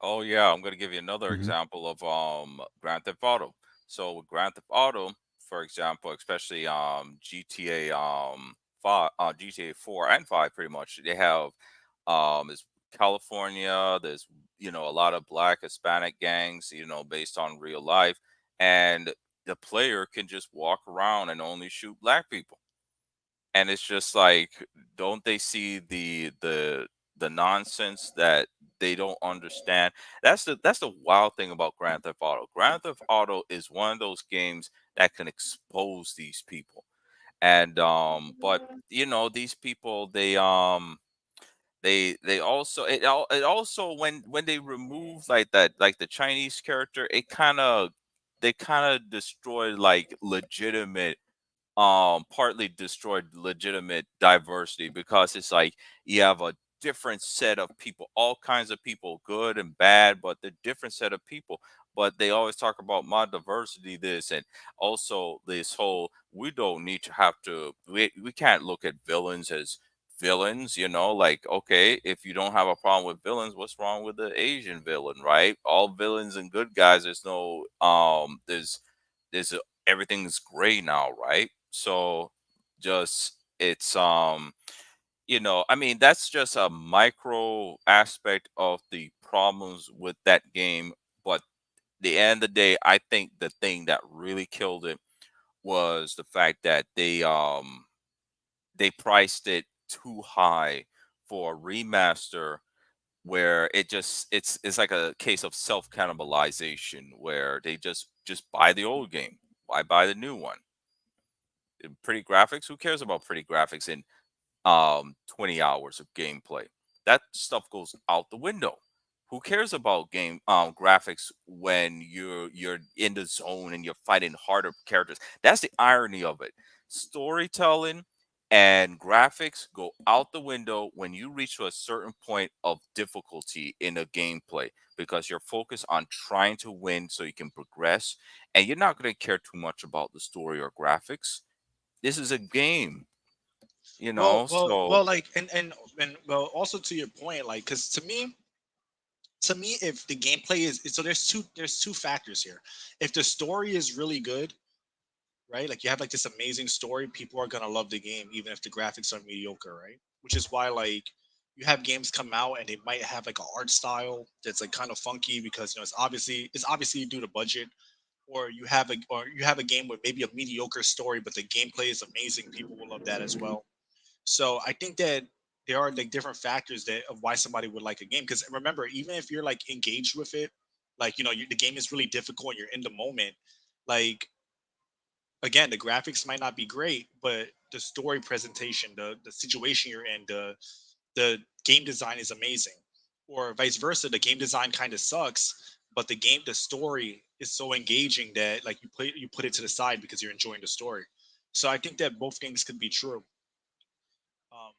S7: Oh yeah, I'm gonna give you another
S1: Mm-hmm.
S7: example of Grand Theft Auto. So with Grand Theft Auto, for example, especially GTA 5, GTA 4 and 5, pretty much they have there's California. There's a lot of Black Hispanic gangs, based on real life, and the player can just walk around and only shoot black people. And it's just like, don't they see the nonsense that they don't understand? That's the wild thing about Grand Theft Auto. Grand Theft Auto is one of those games that can expose these people. And but these people, they also, it also, when they remove like that, like the Chinese character, it kind of they kind of destroy like legitimate, partly destroyed legitimate diversity, because it's like you have a different set of people, all kinds of people, good and bad, but the different set of people. But they always talk about my diversity, this, and also this whole, we don't need to have to, we can't look at villains as villains, like, okay, if you don't have a problem with villains, what's wrong with the Asian villain, right? All villains and good guys, there's no there's everything's gray now, right? So just it's I mean, that's just a micro aspect of the problems with that game. But the end of the day, I think the thing that really killed it was the fact that they priced it too high for a remaster, where it's like a case of self cannibalization, where they just buy the old game. Why buy the new one? Pretty graphics, who cares about pretty graphics in 20 hours of gameplay? That stuff goes out the window. Who cares about game graphics when you're in the zone and you're fighting harder characters? That's the irony of it. Storytelling and graphics go out the window when you reach to a certain point of difficulty in a gameplay, because you're focused on trying to win so you can progress, and you're not going to care too much about the story or graphics. This is a game, so
S2: Like, and well, also to your point, like, because to me, if the gameplay is so, there's two factors here. If the story is really good, right? Like you have like this amazing story, people are gonna love the game, even if the graphics are mediocre, right? Which is why like you have games come out and they might have like an art style that's like kind of funky because it's obviously due to budget, or you have a game with maybe a mediocre story, but the gameplay is amazing. People will love that as well. So I think that there are like different factors that of why somebody would like a game. Because remember, even if you're like engaged with it, like the game is really difficult and you're in the moment, like again, the graphics might not be great, but the story presentation, the situation you're in, the game design is amazing. Or vice versa, the game design kind of sucks, but the story is so engaging that like you put it to the side because you're enjoying the story. So I think that both things could be true. Um,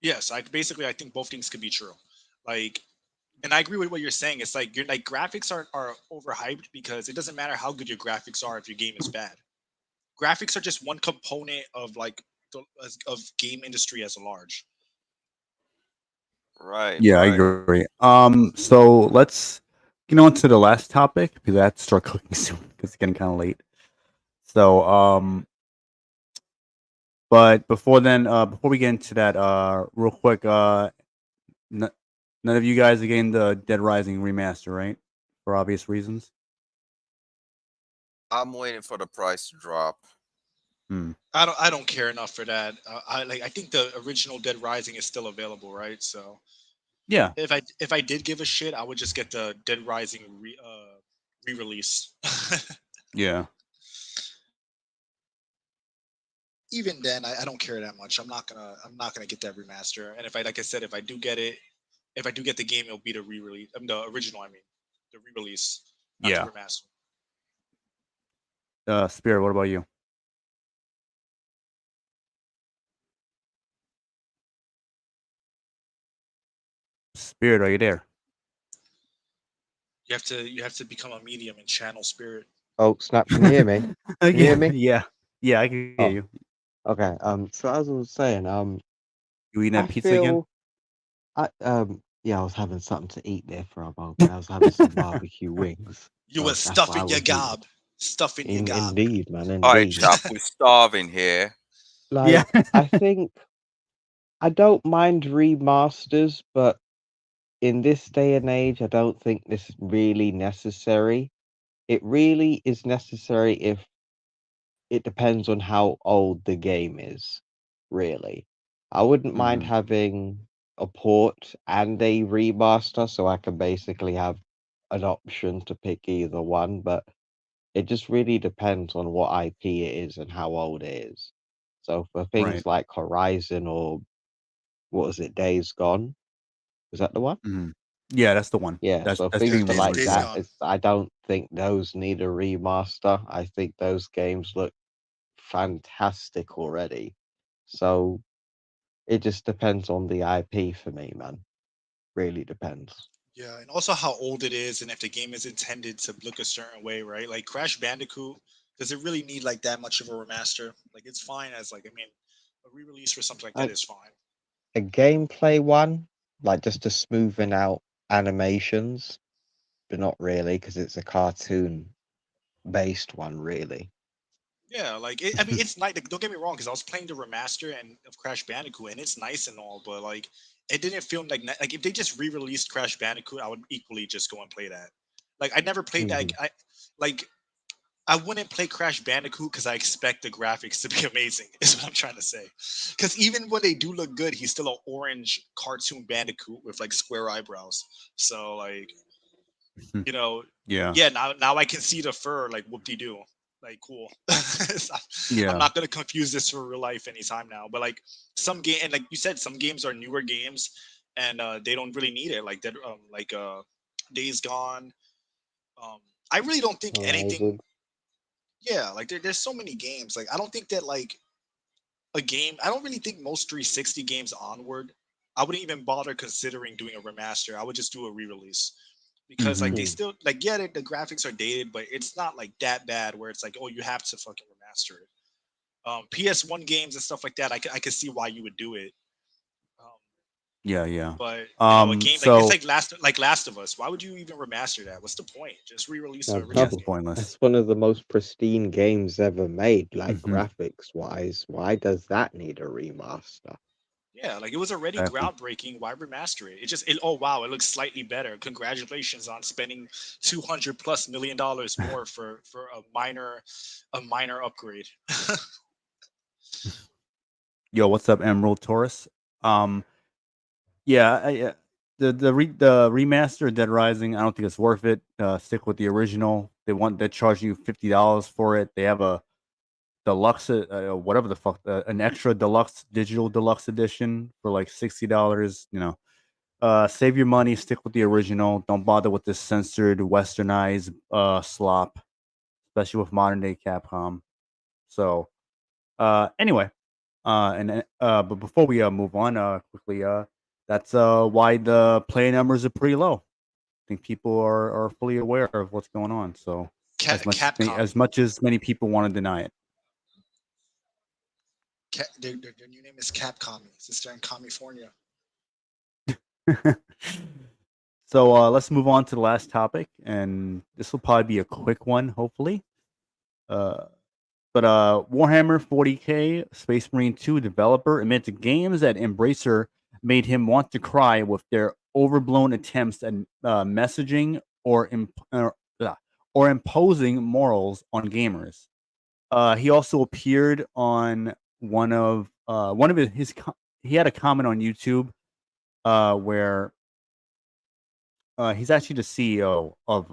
S2: yes, I think both things could be true. Like, and I agree with what you're saying. It's like graphics are overhyped because it doesn't matter how good your graphics are if your game is bad. Graphics are just one component of like of game industry as a large.
S7: right,
S1: Yeah, I
S7: right.
S1: agree. So let's get on to the last topic because I have to start cooking soon because it's getting kind of late. So, but before then, before we get into that, real quick, n- none of you guys are getting the Dead Rising remaster, right? For obvious reasons.
S7: I'm waiting for the price to drop.
S1: Hmm.
S2: I don't care enough for that. I think the original Dead Rising is still available, right? So
S1: Yeah.
S2: if I did give a shit, I would just get the Dead Rising re-release.
S1: Yeah.
S2: Even then, I don't care that much. I'm not gonna get that remaster. And if I like I said, if I do get the game, it'll be the re-release. The original, I mean, the re-release, not the
S1: Yeah.
S2: remaster.
S1: Spirit, what about you? Spirit, are you there?
S2: You have to become a medium and channel spirit.
S9: Oh, snap! Can you hear me? Can you hear
S1: Yeah,
S9: me?
S1: yeah, yeah. I can hear
S9: Oh,
S1: you.
S9: okay. So as I was saying,
S1: You eating
S9: I
S1: that pizza again?
S9: feel yeah, I was having something to eat there for a moment. I was having some barbecue wings,
S2: You
S9: so
S2: was
S9: that's why I
S2: stuffing your
S9: was eating.
S2: gob, stuffing your gob.
S9: Indeed, man,
S7: All right,
S9: indeed.
S7: chap, we're starving here.
S1: Yeah.
S9: Like, I think I don't mind remasters, but in this day and age, I don't think this is really necessary. It really is necessary if it depends on how old the game is, really. I wouldn't mind
S1: Hmm.
S9: having a port and a remaster, so I can basically have an option to pick either one, but it just really depends on what IP it is and how old it is. So for
S1: Right.
S9: things like Horizon or what was it, Days Gone? Was that the one?
S1: Hmm. Yeah, that's the one.
S9: Yeah, so
S1: That's
S2: Yeah,
S9: things
S1: being
S9: for
S2: Days,
S9: like
S1: remade.
S2: Days
S1: Yeah.
S9: that,
S2: Gone.
S9: I don't think those need a remaster. I think those games look fantastic already. So it just depends on the IP for me, man. Really depends.
S2: Yeah, and also how old it is, and if the game is intended to look a certain way, right? Like Crash Bandicoot, does it really need like that much of a remaster? Like it's fine as like I mean, a re-release for something like that
S9: Like
S2: is fine.
S9: a gameplay one, like just to smoothen out animations, but not really because it's a cartoon based one, really.
S2: Yeah, like I mean, it's nice. Like, don't get me wrong, because I was playing the remaster and of Crash Bandicoot, and it's nice and all, but like, it didn't feel like if they just re-released Crash Bandicoot, I would equally just go and play that. Like, I never played that.
S9: Hmm.
S2: Like I wouldn't play Crash Bandicoot because I expect the graphics to be amazing. Is what I'm trying to say. Because even when they do look good, he's still an orange cartoon Bandicoot with like square eyebrows. So like you know,
S1: Yeah.
S2: yeah, now I can see the fur, like whoop de doo, like cool. So, I'm
S1: Yeah.
S2: not gonna confuse this for real life anytime now. But like some game, and like you said, some games are newer games, and they don't really need it. Like that, Days Gone. Um, I really don't think anything.
S9: Horizon.
S2: Yeah, like there's so many games. Like I don't think that like a game. I don't really think most 360 games onward. I wouldn't even bother considering doing a remaster. I would just do a re-release because like
S1: Mhm.
S2: they still like the graphics are dated, but it's not like that bad where it's like oh you have to fucking remaster it. PS1 games and stuff like that, I could see why you would do it. Um,
S1: Yeah, yeah.
S2: but you know, a game like it's
S1: So
S2: like Last of Us. Why would you even remaster that? What's the point? Just re-release
S9: I
S2: the
S1: yeah,
S2: original
S1: it's
S9: know.
S2: game.
S1: pointless.
S9: That's one of the most pristine games ever made, like
S1: Mhm.
S9: graphics wise. Why does that need a remaster?
S2: Yeah, like it was already
S1: Exactly.
S2: groundbreaking. Why remaster it? Oh wow, it looks slightly better. Congratulations on spending $200+ million more for a minor upgrade.
S1: Yo, what's up, Emerald Taurus? Um, yeah, the remaster of Dead Rising. I don't think it's worth it. Stick with the original. They're charging you $50 for it. They have a deluxe, whatever the fuck, an extra deluxe digital deluxe edition for like $60. You know, save your money. Stick with the original. Don't bother with this censored, westernized slop, especially with modern day Capcom. So, anyway, but before we move on, quickly, that's why the player numbers are pretty low. I think people are fully aware of what's going on. So,
S2: Capcom.
S1: as much as many people want to deny it.
S2: Their new name is Capcom. It's in California.
S1: So let's move on to the last topic, and this will probably be a quick one, hopefully. Uh, but Warhammer 40K Space Marine 2 developer admits games that Embracer made him want to cry with their overblown attempts at messaging or imposing morals on gamers. He also appeared on one of he had a comment on YouTube where he's actually the CEO of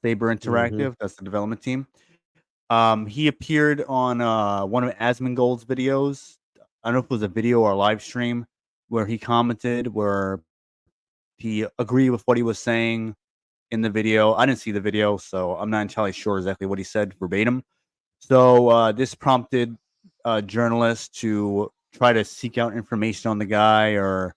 S1: Saber
S9: Mm-hmm.
S1: Interactive. That's the development team. He appeared on one of Asmongold's videos. I don't know if it was a video or a live stream where he commented, where he agreed with what he was saying in the video. I didn't see the video, so I'm not entirely sure exactly what he said verbatim. So this prompted journalists to try to seek out information on the guy or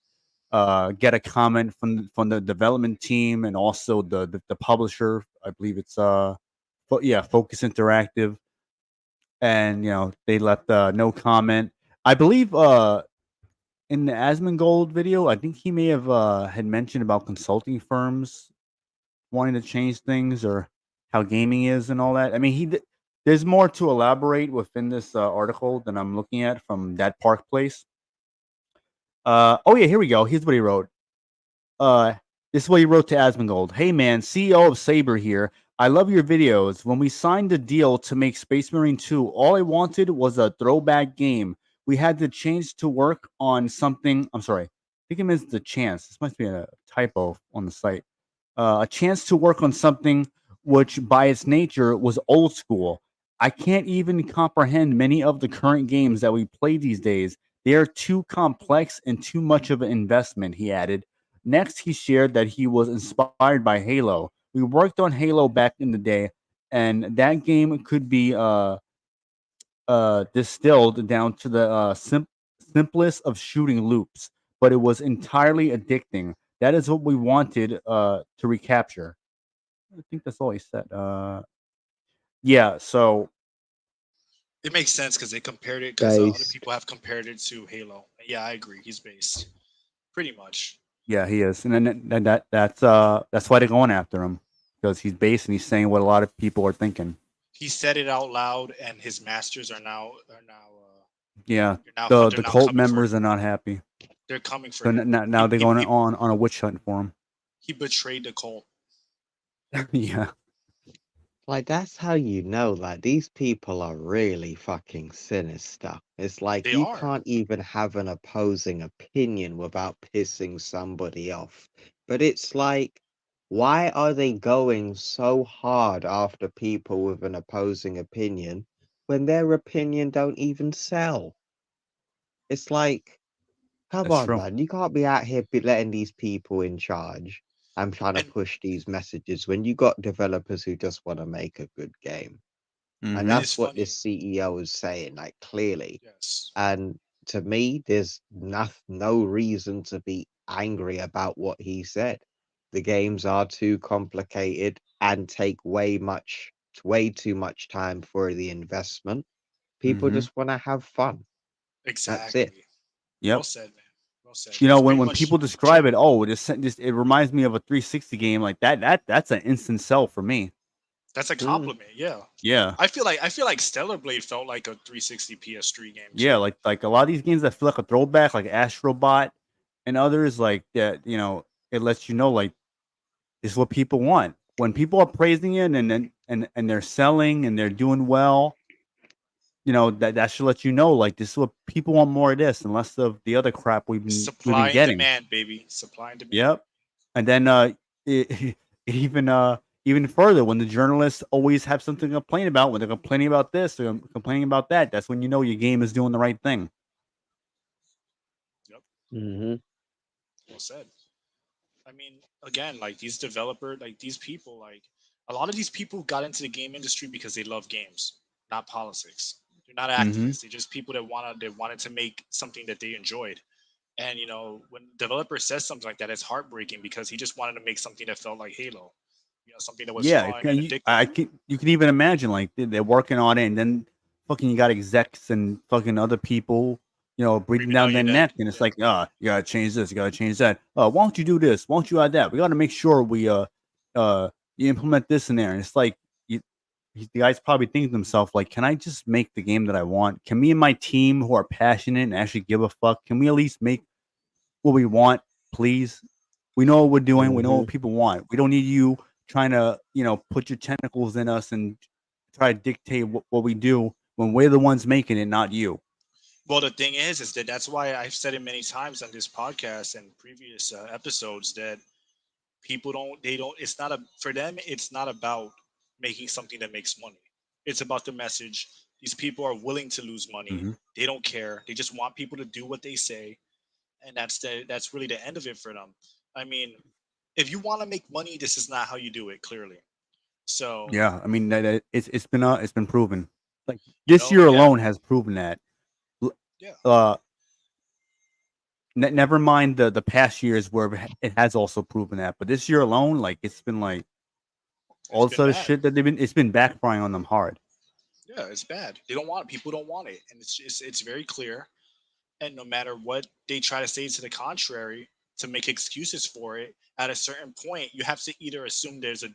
S1: get a comment from the development team and also the publisher. I believe it's Focus Interactive, and they left no comment. I believe in the Asmongold video, I think he may have had mentioned about consulting firms wanting to change things or how gaming is and all that. I mean, there's more to elaborate within this article than I'm looking at from that Park Place. Oh yeah, here we go. Here's what he wrote. Uh, this is what he wrote to Asmongold. Hey man, CEO of Saber here. I love your videos. When we signed the deal to make Space Marine 2, all I wanted was a throwback game. We had to change to work on something. I'm sorry. I think it means the chance. This must be a typo on the site. A chance to work on something which, by its nature, was old school. I can't even comprehend many of the current games that we play these days. They are too complex and too much of an investment, he added. Next, he shared that he was inspired by Halo. We worked on Halo back in the day, and that game could be distilled down to the simplest of shooting loops, but it was entirely addicting. That is what we wanted to recapture. I think that's all he said. Yeah, so
S2: It makes sense because they compared it because other
S9: Based.
S2: people have compared it to Halo. Yeah, I agree. He's based pretty much.
S1: yeah, he is, and then that's why they're going after him because he's based and he's saying what a lot of people are thinking.
S2: He said it out loud, and his masters
S1: Yeah,
S2: they're
S1: the
S2: now
S1: cult
S2: coming for
S1: members
S2: him.
S1: are not happy,
S2: They're coming for
S1: so
S2: him.
S1: now they're going on a witch hunt for him.
S2: He betrayed the cult.
S1: Yeah,
S9: Like that's how you know like these people are really fucking sinister. It's like
S2: They
S9: you
S2: are.
S9: can't even have an opposing opinion without pissing somebody off. But it's like, why are they going so hard after people with an opposing opinion when their opinion don't even sell? It's like, come
S1: that's
S9: on,
S1: true.
S9: man, you can't be out here letting these people in charge and trying to
S2: And
S9: push these messages when you got developers who just want to make a good game. And
S1: Mhm.
S2: It
S9: that's
S2: is
S9: what
S2: funny.
S9: this CEO is saying, like clearly.
S2: Yes.
S9: And to me, there's no reason to be angry about what he said. The games are too complicated and take way too much time for the investment. People
S1: Mhm.
S9: just want to have fun. That's it.
S2: Exactly. Well
S1: Yep.
S2: said, man. Well said.
S1: You know,
S2: It's
S1: when
S2: pretty
S1: when
S2: much
S1: people describe it, oh, it reminds me of a 360 game like that's an instant sell for me.
S2: that's a
S9: Mm.
S2: compliment. Yeah.
S1: Yeah.
S2: I feel like Stellar Blade felt like a 360 PS3 game
S1: Yeah,
S2: too.
S1: like a lot of these games that feel like a throwback, like Astrobot and others like that, you know, it lets you know like this is what people want. When people are praising it and they're selling and they're doing well, you know, that should let you know like this is what people want, more of this and less of the other crap we've been
S2: Supply and
S1: getting.
S2: demand, baby. Supply and demand.
S1: Yep. And then it even further when the journalists always have something to complain about, when they're complaining about this, they're complaining about that, that's when you know your game is doing the right thing.
S2: Yep.
S9: Hmm.
S2: Well said. I mean, again, like these developer, like these people, like a lot of these people got into the game industry because they love games, not politics. They're not
S1: Mm-hmm.
S2: activists. They're just people that wanted to make something that they enjoyed. And you know, when developer says something like that, it's heartbreaking because he just wanted to make something that felt like Halo, you know, something that was
S1: Yeah,
S2: fun and addictive.
S1: you can even imagine like they're working on it, and then fucking you got execs and fucking other people, you know, breathing
S2: Breathing down
S1: down
S2: your
S1: their
S2: neck.
S1: neck, and it's
S2: Yeah.
S1: like, you gotta change this, you gotta change that. Why don't you do this? Why don't you add that? We got to make sure we you implement this in there, and it's like you, the guys probably think to themselves like, can I just make the game that I want? Can me and my team who are passionate and actually give a fuck, can we at least make what we want, please? We know what we're doing. We know
S9: Hmm.
S1: what people want. We don't need you trying to, you know, put your tentacles in us and try to dictate what we do when we're the ones making it, not you.
S2: Well, the thing is that that's why I've said it many times on this podcast and previous episodes that people don't. It's not a for them. It's not about making something that makes money. It's about the message. These people are willing to lose money.
S1: Hmm.
S2: They don't care. They just want people to do what they say, and that's really the end of it for them. I mean, if you want to make money, this is not how you do it. Clearly, so
S1: Yeah, I mean it's been proven. Like
S2: you
S1: this
S2: know,
S1: year
S2: yeah,
S1: alone has proven that. L-
S2: yeah,
S1: Uh, never mind the past years where it has also proven that, but this year alone, like it's been like
S2: it's
S1: all this
S2: been
S1: other
S2: bad.
S1: shit that it's been backfiring on them hard.
S2: Yeah, it's bad. They don't want it. People don't want it, and it's very clear. And no matter what they try to say to the contrary to make excuses for it, at a certain point you have to either assume there's a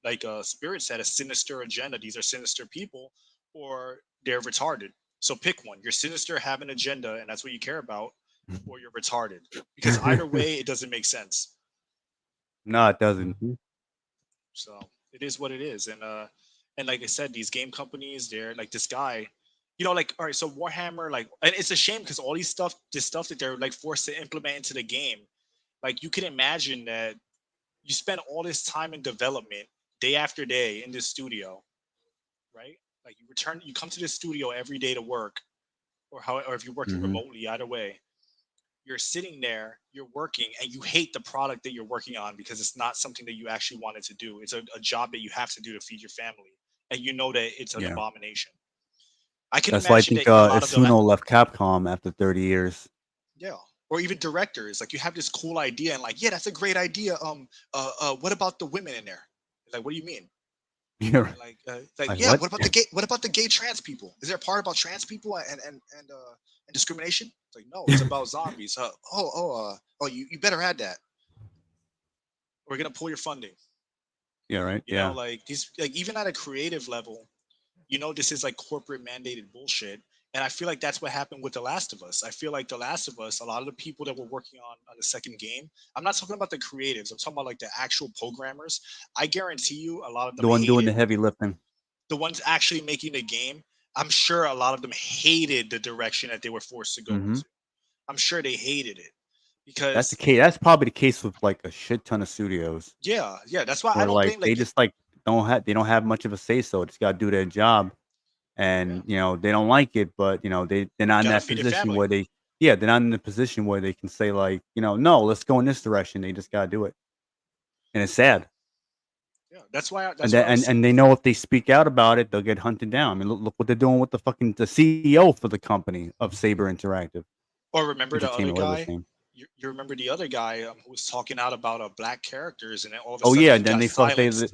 S2: like a spirit said, a sinister agenda. These are sinister people, or they're retarded. So pick one. You're sinister, have an agenda, and that's what you care about, or you're retarded. Because either way, it doesn't make sense.
S1: No, it doesn't.
S9: Hmm.
S2: So it is what it is. And like I said, these game companies, they're like this guy, you know, like all right, so Warhammer, like, and it's a shame because all this stuff that they're like forced to implement into the game, like you can imagine that you spend all this time in development, day after day in this studio, right? Like you come to this studio every day to work, or if you're working
S1: Hmm.
S2: remotely, either way, you're sitting there, you're working, and you hate the product that you're working on because it's not something that you actually wanted to do. It's a job that you have to do to feed your family, and you know that it's an
S1: Yeah.
S2: abomination. I can
S1: That's why I
S2: imagine
S1: think
S2: that a lot of them,
S1: Isuno left Capcom after 30 years.
S2: yeah, or even directors, like you have this cool idea, and like, yeah, that's a great idea. What about the women in there? Like, what do you mean?
S1: Yeah.
S2: Like,
S1: Like
S2: yeah,
S1: what?
S2: what about the gay? What about the gay trans people? Is there a part about trans people and discrimination? It's like, no, it's about zombies. You better add that. We're gonna pull your funding.
S1: Yeah, right.
S2: You know,
S1: Yeah.
S2: like these, like even at a creative level, you know, this is like corporate mandated bullshit. And I feel like that's what happened with The Last of Us. I feel like The Last of Us, a lot of the people that were working on the second game, I'm not talking about the creatives, I'm talking about like the actual programmers. I guarantee you a lot of them
S1: The one doing
S2: hated
S1: the heavy lifting.
S2: the ones actually making the game. I'm sure a lot of them hated the direction that they were forced to go
S1: Hmm.
S2: into. I'm sure they hated it
S1: That's the
S2: because,
S1: case. That's probably the case with like a shit ton of studios
S2: yeah, yeah, that's why I
S1: where
S2: don't
S1: like
S2: blame
S1: they
S2: like
S1: just like they don't have much of a say so. Just gotta do their job,
S2: yeah,
S1: and you know they don't like it, but you know they're not in
S2: gotta
S1: that
S2: feed their
S1: position
S2: family.
S1: where they're not in the position where they can say like, you know, no, let's go in this direction. They just gotta do it, and it's
S2: Yeah,
S1: sad.
S2: Yeah, that's why.
S1: And
S2: That's why I was
S1: and
S2: saying.
S1: they know if they speak out about it, they'll get hunted down. I mean, look what they're doing with the CEO for the company of Saber Interactive
S2: Or remember the other
S1: Entertainment, whatever his
S2: guy?
S1: name.
S2: You remember the other guy who was talking out about black characters, and then all of a
S1: Oh
S2: sudden
S1: yeah,
S2: he
S1: and then
S2: got silenced.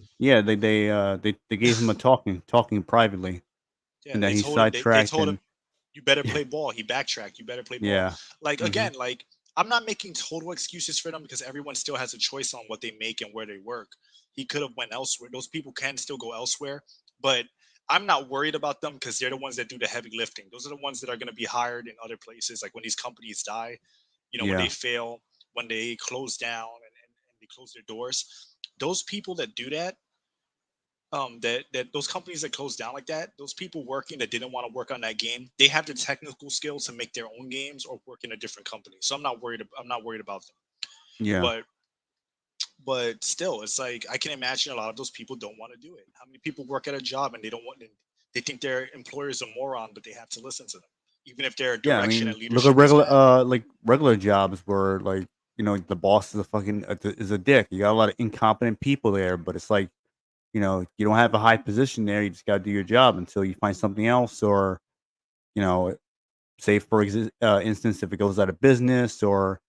S1: they gave him a talking privately,
S2: Yeah,
S1: and then
S2: they
S1: he
S2: told him. They
S1: sidetracked
S2: told
S1: and
S2: him, "You better play ball." He backtracked. You better play ball.
S1: yeah.
S2: Like
S1: Hmm.
S2: again, like I'm not making total excuses for them because everyone still has a choice on what they make and where they work. He could have went elsewhere. Those people can still go elsewhere, but I'm not worried about them because they're the ones that do the heavy lifting. Those are the ones that are going to be hired in other places. Like when these companies die, when they
S1: Yeah.
S2: fail, when they close down and they close their doors, those people that do that, that those companies that close down like that, those people working that didn't want to work on that game, they have the technical skills to make their own games or work in a different company. So I'm not worried. I'm not worried about them.
S1: Yeah.
S2: But still, it's like I can imagine a lot of those people don't want to do it. How many people work at a job and they don't want? They think their employer is a moron, but they have to listen to them, even if their
S1: Yeah, I
S2: direction
S1: mean,
S2: and
S1: look at
S2: leadership is bad.
S1: regular jobs where the boss is is a dick. You got a lot of incompetent people there, but it's like, you don't have a high position there. You just got to do your job until you find something else, or you know, say for instance, if it goes out of business or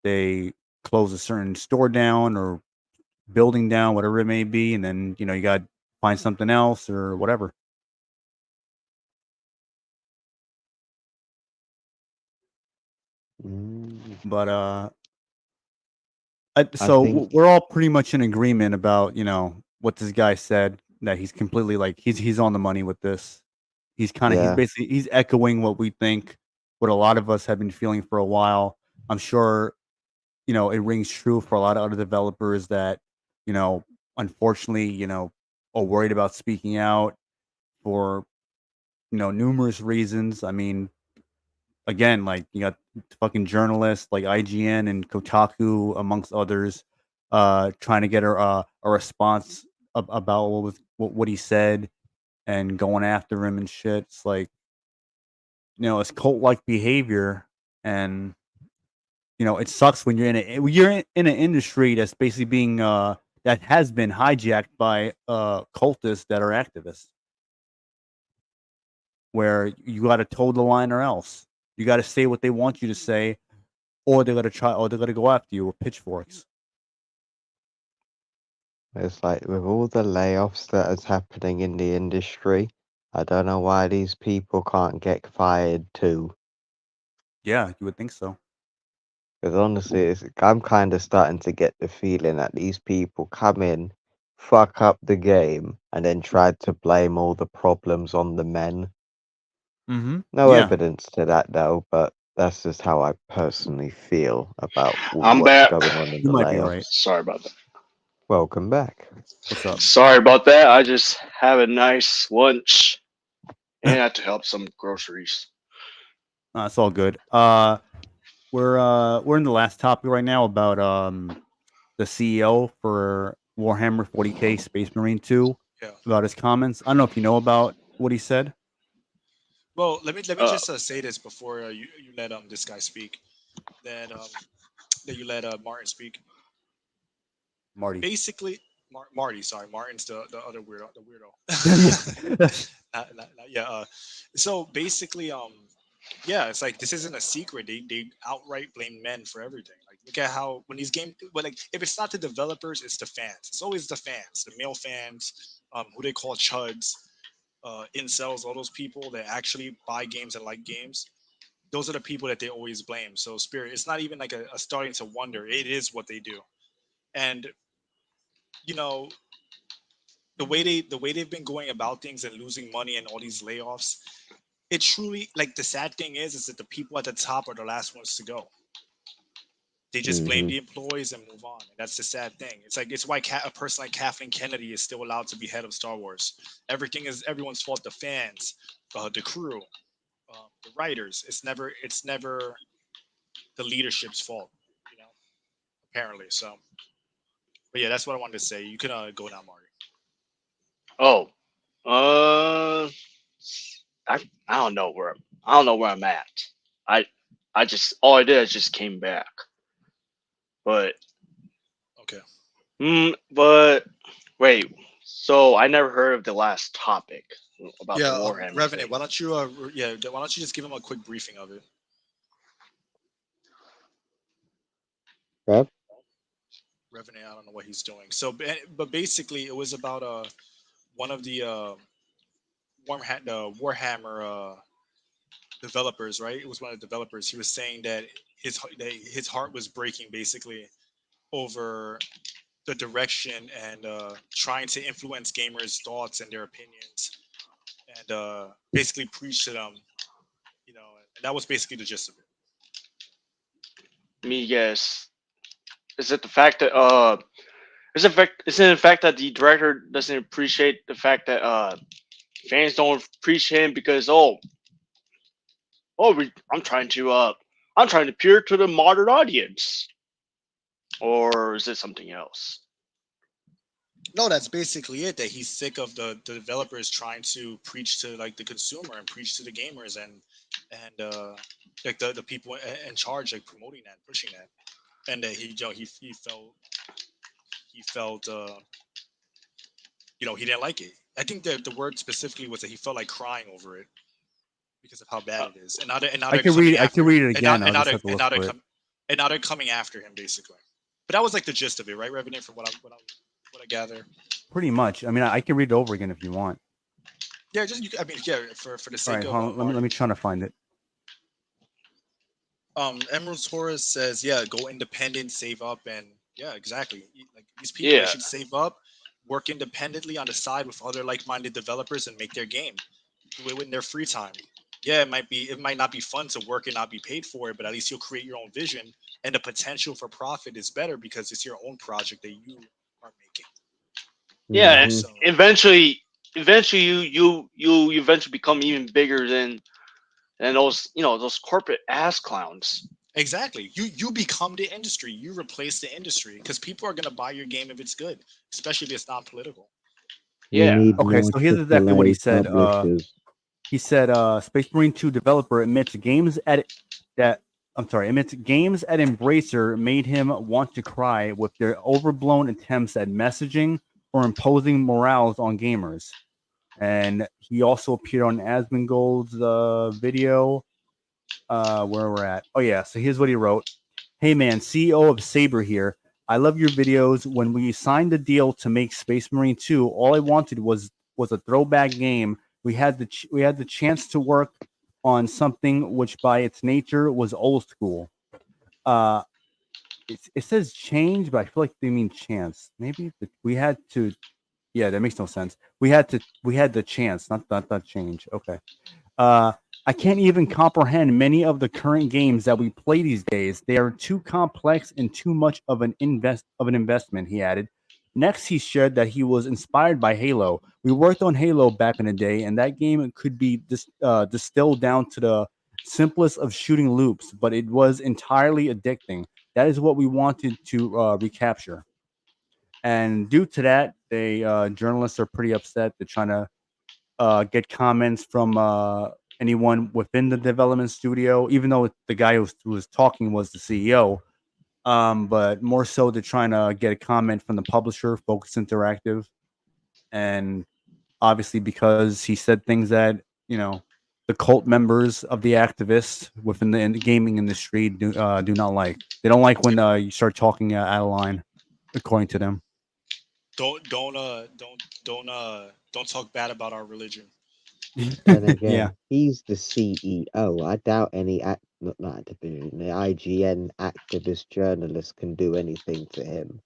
S1: they close a certain store down or building down, whatever it may be, and then you got to find something else or whatever.
S9: Mm,
S1: But
S9: I
S1: so
S9: think,
S1: we're all pretty much in agreement about what this guy said, that he's completely like he's on the money with this. He's
S9: yeah,
S1: basically he's echoing what we think, what a lot of us have been feeling for a while. I'm sure it rings true for a lot of other developers that you know unfortunately are worried about speaking out for numerous reasons. I mean, again, like you got fucking journalists like IGN and Kotaku, amongst others, trying to get a response about what he said and going after him and shit. It's like it's cult like behavior, and it sucks when you're in an industry that's basically being that has been hijacked by cultists that are activists, where you got to toe the line or else you got to say what they want you to say, or they're gonna go after you with pitchforks.
S9: it's like with all the layoffs that is happening in the industry, I don't know why these people can't get fired too.
S1: Yeah, you would think so.
S9: Because honestly, I'm kind of starting to get the feeling that these people come in, fuck up the game, and then try to blame all the problems on the men.
S1: Mm-hmm.
S9: No
S1: Yeah.
S9: evidence to that though, but that's just how I personally feel about
S10: I'm
S9: what's
S10: back.
S9: going on in
S1: You
S9: the
S1: might be right.
S9: layoffs.
S10: Sorry about that.
S9: Welcome back.
S1: What's up?
S10: Sorry about that. I just have a nice lunch and I had to help some groceries.
S1: It's all good. We're in the last topic right now about the CEO for Warhammer 40K Space Marine 2,
S2: Yeah.
S1: about his comments. I don't know if you know about what he said.
S2: Well, let me
S10: Uh,
S2: just say this before you let this guy speak. That you let Martin speak.
S1: Marty.
S2: Basically, Marty. Sorry, Martin's the other weirdo. The weirdo.
S1: Yeah.
S2: Yeah. So basically, yeah, it's like this isn't a secret. They outright blame men for everything. Like look at how when these games, but like if it's not the developers, it's the fans. It's always the fans, the male fans, who they call chuds, incels, all those people that actually buy games and like games. Those are the people that they always blame. So Spirit, it's not even like a starting to wonder. It is what they do, and you know the way they've been going about things and losing money and all these layoffs. It truly like the sad thing is that the people at the top are the last ones to go. They just blame
S9: Hmm.
S2: the employees and move on. And that's the sad thing. It's like it's why a person like Kathleen Kennedy is still allowed to be head of Star Wars. Everything is everyone's fault. The fans, the crew, the writers. It's never the leadership's fault. You know, apparently. So, but yeah, that's what I wanted to say. You can go now, Marty.
S10: oh, uh, I don't know where I'm at. I I just all I did is just came back. But
S2: Okay.
S10: but wait, So I never heard of the last topic about the
S2: Yeah,
S10: Warhammer
S2: Revenant,
S10: thing.
S2: why don't you why don't you just give him a quick briefing of it?
S9: Rev?
S2: Revenant, I don't know what he's doing. So, but basically, it was about one of the Warhammer developers, right? It was one of the developers. He was saying that his heart was breaking basically over the direction and trying to influence gamers' thoughts and their opinions, and basically preach to them. You know, and that was basically the gist of it.
S10: Let me guess. Is it the fact that is it the fact that the director doesn't appreciate the fact that fans don't appreciate him because I'm trying to appeal to the modern audience, or is it something else?
S2: No, that's basically it. That he's sick of the developers trying to preach to like the consumer and preach to the gamers and like the people in charge, like promoting that, pushing that, and that he felt he didn't like it. I think that the word specifically was that he felt like crying over it because of how bad it is, and now
S1: I
S2: they're
S1: can
S2: coming
S1: read. I
S2: after
S1: can read
S2: him,
S1: it again. I'll just have to
S2: and
S1: look
S2: now they're
S1: for it.
S2: and now they're coming after him basically. But that was like the gist of it, right, Revenant? From what I gather.
S1: Pretty much. I mean, I can read it over again if you want.
S2: Yeah, just I mean, yeah, for the
S1: All
S2: sake
S1: right,
S2: of
S1: hold on. Let me try to find it.
S2: Emerald Taurus says, yeah, go independent, save up, and yeah, exactly. Like these people, they should save up, work independently on the side with other like-minded developers, and make their game. Do it in their free time. Yeah, it might not be fun to work and not be paid for it, but at least you'll create your own vision, and the potential for profit is better because it's your own project that you are making.
S10: Yeah,
S2: So
S10: eventually you eventually become even bigger than those those corporate ass clowns.
S2: exactly, you become the industry. You replace the industry because people are gonna buy your game if it's good, especially if it's not political.
S9: You need
S1: Okay, so here's exactly what he said.
S9: publishers.
S1: He said, Space Marine 2 developer admits games at Embracer made him want to cry with their overblown attempts at messaging or imposing morals on gamers. And he also appeared on Asmongold's video. Where we're at. Oh yeah, so here's what he wrote. Hey man, CEO of Saber here. I love your videos. When we signed the deal to make Space Marine 2, all I wanted was a throwback game. We had the chance to work on something which by its nature was old school. It says change, but I feel like they mean chance. Maybe we had to. Yeah, that makes no sense. We had the chance, not change. Okay. I can't even comprehend many of the current games that we play these days. They are too complex and too much of an investment, he added. Next, he shared that he was inspired by Halo. We worked on Halo back in the day, and that game could be distilled down to the simplest of shooting loops, but it was entirely addicting. That is what we wanted to recapture. And due to that, journalists are pretty upset. They're trying to get comments from anyone within the development studio, even though the guy who was talking was the CEO. But more so, they're trying to get a comment from the publisher, Focus Interactive, and obviously because he said things that the cult members of the activists within the gaming industry do not like. They don't like when you start talking out of line, according to them.
S2: Don't talk bad about our religion.
S9: Then again,
S1: Yeah.
S9: he's the CEO. I doubt any not Activision, the IGN activist journalist can do anything to him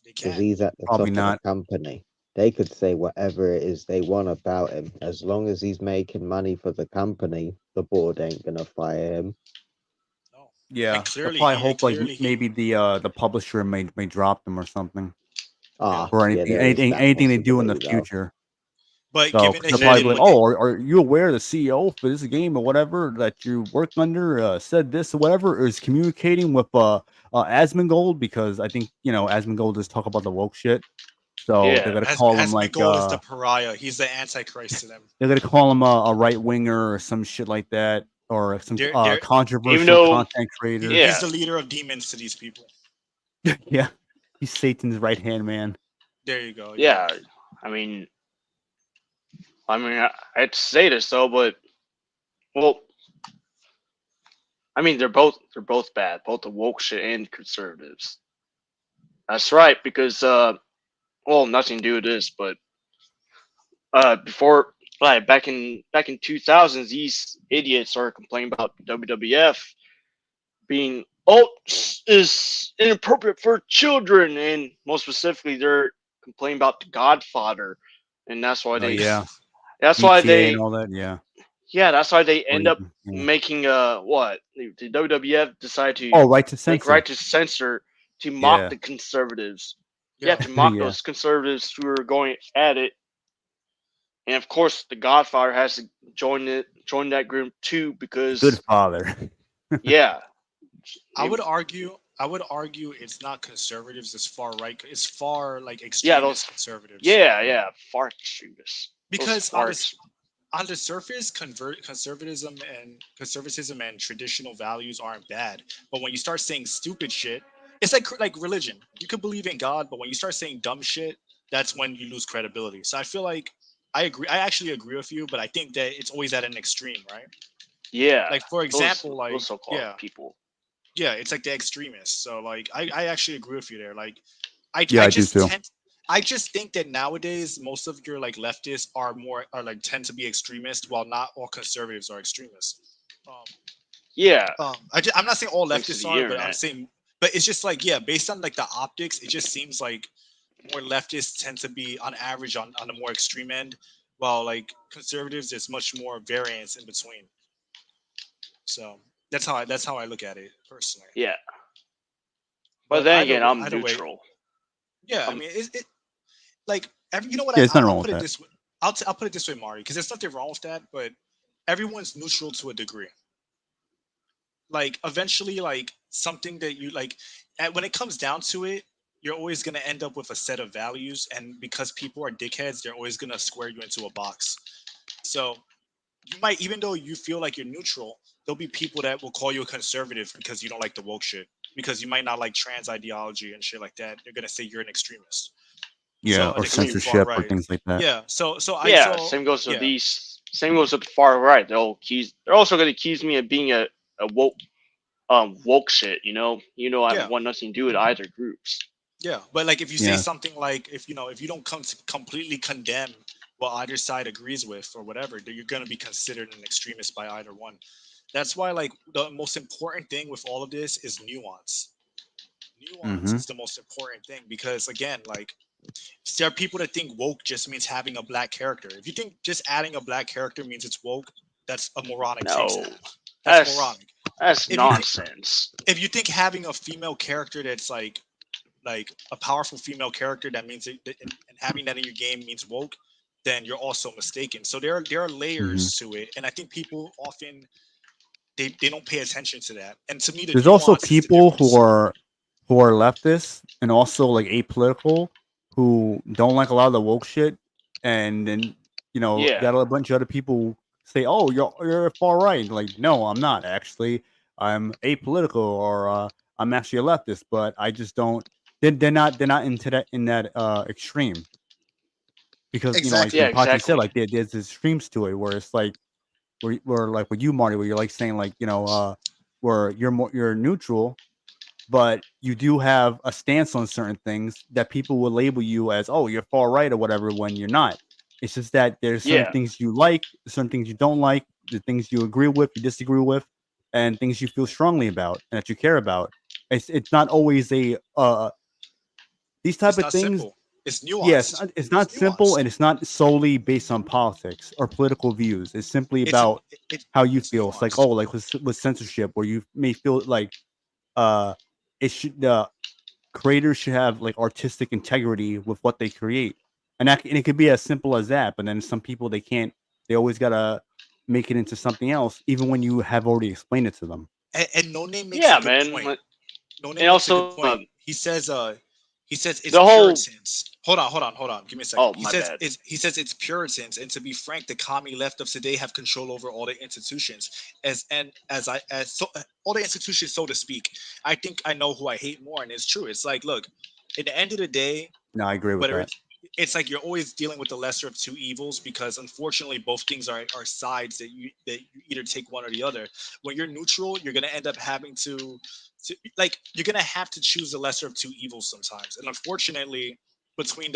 S2: They
S9: because
S2: can.
S9: he's at the
S1: Probably
S9: top of
S1: not.
S9: the company. They could say whatever it is they want about him. As long as he's making money for the company, the board ain't gonna fire him.
S2: No.
S1: Yeah,
S2: And
S1: they'll
S2: clearly
S1: probably
S2: he
S1: hope like
S2: clearly he
S1: maybe the publisher may drop them or something,
S9: Ah,
S1: or
S9: yeah, there is that
S1: anything they do in the
S9: possibility though.
S1: future.
S2: But
S1: So
S2: given
S1: 'cause
S2: that
S1: they'll
S2: he
S1: probably
S2: did
S1: be like,
S2: what
S1: "Oh, are you aware the CEO for this game or whatever that you work under said this or whatever is communicating with Asmongold?" Because I think Asmongold is talk about the woke shit, so they're
S10: Yeah.
S1: gonna call him like
S2: Asmongold is the pariah. He's the antichrist to them.
S1: they're gonna call him a right winger or some shit like that, or some
S2: They're
S10: Even
S1: controversial
S10: though
S1: content creator.
S2: he's
S10: yeah,
S2: the leader of demons to these people.
S1: Yeah, he's Satan's right hand man.
S2: There you go.
S10: yeah, I mean, I'd say this though, but well, I mean, they're both bad, both the woke shit and conservatives. That's right, because well, nothing to do with this, but before like back in 2000s, these idiots started complaining about WWF being is inappropriate for children, and most specifically, they're complaining about The Godfather, and that's why
S1: Oh yeah,
S10: that's why
S1: GTA and
S10: they
S1: all that. Yeah.
S10: yeah, that's why they
S1: Or
S10: end up
S1: even, yeah.
S10: making what the WWF decided to
S1: Oh, right to
S10: make
S1: censor.
S10: right to censor to mock
S1: Yeah.
S10: the conservatives.
S8: Yeah.
S10: To mock
S1: Yeah.
S10: those conservatives who are going at it. And of course, The Godfather has to join that group too, because
S1: Good father.
S10: yeah,
S11: I would argue it's not conservatives, it's far right. It's far like
S10: yeah,
S11: extremist
S10: those
S11: conservatives.
S10: yeah, far extremists.
S11: Because on the surface, conservatism and traditional values aren't bad, but when you start saying stupid shit, it's like religion. You could believe in God, but when you start saying dumb shit, that's when you lose credibility. So I feel like I agree. I actually agree with you, but I think that it's always at an extreme, right?
S10: Yeah,
S11: Like for example, like
S10: those so-called
S11: yeah,
S10: people.
S11: yeah, it's like the extremists. So like I actually agree with you there. Like I
S1: Yeah,
S11: I
S1: I do
S11: just
S1: too.
S11: tend I just think that nowadays most of your like leftists are like tend to be extremists, while not all conservatives are extremists. Um,
S10: Yeah,
S11: I'm not saying all
S10: thanks to
S11: leftists
S10: the
S11: are, but I'm
S10: internet.
S11: saying, but it's just like yeah, based on like the optics, it just seems like more leftists tend to be on average on the more extreme end, while like conservatives there's much more variance in between. So that's how I look at it personally.
S10: Yeah, but
S11: But
S10: then again, I'm
S11: either way,
S10: neutral.
S11: yeah, I
S10: Um,
S11: mean it like you know what
S1: Yeah, it's nothing
S11: I'll
S1: wrong with
S11: put it
S1: that.
S11: this way. I'll put it this way, Mari, because there's nothing wrong with that, but everyone's neutral to a degree. Like eventually, like something that you like, when it comes down to it, you're always gonna end up with a set of values, and because people are dickheads, they're always gonna square you into a box. So you might, even though you feel like you're neutral, there'll be people that will call you a conservative because you don't like the woke shit, because you might not like trans ideology and shit like that. They're gonna say you're an extremist.
S1: Yeah,
S11: So
S1: or
S11: they call you far
S1: censorship or
S11: right.
S1: things like that.
S11: Yeah.
S10: yeah, same goes with
S11: Yeah.
S10: Same goes with the far right. They're also gonna accuse me of being a woke shit. I
S11: Yeah.
S10: want nothing to do with either groups.
S11: Yeah. But like if you say
S1: Yeah.
S11: something like, if you don't come to completely condemn what either side agrees with or whatever, then you're gonna be considered an extremist by either one. That's why like the most important thing with all of this is nuance. Nuance
S1: Mm-hmm.
S11: is the most important thing, because again, like there are people that think woke just means having a black character. If you think just adding a black character means it's woke, that's a moronic take.
S10: No,
S11: That's
S10: that's
S11: moronic.
S10: that's
S11: If you think
S10: nonsense.
S11: if you think having a female character that's like a powerful female character, that means and having that in your game means woke, then you're also mistaken. So there are
S1: Mm-hmm.
S11: layers to it, and I think people often they don't pay attention to that. And to me, the
S1: There's also
S11: nuance is the
S1: people
S11: difference.
S1: who are leftists and also like apolitical who don't like a lot of the woke shit, and then
S10: Yeah,
S1: got a bunch of other people say, "Oh, you're far right." Like, no, I'm not actually. I'm apolitical, or I'm actually a leftist, but I just don't. They're not into that in that extreme, because like
S11: Exactly.
S10: yeah,
S1: Pachi said,
S10: exactly.
S1: like there's extremes to it where it's like where like with you, Marty, where you're like saying like where you're neutral, but you do have a stance on certain things that people will label you as, oh, you're far right or whatever, when you're not. It's just that there's certain
S10: Yeah,
S1: things you like, certain things you don't like, the things you agree with, you disagree with, and things you feel strongly about and that you care about. It's not always a these type
S11: It's
S1: of
S11: not
S1: things.
S11: simple. It's
S1: Yes,
S11: nuanced.
S1: it's
S11: It's
S1: not simple,
S11: nuanced.
S1: and it's not solely based on politics or political views. It's simply
S11: It's
S1: about how you
S11: it's
S1: feel. It's like, oh,
S11: nuanced.
S1: like with censorship, where you may feel like uh it should creators should have like artistic integrity with what they create, and it could be as simple as that. But then some people, they can't. They always gotta make it into something else, even when you have already explained it to them.
S11: And No Name makes a
S10: yeah,
S11: good
S10: man.
S11: point. No
S10: And
S11: Name makes a good
S10: also,
S11: point. He says it's
S10: the whole.
S11: Puritans. Hold on. Give me a second.
S10: Oh, my bad.
S11: He says it's Puritans, and to be frank, the commie left of today have control over all the institutions, all the institutions, so to speak. I think I know who I hate more, and it's true. It's like, look, at the end of the day,
S1: No, I agree with
S11: whether
S1: that.
S11: it's it's like you're always dealing with the lesser of two evils because unfortunately both things are sides that you either take one or the other. When you're neutral, you're gonna end up having to like you're gonna have to choose the lesser of two evils sometimes. And unfortunately, between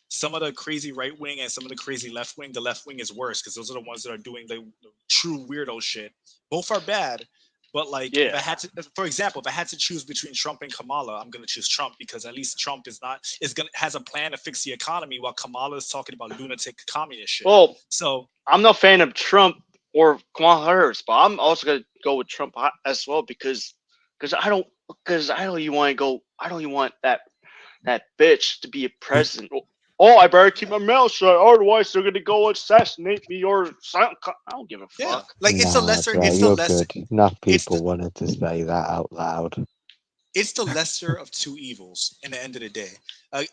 S11: some of the crazy right wing and some of the crazy left wing, the left wing is worse because those are the ones that are doing the true weirdo shit. Both are bad, but like, if I
S10: Yeah.
S11: had to, for example, if I had to choose between Trump and Kamala, I'm gonna choose Trump because at least Trump has a plan to fix the economy, while Kamala is talking about lunatic communist shit.
S10: Well,
S11: So
S10: I'm not a fan of Trump or Kamala Harris, but I'm also gonna go with Trump as well because I don't even want to go. I don't even want that bitch to be a president. Oh, I better keep my mouth shut, otherwise they're gonna go assassinate me or something. I don't give a
S11: yeah,
S10: fuck.
S11: like
S9: Nah, bro,
S11: it's the
S9: you're
S11: lesser,
S9: good. Enough
S11: it's
S9: people
S11: the
S9: wanted to say that out loud.
S11: it's the lesser of two evils in the end of the day.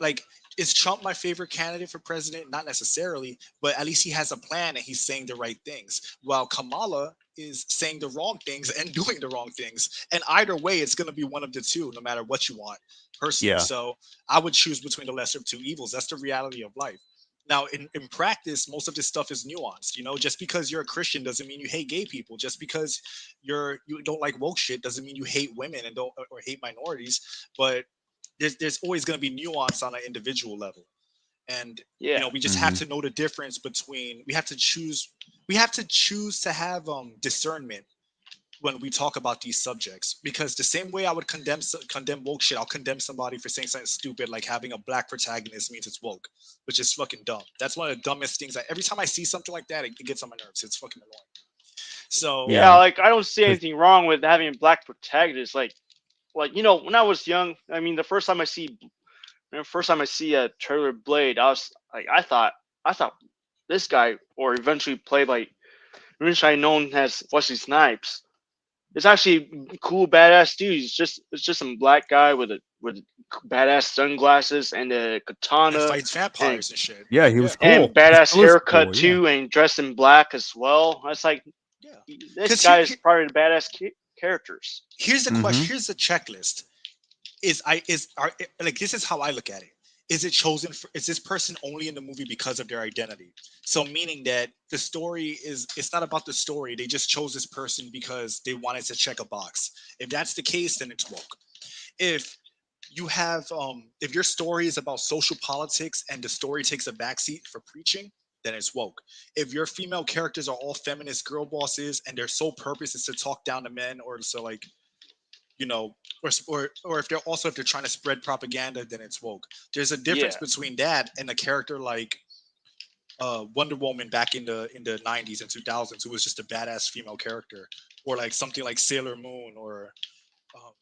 S11: Like, is Trump my favorite candidate for president? Not necessarily, but at least he has a plan and he's saying the right things. While Kamala is saying the wrong things and doing the wrong things. And either way, it's going to be one of the two, no matter what you want, personally.
S1: Yeah.
S11: So I would choose between the lesser of two evils. That's the reality of life. Now, in practice, most of this stuff is nuanced. You know, just because you're a Christian doesn't mean you hate gay people. Just because you don't like woke shit doesn't mean you hate women and don't or hate minorities. But there's always going to be nuance on an individual level, and
S10: Yeah.
S11: we just have to know the difference between. We have to choose to have discernment when we talk about these subjects, because the same way I would condemn woke shit, I'll condemn somebody for saying something stupid like having a black protagonist means it's woke, which is fucking dumb. That's one of the dumbest things. Every time I see something like that, it gets on my nerves. It's fucking annoying. So
S10: Yeah,
S1: Yeah.
S10: like I don't see
S1: 'Cause
S10: anything wrong with having a black protagonist. Like when I was young, I mean, the first time I see a trailer Blade, I was like, I thought this guy, or eventually known as Wesley Snipes, is actually a cool, badass dude. It's just some black guy with badass sunglasses and a
S11: and
S10: katana
S11: fights
S10: and
S11: vampires and shit.
S1: yeah, he
S11: Yeah,
S1: was
S10: and
S1: cool. He
S10: badass
S1: still is
S10: haircut
S1: cool. Yeah.
S10: too, and dressed in black as well. I was like,
S11: yeah.
S10: this
S11: Because
S10: guy is probably the badass characters.
S11: here's the question.
S1: Mm-hmm.
S11: Here's the checklist. Like, this is how I look at it. Is it chosen for, is this person only in the movie because of their identity? So meaning that the story is, it's not about the story. They just chose this person because they wanted to check a box. If that's the case, then it's woke. If you have if your story is about social politics and the story takes a backseat for preaching, then it's woke. If your female characters are all feminist girl bosses and their sole purpose is to talk down to men, or to like, you know, or if they're trying to spread propaganda, then it's woke. There's a difference
S10: Yeah,
S11: between that and a character like Wonder Woman back in the 90s and 2000s, who was just a badass female character, or like something like Sailor Moon, or um,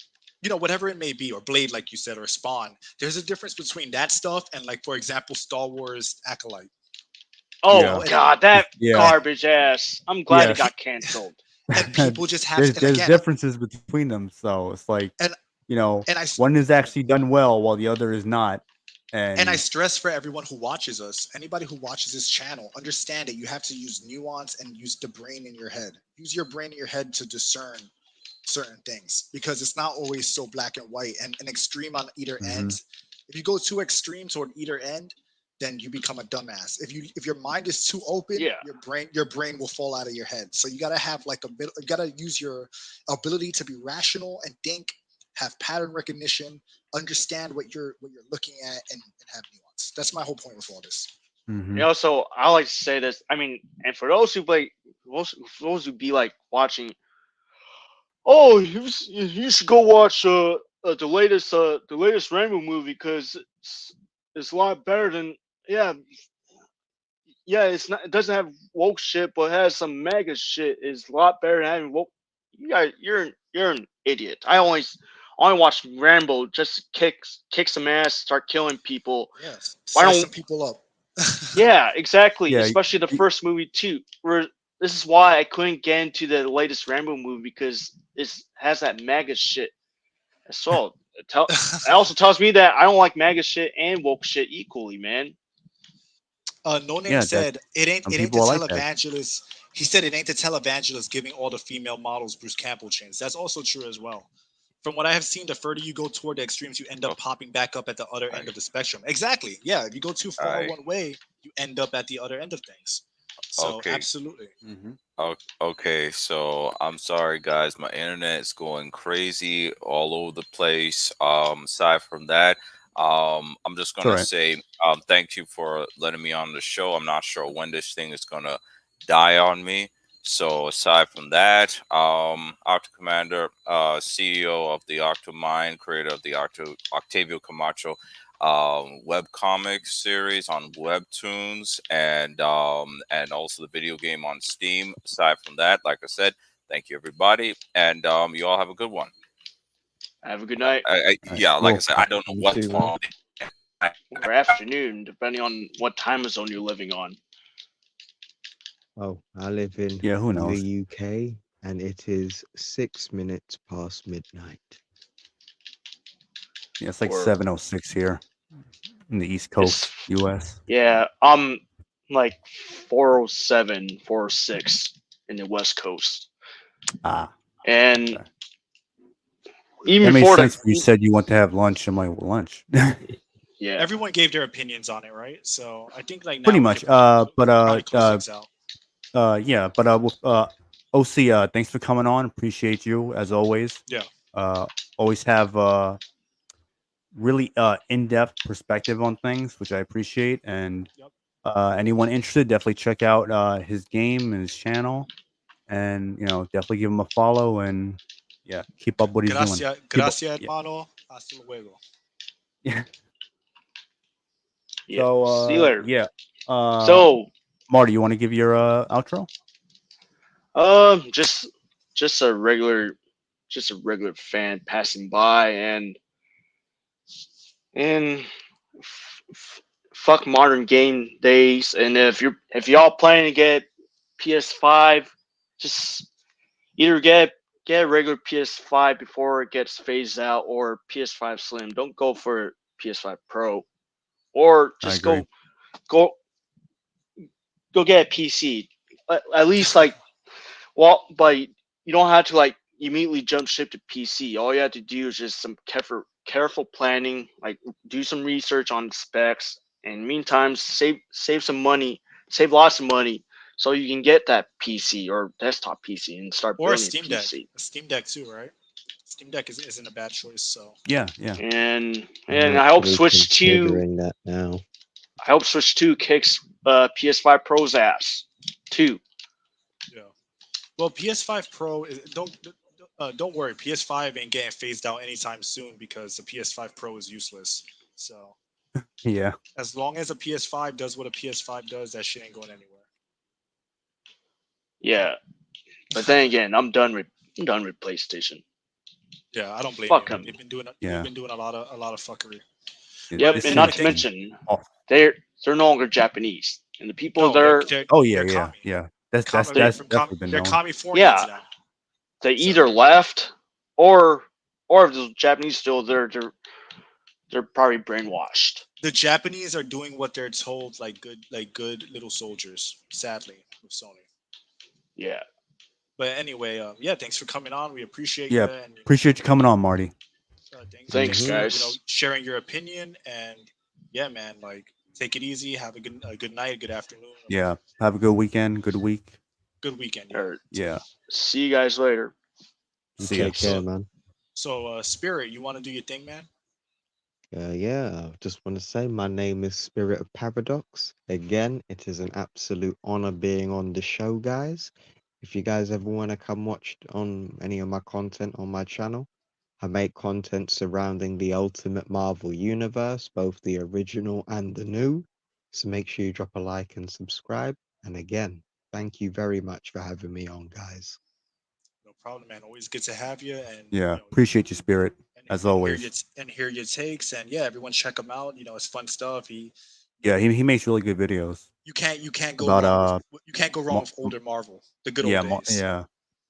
S11: whatever it may be, or Blade, like you said, or Spawn. There's a difference between that stuff and, like, for example, Star Wars Acolyte. You
S10: oh
S11: know,
S1: Yeah.
S10: god, that
S1: Yeah.
S11: and
S10: garbage ass. I'm glad it
S1: Yes.
S10: got canceled.
S11: and people just have,
S1: there's
S11: and
S1: there's
S11: again,
S1: differences between them, so it's like,
S11: and
S1: you know,
S11: and I
S1: one is actually done well while the other is not.
S11: And I
S1: And
S11: stress for everyone who watches us, anybody who watches this channel, understand that you have to use nuance and use the brain in your head. Use your brain in your head to discern certain things, because it's not always so black and white and an extreme on either
S1: mhm.
S11: end. If you go too extreme toward either end, then you become a dumbass. If your mind is too open,
S10: Yeah,
S11: your brain will fall out of your head. So you gotta have like a bit. You gotta use your ability to be rational and think, have pattern recognition, understand what you're looking at, and have nuance. That's my whole point with all this.
S10: and
S1: Mhm.
S10: also I like to say this. I mean, and for those who play, for those who be like watching, oh, you should go watch the latest Rainbow movie because it's a lot better than yeah yeah, it's not. It doesn't have woke shit, but it has some mega shit. It's a lot better than having woke. You guys, you're an idiot. I only watch Rambo just to kick some ass, start killing people.
S11: Yes,
S10: Why
S11: slice
S10: don't?
S11: some people up.
S10: Yeah, exactly.
S1: Yeah.
S10: Especially the
S1: y-
S10: first movie too. Where this is why I couldn't get into the latest Rambo movie because it has that mega shit. So it also tells me that I don't like mega shit and woke shit equally, man.
S11: No Name
S1: Yeah. That
S11: said
S1: some
S11: it ain't the
S1: people are like that.
S11: televangelist. He said it ain't the televangelist giving all the female models Bruce Campbell chins. That's also true as well. From what I have seen, the further you go toward the extremes, you end up popping back up at the other end of the spectrum. Exactly. Yeah. If you go too far one way, you end up at the other end of things. So
S7: Okay.
S11: absolutely.
S7: Okay, so I'm sorry guys, my internet is going crazy all over the place. Aside from that, I'm just gonna
S1: alright.
S7: say thank you for letting me on the show. I'm not sure when this thing is gonna die on me. So aside from that, Octo Commander, CEO of the Octo Mind, creator of the Octavio Camacho web comic series on Webtoons, and also the video game on Steam. Aside from that, like I said, thank you everybody, and you all have a good one.
S10: Have a good night.
S7: Yeah, like I said, I don't know
S9: You
S7: what's
S9: too, man.
S7: on.
S10: Or afternoon, depending on what time zone you're living on.
S9: Oh, I live in
S1: Yeah, who knows?
S9: the UK, and it is 6 minutes past midnight.
S1: Yeah, it's like
S10: Or
S1: 7:06 here in the East Coast, US.
S10: yeah, I'm like 407, 406 in the West Coast. And
S1: okay.
S10: even
S1: That made
S10: before
S1: sense when you said you want to have lunch. I'm like, well, lunch.
S10: yeah,
S11: Everyone gave their opinions on it, right? So I think like now
S1: Pretty
S11: we
S1: much.
S11: can probably close things out.
S1: Yeah, but with OC, thanks for coming on. Appreciate you as always.
S11: Yeah.
S1: Always have really in-depth perspective on things, which I appreciate. And anyone interested, definitely check out his game and his channel, and definitely give him a follow, and yeah, keep up what he's doing.
S11: Gracias, hermano. Hasta luego.
S1: Yeah.
S10: yeah.
S1: So
S10: See you later.
S1: yeah.
S10: So
S1: Marty, you want to give your outro?
S10: just a regular fan passing by, and fuck modern game days. And if y'all planning to get PS5, just either get a regular PS5 before it gets phased out, or PS5 Slim. Don't go for PS5 Pro, or just go get a PC. At least but you don't have to like immediately jump ship to PC. All you have to do is just some careful planning, like do some research on specs, and meantime save some money, save lots of money, so you can get that PC or desktop PC and start
S11: Or a
S10: building
S11: Steam
S10: a
S11: Deck.
S10: PC.
S11: A Steam Deck too, right? Steam Deck isn't a bad choice. So
S1: yeah.
S10: And
S9: I'm
S10: I hope
S9: actually
S10: Switch 2.
S9: considering that now.
S10: I hope Switch 2 kicks PS5 Pro's ass too.
S11: yeah. Well, PS5 Pro don't worry. PS5 ain't getting phased out anytime soon because the PS5 Pro is useless. So
S1: Yeah.
S11: as long as a PS5 does what a PS5 does, that shit ain't going anywhere.
S10: Yeah, but then again, I'm done with PlayStation.
S11: Yeah, I don't blame
S10: Fuck
S11: you.
S10: them.
S11: They've been doing
S1: Yeah.
S11: a lot of fuckery.
S10: Yep, and not to mention they're no longer Japanese, and the people there.
S1: Oh yeah. That's definitely been
S11: They're
S1: known.
S11: Californians now.
S10: They either left or if the Japanese still there, they're probably brainwashed.
S11: The Japanese are doing what they're told, like good little soldiers. Sadly, with Sony.
S10: Yeah.
S11: But anyway, yeah, thanks for coming on. We appreciate
S1: Yeah,
S11: you. And,
S1: appreciate you coming on, Marty.
S10: Thanks,
S11: for,
S10: guys.
S11: sharing your opinion, and yeah, man, like take it easy. Have a good night, a good afternoon.
S1: Yeah, have a good weekend, good week.
S11: Good weekend.
S1: Yeah.
S10: See you guys later.
S9: Take care, man.
S11: So, Spirit, you want to do your thing, man?
S9: Yeah, I just want to say my name is Spirit of Paradox. Again, it is an absolute honor being on the show, guys. If you guys ever want to come watch on any of my content on my channel, I make content surrounding the Ultimate Marvel Universe, both the original and the new. So make sure you drop a like and subscribe. And again, thank you very much for having me on, guys.
S11: No problem, man. Always good to have you. And
S1: yeah, appreciate your Spirit as always.
S11: Hear your takes, and yeah, everyone check him out. It's fun stuff. He
S1: makes really good videos.
S11: You can't go wrong. You can't go wrong with older Marvel, the good old days.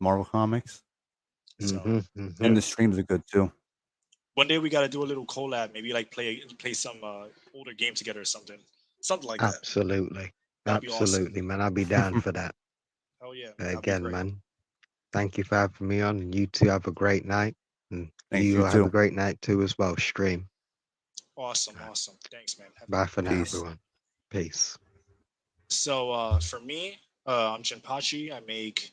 S1: Marvel comics.
S11: So,
S1: and the streams are good too.
S11: One day we got to do a little collab, maybe like play some older game together or something like that.
S9: Absolutely,
S11: awesome.
S9: man. I'll be down for that.
S11: Oh yeah.
S9: Again, man. Thank you for having me on, and you two have a great night. And
S1: Thanks,
S9: you
S1: you
S9: have a
S1: too.
S9: great night too as well. Stream.
S11: Awesome. Thanks, man. Have a
S9: Bye
S11: good
S9: for
S11: night.
S9: now,
S1: Peace.
S9: everyone. Peace.
S2: Mm-hmm.
S11: So for me, I'm Jinpachi. I make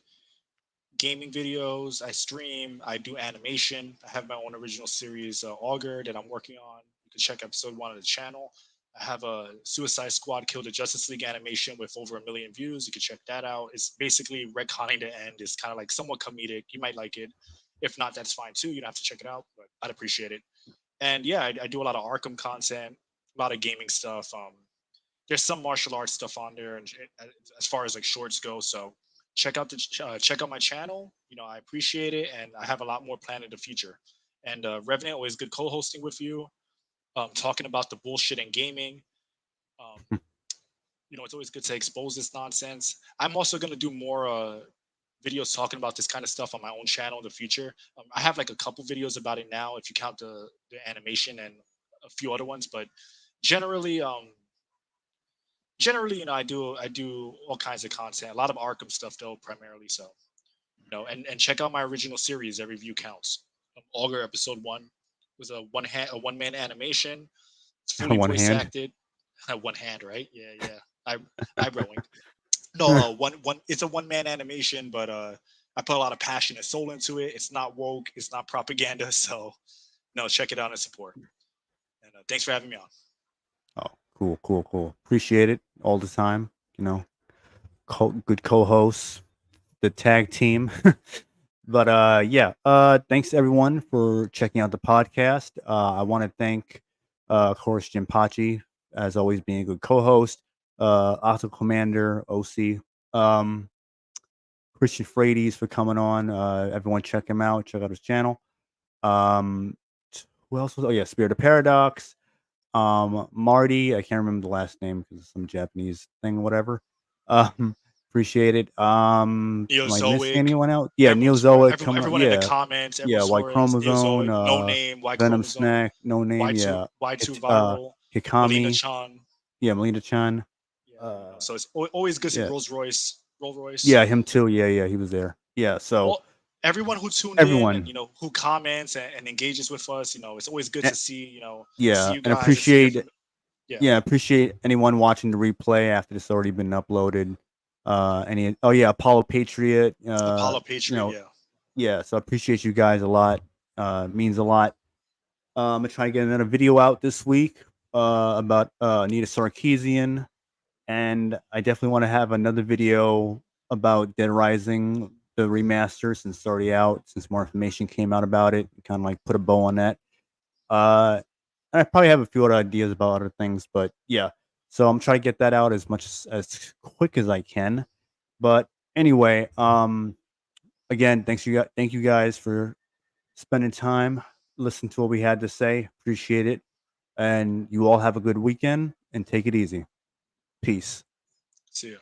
S11: gaming videos. I stream. I do animation. I have my own original series, Augur, that I'm working on. You can check episode 1 of the channel. I have a Suicide Squad Kill the Justice League animation with over 1 million views. You can check that out. It's basically retconning the end. It's kind of like somewhat comedic. You might like it. If not, that's fine too. You don't have to check it out, but I'd appreciate it. And yeah, I do a lot of Arkham content, a lot of gaming stuff. There's some martial arts stuff on there, and as far as like shorts go. So check out my channel. I appreciate it, and I have a lot more planned in the future. And Revenant, always good co-hosting with you, talking about the bullshit in gaming. Um, it's always good to expose this nonsense. I'm also gonna do more videos talking about this kind of stuff on my own channel in the future. I have like a couple videos about it now, if you count the animation and a few other ones, but generally, I do all kinds of content, a lot of Arkham stuff though, primarily. So and check out my original series. Every view counts. Augur episode 1 was a one man animation. It's fully
S1: One
S11: voice
S1: hand.
S11: acted. One hand, right? Yeah. Eyebrowing. No, one. It's a one man animation, but I put a lot of passion and soul into it. It's not woke. It's not propaganda. So no, check it out and support. And thanks for having me on.
S1: Oh, cool. Appreciate it all the time. Good co-hosts, the tag team. But yeah, thanks everyone for checking out the podcast. I want to thank, of course, Jim Pachi, as always, being a good co-host. Octo Commander, OC, Christian Frades for coming on. Everyone, check him out. Check out his channel. Um, who else was? Oh yeah, Spirit of Paradox. Marty, I can't remember the last name because it's some Japanese thing, whatever. Um, appreciate it. Am I missing
S11: Neozoic.
S1: anyone else? Yeah, Neozoic coming up.
S11: Everyone in the
S1: Yeah,
S11: comments.
S1: yeah.
S11: Everyone's
S1: Y
S11: Flores,
S1: Chromosome,
S11: Neozoic, No Name, Y
S1: Venom
S11: Chromosome,
S1: Snack, no name.
S11: Y2
S1: Yeah,
S11: Y2
S1: it's
S11: Viral, Melina
S1: Hikami.
S11: Chan.
S1: Yeah, Melina Chan.
S11: So it's always good to
S1: Yeah,
S11: Rolls Royce. Rolls Royce.
S1: yeah, him too. Yeah, he was there. Yeah, so
S11: Everyone who tuned in and
S1: everyone,
S11: who comments and engages with us, it's always good
S1: eh,
S11: to see see
S1: yeah,
S11: you
S1: and
S11: guys and see different. Yeah.
S1: appreciate anyone watching the replay after it's already been uploaded. Apollo Patriot.
S11: Apollo Patriot. Yeah.
S1: Yeah, so I appreciate you guys a lot. Means a lot. I'm gonna try to get another video out this week about Anita Sarkeesian, and I definitely want to have another video about Dead Rising, the remaster, since it's already out, since more information came out about it. Kind of like put a bow on that. And I probably have a few other ideas about other things, but yeah. So I'm trying to get that out as much as quick as I can. But anyway, again, thank you guys for spending time, listening to what we had to say. Appreciate it. And you all have a good weekend and take it easy. Peace.
S11: See ya.